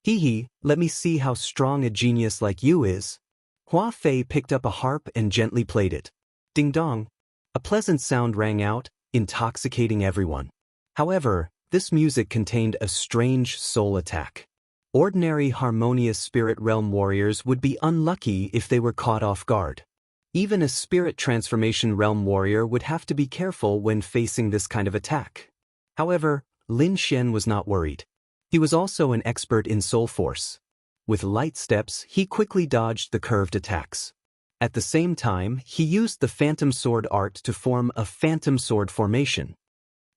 Hee hee, let me see how strong a genius like you is. Hua Fei picked up a harp and gently played it. Ding dong. A pleasant sound rang out, intoxicating everyone. However, this music contained a strange soul attack. Ordinary harmonious spirit realm warriors would be unlucky if they were caught off guard. Even a spirit transformation realm warrior would have to be careful when facing this kind of attack. However, Lin Xian was not worried. He was also an expert in soul force. With light steps, he quickly dodged the curved attacks. At the same time, he used the phantom sword art to form a phantom sword formation.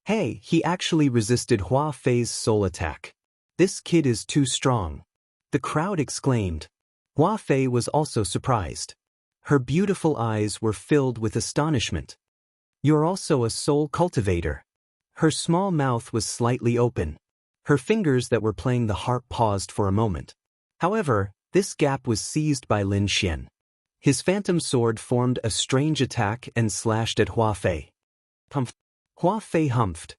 Hey, he actually resisted Hua Fei's soul attack. This kid is too strong. The crowd exclaimed. Hua Fei was also surprised. Her beautiful eyes were filled with astonishment. You're also a soul cultivator. Her small mouth was slightly open. Her fingers that were playing the harp paused for a moment. However, this gap was seized by Lin Xian. His phantom sword formed a strange attack and slashed at Hua Fei. Humph. Hua Fei humphed.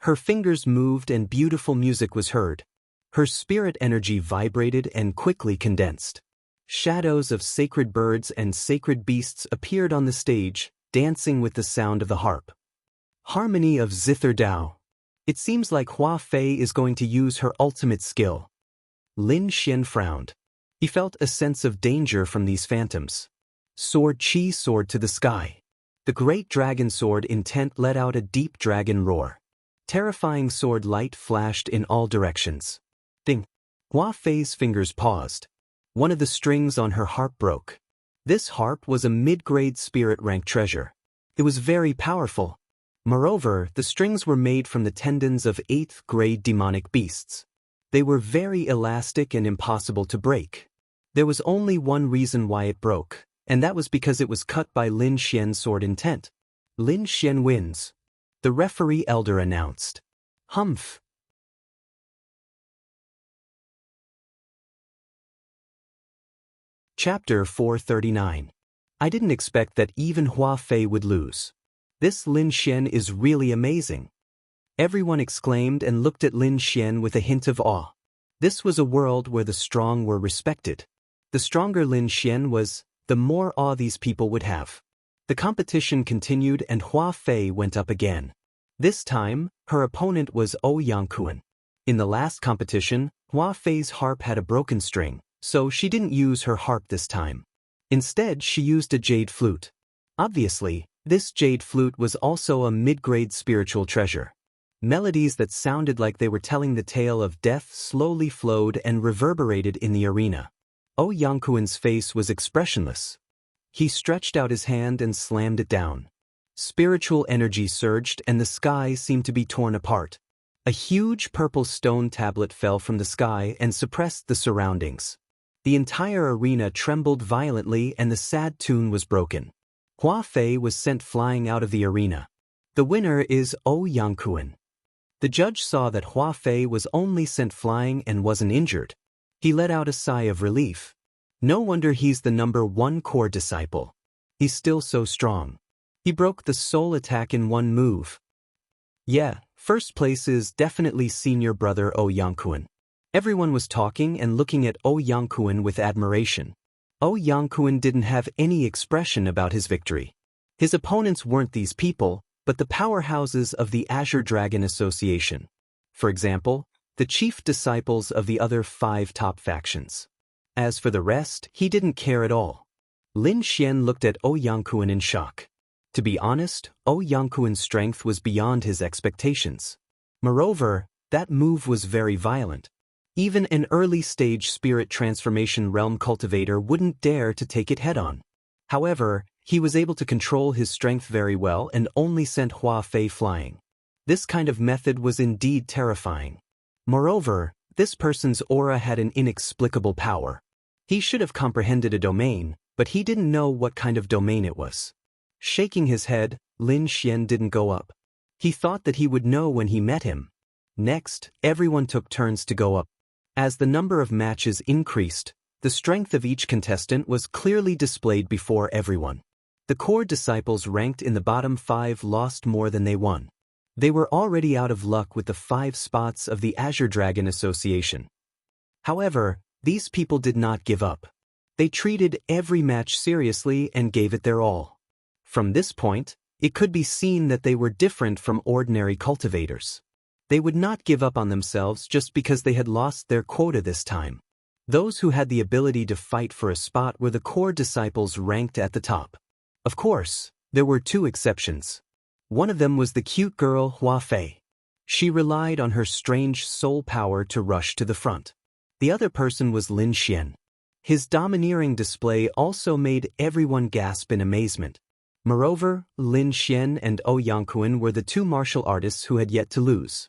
Her fingers moved and beautiful music was heard. Her spirit energy vibrated and quickly condensed. Shadows of sacred birds and sacred beasts appeared on the stage, dancing with the sound of the harp. Harmony of Zither Dao. It seems like Hua Fei is going to use her ultimate skill. Lin Xian frowned. He felt a sense of danger from these phantoms. Sword Qi soared to the sky. The great dragon sword intent let out a deep dragon roar. Terrifying sword light flashed in all directions. Ding! Hua Fei's fingers paused. One of the strings on her harp broke. This harp was a mid-grade spirit rank treasure. It was very powerful. Moreover, the strings were made from the tendons of 8th grade demonic beasts. They were very elastic and impossible to break. There was only one reason why it broke, and that was because it was cut by Lin Xian's sword intent. Lin Xian wins. The referee elder announced. Humph. Chapter 439. I didn't expect that even Hua Fei would lose. This Lin Xian is really amazing. Everyone exclaimed and looked at Lin Xian with a hint of awe. This was a world where the strong were respected. The stronger Lin Xian was, the more awe these people would have. The competition continued and Hua Fei went up again. This time, her opponent was Yangquan. In the last competition, Hua Fei's harp had a broken string, so she didn't use her harp this time. Instead, she used a jade flute. Obviously, this jade flute was also a mid-grade spiritual treasure. Melodies that sounded like they were telling the tale of death slowly flowed and reverberated in the arena. Yangquan's face was expressionless. He stretched out his hand and slammed it down. Spiritual energy surged and the sky seemed to be torn apart. A huge purple stone tablet fell from the sky and suppressed the surroundings. The entire arena trembled violently and the sad tune was broken. Hua Fei was sent flying out of the arena. The winner is Yangquan. The judge saw that Hua Fei was only sent flying and wasn't injured. He let out a sigh of relief. No wonder he's the #1 core disciple. He's still so strong. He broke the soul attack in one move. Yeah, first place is definitely senior brother Yangquan. Everyone was talking and looking at Yangquan with admiration. Yangquan didn't have any expression about his victory. His opponents weren't these people, but the powerhouses of the Azure Dragon Association. For example, the chief disciples of the other 5 top factions. As for the rest, he didn't care at all. Lin Xian looked at Yangquan in shock. To be honest, Yangquan's strength was beyond his expectations. Moreover, that move was very violent. Even an early-stage spirit transformation realm cultivator wouldn't dare to take it head-on. However, he was able to control his strength very well and only sent Hua Fei flying. This kind of method was indeed terrifying. Moreover, this person's aura had an inexplicable power. He should have comprehended a domain, but he didn't know what kind of domain it was. Shaking his head, Lin Xian didn't go up. He thought that he would know when he met him. Next, everyone took turns to go up. As the number of matches increased, the strength of each contestant was clearly displayed before everyone. The core disciples ranked in the bottom 5 lost more than they won. They were already out of luck with the 5 spots of the Azure Dragon Association. However, these people did not give up. They treated every match seriously and gave it their all. From this point, it could be seen that they were different from ordinary cultivators. They would not give up on themselves just because they had lost their quota this time. Those who had the ability to fight for a spot were the core disciples ranked at the top. Of course, there were 2 exceptions. One of them was the cute girl Hua Fei. She relied on her strange soul power to rush to the front. The other person was Lin Xian. His domineering display also made everyone gasp in amazement. Moreover, Lin Xian and Ouyang were the two martial artists who had yet to lose.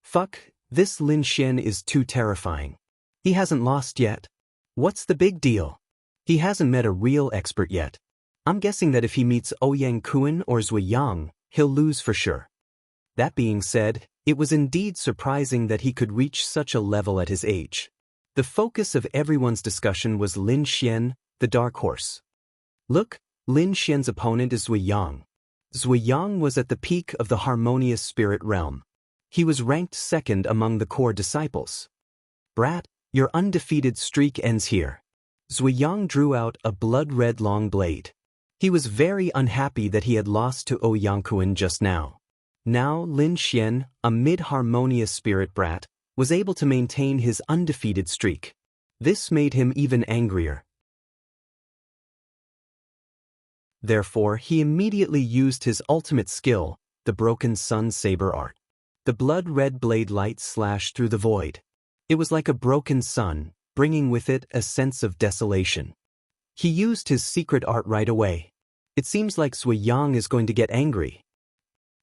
Fuck, this Lin Xian is too terrifying. He hasn't lost yet. What's the big deal? He hasn't met a real expert yet. I'm guessing that if he meets Ouyang or Zui Yang, he'll lose for sure. That being said, it was indeed surprising that he could reach such a level at his age. The focus of everyone's discussion was Lin Xian, the dark horse. Look, Lin Xian's opponent is Zui Yang. Zui Yang was at the peak of the harmonious spirit realm. He was ranked second among the core disciples. Brat, your undefeated streak ends here. Zui Yang drew out a blood-red long blade. He was very unhappy that he had lost to Ouyang just now. Now Lin Xian, a mid-harmonious spirit brat, was able to maintain his undefeated streak. This made him even angrier. Therefore, he immediately used his ultimate skill, the Broken Sun Saber art. The blood-red blade light slashed through the void. It was like a broken sun, bringing with it a sense of desolation. He used his secret art right away. It seems like Zui Yang is going to get angry.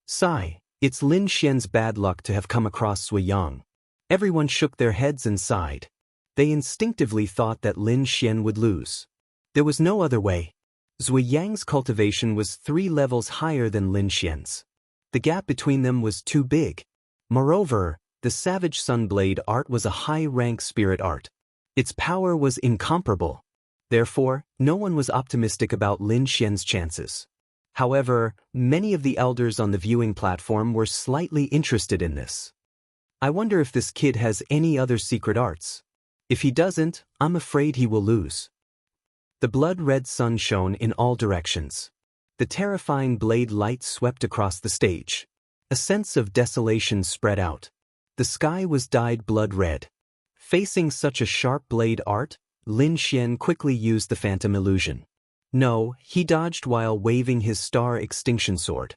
Sigh, it's Lin Xian's bad luck to have come across Zui Yang. Everyone shook their heads and sighed. They instinctively thought that Lin Xian would lose. There was no other way. Zui Yang's cultivation was 3 levels higher than Lin Xian's. The gap between them was too big. Moreover, the Savage Sunblade art was a high-rank spirit art. Its power was incomparable. Therefore, no one was optimistic about Lin Xian's chances. However, many of the elders on the viewing platform were slightly interested in this. I wonder if this kid has any other secret arts. If he doesn't, I'm afraid he will lose. The blood-red sun shone in all directions. The terrifying blade light swept across the stage. A sense of desolation spread out. The sky was dyed blood-red. Facing such a sharp blade art, Lin Xian quickly used the phantom illusion. No, he dodged while waving his star extinction sword.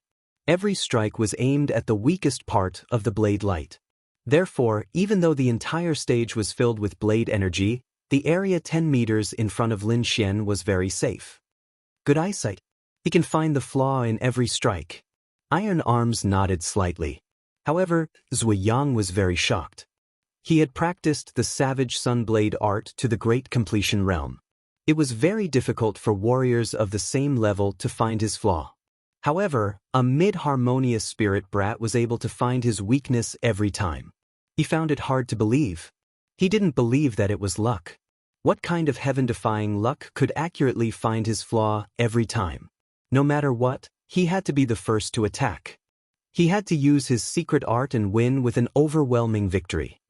Every strike was aimed at the weakest part of the blade light. Therefore, even though the entire stage was filled with blade energy, the area 10 meters in front of Lin Xian was very safe. Good eyesight. He can find the flaw in every strike. Iron Arms nodded slightly. However, Zui Yang was very shocked. He had practiced the Savage Sunblade art to the great completion realm. It was very difficult for warriors of the same level to find his flaw. However, a mid-harmonious spirit brat was able to find his weakness every time. He found it hard to believe. He didn't believe that it was luck. What kind of heaven-defying luck could accurately find his flaw every time? No matter what, he had to be the first to attack. He had to use his secret art and win with an overwhelming victory.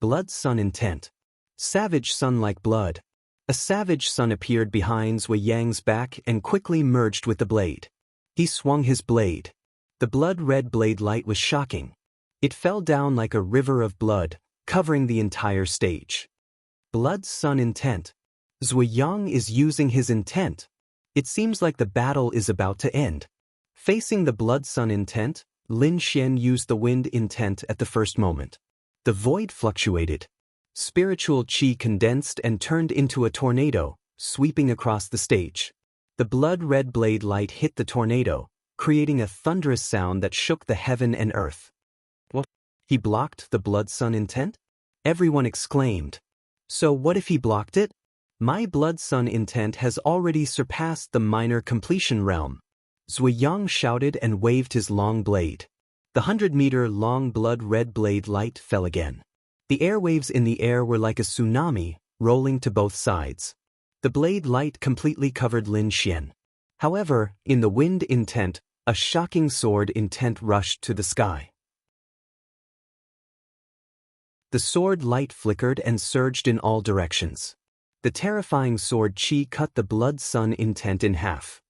Blood Sun Intent. Savage Sun like blood. A savage sun appeared behind Zui Yang's back and quickly merged with the blade. He swung his blade. The blood-red blade light was shocking. It fell down like a river of blood, covering the entire stage. Blood Sun Intent. Zui Yang is using his intent. It seems like the battle is about to end. Facing the Blood Sun Intent, Lin Xian used the Wind Intent at the first moment. The void fluctuated. Spiritual chi condensed and turned into a tornado, sweeping across the stage. The blood-red blade light hit the tornado, creating a thunderous sound that shook the heaven and earth. What? He blocked the Blood Sun Intent? Everyone exclaimed. So what if he blocked it? My Blood Sun Intent has already surpassed the minor completion realm. Zui Yang shouted and waved his long blade. The 100-meter-long blood-red blade light fell again. The airwaves in the air were like a tsunami, rolling to both sides. The blade light completely covered Lin Xian. However, in the Wind Intent, a shocking sword intent rushed to the sky. The sword light flickered and surged in all directions. The terrifying sword chi cut the Blood Sun Intent in half.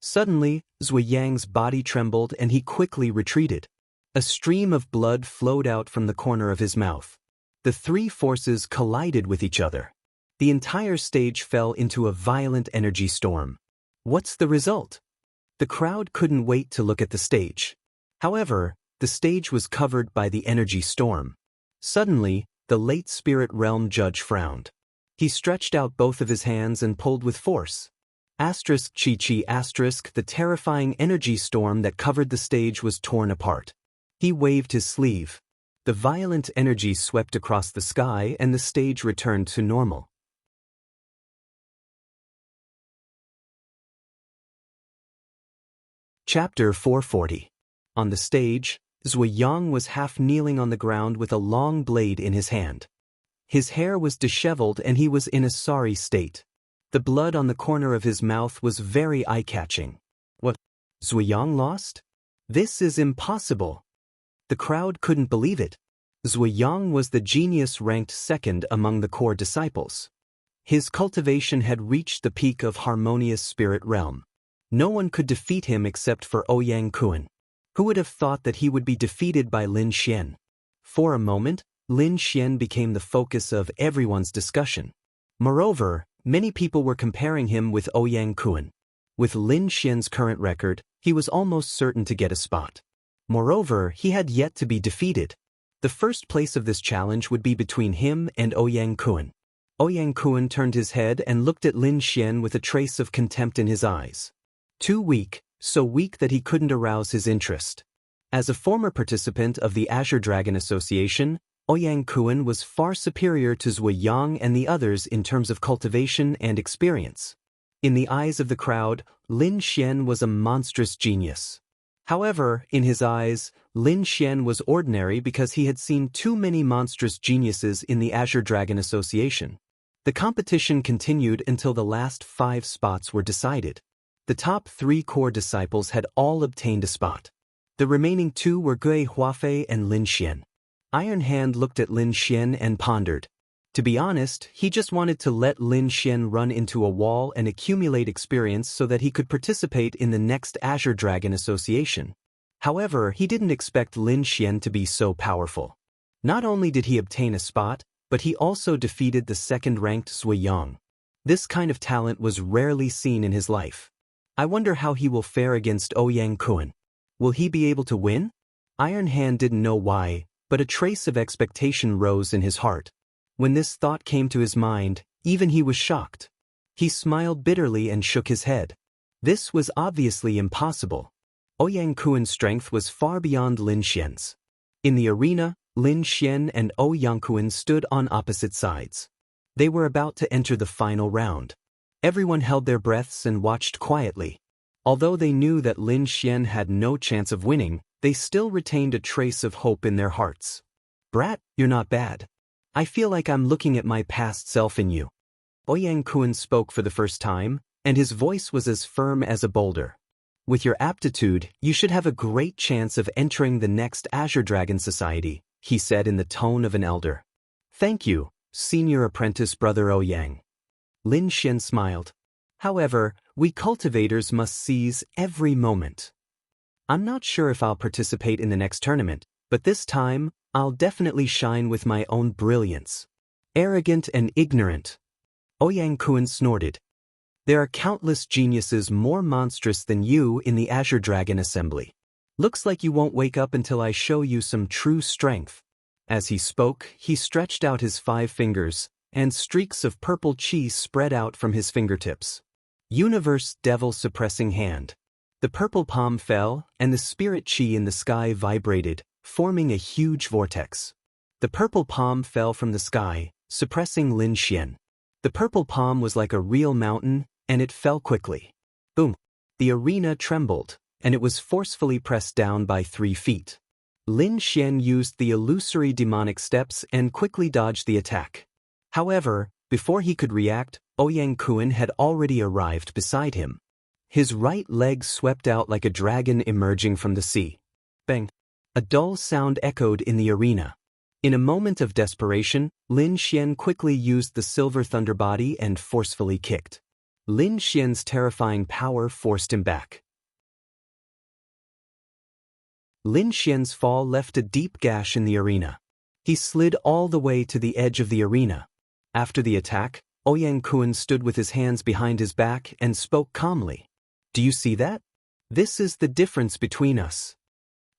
Suddenly, Zui Yang's body trembled and he quickly retreated. A stream of blood flowed out from the corner of his mouth. The three forces collided with each other. The entire stage fell into a violent energy storm. What's the result? The crowd couldn't wait to look at the stage. However, the stage was covered by the energy storm. Suddenly, the late spirit realm judge frowned. He stretched out both of his hands and pulled with force. Asterisk chi-chi asterisk the terrifying energy storm that covered the stage was torn apart. He waved his sleeve. The violent energy swept across the sky and the stage returned to normal. Chapter 440. On the stage, Zui Yang was half kneeling on the ground with a long blade in his hand. His hair was disheveled and he was in a sorry state. The blood on the corner of his mouth was very eye-catching. What? Zui Yang lost? This is impossible. The crowd couldn't believe it. Zui Yang was the genius ranked second among the core disciples. His cultivation had reached the peak of harmonious spirit realm. No one could defeat him except for Ouyang Kuan. Who would have thought that he would be defeated by Lin Xian? For a moment, Lin Xian became the focus of everyone's discussion. Moreover, many people were comparing him with Ouyang Kuan. With Lin Xian's current record, he was almost certain to get a spot. Moreover, he had yet to be defeated. The first place of this challenge would be between him and Ouyang Kuan. Ouyang Kuan turned his head and looked at Lin Xian with a trace of contempt in his eyes. Too weak, so weak that he couldn't arouse his interest. As a former participant of the Azure Dragon Association, Ouyang Kuan was far superior to Zui Yang and the others in terms of cultivation and experience. In the eyes of the crowd, Lin Xian was a monstrous genius. However, in his eyes, Lin Xian was ordinary because he had seen too many monstrous geniuses in the Azure Dragon Association. The competition continued until the last 5 spots were decided. The top 3 core disciples had all obtained a spot. The remaining 2 were Gui Huafei and Lin Xian. Iron Hand looked at Lin Xian and pondered. To be honest, he just wanted to let Lin Xian run into a wall and accumulate experience so that he could participate in the next Azure Dragon Association. However, he didn't expect Lin Xian to be so powerful. Not only did he obtain a spot, but he also defeated the second-ranked Zui Yang. This kind of talent was rarely seen in his life. I wonder how he will fare against Ouyang Kuan. Will he be able to win? Iron Hand didn't know why, but a trace of expectation rose in his heart. When this thought came to his mind, even he was shocked. He smiled bitterly and shook his head. This was obviously impossible. Ouyang Kuan's strength was far beyond Lin Xian's. In the arena, Lin Xian and Ouyang Kuan stood on opposite sides. They were about to enter the final round. Everyone held their breaths and watched quietly. Although they knew that Lin Xian had no chance of winning, they still retained a trace of hope in their hearts. Brat, you're not bad. I feel like I'm looking at my past self in you. Ouyang Kuan spoke for the first time, and his voice was as firm as a boulder. With your aptitude, you should have a great chance of entering the next Azure Dragon Society, he said in the tone of an elder. Thank you, senior apprentice brother Ouyang. Lin Xian smiled. However, we cultivators must seize every moment. I'm not sure if I'll participate in the next tournament, but this time, I'll definitely shine with my own brilliance. Arrogant and ignorant. Ouyang Kuan snorted. There are countless geniuses more monstrous than you in the Azure Dragon Assembly. Looks like you won't wake up until I show you some true strength. As he spoke, he stretched out his 5 fingers, and streaks of purple chi spread out from his fingertips. Universe Devil Suppressing Hand. The purple palm fell, and the spirit chi in the sky vibrated, forming a huge vortex. The purple palm fell from the sky, suppressing Lin Xian. The purple palm was like a real mountain, and it fell quickly. Boom! The arena trembled, and it was forcefully pressed down by 3 feet. Lin Xian used the illusory demonic steps and quickly dodged the attack. However, before he could react, Ouyang Kuan had already arrived beside him. His right leg swept out like a dragon emerging from the sea. Bang! A dull sound echoed in the arena. In a moment of desperation, Lin Xian quickly used the silver thunder body and forcefully kicked. Lin Xian's terrifying power forced him back. Lin Xian's fall left a deep gash in the arena. He slid all the way to the edge of the arena. After the attack, Ouyang Kuan stood with his hands behind his back and spoke calmly. Do you see that? This is the difference between us.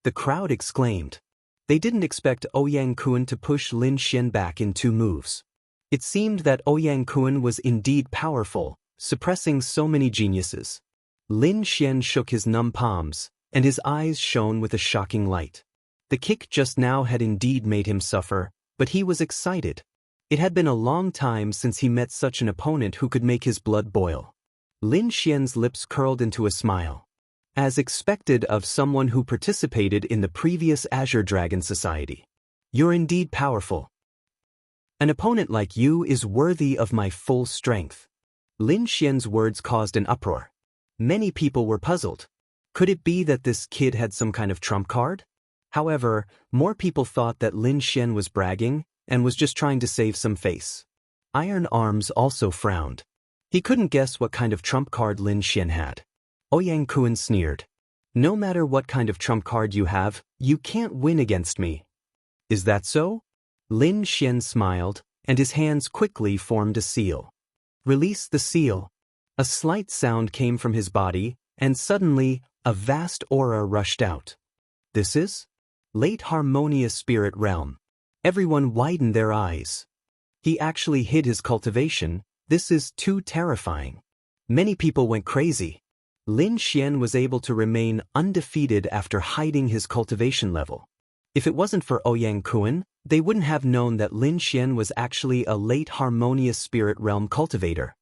The crowd exclaimed. They didn't expect Ouyang Kun to push Lin Xian back in 2 moves. It seemed that Ouyang Kun was indeed powerful, suppressing so many geniuses. Lin Xian shook his numb palms, and his eyes shone with a shocking light. The kick just now had indeed made him suffer, but he was excited. It had been a long time since he met such an opponent who could make his blood boil. Lin Xian's lips curled into a smile. As expected of someone who participated in the previous Azure Dragon Society. You're indeed powerful. An opponent like you is worthy of my full strength. Lin Xian's words caused an uproar. Many people were puzzled. Could it be that this kid had some kind of trump card? However, more people thought that Lin Xian was bragging and was just trying to save some face. Iron Arms also frowned. He couldn't guess what kind of trump card Lin Xian had. Ouyang Kun sneered. No matter what kind of trump card you have, you can't win against me. Is that so? Lin Xian smiled, and his hands quickly formed a seal. Release the seal. A slight sound came from his body, and suddenly, a vast aura rushed out. This is? Late Harmonious Spirit Realm. Everyone widened their eyes. He actually hid his cultivation. This is too terrifying. Many people went crazy. Lin Xian was able to remain undefeated after hiding his cultivation level. If it wasn't for Ouyang Kun, they wouldn't have known that Lin Xian was actually a late Harmonious Spirit Realm cultivator.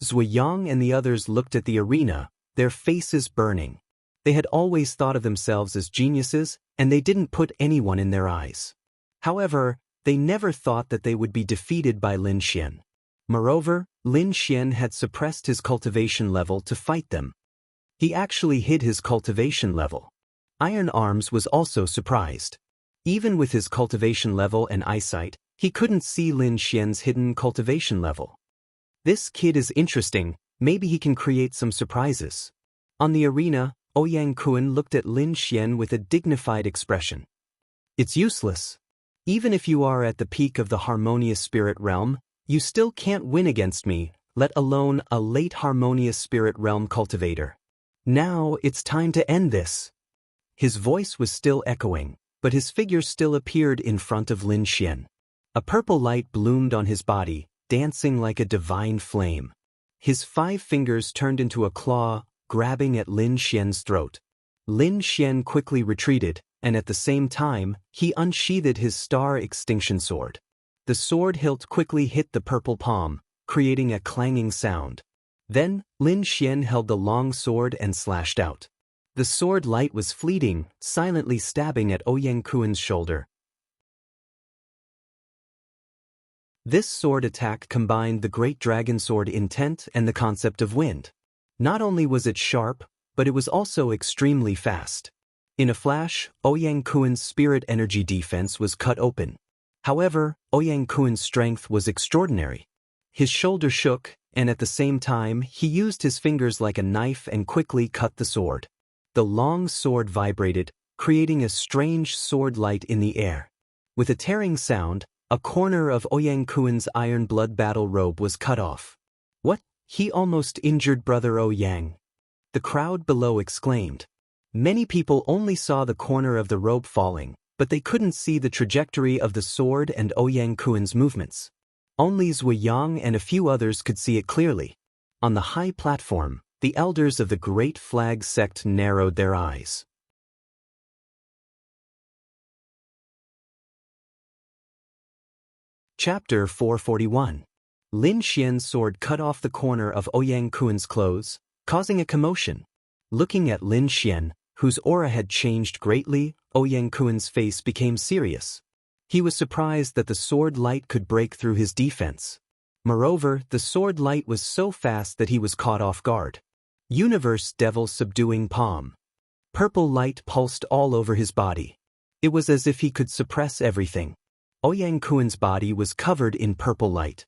Zhuiyang and the others looked at the arena, their faces burning. They had always thought of themselves as geniuses, and they didn't put anyone in their eyes. However, they never thought that they would be defeated by Lin Xian. Moreover, Lin Xian had suppressed his cultivation level to fight them. He actually hid his cultivation level. Iron Arms was also surprised. Even with his cultivation level and eyesight, he couldn't see Lin Xian's hidden cultivation level. This kid is interesting, maybe he can create some surprises. On the arena, Ouyang Kun looked at Lin Xian with a dignified expression. It's useless. Even if you are at the peak of the Harmonious Spirit Realm, you still can't win against me, let alone a late Harmonious Spirit Realm cultivator. Now it's time to end this. His voice was still echoing, but his figure still appeared in front of Lin Xian. A purple light bloomed on his body, dancing like a divine flame. His 5 fingers turned into a claw, grabbing at Lin Xian's throat. Lin Xian quickly retreated, and at the same time, he unsheathed his star extinction sword. The sword hilt quickly hit the purple palm, creating a clanging sound. Then, Lin Xian held the long sword and slashed out. The sword light was fleeting, silently stabbing at Ouyang Kun's shoulder. This sword attack combined the Great Dragon Sword intent and the concept of wind. Not only was it sharp, but it was also extremely fast. In a flash, Ouyang Kun's spirit energy defense was cut open. However, Ouyang Kun's strength was extraordinary. His shoulder shook, and at the same time, he used his fingers like a knife and quickly cut the sword. The long sword vibrated, creating a strange sword light in the air. With a tearing sound, a corner of Ouyang Kun's iron blood battle robe was cut off. What? He almost injured Brother Ouyang. The crowd below exclaimed. Many people only saw the corner of the robe falling, but they couldn't see the trajectory of the sword and Ouyang Kun's movements. Only Zhuiyang and a few others could see it clearly. On the high platform, the elders of the Great Flag sect narrowed their eyes. Chapter 441. Lin Xian's sword cut off the corner of Ouyang Kun's clothes, causing a commotion. Looking at Lin Xian, whose aura had changed greatly, Ouyang Kun's face became serious. He was surprised that the sword light could break through his defense. Moreover, the sword light was so fast that he was caught off guard. Universe Devil Subduing Palm. Purple light pulsed all over his body. It was as if he could suppress everything. Ouyang Kun's body was covered in purple light.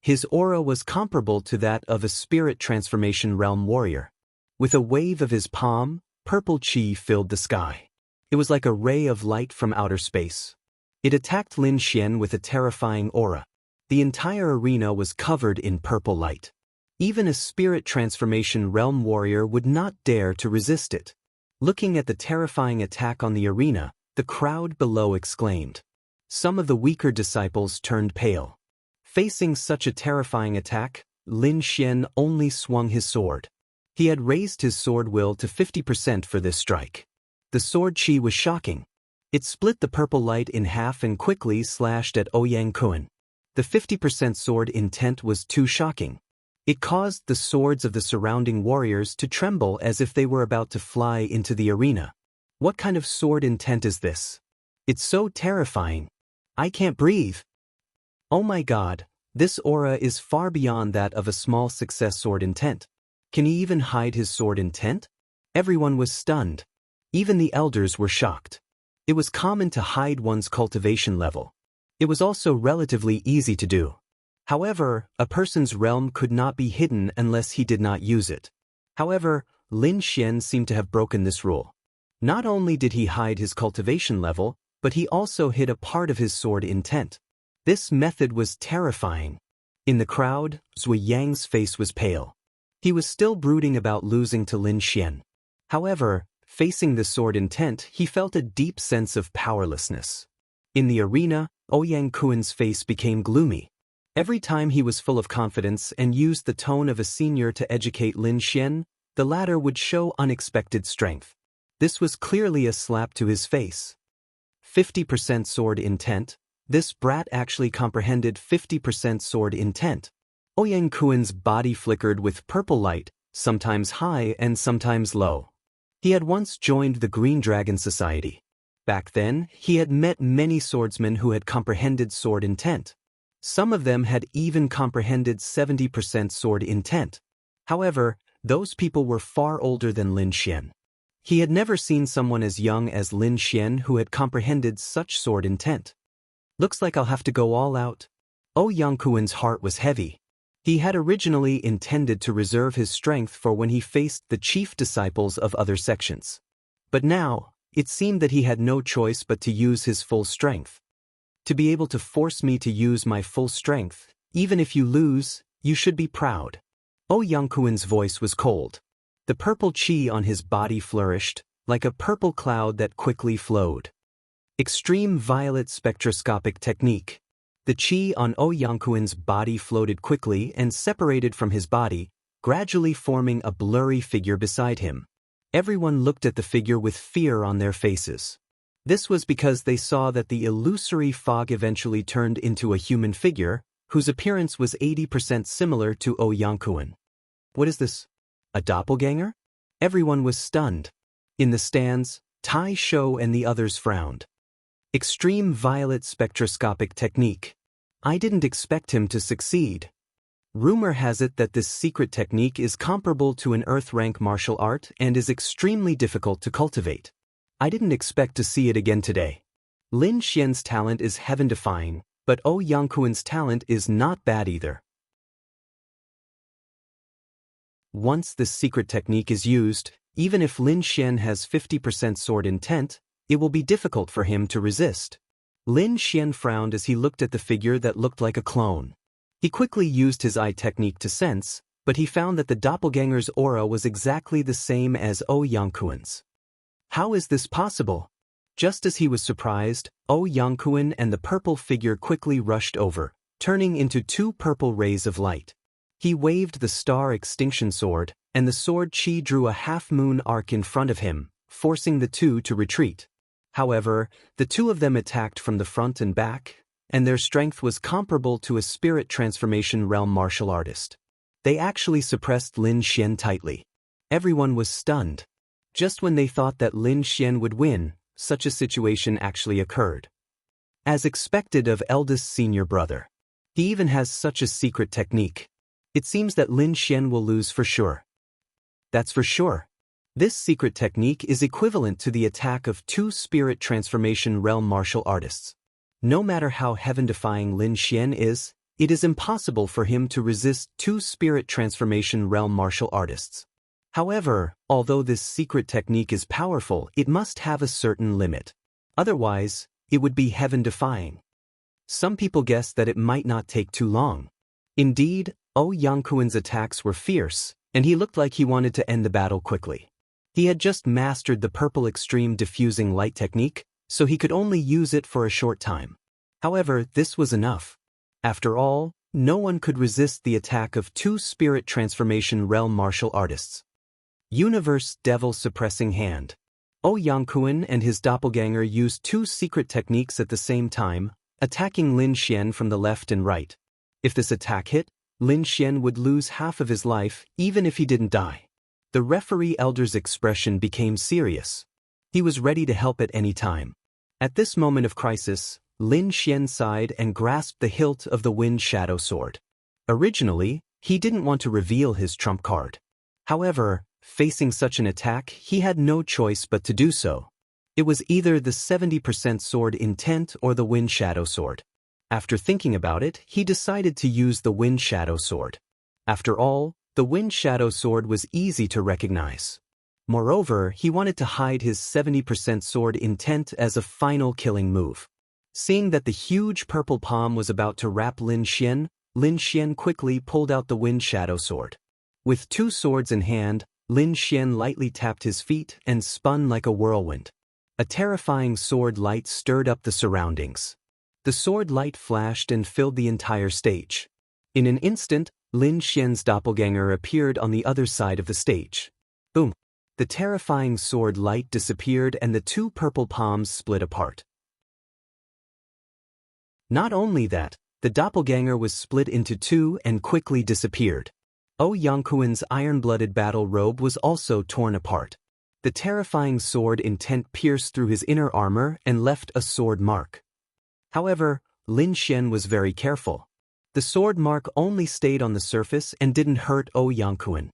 His aura was comparable to that of a spirit transformation realm warrior. With a wave of his palm, purple chi filled the sky. It was like a ray of light from outer space. It attacked Lin Xian with a terrifying aura. The entire arena was covered in purple light. Even a spirit transformation realm warrior would not dare to resist it. Looking at the terrifying attack on the arena, the crowd below exclaimed. Some of the weaker disciples turned pale. Facing such a terrifying attack, Lin Xian only swung his sword. He had raised his sword will to 50% for this strike. The sword chi was shocking. It split the purple light in half and quickly slashed at Ouyang Kun. The 50% sword intent was too shocking. It caused the swords of the surrounding warriors to tremble as if they were about to fly into the arena. What kind of sword intent is this? It's so terrifying. I can't breathe. Oh my god, this aura is far beyond that of a small success sword intent. Can he even hide his sword intent? Everyone was stunned. Even the elders were shocked. It was common to hide one's cultivation level. It was also relatively easy to do. However, a person's realm could not be hidden unless he did not use it. However, Lin Xian seemed to have broken this rule. Not only did he hide his cultivation level, but he also hid a part of his sword intent. This method was terrifying. In the crowd, Zui Yang's face was pale. He was still brooding about losing to Lin Xian. However, facing the sword intent, he felt a deep sense of powerlessness. In the arena, Ouyang Kun's face became gloomy. Every time he was full of confidence and used the tone of a senior to educate Lin Xian, the latter would show unexpected strength. This was clearly a slap to his face. 50% sword intent. This brat actually comprehended 50% sword intent. Ouyang Kun's body flickered with purple light, sometimes high and sometimes low. He had once joined the Green Dragon Society. Back then, he had met many swordsmen who had comprehended sword intent. Some of them had even comprehended 70% sword intent. However, those people were far older than Lin Xian. He had never seen someone as young as Lin Xian who had comprehended such sword intent. Looks like I'll have to go all out. Ouyang Kun's heart was heavy. He had originally intended to reserve his strength for when he faced the chief disciples of other sections. But now, it seemed that he had no choice but to use his full strength. To be able to force me to use my full strength, even if you lose, you should be proud. Ouyang Kun's voice was cold. The purple chi on his body flourished, like a purple cloud that quickly flowed. Extreme violet spectroscopic technique. The chi on Ouyang Kun's body floated quickly and separated from his body, gradually forming a blurry figure beside him. Everyone looked at the figure with fear on their faces. This was because they saw that the illusory fog eventually turned into a human figure, whose appearance was 80% similar to Ouyang Kun. What is this? A doppelganger? Everyone was stunned. In the stands, Tai Shou and the others frowned. Extreme violet spectroscopic technique. I didn't expect him to succeed. Rumor has it that this secret technique is comparable to an Earth-rank martial art and is extremely difficult to cultivate. I didn't expect to see it again today. Lin Xian's talent is heaven-defying, but Ouyang Kun's talent is not bad either. Once this secret technique is used, even if Lin Xian has 50% sword intent, it will be difficult for him to resist. Lin Xian frowned as he looked at the figure that looked like a clone. He quickly used his eye technique to sense, but he found that the doppelganger's aura was exactly the same as Ouyang Kun's. How is this possible? Just as he was surprised, Ouyang Kun and the purple figure quickly rushed over, turning into two purple rays of light. He waved the star extinction sword, and the sword chi drew a half-moon arc in front of him, forcing the two to retreat. However, the two of them attacked from the front and back, and their strength was comparable to a spirit transformation realm martial artist. They actually suppressed Lin Xian tightly. Everyone was stunned. Just when they thought that Lin Xian would win, such a situation actually occurred. As expected of eldest senior brother. He even has such a secret technique. It seems that Lin Xian will lose for sure. That's for sure. This secret technique is equivalent to the attack of two spirit transformation realm martial artists. No matter how heaven-defying Lin Xian is, it is impossible for him to resist two spirit transformation realm martial artists. However, although this secret technique is powerful, it must have a certain limit. Otherwise, it would be heaven-defying. Some people guessed that it might not take too long. Indeed, Ouyang Kun's attacks were fierce, and he looked like he wanted to end the battle quickly. He had just mastered the purple extreme diffusing light technique, so he could only use it for a short time. However, this was enough. After all, no one could resist the attack of two spirit transformation realm martial artists. Universe Devil Suppressing Hand. Yang and his doppelganger used two secret techniques at the same time, attacking Lin Xian from the left and right. If this attack hit, Lin Xian would lose half of his life even if he didn't die. The referee elder's expression became serious. He was ready to help at any time. At this moment of crisis, Lin Xian sighed and grasped the hilt of the Wind Shadow Sword. Originally, he didn't want to reveal his trump card. However, facing such an attack, he had no choice but to do so. It was either the 70% sword intent or the Wind Shadow Sword. After thinking about it, he decided to use the Wind Shadow Sword. After all, the Wind Shadow Sword was easy to recognize. Moreover, he wanted to hide his 70% sword intent as a final killing move. Seeing that the huge purple palm was about to wrap Lin Xian quickly pulled out the Wind Shadow Sword. With two swords in hand, Lin Xian lightly tapped his feet and spun like a whirlwind. A terrifying sword light stirred up the surroundings. The sword light flashed and filled the entire stage. In an instant, Lin Xian's doppelganger appeared on the other side of the stage. Boom! The terrifying sword light disappeared and the two purple palms split apart. Not only that, the doppelganger was split into two and quickly disappeared. Yangkuan's iron-blooded battle robe was also torn apart. The terrifying sword intent pierced through his inner armor and left a sword mark. However, Lin Xian was very careful. The sword mark only stayed on the surface and didn't hurt Yangkuan.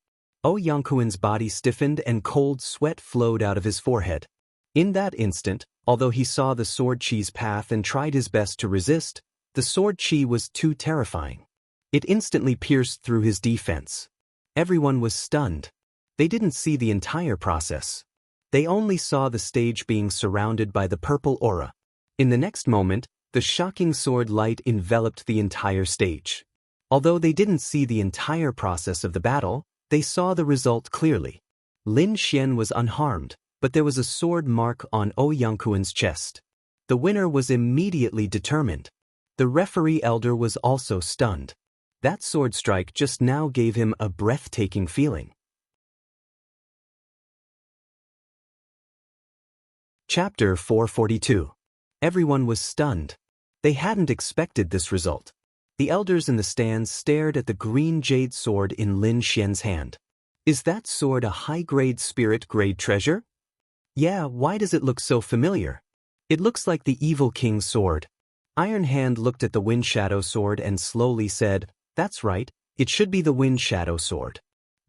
Yangkuan's body stiffened and cold sweat flowed out of his forehead. In that instant, although he saw the sword chi's path and tried his best to resist, the sword chi was too terrifying. It instantly pierced through his defense. Everyone was stunned. They didn't see the entire process. They only saw the stage being surrounded by the purple aura. In the next moment, the shocking sword light enveloped the entire stage. Although they didn't see the entire process of the battle, they saw the result clearly. Lin Xian was unharmed, but there was a sword mark on Yangkuan's chest. The winner was immediately determined. The referee elder was also stunned. That sword strike just now gave him a breathtaking feeling. Chapter 442. Everyone was stunned. They hadn't expected this result. The elders in the stands stared at the green jade sword in Lin Xian's hand. Is that sword a high-grade spirit-grade treasure? Yeah, why does it look so familiar? It looks like the Evil King's sword. Iron Hand looked at the Wind Shadow Sword and slowly said, "That's right, it should be the Wind Shadow Sword.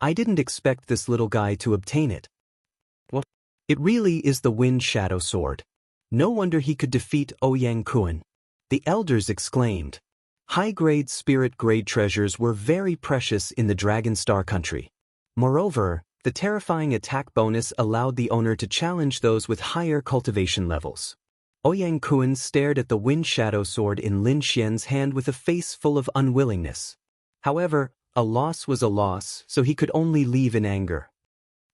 I didn't expect this little guy to obtain it." Well, it really is the Wind Shadow Sword. No wonder he could defeat Yangkuan. The elders exclaimed. High-grade spirit-grade treasures were very precious in the Dragon Star country. Moreover, the terrifying attack bonus allowed the owner to challenge those with higher cultivation levels. Yangkuan stared at the Wind Shadow Sword in Lin Xian's hand with a face full of unwillingness. However, a loss was a loss, so he could only leave in anger.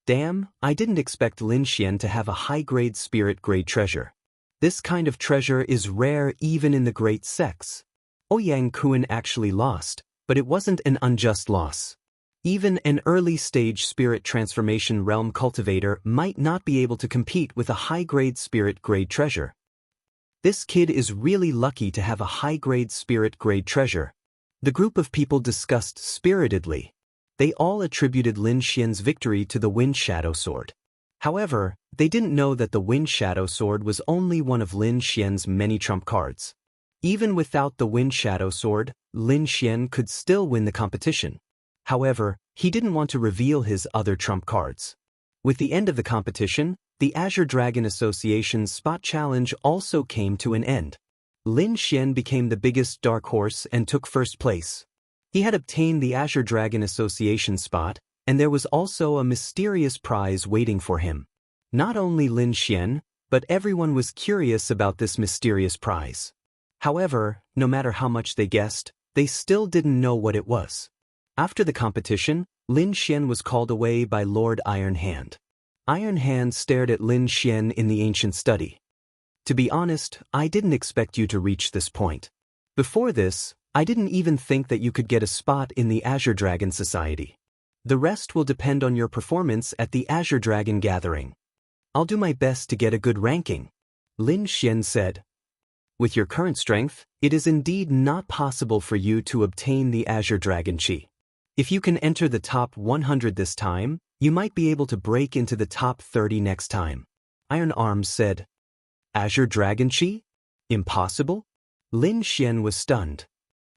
Damn, I didn't expect Lin Xian to have a high-grade spirit-grade treasure. This kind of treasure is rare even in the great sects. Yangkuan actually lost, but it wasn't an unjust loss. Even an early-stage spirit transformation realm cultivator might not be able to compete with a high-grade spirit-grade treasure. This kid is really lucky to have a high-grade spirit-grade treasure. The group of people discussed spiritedly. They all attributed Lin Xian's victory to the Wind Shadow Sword. However, they didn't know that the Wind Shadow Sword was only one of Lin Xian's many trump cards. Even without the Wind Shadow Sword, Lin Xian could still win the competition. However, he didn't want to reveal his other trump cards. With the end of the competition, the Azure Dragon Association's spot challenge also came to an end. Lin Xian became the biggest dark horse and took first place. He had obtained the Azure Dragon Association spot, and there was also a mysterious prize waiting for him. Not only Lin Xian, but everyone was curious about this mysterious prize. However, no matter how much they guessed, they still didn't know what it was. After the competition, Lin Xian was called away by Lord Iron Hand. Iron Hand stared at Lin Xian in the ancient study. To be honest, I didn't expect you to reach this point. Before this, I didn't even think that you could get a spot in the Azure Dragon Society. The rest will depend on your performance at the Azure Dragon Gathering. I'll do my best to get a good ranking, Lin Xian said. With your current strength, it is indeed not possible for you to obtain the Azure Dragon Chi. If you can enter the top 100 this time, you might be able to break into the top 30 next time, Iron Arms said. Azure Dragon Chi? Impossible? Lin Xian was stunned.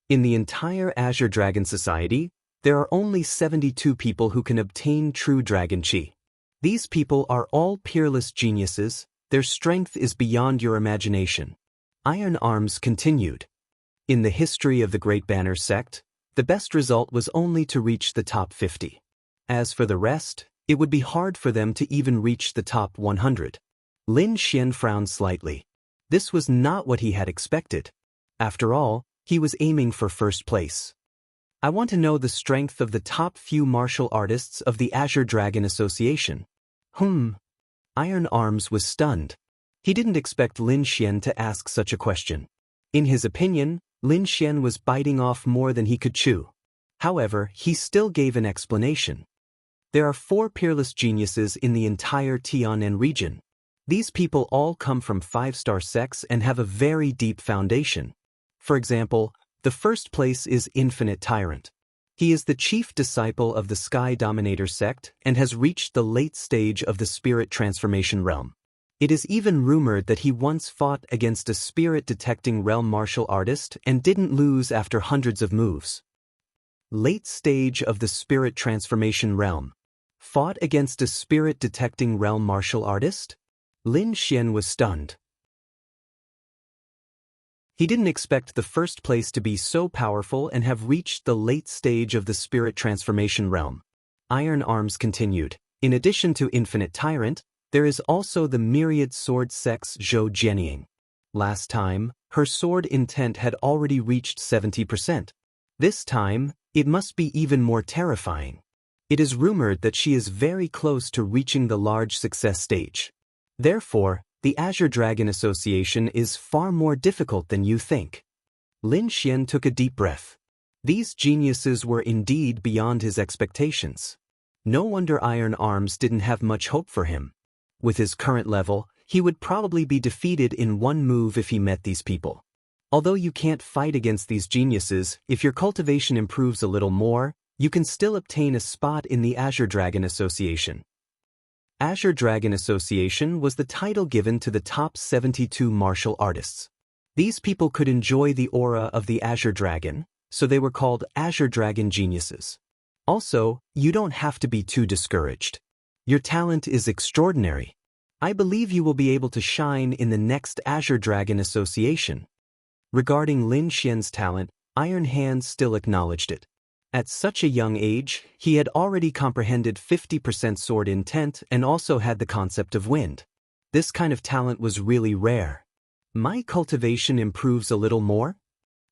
In the entire Azure Dragon Society, there are only 72 people who can obtain true Dragon Chi. These people are all peerless geniuses, their strength is beyond your imagination. Iron Arms continued. In the history of the Great Banner sect, the best result was only to reach the top 50. As for the rest, it would be hard for them to even reach the top 100. Lin Xian frowned slightly. This was not what he had expected. After all, he was aiming for first place. I want to know the strength of the top few martial artists of the Azure Dragon Association. Iron Arms was stunned. He didn't expect Lin Xian to ask such a question. In his opinion, Lin Xian was biting off more than he could chew. However, he still gave an explanation. There are 4 peerless geniuses in the entire Tianan region. These people all come from 5-star sects and have a very deep foundation. For example, the first place is Infinite Tyrant. He is the chief disciple of the Sky Dominator sect and has reached the late stage of the Spirit Transformation Realm. It is even rumored that he once fought against a spirit-detecting realm martial artist and didn't lose after hundreds of moves. Late stage of the Spirit Transformation Realm. Fought against a spirit-detecting realm martial artist? Lin Xian was stunned. He didn't expect the first place to be so powerful and have reached the late stage of the Spirit Transformation Realm. Iron Arms continued. In addition to Infinite Tyrant, there is also the myriad sword sects Zhou Jianying. Last time, her sword intent had already reached 70%. This time, it must be even more terrifying. It is rumored that she is very close to reaching the large success stage. Therefore, the Azure Dragon Association is far more difficult than you think. Lin Xian took a deep breath. These geniuses were indeed beyond his expectations. No wonder Iron Arms didn't have much hope for him. With his current level, he would probably be defeated in one move if he met these people. Although you can't fight against these geniuses, if your cultivation improves a little more, you can still obtain a spot in the Azure Dragon Association. Azure Dragon Association was the title given to the top 72 martial artists. These people could enjoy the aura of the Azure Dragon, so they were called Azure Dragon Geniuses. Also, you don't have to be too discouraged. Your talent is extraordinary. I believe you will be able to shine in the next Azure Dragon Association. Regarding Lin Xian's talent, Iron Hand still acknowledged it. At such a young age, he had already comprehended 50% sword intent and also had the concept of wind. This kind of talent was really rare. My cultivation improves a little more?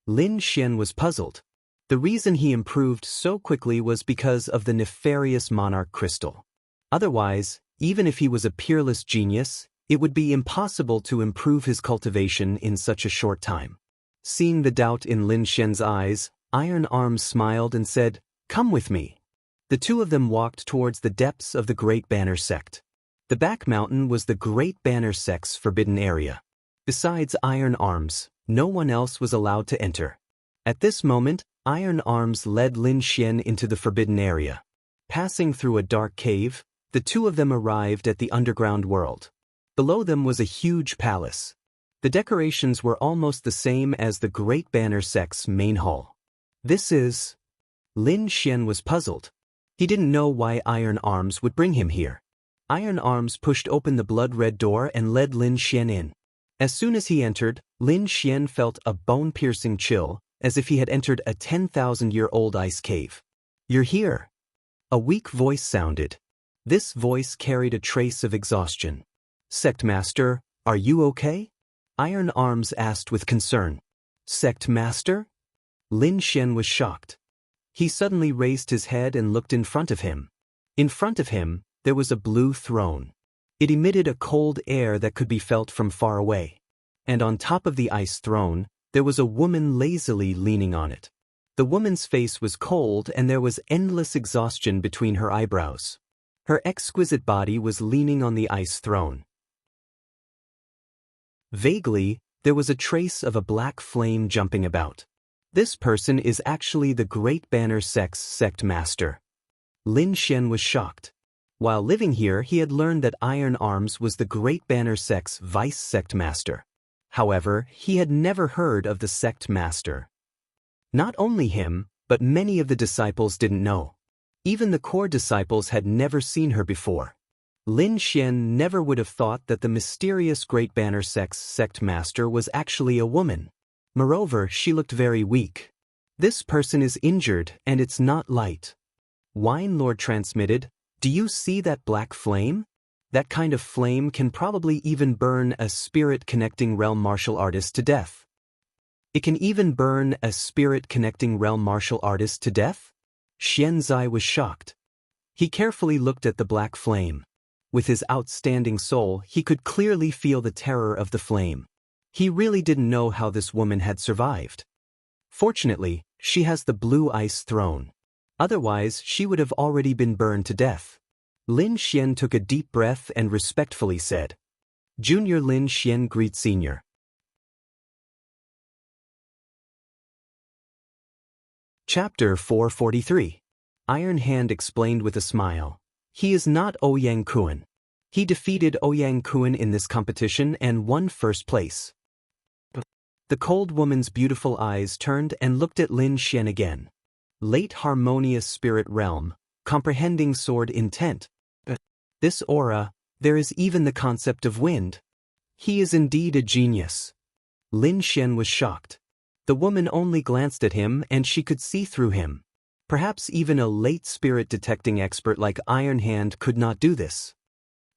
Lin Xian was puzzled. The reason he improved so quickly was because of the nefarious monarch crystal. Otherwise, even if he was a peerless genius, it would be impossible to improve his cultivation in such a short time. Seeing the doubt in Lin Xian's eyes, Iron Arms smiled and said, "Come with me." The two of them walked towards the depths of the Great Banner sect. The back mountain was the Great Banner sect's forbidden area. Besides Iron Arms, no one else was allowed to enter. At this moment, Iron Arms led Lin Xian into the forbidden area. Passing through a dark cave, the two of them arrived at the underground world. Below them was a huge palace. The decorations were almost the same as the Great Banner sect's main hall. This is... Lin Xian was puzzled. He didn't know why Iron Arms would bring him here. Iron Arms pushed open the blood-red door and led Lin Xian in. As soon as he entered, Lin Xian felt a bone-piercing chill, as if he had entered a 10,000-year-old ice cave. "You're here." A weak voice sounded. This voice carried a trace of exhaustion. "Sect Master, are you okay?" Iron Arms asked with concern. "Sect Master?" Lin Xian was shocked. He suddenly raised his head and looked in front of him. In front of him, there was a blue throne. It emitted a cold air that could be felt from far away. And on top of the ice throne, there was a woman lazily leaning on it. The woman's face was cold and there was endless exhaustion between her eyebrows. Her exquisite body was leaning on the ice throne. Vaguely, there was a trace of a black flame jumping about. This person is actually the Great Banner Sect's sect master. Lin Xian was shocked. While living here, he had learned that Iron Arms was the Great Banner Sect's vice sect master. However, he had never heard of the sect master. Not only him, but many of the disciples didn't know. Even the core disciples had never seen her before. Lin Xian never would have thought that the mysterious Great Banner Sect's sect master was actually a woman. Moreover, she looked very weak. This person is injured, and it's not light. Wine Lord transmitted, "Do you see that black flame? That kind of flame can probably even burn a spirit-connecting realm martial artist to death." It can even burn a spirit-connecting realm martial artist to death? Xianzai was shocked. He carefully looked at the black flame. With his outstanding soul, he could clearly feel the terror of the flame. He really didn't know how this woman had survived. Fortunately, she has the blue ice throne. Otherwise, she would have already been burned to death. Lin Xian took a deep breath and respectfully said, "Junior Lin Xian greets Senior." Chapter 443. Iron Hand explained with a smile. He is not Ouyang Kuan. He defeated Ouyang Kuan in this competition and won first place. The cold woman's beautiful eyes turned and looked at Lin Xian again. Late harmonious spirit realm, comprehending sword intent. This aura, there is even the concept of wind. He is indeed a genius. Lin Xian was shocked. The woman only glanced at him and she could see through him. Perhaps even a late spirit detecting expert like Iron Hand could not do this.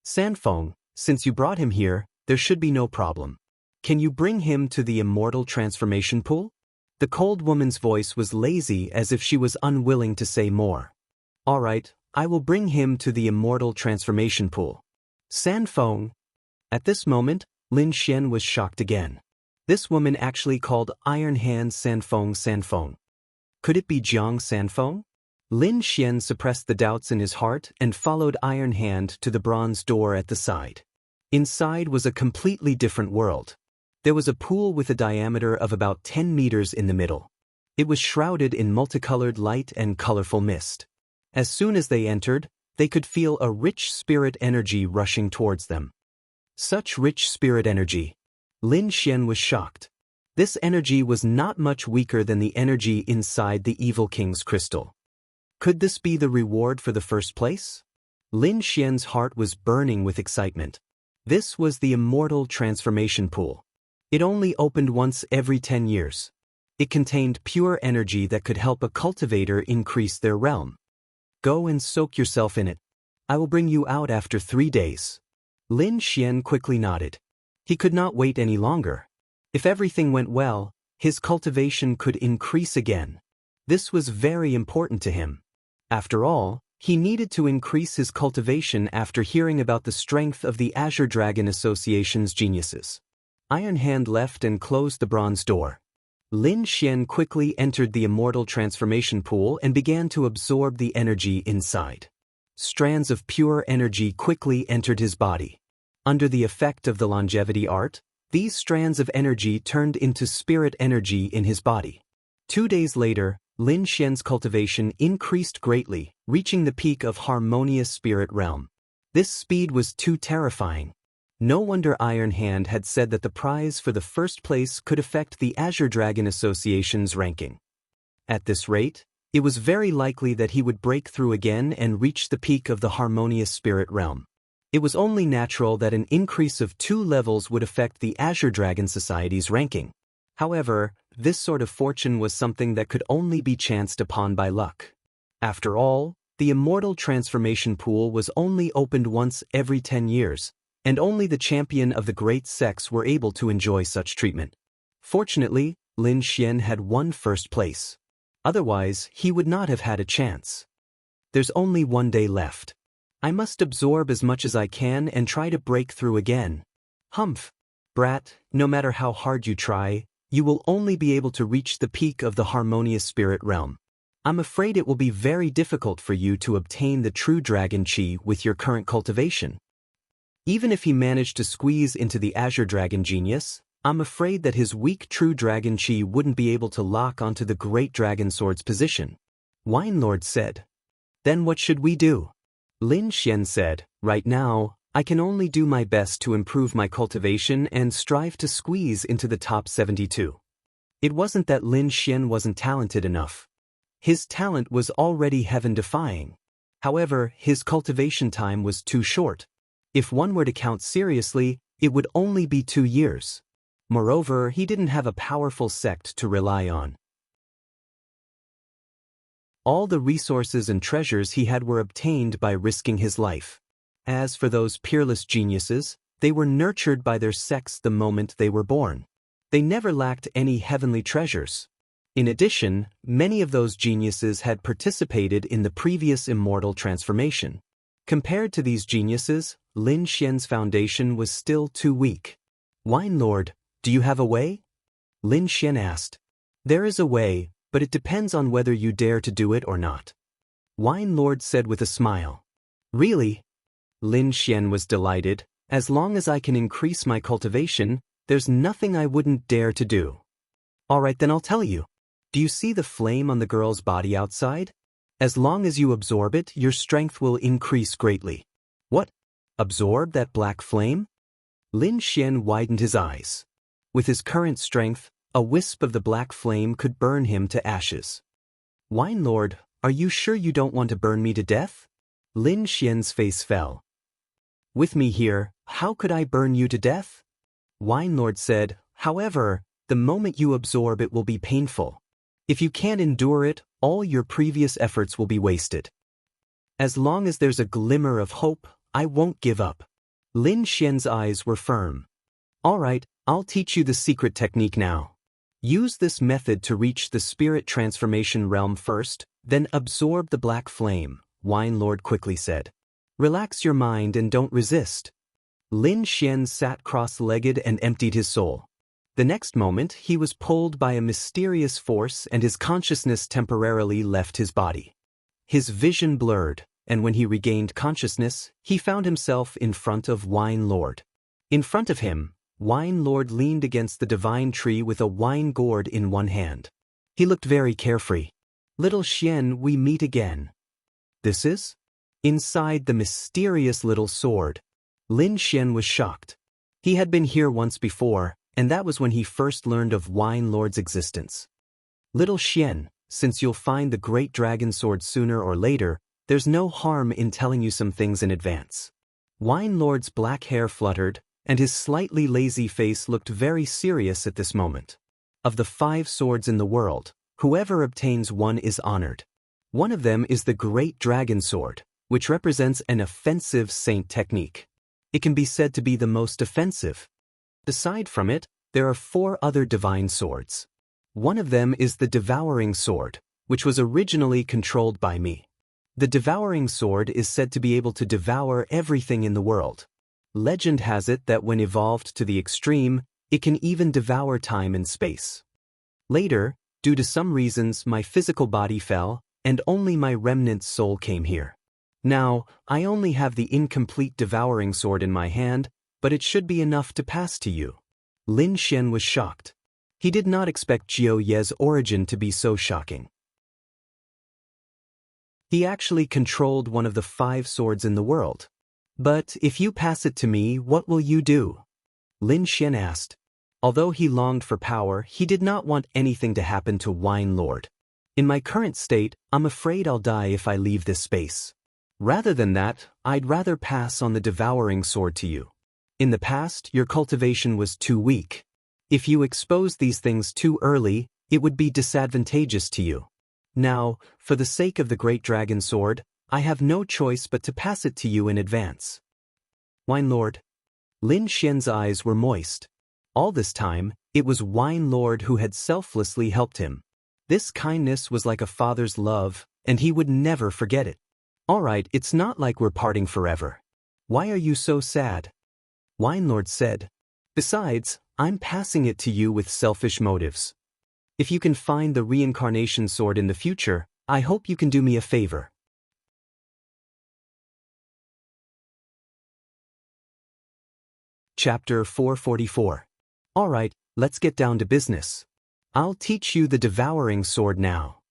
Sanfeng, since you brought him here, there should be no problem. Can you bring him to the immortal transformation pool? The cold woman's voice was lazy as if she was unwilling to say more. All right, I will bring him to the immortal transformation pool. Sanfeng. At this moment, Lin Xian was shocked again. This woman actually called Iron Hand Sanfeng Sanfeng. Could it be Jiang Sanfeng? Lin Xian suppressed the doubts in his heart and followed Iron Hand to the bronze door at the side. Inside was a completely different world. There was a pool with a diameter of about 10 meters in the middle. It was shrouded in multicolored light and colorful mist. As soon as they entered, they could feel a rich spirit energy rushing towards them. Such rich spirit energy. Lin Xian was shocked. This energy was not much weaker than the energy inside the Evil King's crystal. Could this be the reward for the first place? Lin Xian's heart was burning with excitement. This was the immortal transformation pool. It only opened once every 10 years. It contained pure energy that could help a cultivator increase their realm. Go and soak yourself in it. I will bring you out after 3 days. Lin Xian quickly nodded. He could not wait any longer. If everything went well, his cultivation could increase again. This was very important to him. After all, he needed to increase his cultivation after hearing about the strength of the Azure Dragon Association's geniuses. Iron Hand left and closed the bronze door. Lin Xian quickly entered the immortal transformation pool and began to absorb the energy inside. Strands of pure energy quickly entered his body. Under the effect of the longevity art, these strands of energy turned into spirit energy in his body. 2 days later, Lin Xian's cultivation increased greatly, reaching the peak of harmonious spirit realm. This speed was too terrifying. No wonder Iron Hand had said that the prize for the first place could affect the Azure Dragon Association's ranking. At this rate, it was very likely that he would break through again and reach the peak of the harmonious spirit realm. It was only natural that an increase of 2 levels would affect the Azure Dragon Society's ranking. However, this sort of fortune was something that could only be chanced upon by luck. After all, the immortal transformation pool was only opened once every 10 years, and only the champion of the great sects were able to enjoy such treatment. Fortunately, Lin Xian had won first place. Otherwise, he would not have had a chance. There's only 1 day left. I must absorb as much as I can and try to break through again. Humph. Brat, no matter how hard you try, you will only be able to reach the peak of the harmonious spirit realm. I'm afraid it will be very difficult for you to obtain the true dragon chi with your current cultivation. Even if he managed to squeeze into the Azure Dragon Genius, I'm afraid that his weak true dragon chi wouldn't be able to lock onto the great dragon sword's position. Wine Lord said. Then what should we do? Lin Xian said, right now, I can only do my best to improve my cultivation and strive to squeeze into the top 72. It wasn't that Lin Xian wasn't talented enough. His talent was already heaven-defying. However, his cultivation time was too short. If one were to count seriously, it would only be 2 years. Moreover, he didn't have a powerful sect to rely on. All the resources and treasures he had were obtained by risking his life. As for those peerless geniuses, they were nurtured by their sects the moment they were born. They never lacked any heavenly treasures. In addition, many of those geniuses had participated in the previous immortal transformation. Compared to these geniuses, Lin Xian's foundation was still too weak. Wine Lord, do you have a way? Lin Xian asked. There is a way, but it depends on whether you dare to do it or not. Wine Lord said with a smile. Really? Lin Xian was delighted. As long as I can increase my cultivation, there's nothing I wouldn't dare to do. All right, then I'll tell you. Do you see the flame on the girl's body outside? As long as you absorb it, your strength will increase greatly. What? Absorb that black flame? Lin Xian widened his eyes. With his current strength, a wisp of the black flame could burn him to ashes. Wine Lord, are you sure you don't want to burn me to death? Lin Xian's face fell. With me here, how could I burn you to death? Wine Lord said, however, the moment you absorb it will be painful. If you can't endure it, all your previous efforts will be wasted. As long as there's a glimmer of hope, I won't give up. Lin Xian's eyes were firm. All right, I'll teach you the secret technique now. Use this method to reach the spirit transformation realm first, then absorb the black flame, Wine Lord quickly said. Relax your mind and don't resist. Lin Xian sat cross-legged and emptied his soul. The next moment, he was pulled by a mysterious force and his consciousness temporarily left his body. His vision blurred, and when he regained consciousness, he found himself in front of Wine Lord. In front of him, Wine Lord leaned against the divine tree with a wine gourd in one hand. He looked very carefree. Little Xian, we meet again. This is? Inside the mysterious little sword. Lin Xian was shocked. He had been here once before, and that was when he first learned of Wine Lord's existence. Little Xian, since you'll find the great dragon sword sooner or later, there's no harm in telling you some things in advance. Wine Lord's black hair fluttered, and his slightly lazy face looked very serious at this moment. Of the 5 swords in the world, whoever obtains one is honored. One of them is the great dragon sword, which represents an offensive saint technique. It can be said to be the most offensive. Aside from it, there are 4 other divine swords. One of them is the devouring sword, which was originally controlled by me. The devouring sword is said to be able to devour everything in the world. Legend has it that when evolved to the extreme, it can even devour time and space. Later, due to some reasons, my physical body fell, and only my remnant soul came here. Now, I only have the incomplete devouring sword in my hand, but it should be enough to pass to you. Lin Xian was shocked. He did not expect Jiao Ye's origin to be so shocking. He actually controlled one of the 5 swords in the world. But if you pass it to me, what will you do? Lin Xian asked. Although he longed for power, he did not want anything to happen to Wine Lord. In my current state, I'm afraid I'll die if I leave this space. Rather than that, I'd rather pass on the devouring sword to you. In the past, your cultivation was too weak. If you expose these things too early, it would be disadvantageous to you. Now, for the sake of the great dragon sword, I have no choice but to pass it to you in advance. Wine Lord. Lin Xian's eyes were moist. All this time, it was Wine Lord who had selflessly helped him. This kindness was like a father's love, and he would never forget it. Alright, it's not like we're parting forever. Why are you so sad? Winelord said. Besides, I'm passing it to you with selfish motives. If you can find the reincarnation sword in the future, I hope you can do me a favor. Chapter 444. Alright, let's get down to business. I'll teach you the devouring sword now.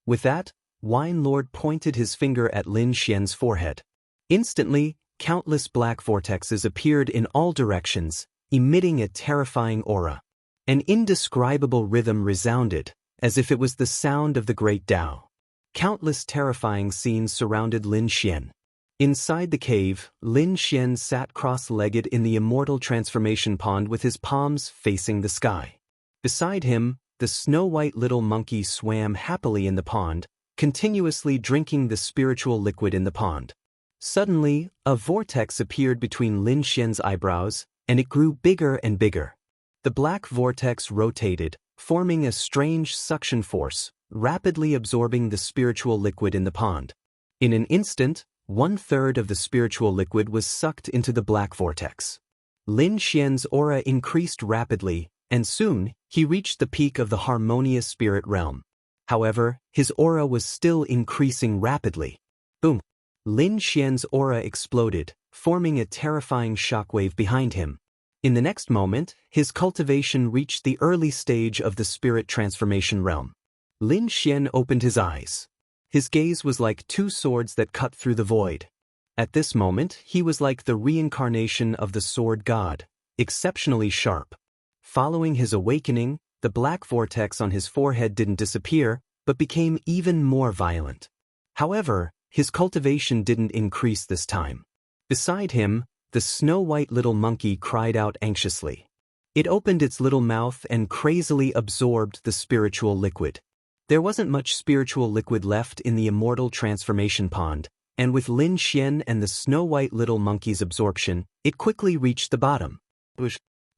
With that, Winelord pointed his finger at Lin Xian's forehead. Instantly, countless black vortexes appeared in all directions, emitting a terrifying aura. An indescribable rhythm resounded, as if it was the sound of the great Tao. Countless terrifying scenes surrounded Lin Xian. Inside the cave, Lin Xian sat cross-legged in the immortal transformation pond with his palms facing the sky. Beside him, the snow-white little monkey swam happily in the pond, continuously drinking the spiritual liquid in the pond. Suddenly, a vortex appeared between Lin Xian's eyebrows, and it grew bigger and bigger. The black vortex rotated, forming a strange suction force, rapidly absorbing the spiritual liquid in the pond. In an instant, 1/3 of the spiritual liquid was sucked into the black vortex. Lin Xian's aura increased rapidly, and soon, he reached the peak of the harmonious spirit realm. However, his aura was still increasing rapidly. Boom! Lin Xian's aura exploded, forming a terrifying shockwave behind him. In the next moment, his cultivation reached the early stage of the spirit transformation realm. Lin Xian opened his eyes. His gaze was like two swords that cut through the void. At this moment, he was like the reincarnation of the sword god, exceptionally sharp. Following his awakening, the black vortex on his forehead didn't disappear, but became even more violent. However, his cultivation didn't increase this time. Beside him, the snow-white little monkey cried out anxiously. It opened its little mouth and crazily absorbed the spiritual liquid. There wasn't much spiritual liquid left in the immortal transformation pond, and with Lin Xian and the snow-white little monkey's absorption, it quickly reached the bottom.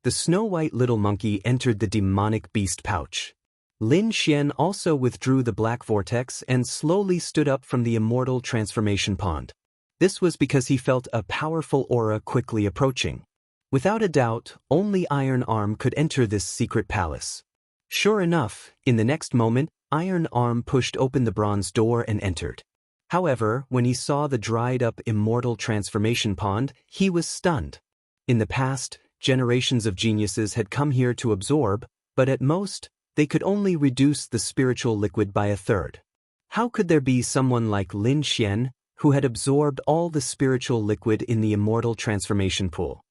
The snow-white little monkey entered the demonic beast pouch. Lin Xian also withdrew the black vortex and slowly stood up from the immortal transformation pond. This was because he felt a powerful aura quickly approaching. Without a doubt, only Iron Arm could enter this secret palace. Sure enough, in the next moment, Iron Arm pushed open the bronze door and entered. However, when he saw the dried-up immortal transformation pond, he was stunned. In the past, generations of geniuses had come here to absorb, but at most, they could only reduce the spiritual liquid by 1/3. How could there be someone like Lin Xian, who had absorbed all the spiritual liquid in the immortal transformation pool?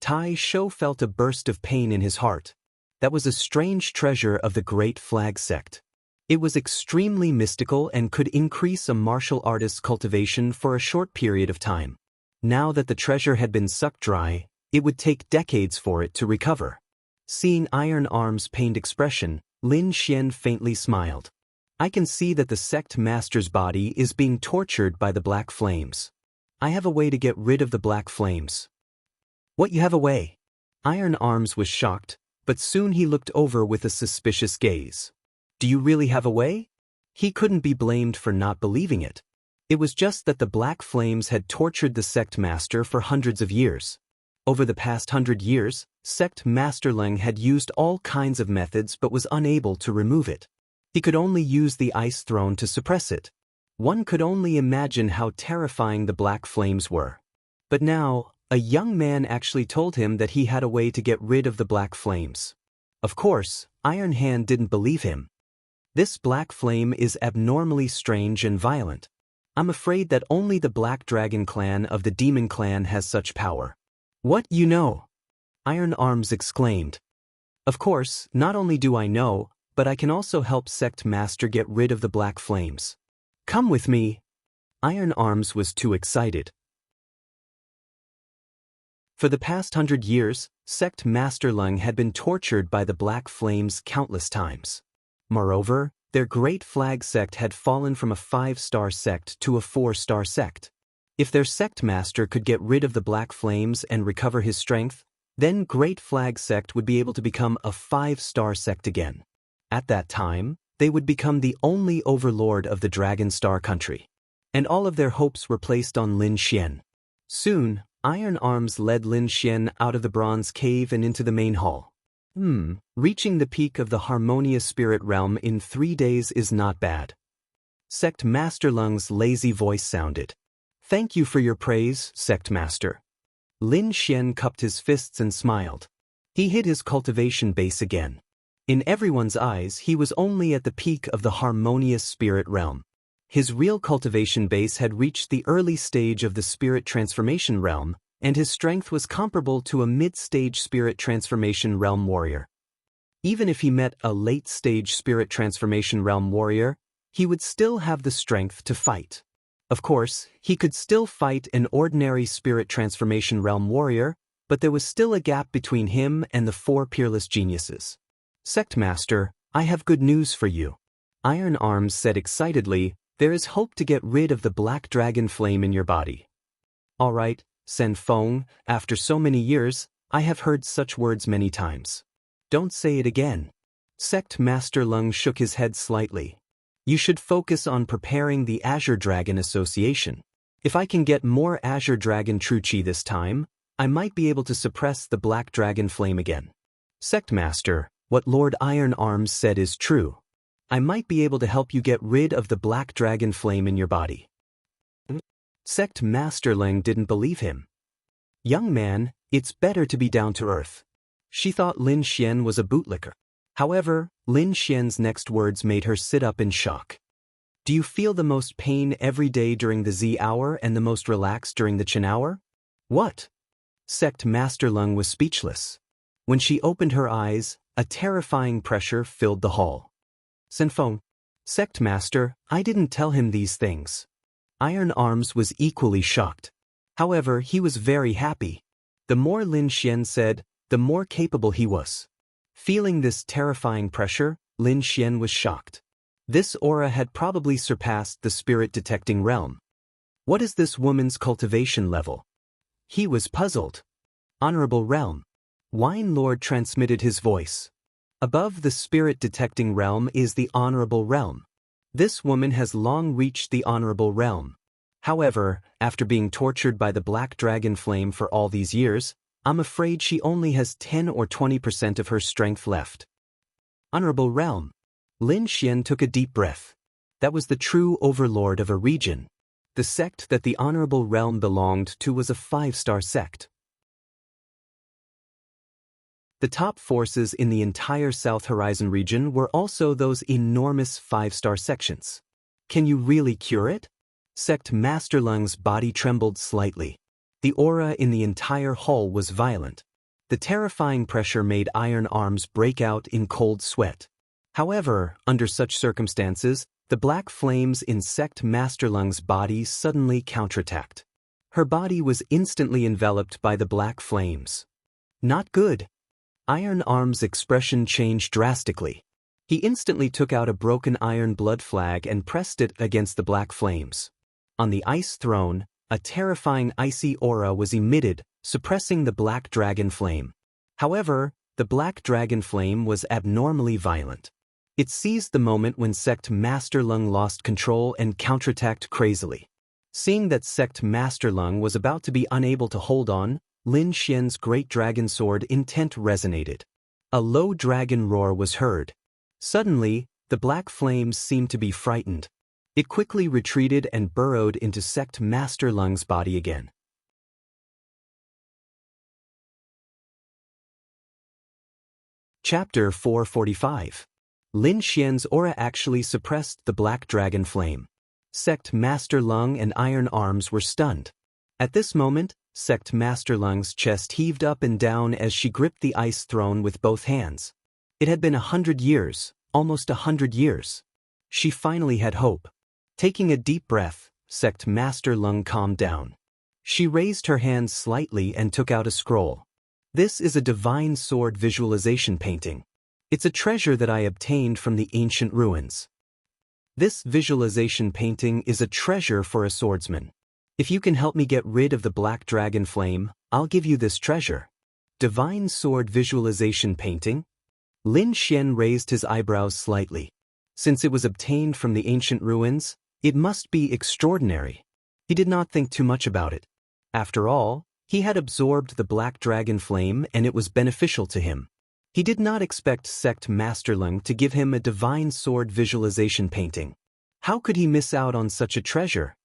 Tai Shou felt a burst of pain in his heart. That was a strange treasure of the Great Flag sect. It was extremely mystical and could increase a martial artist's cultivation for a short period of time. Now that the treasure had been sucked dry, it would take decades for it to recover. Seeing Iron Arm's pained expression, Lin Xian faintly smiled. I can see that the sect master's body is being tortured by the black flames. I have a way to get rid of the black flames. What, you have a way? Iron Arms was shocked, but soon he looked over with a suspicious gaze. Do you really have a way? He couldn't be blamed for not believing it. It was just that the black flames had tortured the sect master for hundreds of years. Over the past 100 years, Sect Master Leng had used all kinds of methods but was unable to remove it. He could only use the ice throne to suppress it. One could only imagine how terrifying the black flames were. But now, a young man actually told him that he had a way to get rid of the black flames. Of course, Iron Hand didn't believe him. This black flame is abnormally strange and violent. I'm afraid that only the Black Dragon clan of the Demon clan has such power. What, you know? Iron Arms exclaimed. Of course, not only do I know, but I can also help Sect Master get rid of the black flames. Come with me. Iron Arms was too excited. For the past 100 years, Sect Master Leng had been tortured by the black flames countless times. Moreover, their Great Flag sect had fallen from a 5-star sect to a 4-star sect. If their sect master could get rid of the black flames and recover his strength, then Great Flag sect would be able to become a 5-star sect again. At that time, they would become the only overlord of the Dragon Star country. and all of their hopes were placed on Lin Xian. Soon, Iron Arms led Lin Xian out of the bronze cave and into the main hall. Reaching the peak of the harmonious spirit realm in 3 days is not bad. Sect Master Lung's lazy voice sounded. Thank you for your praise, Sect Master. Lin Xian cupped his fists and smiled. He hit his cultivation base again. In everyone's eyes, he was only at the peak of the harmonious spirit realm. His real cultivation base had reached the early stage of the spirit transformation realm, and his strength was comparable to a mid-stage spirit transformation realm warrior. Even if he met a late-stage spirit transformation realm warrior, he would still have the strength to fight. Of course, he could still fight an ordinary spirit transformation realm warrior, but there was still a gap between him and the 4 peerless geniuses. Sect Master, I have good news for you. Iron Arms said excitedly, there is hope to get rid of the black dragon flame in your body. All right, Sen Feng, after so many years, I have heard such words many times. Don't say it again. Sect Master Lung shook his head slightly. You should focus on preparing the Azure Dragon Association. If I can get more Azure Dragon True Chi this time, I might be able to suppress the black dragon flame again. Sect Master, what Lord Iron Arms said is true. I might be able to help you get rid of the black dragon flame in your body. Sect Master Leng didn't believe him. Young man, it's better to be down to earth. She thought Lin Xian was a bootlicker. However, Lin Xian's next words made her sit up in shock. Do you feel the most pain every day during the Z hour and the most relaxed during the Chen hour? What? Sect Master Lung was speechless. When she opened her eyes, a terrifying pressure filled the hall. Senfeng, Sect Master, I didn't tell him these things. Iron Arms was equally shocked. However, he was very happy. The more Lin Xian said, the more capable he was. Feeling this terrifying pressure, Lin Xian was shocked. This aura had probably surpassed the spirit-detecting realm. What is this woman's cultivation level? He was puzzled. Honorable realm. Wine Lord transmitted his voice. Above the spirit-detecting realm is the honorable realm. This woman has long reached the honorable realm. However, after being tortured by the black dragon flame for all these years, I'm afraid she only has 10 or 20% of her strength left. Honorable realm. Lin Xian took a deep breath. That was the true overlord of a region. The sect that the honorable realm belonged to was a 5-star sect. The top forces in the entire South Horizon region were also those enormous 5-star sections. Can you really cure it? Sect Master Lung's body trembled slightly. The aura in the entire hall was violent. The terrifying pressure made Iron Arms break out in cold sweat. However, under such circumstances, the black flames in Sect Master Lung's body suddenly counterattacked. Her body was instantly enveloped by the black flames. Not good. Iron Arms' expression changed drastically. He instantly took out a broken iron blood flag and pressed it against the black flames. On the ice throne, a terrifying icy aura was emitted, suppressing the black dragon flame. However, the black dragon flame was abnormally violent. It seized the moment when Sect Master Lung lost control and counterattacked crazily. Seeing that Sect Master Lung was about to be unable to hold on, Lin Xian's great dragon sword intent resonated. A low dragon roar was heard. Suddenly, the black flames seemed to be frightened. It quickly retreated and burrowed into Sect Master Lung's body again. Chapter 445. Lin Xian's aura actually suppressed the black dragon flame. Sect Master Lung and Iron Arms were stunned. At this moment, Sect Master Lung's chest heaved up and down as she gripped the ice throne with both hands. It had been 100 years, almost 100 years. She finally had hope. Taking a deep breath, Sect Master Lung calmed down. She raised her hands slightly and took out a scroll. This is a divine sword visualization painting. It's a treasure that I obtained from the ancient ruins. This visualization painting is a treasure for a swordsman. If you can help me get rid of the black dragon flame, I'll give you this treasure. Divine sword visualization painting? Lin Xian raised his eyebrows slightly. Since it was obtained from the ancient ruins, It must be extraordinary. He did not think too much about it. After all, he had absorbed the black dragon flame and it was beneficial to him. He did not expect Sect Masterling to give him a divine sword visualization painting. How could he miss out on such a treasure?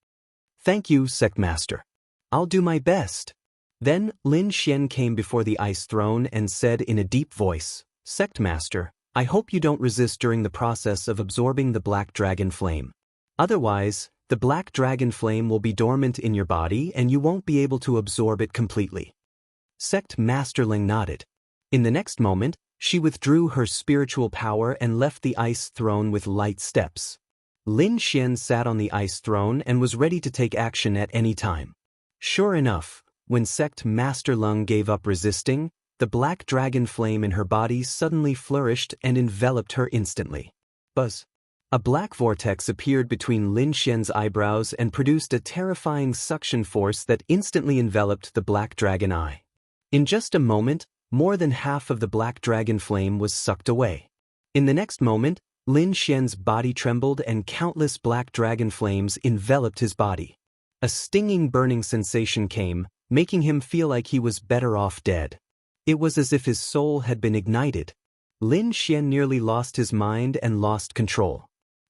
Thank you, Sect Master. I'll do my best. Then Lin Xian came before the ice throne and said in a deep voice, Sect Master, I hope you don't resist during the process of absorbing the black dragon flame. Otherwise, the black dragon flame will be dormant in your body and you won't be able to absorb it completely. Sect Masterling nodded. In the next moment, she withdrew her spiritual power and left the ice throne with light steps. Lin Xian sat on the ice throne and was ready to take action at any time. Sure enough, when Sect Master Lung gave up resisting, the black dragon flame in her body suddenly flourished and enveloped her instantly. Buzz! A black vortex appeared between Lin Xian's eyebrows and produced a terrifying suction force that instantly enveloped the black dragon eye. In just a moment, more than half of the black dragon flame was sucked away. In the next moment, Lin Xian's body trembled and countless black dragon flames enveloped his body. A stinging burning sensation came, making him feel like he was better off dead. It was as if his soul had been ignited. Lin Xian nearly lost his mind and lost control.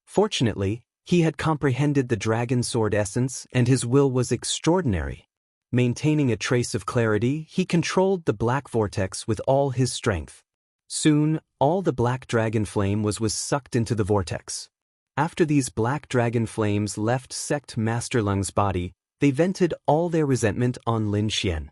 Fortunately, he had comprehended the dragon sword essence and his will was extraordinary. Maintaining a trace of clarity, he controlled the black vortex with all his strength. Soon, all the black dragon flame was sucked into the vortex. After these black dragon flames left Sect Master Lung's body, they vented all their resentment on Lin Xian.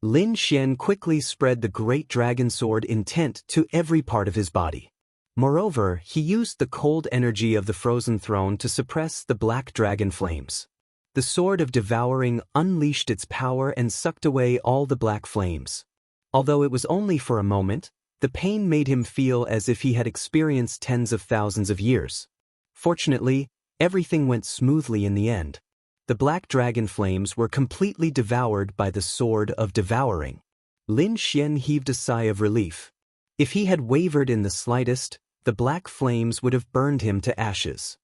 Lin Xian quickly spread the great dragon sword intent to every part of his body. Moreover, he used the cold energy of the frozen throne to suppress the black dragon flames. The sword of devouring unleashed its power and sucked away all the black flames. Although it was only for a moment, the pain made him feel as if he had experienced tens of thousands of years. Fortunately, everything went smoothly in the end. The black dragon flames were completely devoured by the sword of devouring. Lin Xian heaved a sigh of relief. If he had wavered in the slightest, the black flames would have burned him to ashes.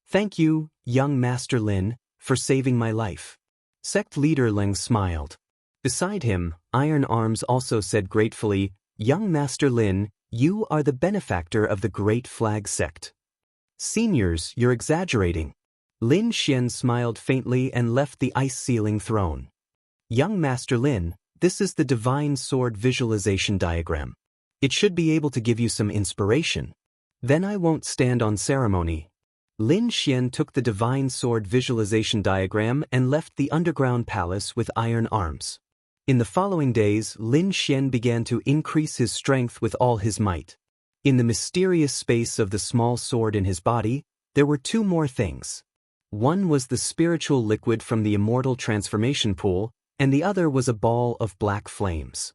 Thank you, young Master Lin, for saving my life. Sect Leader Ling smiled. Beside him, Iron Arms also said gratefully, Young Master Lin, you are the benefactor of the Great Flag Sect. Seniors, you're exaggerating. Lin Xian smiled faintly and left the ice-sealing throne. Young Master Lin, this is the Divine Sword Visualization Diagram. It should be able to give you some inspiration. Then I won't stand on ceremony. Lin Xian took the Divine Sword Visualization Diagram and left the underground palace with Iron Arms. In the following days, Lin Xian began to increase his strength with all his might. In the mysterious space of the small sword in his body, there were two more things. One was the spiritual liquid from the immortal transformation pool, and the other was a ball of black flames.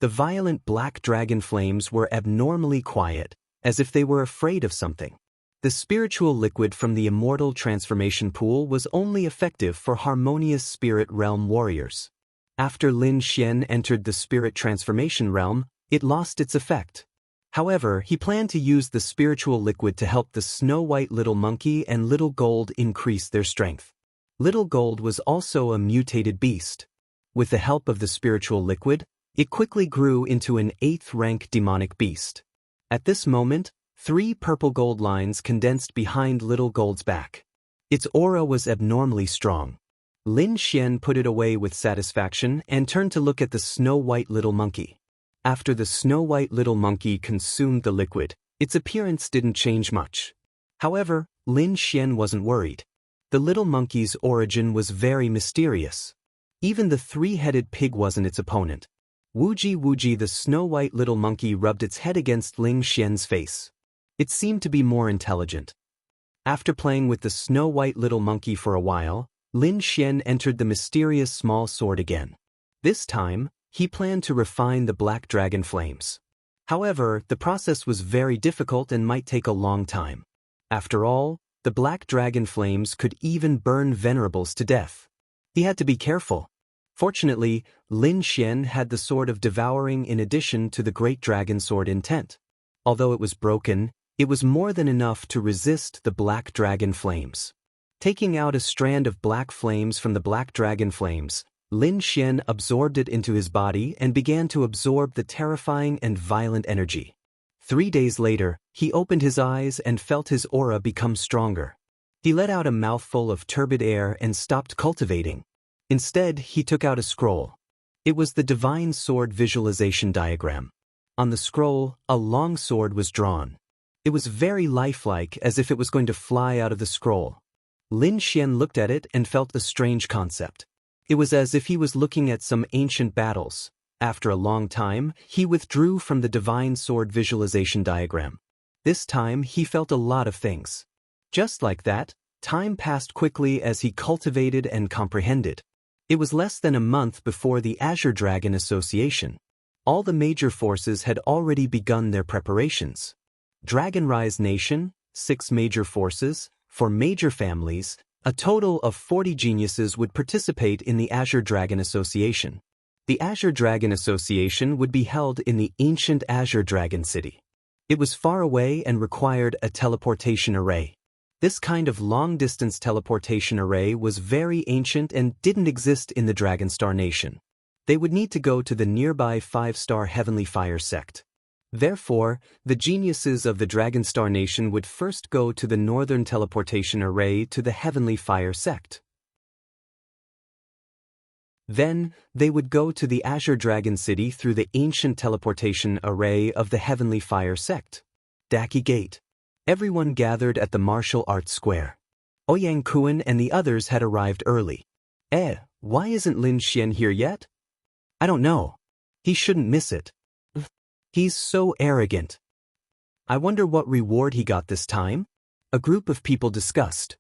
The violent black dragon flames were abnormally quiet, as if they were afraid of something. The spiritual liquid from the immortal transformation pool was only effective for harmonious spirit realm warriors. After Lin Xian entered the spirit transformation realm, it lost its effect. However, he planned to use the spiritual liquid to help the snow-white little monkey and Little Gold increase their strength. Little Gold was also a mutated beast. With the help of the spiritual liquid, it quickly grew into an 8th-rank demonic beast. At this moment, 3 purple gold lines condensed behind Little Gold's back. Its aura was abnormally strong. Lin Xian put it away with satisfaction and turned to look at the snow-white little monkey. After the snow-white little monkey consumed the liquid, its appearance didn't change much. However, Lin Xian wasn't worried. The little monkey's origin was very mysterious. Even the 3-headed pig wasn't its opponent. Wooji Wooji, the snow-white little monkey, rubbed its head against Lin Xian's face. It seemed to be more intelligent. After playing with the snow-white little monkey for a while, Lin Xian entered the mysterious small sword again. This time, he planned to refine the black dragon flames. However, the process was very difficult and might take a long time. After all, the black dragon flames could even burn venerables to death. He had to be careful. Fortunately, Lin Xian had the sword of devouring in addition to the great dragon sword intent. Although it was broken, It was more than enough to resist the black dragon flames. Taking out a strand of black flames from the black dragon flames, Lin Xian absorbed it into his body and began to absorb the terrifying and violent energy. 3 days later, he opened his eyes and felt his aura become stronger. He let out a mouthful of turbid air and stopped cultivating. Instead, he took out a scroll. It was the divine sword visualization diagram. On the scroll, a long sword was drawn. It was very lifelike, as if it was going to fly out of the scroll. Lin Xian looked at it and felt a strange concept. It was as if he was looking at some ancient battles. After a long time, he withdrew from the divine sword visualization diagram. This time, he felt a lot of things. Just like that, time passed quickly as he cultivated and comprehended. It was less than a month before the Azure Dragon Association. All the major forces had already begun their preparations. Dragonrise Nation, 6 major forces, 4 major families, a total of 40 geniuses would participate in the Azure Dragon Association. The Azure Dragon Association would be held in the ancient Azure Dragon City. It was far away and required a teleportation array. This kind of long-distance teleportation array was very ancient and didn't exist in the Dragonstar Nation. They would need to go to the nearby 5-star Heavenly Fire sect. Therefore, the geniuses of the Dragonstar Nation would first go to the northern teleportation array to the Heavenly Fire sect. Then, they would go to the Azure Dragon City through the ancient teleportation array of the Heavenly Fire sect. Daki Gate. Everyone gathered at the martial arts square. Ouyang Kuan and the others had arrived early. Why isn't Lin Xian here yet? I don't know. He shouldn't miss it. He's so arrogant. I wonder what reward he got this time? A group of people discussed.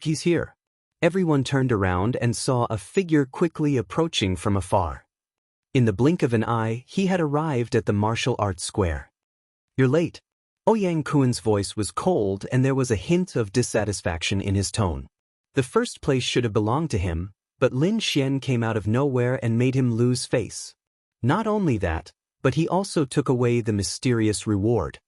He's here. Everyone turned around and saw a figure quickly approaching from afar. In the blink of an eye, he had arrived at the martial arts square. You're late. Ouyang Kuan's voice was cold and there was a hint of dissatisfaction in his tone. The first place should have belonged to him, but Lin Xian came out of nowhere and made him lose face. Not only that, but he also took away the mysterious reward.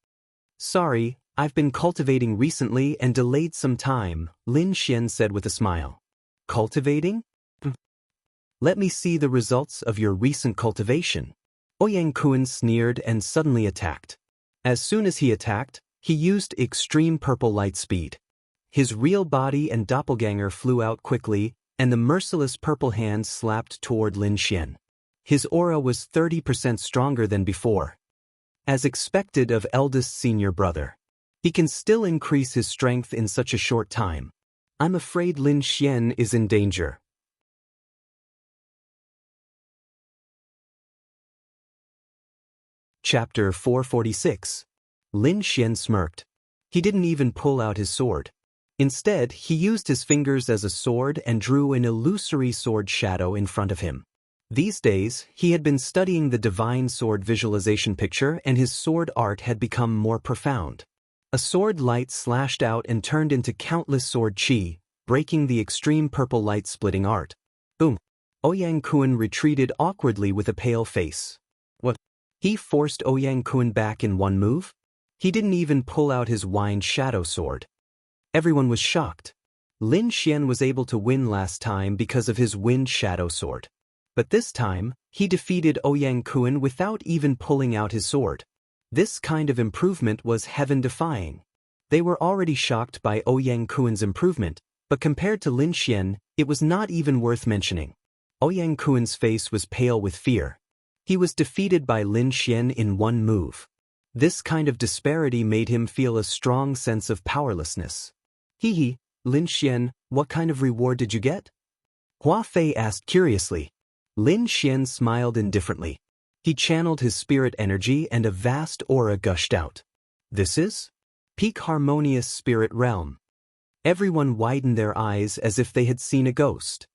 Sorry, I've been cultivating recently and delayed some time, Lin Xian said with a smile. Cultivating? Let me see the results of your recent cultivation. Ouyang Kuan sneered and suddenly attacked. As soon as he attacked, he used extreme purple light speed. His real body and doppelganger flew out quickly, and the merciless purple hand slapped toward Lin Xian. His aura was 30% stronger than before. As expected of eldest senior brother. He can still increase his strength in such a short time. I'm afraid Lin Xian is in danger. Chapter 446. Lin Xian smirked. He didn't even pull out his sword. Instead, he used his fingers as a sword and drew an illusory sword shadow in front of him. These days, he had been studying the divine sword visualization picture and his sword art had become more profound. A sword light slashed out and turned into countless sword chi, breaking the extreme purple light splitting art. Boom! Ouyang Kuan retreated awkwardly with a pale face. What? He forced Ouyang Kuan back in one move? He didn't even pull out his wind shadow sword. Everyone was shocked. Lin Xian was able to win last time because of his wind shadow sword. But this time, he defeated Ouyang Kuan without even pulling out his sword. This kind of improvement was heaven-defying. They were already shocked by Ouyang Kuan's improvement, but compared to Lin Xian, it was not even worth mentioning. Ouyang Kuan's face was pale with fear. He was defeated by Lin Xian in one move. This kind of disparity made him feel a strong sense of powerlessness. Hee, Lin Xian, what kind of reward did you get? Hua Fei asked curiously. Lin Xian smiled indifferently. He channeled his spirit energy and a vast aura gushed out. This is? Peak Harmonious Spirit Realm. Everyone widened their eyes as if they had seen a ghost.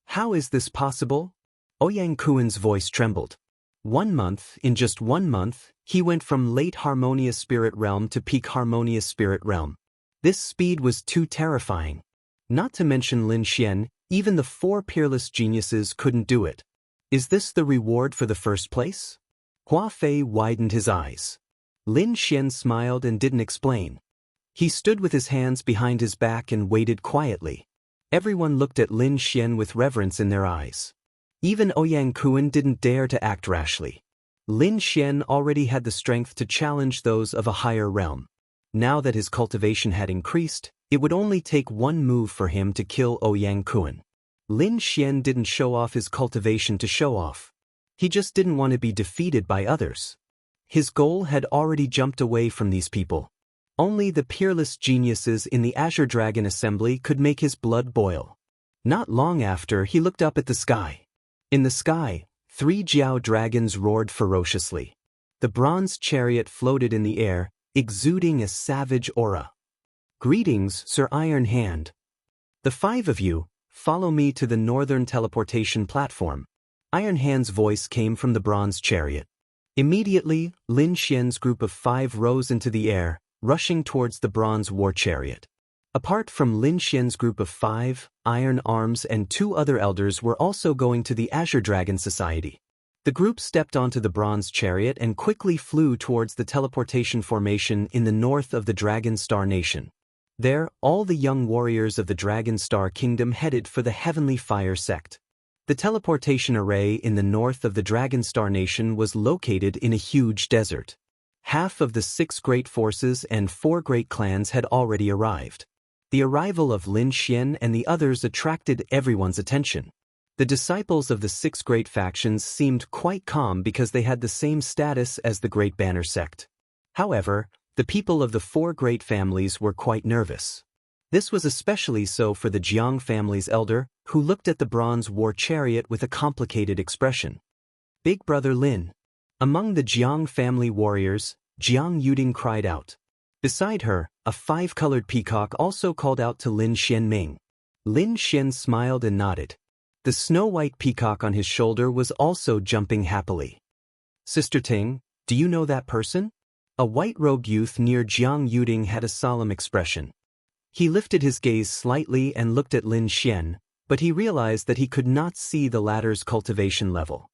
How is this possible? Ouyang Kuan's voice trembled. 1 month, in just 1 month, he went from late Harmonious Spirit Realm to Peak Harmonious Spirit Realm. This speed was too terrifying. Not to mention Lin Xian, even the 4 peerless geniuses couldn't do it. Is this the reward for the first place? Hua Fei widened his eyes. Lin Xian smiled and didn't explain. He stood with his hands behind his back and waited quietly. Everyone looked at Lin Xian with reverence in their eyes. Even Ouyang Kuan didn't dare to act rashly. Lin Xian already had the strength to challenge those of a higher realm. Now that his cultivation had increased, it would only take one move for him to kill Ouyang Kuan. Lin Xian didn't show off his cultivation to show off. He just didn't want to be defeated by others. His goal had already jumped away from these people. Only the peerless geniuses in the Azure Dragon Assembly could make his blood boil. Not long after, he looked up at the sky. In the sky, 3 Jiao dragons roared ferociously. The bronze chariot floated in the air, exuding a savage aura. "Greetings, Sir Iron Hand. The 5 of you, follow me to the northern teleportation platform." Iron Hand's voice came from the bronze chariot. Immediately, Lin Xian's group of 5 rose into the air, rushing towards the bronze war chariot. Apart from Lin Xian's group of 5, Iron Arms and 2 other elders were also going to the Azure Dragon Society. The group stepped onto the bronze chariot and quickly flew towards the teleportation formation in the north of the Dragon Star Nation. There, all the young warriors of the Dragon Star Kingdom headed for the Heavenly Fire Sect. The teleportation array in the north of the Dragon Star Nation was located in a huge desert. Half of the 6 great forces and 4 great clans had already arrived. The arrival of Lin Xian and the others attracted everyone's attention. The disciples of the 6 great factions seemed quite calm because they had the same status as the Great Banner Sect. However, the people of the 4 great families were quite nervous. This was especially so for the Jiang family's elder, who looked at the bronze war chariot with a complicated expression. "Big brother Lin." Among the Jiang family warriors, Jiang Yuding cried out. Beside her, a 5-colored peacock also called out to Lin Xianming. Lin Xian smiled and nodded. The snow-white peacock on his shoulder was also jumping happily. "Sister Ting, do you know that person?" A white-robed youth near Jiang Yuding had a solemn expression. He lifted his gaze slightly and looked at Lin Xian, but he realized that he could not see the latter's cultivation level.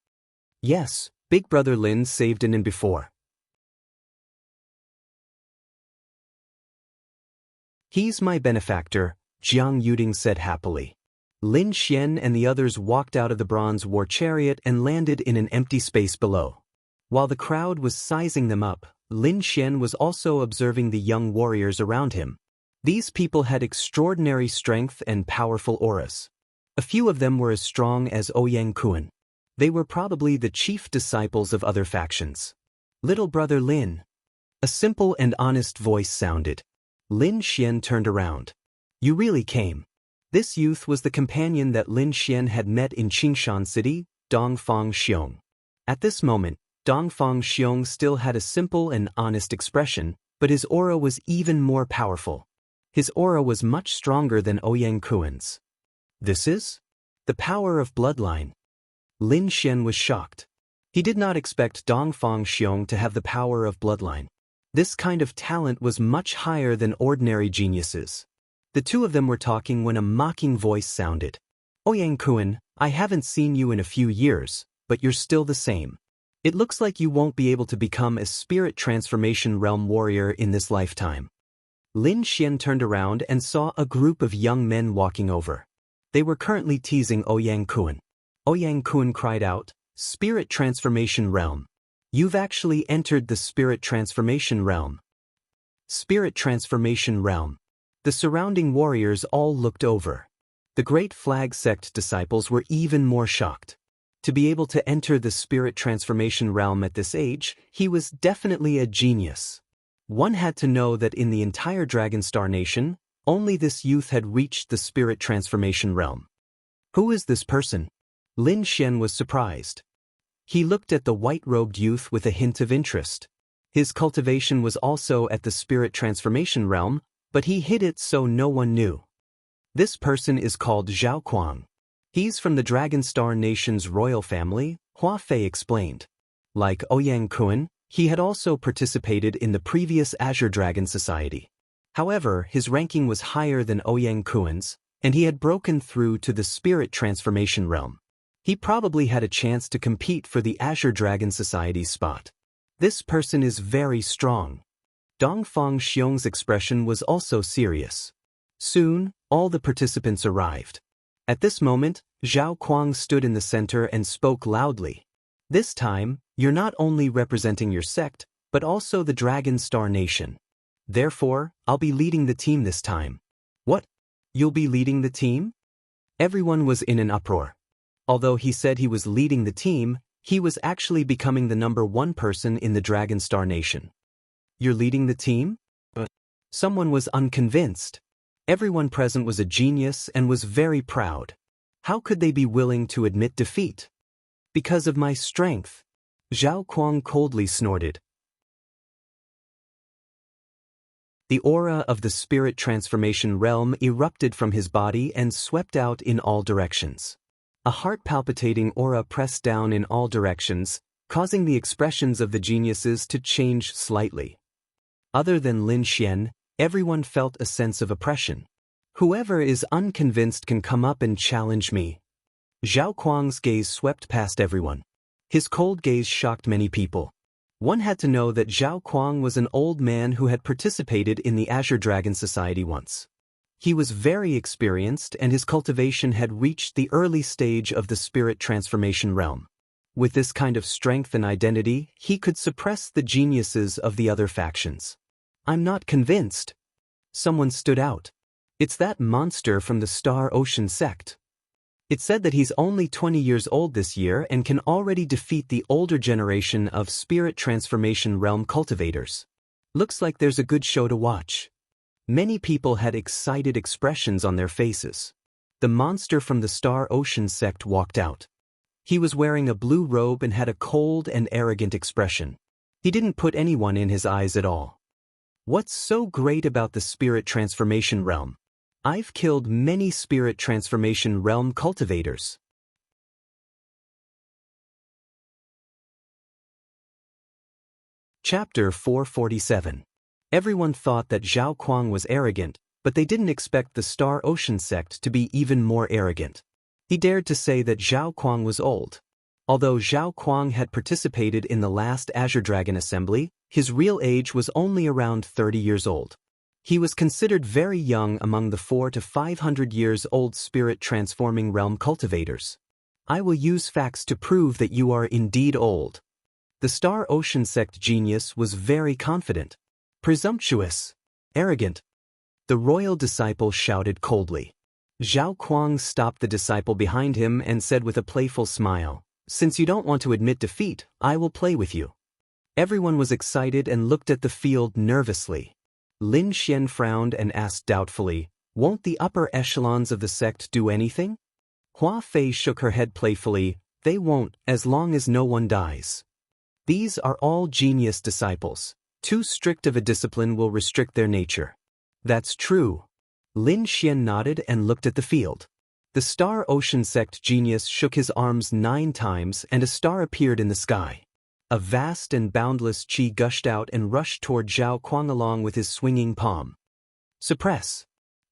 "Yes, Big brother Lin saved in before. He's my benefactor," Jiang Yuding said happily. Lin Xian and the others walked out of the bronze war chariot and landed in an empty space below. While the crowd was sizing them up, Lin Xian was also observing the young warriors around him. These people had extraordinary strength and powerful auras. A few of them were as strong as Ouyang Kuan. They were probably the chief disciples of other factions. "Little brother Lin." A simple and honest voice sounded. Lin Xian turned around. "You really came." This youth was the companion that Lin Xian had met in Qingshan City, Dongfang Xiong. At this moment, Dongfang Xiong still had a simple and honest expression, but his aura was even more powerful. His aura was much stronger than Ouyang Kuan's. "This is the power of bloodline." Lin Xian was shocked. He did not expect Dongfang Xiong to have the power of bloodline. This kind of talent was much higher than ordinary geniuses. The 2 of them were talking when a mocking voice sounded. "Ouyang Kuan, I haven't seen you in a few years, but you're still the same. It looks like you won't be able to become a spirit transformation realm warrior in this lifetime." Lin Xian turned around and saw a group of young men walking over. They were currently teasing Ouyang Kuan. Ouyang Kuan cried out, "Spirit transformation realm. You've actually entered the spirit transformation realm." Spirit transformation realm. The surrounding warriors all looked over. The Great Flag Sect disciples were even more shocked. To be able to enter the spirit transformation realm at this age, he was definitely a genius. One had to know that in the entire Dragon Star Nation, only this youth had reached the spirit transformation realm. "Who is this person?" Lin Xian was surprised. He looked at the white-robed youth with a hint of interest. His cultivation was also at the spirit transformation realm, but he hid it so no one knew. "This person is called Zhao Kuang. He's from the Dragon Star Nation's royal family," Hua Fei explained. Like Ouyang Kuan, he had also participated in the previous Azure Dragon Society. However, his ranking was higher than Ouyang Kuan's, and he had broken through to the spirit transformation realm. He probably had a chance to compete for the Azure Dragon Society's spot. This person is very strong. Dongfang Xiong's expression was also serious. Soon, all the participants arrived. At this moment, Zhao Kuang stood in the center and spoke loudly. This time, you're not only representing your sect, but also the Dragon Star Nation. Therefore, I'll be leading the team this time. What? You'll be leading the team? Everyone was in an uproar. Although he said he was leading the team, he was actually becoming the #1 person in the Dragon Star Nation. You're leading the team? Someone was unconvinced. Everyone present was a genius and was very proud. How could they be willing to admit defeat? Because of my strength. Zhao Kuang coldly snorted. The aura of the spirit transformation realm erupted from his body and swept out in all directions. A heart-palpitating aura pressed down in all directions, causing the expressions of the geniuses to change slightly. Other than Lin Xian, everyone felt a sense of oppression. Whoever is unconvinced can come up and challenge me. Zhao Kuang's gaze swept past everyone. His cold gaze shocked many people. One had to know that Zhao Kuang was an old man who had participated in the Azure Dragon Society once. He was very experienced and his cultivation had reached the early stage of the spirit transformation realm. With this kind of strength and identity, he could suppress the geniuses of the other factions. I'm not convinced. Someone stood out. It's that monster from the Star Ocean sect. It said that he's only 20 years old this year and can already defeat the older generation of spirit transformation realm cultivators. Looks like there's a good show to watch. Many people had excited expressions on their faces. The monster from the Star Ocean sect walked out. He was wearing a blue robe and had a cold and arrogant expression. He didn't put anyone in his eyes at all. What's so great about the spirit transformation realm? I've killed many spirit transformation realm cultivators. Chapter 447. Everyone thought that Zhao Kuang was arrogant, but they didn't expect the Star Ocean sect to be even more arrogant. He dared to say that Zhao Kuang was old. Although Zhao Kuang had participated in the last Azure Dragon Assembly, his real age was only around 30 years old. He was considered very young among the 400 to 500 years old spirit transforming realm cultivators. I will use facts to prove that you are indeed old. The Star Ocean sect genius was very confident. Presumptuous. Arrogant. The royal disciple shouted coldly. Zhao Kuang stopped the disciple behind him and said with a playful smile, "Since you don't want to admit defeat, I will play with you." Everyone was excited and looked at the field nervously. Lin Xian frowned and asked doubtfully, "Won't the upper echelons of the sect do anything?" Hua Fei shook her head playfully, "They won't, as long as no one dies. These are all genius disciples. Too strict of a discipline will restrict their nature." "That's true." Lin Xian nodded and looked at the field. The Star Ocean sect genius shook his arms 9 times and a star appeared in the sky. A vast and boundless qi gushed out and rushed toward Zhao Kuang along with his swinging palm. Suppress.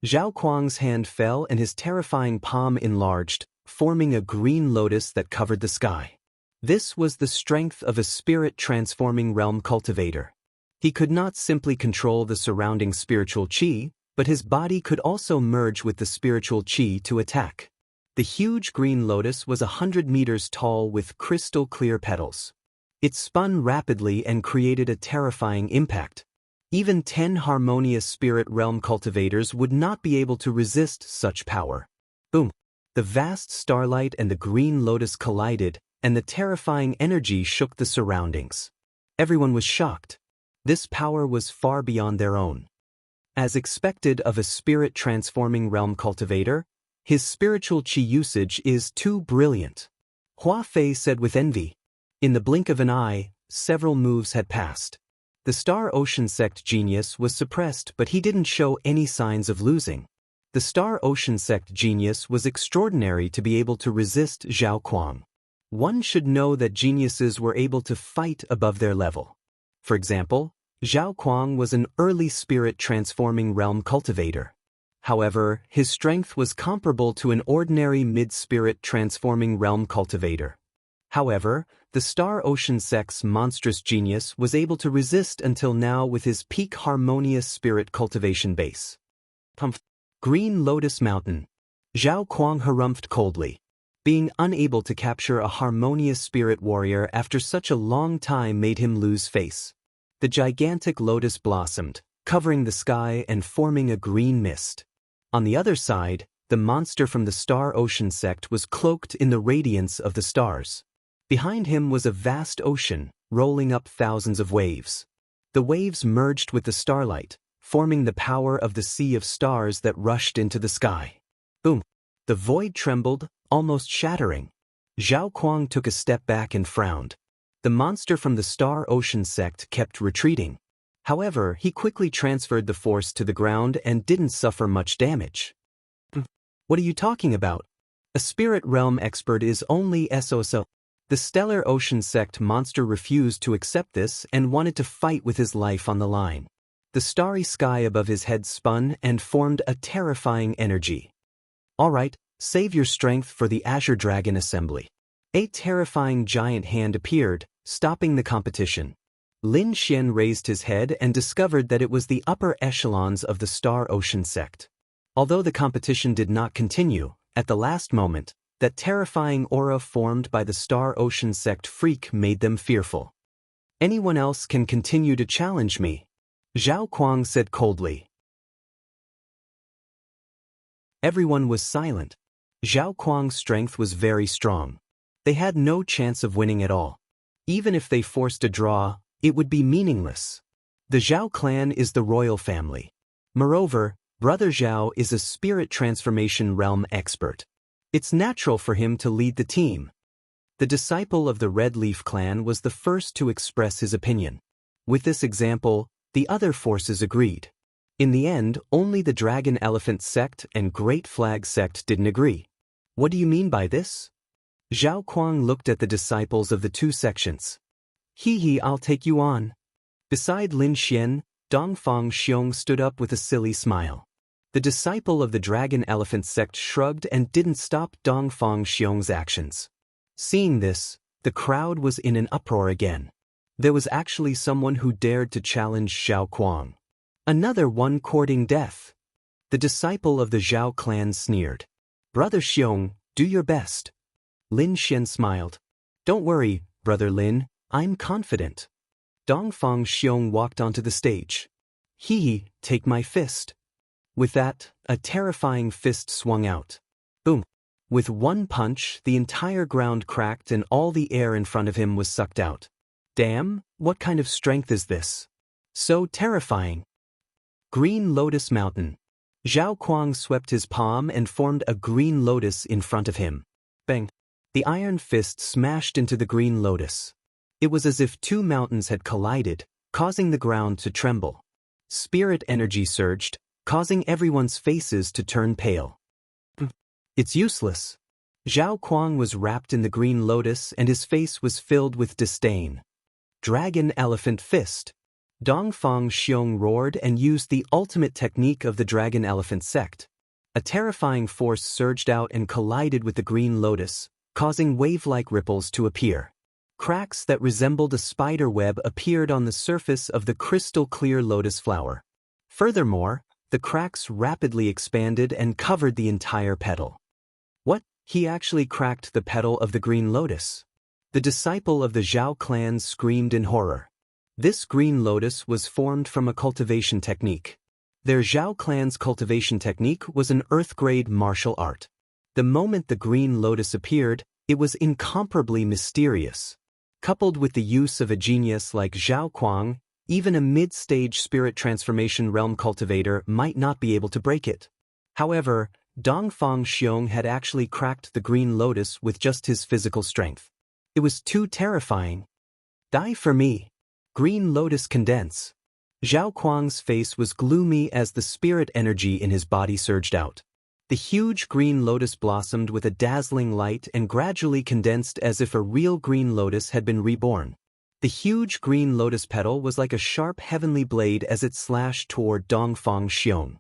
Zhao Kuang's hand fell and his terrifying palm enlarged, forming a green lotus that covered the sky. This was the strength of a spirit transforming realm cultivator. He could not simply control the surrounding spiritual qi, but his body could also merge with the spiritual qi to attack. The huge green lotus was 100 meters tall with crystal clear petals. It spun rapidly and created a terrifying impact. Even 10 harmonious spirit realm cultivators would not be able to resist such power. Boom! The vast starlight and the green lotus collided, and the terrifying energy shook the surroundings. Everyone was shocked. This power was far beyond their own. As expected of a spirit transforming realm cultivator, his spiritual qi usage is too brilliant. Hua Fei said with envy. In the blink of an eye, several moves had passed. The Star Ocean sect genius was suppressed, but he didn't show any signs of losing. The Star Ocean sect genius was extraordinary to be able to resist Zhao Kuang. One should know that geniuses were able to fight above their level. For example, Zhao Kuang was an early spirit transforming realm cultivator. However, his strength was comparable to an ordinary mid-spirit transforming realm cultivator. However, the Star Ocean Sect's monstrous genius was able to resist until now with his peak harmonious spirit cultivation base. Green Lotus Mountain. Zhao Kuang harumphed coldly. Being unable to capture a harmonious spirit warrior after such a long time made him lose face. The gigantic lotus blossomed, covering the sky and forming a green mist. On the other side, the monster from the Star Ocean Sect was cloaked in the radiance of the stars. Behind him was a vast ocean, rolling up thousands of waves. The waves merged with the starlight, forming the power of the sea of stars that rushed into the sky. Boom! The void trembled, almost shattering. Zhao Kuang took a step back and frowned. The monster from the Star Ocean Sect kept retreating. However, he quickly transferred the force to the ground and didn't suffer much damage. What are you talking about? A spirit realm expert is only SOSO. The Stellar Ocean Sect monster refused to accept this and wanted to fight with his life on the line. The starry sky above his head spun and formed a terrifying energy. All right, save your strength for the Azure Dragon Assembly. A terrifying giant hand appeared, stopping the competition. Lin Xian raised his head and discovered that it was the upper echelons of the Star Ocean Sect. Although the competition did not continue, at the last moment, that terrifying aura formed by the Star Ocean Sect freak made them fearful. Anyone else can continue to challenge me, Zhao Kuang said coldly. Everyone was silent. Zhao Kuang's strength was very strong. They had no chance of winning at all. Even if they forced a draw, it would be meaningless. The Zhao clan is the royal family. Moreover, Brother Zhao is a spirit transformation realm expert. It's natural for him to lead the team. The disciple of the Red Leaf clan was the first to express his opinion. With this example, the other forces agreed. In the end, only the Dragon Elephant Sect and Great Flag Sect didn't agree. What do you mean by this? Zhao Kuang looked at the disciples of the two sections. I'll take you on. Beside Lin Xian, Dongfang Xiong stood up with a silly smile. The disciple of the Dragon Elephant Sect shrugged and didn't stop Dongfang Xiong's actions. Seeing this, the crowd was in an uproar again. There was actually someone who dared to challenge Zhao Kuang. Another one courting death. The disciple of the Zhao clan sneered. Brother Xiong, do your best. Lin Xian smiled. Don't worry, Brother Lin, I'm confident. Dongfang Xiong walked onto the stage. Take my fist. With that, a terrifying fist swung out. Boom. With one punch, the entire ground cracked and all the air in front of him was sucked out. Damn, what kind of strength is this? So terrifying. Green Lotus Mountain. Zhao Kuang swept his palm and formed a green lotus in front of him. Bang. The iron fist smashed into the green lotus. It was as if two mountains had collided, causing the ground to tremble. Spirit energy surged, causing everyone's faces to turn pale. It's useless. Zhao Kuang was wrapped in the green lotus and his face was filled with disdain. Dragon Elephant Fist. Dongfang Xiong roared and used the ultimate technique of the Dragon Elephant Sect. A terrifying force surged out and collided with the green lotus, causing wave-like ripples to appear. Cracks that resembled a spider web appeared on the surface of the crystal-clear lotus flower. Furthermore, the cracks rapidly expanded and covered the entire petal. What? He actually cracked the petal of the green lotus. The disciple of the Zhao clan screamed in horror. This green lotus was formed from a cultivation technique. Their Zhao clan's cultivation technique was an earth-grade martial art. The moment the green lotus appeared, it was incomparably mysterious. Coupled with the use of a genius like Zhao Kuang, even a mid-stage spirit transformation realm cultivator might not be able to break it. However, Dongfang Xiong had actually cracked the green lotus with just his physical strength. It was too terrifying. Die for me. Green lotus condense. Zhao Kuang's face was gloomy as the spirit energy in his body surged out. The huge green lotus blossomed with a dazzling light and gradually condensed as if a real green lotus had been reborn. The huge green lotus petal was like a sharp heavenly blade as it slashed toward Dongfang Xiong.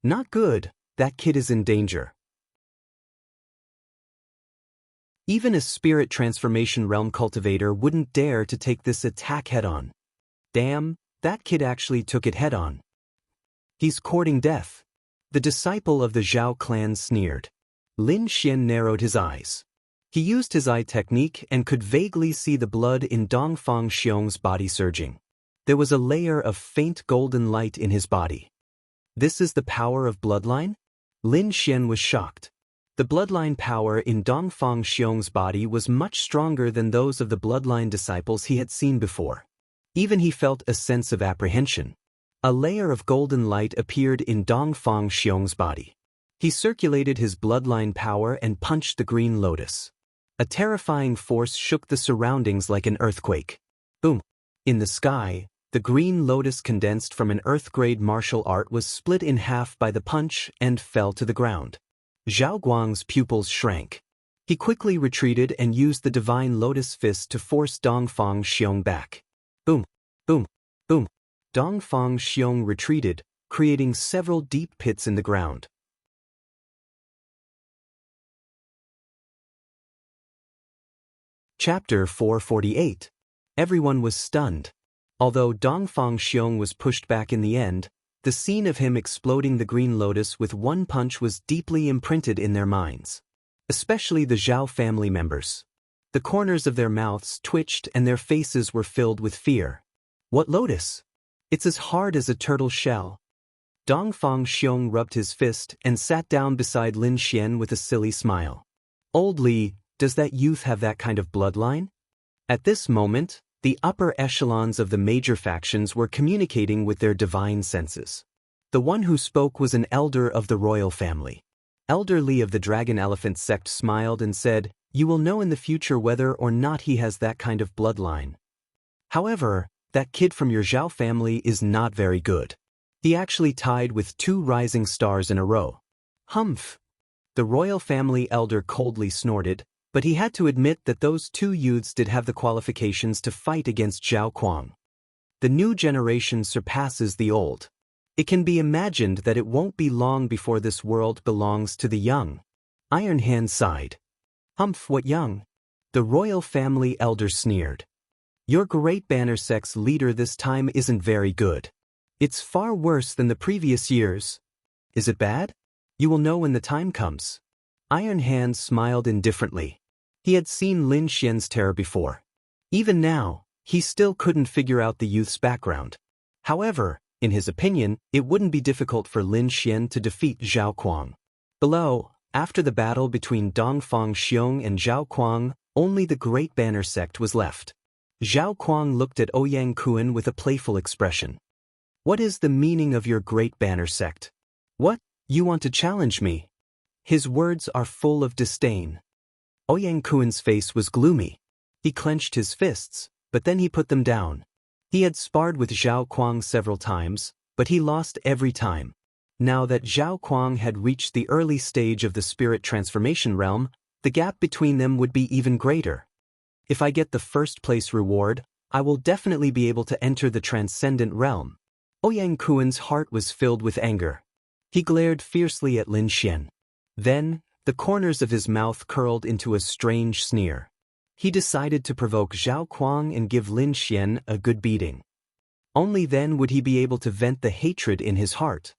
Not good, that kid is in danger. Even a spirit transformation realm cultivator wouldn't dare to take this attack head-on. Damn, that kid actually took it head-on. He's courting death. The disciple of the Zhao clan sneered. Lin Xian narrowed his eyes. He used his eye technique and could vaguely see the blood in Dongfang Xiong's body surging. There was a layer of faint golden light in his body. This is the power of bloodline? Lin Xian was shocked. The bloodline power in Dongfang Xiong's body was much stronger than those of the bloodline disciples he had seen before. Even he felt a sense of apprehension. A layer of golden light appeared in Dongfang Xiong's body. He circulated his bloodline power and punched the green lotus. A terrifying force shook the surroundings like an earthquake. Boom! In the sky, the green lotus condensed from an earth-grade martial art was split in half by the punch and fell to the ground. Zhao Guang's pupils shrank. He quickly retreated and used the divine lotus fist to force Dongfang Xiong back. Boom! Boom! Boom! Dongfang Xiong retreated, creating several deep pits in the ground. Chapter 448. Everyone was stunned. Although Dongfang Xiong was pushed back in the end, the scene of him exploding the green lotus with one punch was deeply imprinted in their minds. Especially the Zhao family members. The corners of their mouths twitched and their faces were filled with fear. What lotus? It's as hard as a turtle shell. Dongfang Xiong rubbed his fist and sat down beside Lin Xian with a silly smile. Old Li, does that youth have that kind of bloodline? At this moment, the upper echelons of the major factions were communicating with their divine senses. The one who spoke was an elder of the royal family. Elder Li of the Dragon Elephant sect smiled and said, "You will know in the future whether or not he has that kind of bloodline. However, that kid from your Zhao family is not very good. He actually tied with 2 rising stars in a row." Humph! The royal family elder coldly snorted, but he had to admit that those 2 youths did have the qualifications to fight against Zhao Kuang. The new generation surpasses the old. It can be imagined that it won't be long before this world belongs to the young. Iron Hand sighed. Humph, what young? The royal family elder sneered. Your great banner sect's leader this time isn't very good. It's far worse than the previous years. Is it bad? You will know when the time comes. Iron Hand smiled indifferently. He had seen Lin Xian's terror before. Even now, he still couldn't figure out the youth's background. However, in his opinion, it wouldn't be difficult for Lin Xian to defeat Zhao Kuang. Below, after the battle between Dongfang Xiong and Zhao Kuang, only the Great Banner sect was left. Zhao Kuang looked at Ouyang Kuan with a playful expression. What is the meaning of your Great Banner sect? What? You want to challenge me? His words are full of disdain. Ouyang Kuan's face was gloomy. He clenched his fists, but then he put them down. He had sparred with Zhao Kuang several times, but he lost every time. Now that Zhao Kuang had reached the early stage of the spirit transformation realm, the gap between them would be even greater. If I get the first place reward, I will definitely be able to enter the transcendent realm. Ouyang Kuan's heart was filled with anger. He glared fiercely at Lin Xian. Then, the corners of his mouth curled into a strange sneer. He decided to provoke Zhao Kuang and give Lin Xian a good beating. Only then would he be able to vent the hatred in his heart.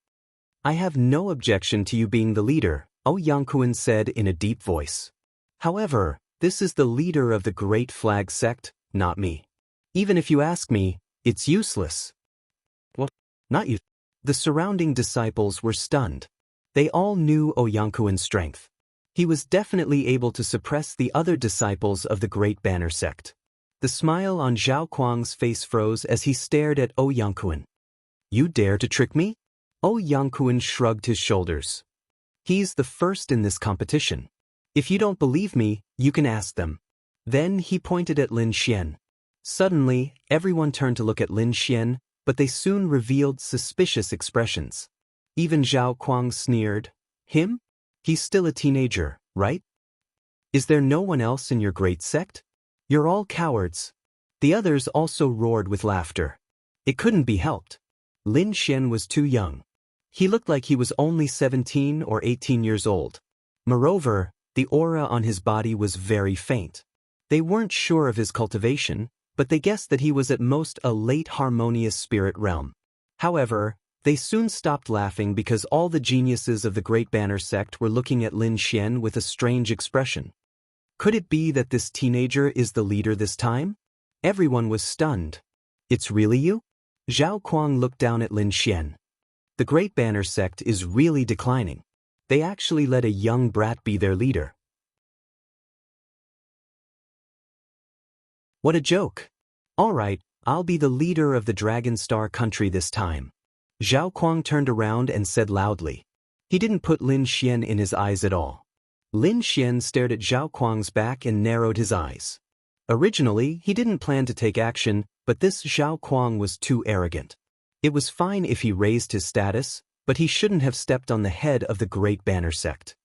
I have no objection to you being the leader, Ouyang Kuan said in a deep voice. However, this is the leader of the Great Flag sect, not me. Even if you ask me, it's useless. Well, not you. The surrounding disciples were stunned. They all knew Ouyang Kuan's strength. He was definitely able to suppress the other disciples of the Great Banner sect. The smile on Zhao Kuang's face froze as he stared at Ouyang Kuan. You dare to trick me? Ouyang Kuan shrugged his shoulders. He's the first in this competition. If you don't believe me, you can ask them. Then he pointed at Lin Xian. Suddenly, everyone turned to look at Lin Xian, but they soon revealed suspicious expressions. Even Zhao Kuang sneered. Him? He's still a teenager, right? Is there no one else in your great sect? You're all cowards. The others also roared with laughter. It couldn't be helped. Lin Xian was too young. He looked like he was only 17 or 18 years old. Moreover, The aura on his body was very faint. They weren't sure of his cultivation, but they guessed that he was at most a late harmonious spirit realm. However, they soon stopped laughing because all the geniuses of the Great Banner sect were looking at Lin Xian with a strange expression. Could it be that this teenager is the leader this time? Everyone was stunned. It's really you? Zhao Kuang looked down at Lin Xian. The Great Banner sect is really declining. They actually let a young brat be their leader. What a joke. All right, I'll be the leader of the Dragon Star country this time. Zhao Kuang turned around and said loudly. He didn't put Lin Xian in his eyes at all. Lin Xian stared at Zhao Kuang's back and narrowed his eyes. Originally, he didn't plan to take action, but this Zhao Kuang was too arrogant. It was fine if he raised his status, but he shouldn't have stepped on the head of the Great Banner sect.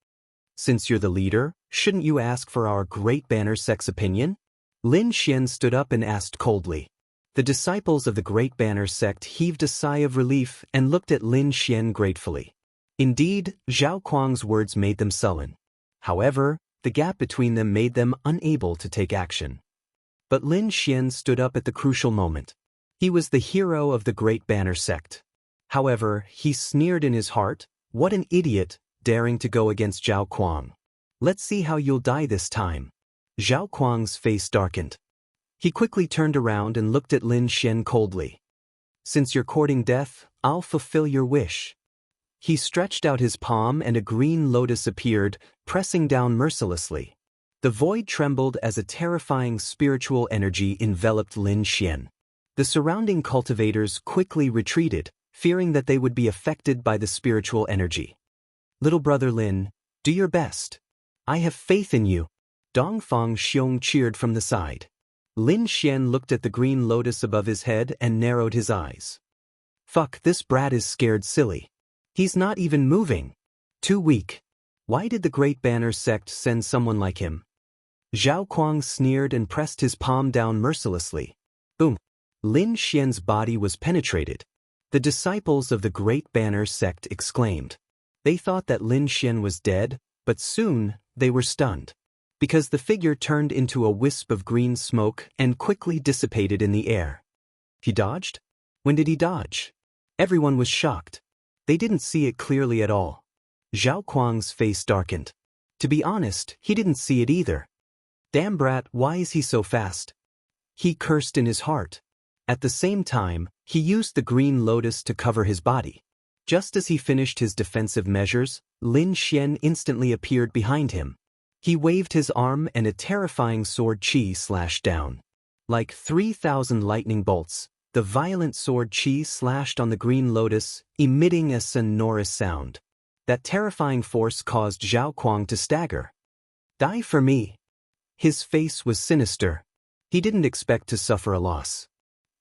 Since you're the leader, shouldn't you ask for our Great Banner sect's opinion? Lin Xian stood up and asked coldly. The disciples of the Great Banner sect heaved a sigh of relief and looked at Lin Xian gratefully. Indeed, Zhao Kuang's words made them sullen. However, the gap between them made them unable to take action. But Lin Xian stood up at the crucial moment. He was the hero of the Great Banner sect. However, he sneered in his heart, "What an idiot, daring to go against Zhao Kuang. Let's see how you'll die this time." Zhao Kuang's face darkened. He quickly turned around and looked at Lin Xian coldly. "Since you're courting death, I'll fulfill your wish." He stretched out his palm and a green lotus appeared, pressing down mercilessly. The void trembled as a terrifying spiritual energy enveloped Lin Xian. The surrounding cultivators quickly retreated, fearing that they would be affected by the spiritual energy. "Little brother Lin, do your best. I have faith in you." Dongfang Xiong cheered from the side. Lin Xian looked at the green lotus above his head and narrowed his eyes. "Fuck, this brat is scared silly. He's not even moving. Too weak. Why did the Great Banner sect send someone like him?" Zhao Kuang sneered and pressed his palm down mercilessly. Boom. Lin Xian's body was penetrated. The disciples of the Great Banner sect exclaimed. They thought that Lin Xian was dead, but soon they were stunned. Because the figure turned into a wisp of green smoke and quickly dissipated in the air. He dodged? When did he dodge? Everyone was shocked. They didn't see it clearly at all. Zhao Kuang's face darkened. To be honest, he didn't see it either. Damn brat, why is he so fast? He cursed in his heart. At the same time, he used the green lotus to cover his body. Just as he finished his defensive measures, Lin Xian instantly appeared behind him. He waved his arm and a terrifying sword chi slashed down. Like 3,000 lightning bolts, the violent sword chi slashed on the green lotus, emitting a sonorous sound. That terrifying force caused Zhao Kuang to stagger. "Die for me." His face was sinister. He didn't expect to suffer a loss.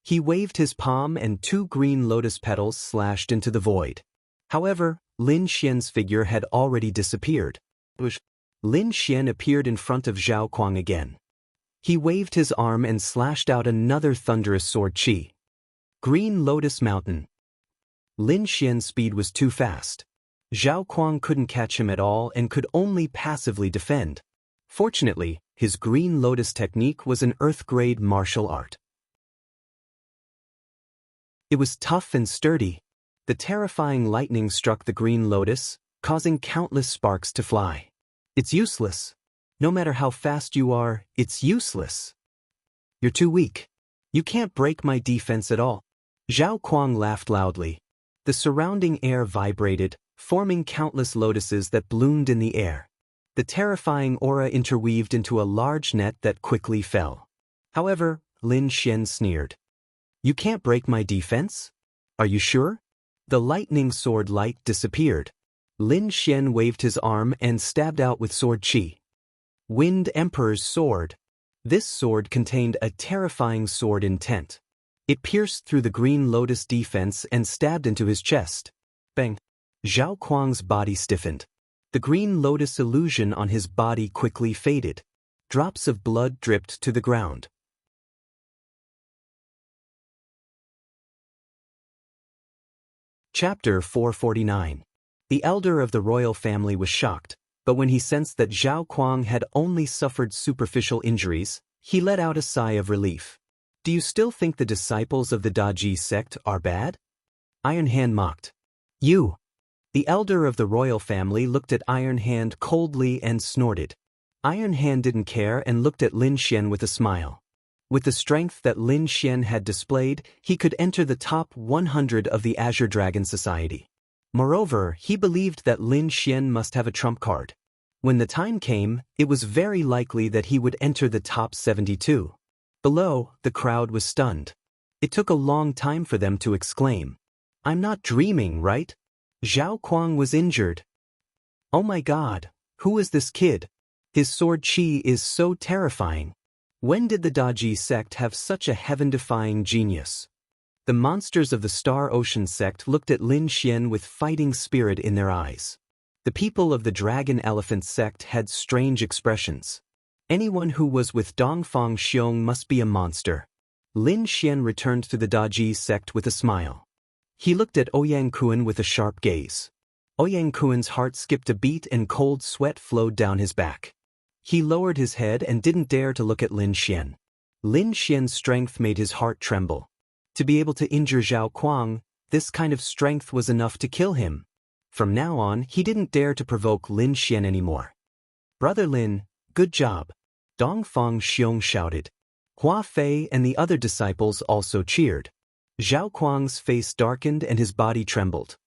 He waved his palm and 2 green lotus petals slashed into the void. However, Lin Xian's figure had already disappeared. Lin Xian appeared in front of Zhao Kuang again. He waved his arm and slashed out another thunderous sword chi. Green Lotus Mountain. Lin Xian's speed was too fast. Zhao Kuang couldn't catch him at all and could only passively defend. Fortunately, his Green Lotus technique was an earth-grade martial art. It was tough and sturdy. The terrifying lightning struck the Green Lotus, causing countless sparks to fly. It's useless. No matter how fast you are, it's useless. You're too weak. You can't break my defense at all. Zhao Kuang laughed loudly. The surrounding air vibrated, forming countless lotuses that bloomed in the air. The terrifying aura interweaved into a large net that quickly fell. However, Lin Xian sneered. "You can't break my defense? Are you sure?" The lightning sword light disappeared. Lin Xian waved his arm and stabbed out with sword chi. Wind Emperor's Sword. This sword contained a terrifying sword intent. It pierced through the Green Lotus defense and stabbed into his chest. Bang! Zhao Kuang's body stiffened. The Green Lotus illusion on his body quickly faded. Drops of blood dripped to the ground. Chapter 449. The elder of the royal family was shocked, But when he sensed that Zhao Kuang had only suffered superficial injuries, he let out a sigh of relief. Do you still think the disciples of the Deity sect are bad? Iron Hand mocked. You. The elder of the royal family looked at Iron Hand coldly and snorted. Iron Hand didn't care and looked at Lin Xian with a smile. With the strength that Lin Xian had displayed, he could enter the top 100 of the Azure Dragon Society. Moreover, he believed that Lin Xian must have a trump card. When the time came, it was very likely that he would enter the top 72. Below, the crowd was stunned. It took a long time for them to exclaim, "I'm not dreaming, right? Zhao Kuang was injured. Oh my god, who is this kid? His sword chi is so terrifying. When did the Deity sect have such a heaven-defying genius?" The monsters of the Star Ocean sect looked at Lin Xian with fighting spirit in their eyes. The people of the Dragon Elephant sect had strange expressions. Anyone who was with Dongfang Xiong must be a monster. Lin Xian returned to the Deity sect with a smile. He looked at Ouyang Kuan with a sharp gaze. Ouyang Kuan's heart skipped a beat and cold sweat flowed down his back. He lowered his head and didn't dare to look at Lin Xian. Lin Xian's strength made his heart tremble. To be able to injure Zhao Kuang, this kind of strength was enough to kill him. From now on, he didn't dare to provoke Lin Xian anymore. "Brother Lin, good job," Dongfang Xiong shouted. Hua Fei and the other disciples also cheered. Zhao Kuang's face darkened and his body trembled.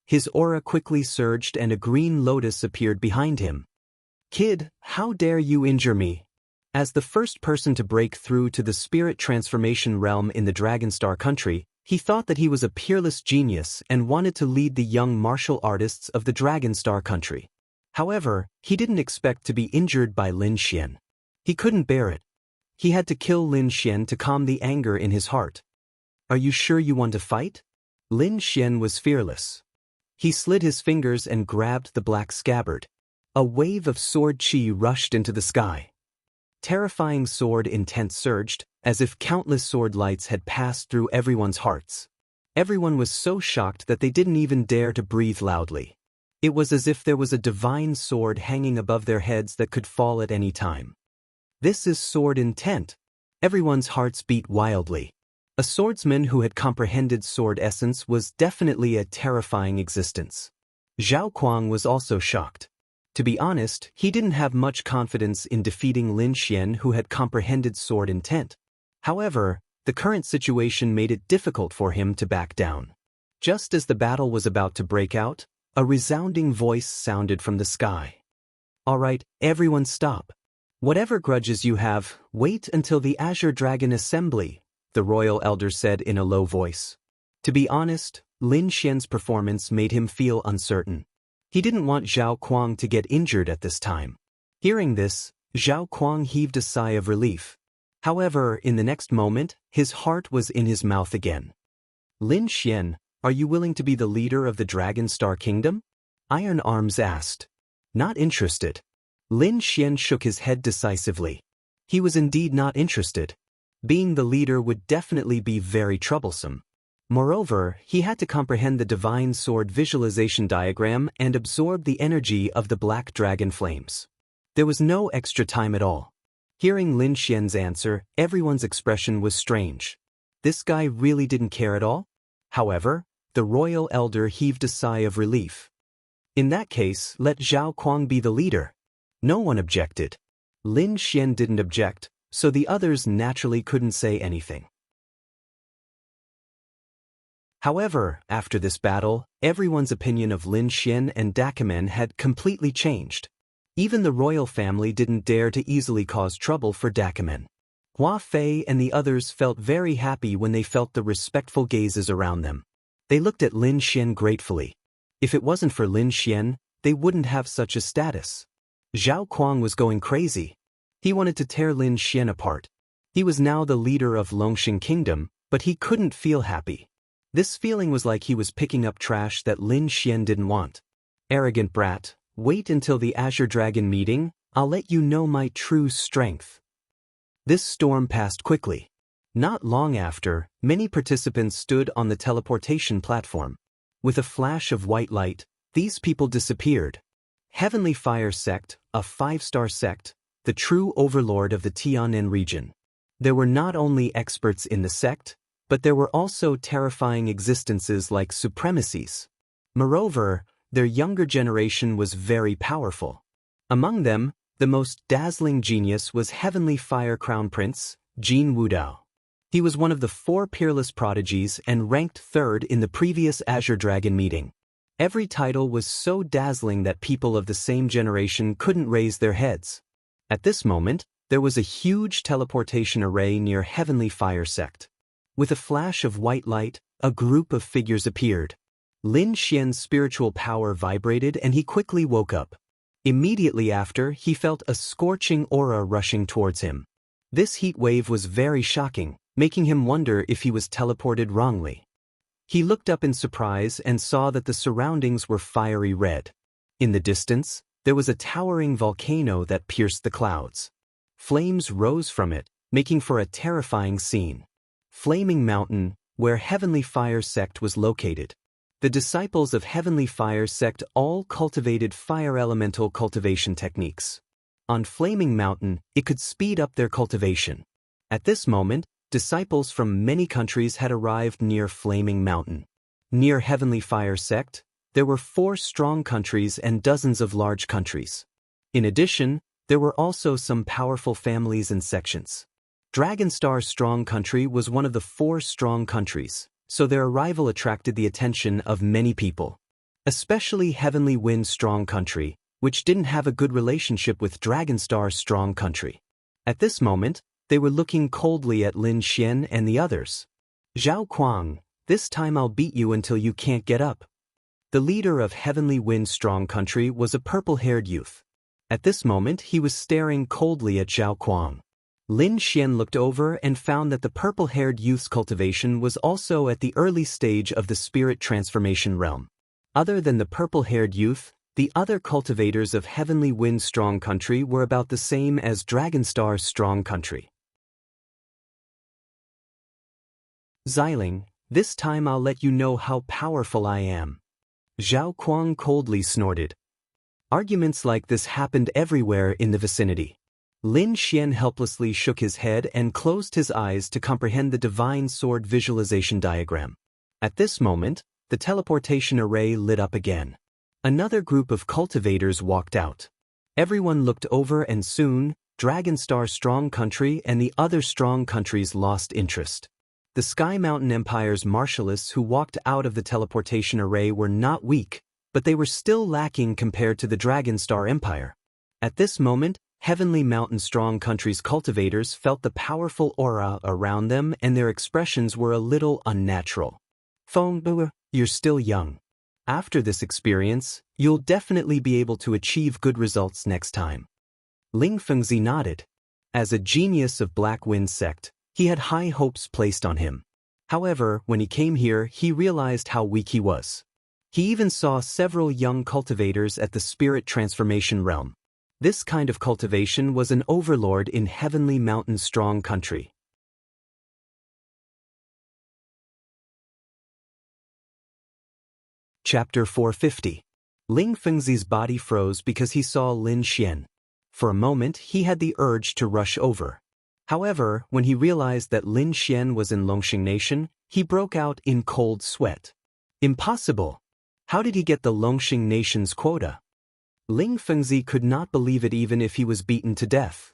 His aura quickly surged and a green lotus appeared behind him. "Kid, how dare you injure me?" As the first person to break through to the spirit transformation realm in the Dragonstar country, he thought that he was a peerless genius and wanted to lead the young martial artists of the Dragonstar country. However, he didn't expect to be injured by Lin Xian. He couldn't bear it. He had to kill Lin Xian to calm the anger in his heart. "Are you sure you want to fight?" Lin Xian was fearless. He slid his fingers and grabbed the black scabbard. A wave of sword chi rushed into the sky. Terrifying sword intent surged, as if countless sword lights had passed through everyone's hearts. Everyone was so shocked that they didn't even dare to breathe loudly. It was as if there was a divine sword hanging above their heads that could fall at any time. This is sword intent. Everyone's hearts beat wildly. A swordsman who had comprehended sword essence was definitely a terrifying existence. Zhao Kuang was also shocked. To be honest, he didn't have much confidence in defeating Lin Xian, who had comprehended sword intent. However, the current situation made it difficult for him to back down. Just as the battle was about to break out, a resounding voice sounded from the sky. "All right, everyone stop. Whatever grudges you have, wait until the Azure Dragon Assembly," the royal elder said in a low voice. To be honest, Lin Xian's performance made him feel uncertain. He didn't want Zhao Kuang to get injured at this time. Hearing this, Zhao Kuang heaved a sigh of relief. However, in the next moment, his heart was in his mouth again. "Lin Xian, are you willing to be the leader of the Dragonstar Kingdom?" Iron Arms asked. "Not interested." Lin Xian shook his head decisively. He was indeed not interested. Being the leader would definitely be very troublesome. Moreover, he had to comprehend the divine sword visualization diagram and absorb the energy of the black dragon flames. There was no extra time at all. Hearing Lin Xian's answer, everyone's expression was strange. This guy really didn't care at all? However, the royal elder heaved a sigh of relief. "In that case, let Zhao Kuang be the leader." No one objected. Lin Xian didn't object, so the others naturally couldn't say anything. However, after this battle, everyone's opinion of Lin Xian and Dakemen had completely changed. Even the royal family didn't dare to easily cause trouble for Dakemen. Hua Fei and the others felt very happy when they felt the respectful gazes around them. They looked at Lin Xian gratefully. If it wasn't for Lin Xian, they wouldn't have such a status. Zhao Kuang was going crazy. He wanted to tear Lin Xian apart. He was now the leader of Longxing Kingdom, but he couldn't feel happy. This feeling was like he was picking up trash that Lin Xian didn't want. "Arrogant brat, wait until the Azure Dragon meeting, I'll let you know my true strength." This storm passed quickly. Not long after, many participants stood on the teleportation platform. With a flash of white light, these people disappeared. Heavenly Fire Sect, a 5-star sect, the true overlord of the Tianan region. There were not only experts in the sect, but there were also terrifying existences like supremacies. Moreover, their younger generation was very powerful. Among them, the most dazzling genius was Heavenly Fire Crown Prince, Jin Wudao. He was one of the 4 peerless prodigies and ranked 3rd in the previous Azure Dragon meeting. Every title was so dazzling that people of the same generation couldn't raise their heads. At this moment, there was a huge teleportation array near Heavenly Fire Sect. With a flash of white light, a group of figures appeared. Lin Xian's spiritual power vibrated and he quickly woke up. Immediately after, he felt a scorching aura rushing towards him. This heat wave was very shocking, making him wonder if he was teleported wrongly. He looked up in surprise and saw that the surroundings were fiery red. In the distance, there was a towering volcano that pierced the clouds. Flames rose from it, making for a terrifying scene. Flaming Mountain, where Heavenly Fire Sect was located. The disciples of Heavenly Fire Sect all cultivated fire elemental cultivation techniques. On Flaming Mountain, it could speed up their cultivation. At this moment, disciples from many countries had arrived near Flaming Mountain. Near Heavenly Fire Sect, there were 4 strong countries and dozens of large countries. In addition, there were also some powerful families and sections. Dragonstar Strong Country was one of the 4 strong countries, so their arrival attracted the attention of many people. Especially Heavenly Wind Strong Country, which didn't have a good relationship with Dragonstar Strong Country. At this moment, they were looking coldly at Lin Xian and the others. Zhao Kuang, this time I'll beat you until you can't get up. The leader of Heavenly Wind Strong Country was a purple-haired youth. At this moment, he was staring coldly at Zhao Kuang. Lin Xian looked over and found that the purple-haired youth's cultivation was also at the early stage of the spirit transformation realm. Other than the purple-haired youth, the other cultivators of Heavenly Wind Strong Country were about the same as Dragonstar Strong Country. Xiling, this time I'll let you know how powerful I am. Zhao Kuang coldly snorted. Arguments like this happened everywhere in the vicinity. Lin Xian helplessly shook his head and closed his eyes to comprehend the divine sword visualization diagram. At this moment, the teleportation array lit up again. Another group of cultivators walked out. Everyone looked over and soon, Dragonstar Strong Country and the other strong countries lost interest. The Sky Mountain Empire's martialists who walked out of the teleportation array were not weak, but they were still lacking compared to the Dragonstar Empire. At this moment, Heavenly Mountain Strong Country's cultivators felt the powerful aura around them and their expressions were a little unnatural. Feng, you're still young. After this experience, you'll definitely be able to achieve good results next time. Ling Fengzi nodded. As a genius of Black Wind Sect, he had high hopes placed on him. However, when he came here, he realized how weak he was. He even saw several young cultivators at the spirit transformation realm. This kind of cultivation was an overlord in Heavenly Mountain Strong Country. Chapter 450. Ling Fengzi's body froze because he saw Lin Xian. For a moment, he had the urge to rush over. However, when he realized that Lin Xian was in Longxing Nation, he broke out in cold sweat. Impossible! How did he get the Longxing Nation's quota? Ling Fengzi could not believe it even if he was beaten to death.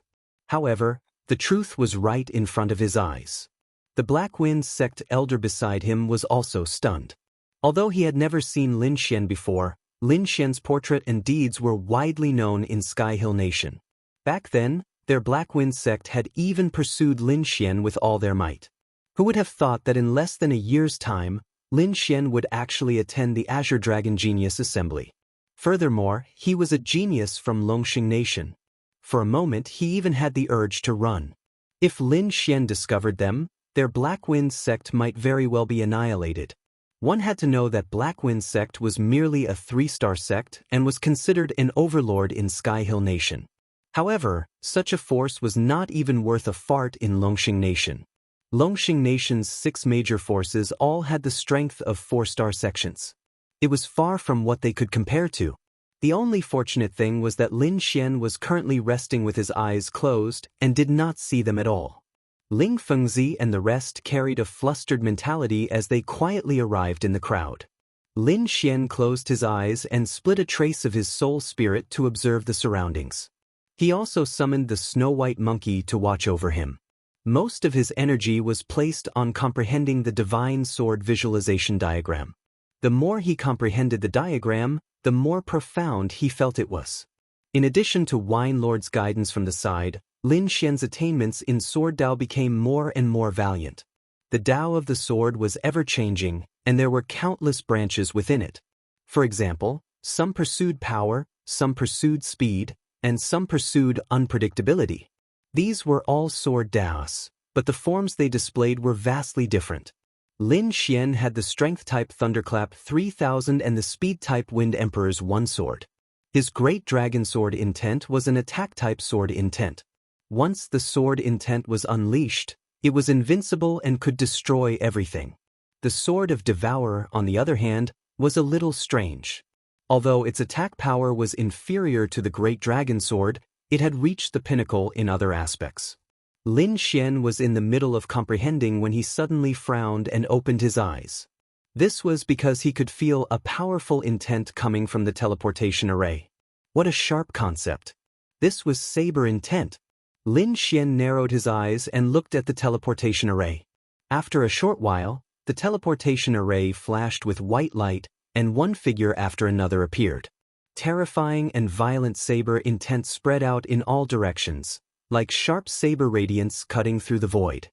However, the truth was right in front of his eyes. The Black Wind Sect elder beside him was also stunned. Although he had never seen Lin Xian before, Lin Xian's portrait and deeds were widely known in Sky Hill Nation. Back then, their Black Wind Sect had even pursued Lin Xian with all their might. Who would have thought that in less than a year's time, Lin Xian would actually attend the Azure Dragon Genius Assembly? Furthermore, he was a genius from Longxing Nation. For a moment, he even had the urge to run. If Lin Xian discovered them, their Black Wind Sect might very well be annihilated. One had to know that Black Wind Sect was merely a 3-star sect and was considered an overlord in Sky Hill Nation. However, such a force was not even worth a fart in Longxing Nation. Longxing Nation's 6 major forces all had the strength of 4-star sections. It was far from what they could compare to. The only fortunate thing was that Lin Xian was currently resting with his eyes closed and did not see them at all. Ling Fengzi and the rest carried a flustered mentality as they quietly arrived in the crowd. Lin Xian closed his eyes and split a trace of his soul spirit to observe the surroundings. He also summoned the snow-white monkey to watch over him. Most of his energy was placed on comprehending the divine sword visualization diagram. The more he comprehended the diagram, the more profound he felt it was. In addition to Wine Lord's guidance from the side, Lin Xian's attainments in sword Dao became more and more valiant. The Dao of the sword was ever-changing, and there were countless branches within it. For example, some pursued power, some pursued speed, and some pursued unpredictability. These were all sword Daos, but the forms they displayed were vastly different. Lin Xian had the strength-type Thunderclap 3000 and the speed-type Wind Emperor's one sword. His Great Dragon Sword Intent was an attack-type sword intent. Once the sword intent was unleashed, it was invincible and could destroy everything. The Sword of Devourer, on the other hand, was a little strange. Although its attack power was inferior to the Great Dragon Sword, it had reached the pinnacle in other aspects. Lin Xian was in the middle of comprehending when he suddenly frowned and opened his eyes. This was because he could feel a powerful intent coming from the teleportation array. What a sharp concept. This was Saber intent. Lin Xian narrowed his eyes and looked at the teleportation array. After a short while, the teleportation array flashed with white light, and one figure after another appeared. Terrifying and violent saber intent spread out in all directions, like sharp saber radiance cutting through the void.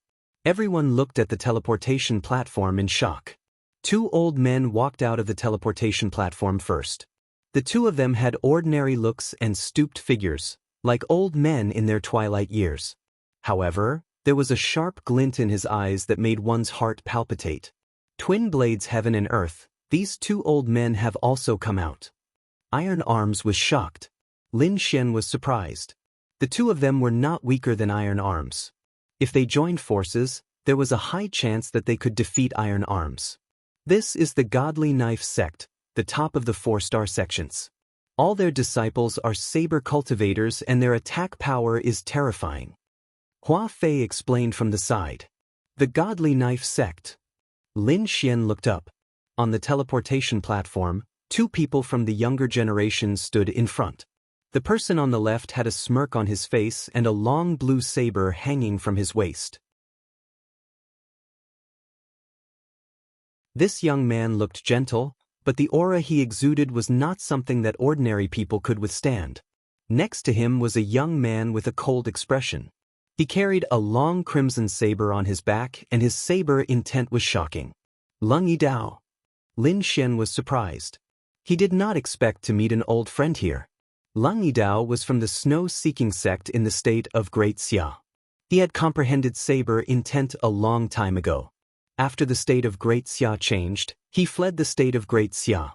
Everyone looked at the teleportation platform in shock. Two old men walked out of the teleportation platform first. The two of them had ordinary looks and stooped figures, like old men in their twilight years. However, there was a sharp glint in his eyes that made one's heart palpitate. Twin blades heaven and earth, these two old men have also come out. Iron Arms was shocked. Lin Xian was surprised. The two of them were not weaker than Iron Arms. If they joined forces, there was a high chance that they could defeat Iron Arms. This is the Godly Knife sect, the top of the 4-star sections. All their disciples are saber cultivators and their attack power is terrifying. Hua Fei explained from the side. The Godly Knife sect. Lin Xian looked up. On the teleportation platform, two people from the younger generation stood in front. The person on the left had a smirk on his face and a long blue saber hanging from his waist. This young man looked gentle, but the aura he exuded was not something that ordinary people could withstand. Next to him was a young man with a cold expression. He carried a long crimson saber on his back and his saber intent was shocking. Lung Yidao. Lin Xian was surprised. He did not expect to meet an old friend here. Lung Yidao was from the snow-seeking sect in the state of Great Xia. He had comprehended saber intent a long time ago. After the state of Great Xia changed, he fled the state of Great Xia.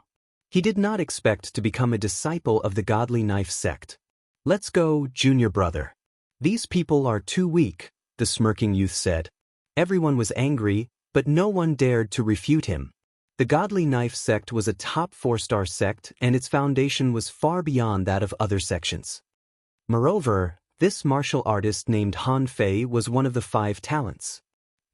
He did not expect to become a disciple of the Godly Knife sect. Let's go, junior brother. These people are too weak, the smirking youth said. Everyone was angry, but no one dared to refute him. The Godly Knife sect was a top 4-star sect and its foundation was far beyond that of other sections. Moreover, this martial artist named Han Fei was one of the 5 talents.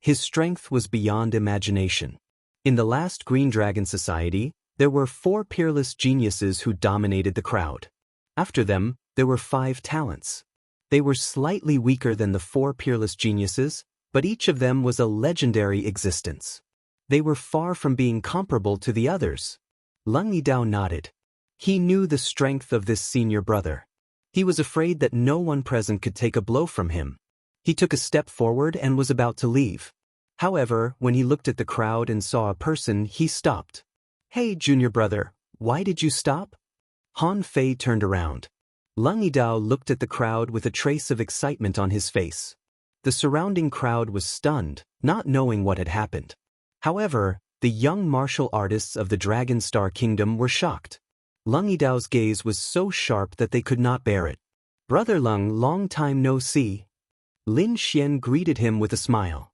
His strength was beyond imagination. In the last Green Dragon Society, there were 4 peerless geniuses who dominated the crowd. After them, there were 5 talents. They were slightly weaker than the 4 peerless geniuses, but each of them was a legendary existence. They were far from being comparable to the others. Lung Yidao nodded. He knew the strength of this senior brother. He was afraid that no one present could take a blow from him. He took a step forward and was about to leave. However, when he looked at the crowd and saw a person, he stopped. Hey, junior brother, why did you stop? Han Fei turned around. Lung Yidao looked at the crowd with a trace of excitement on his face. The surrounding crowd was stunned, not knowing what had happened. However, the young martial artists of the Dragon Star Kingdom were shocked. Lung Yidao's gaze was so sharp that they could not bear it. Brother Lung, long time no see. Lin Xian greeted him with a smile.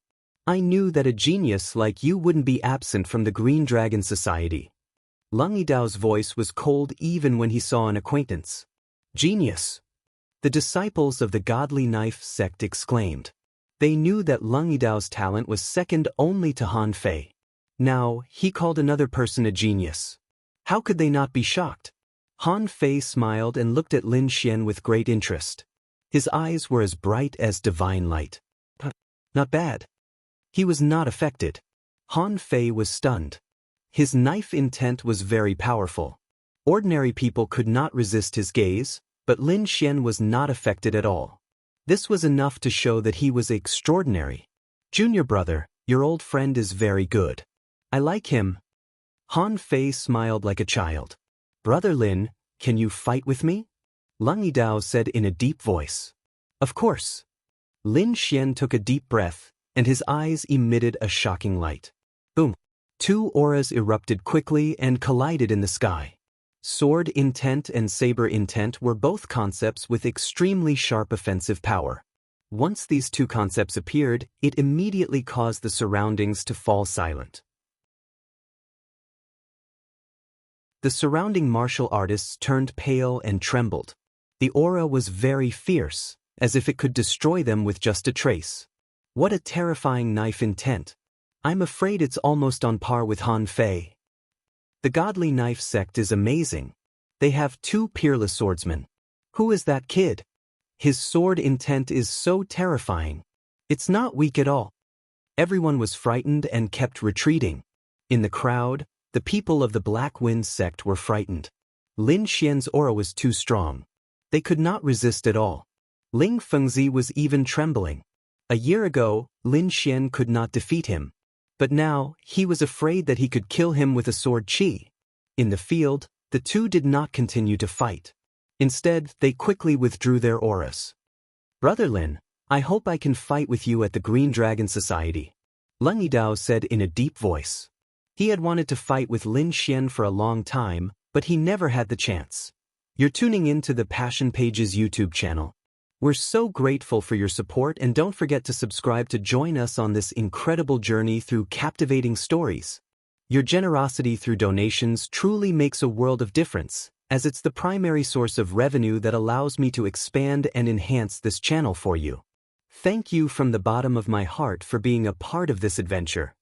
I knew that a genius like you wouldn't be absent from the Green Dragon Society. Lung Yidao's voice was cold even when he saw an acquaintance. Genius! The disciples of the Godly Knife sect exclaimed. They knew that Lung Yidao's talent was second only to Han Fei. Now, he called another person a genius. How could they not be shocked? Han Fei smiled and looked at Lin Xian with great interest. His eyes were as bright as divine light. Not bad. He was not affected. Han Fei was stunned. His knife intent was very powerful. Ordinary people could not resist his gaze, but Lin Xian was not affected at all. This was enough to show that he was extraordinary. Junior brother, your old friend is very good. I like him. Han Fei smiled like a child. Brother Lin, can you fight with me? Lung Yidao said in a deep voice. Of course. Lin Xian took a deep breath, and his eyes emitted a shocking light. Boom! Two auras erupted quickly and collided in the sky. Sword intent and saber intent were both concepts with extremely sharp offensive power. Once these two concepts appeared, it immediately caused the surroundings to fall silent. The surrounding martial artists turned pale and trembled. The aura was very fierce, as if it could destroy them with just a trace. What a terrifying knife intent. I'm afraid it's almost on par with Han Fei. The Godly Knife sect is amazing. They have two peerless swordsmen. Who is that kid? His sword intent is so terrifying. It's not weak at all. Everyone was frightened and kept retreating. In the crowd, the people of the Black Wind sect were frightened. Lin Xian's aura was too strong. They could not resist at all. Ling Fengzi was even trembling. A year ago, Lin Xian could not defeat him. But now, he was afraid that he could kill him with a sword qi. In the field, the two did not continue to fight. Instead, they quickly withdrew their auras. Brother Lin, I hope I can fight with you at the Green Dragon Society. Lung Yidao said in a deep voice. He had wanted to fight with Lin Xian for a long time, but he never had the chance. You're tuning in to the Passion Pages YouTube channel. We're so grateful for your support, and don't forget to subscribe to join us on this incredible journey through captivating stories. Your generosity through donations truly makes a world of difference, as it's the primary source of revenue that allows me to expand and enhance this channel for you. Thank you from the bottom of my heart for being a part of this adventure.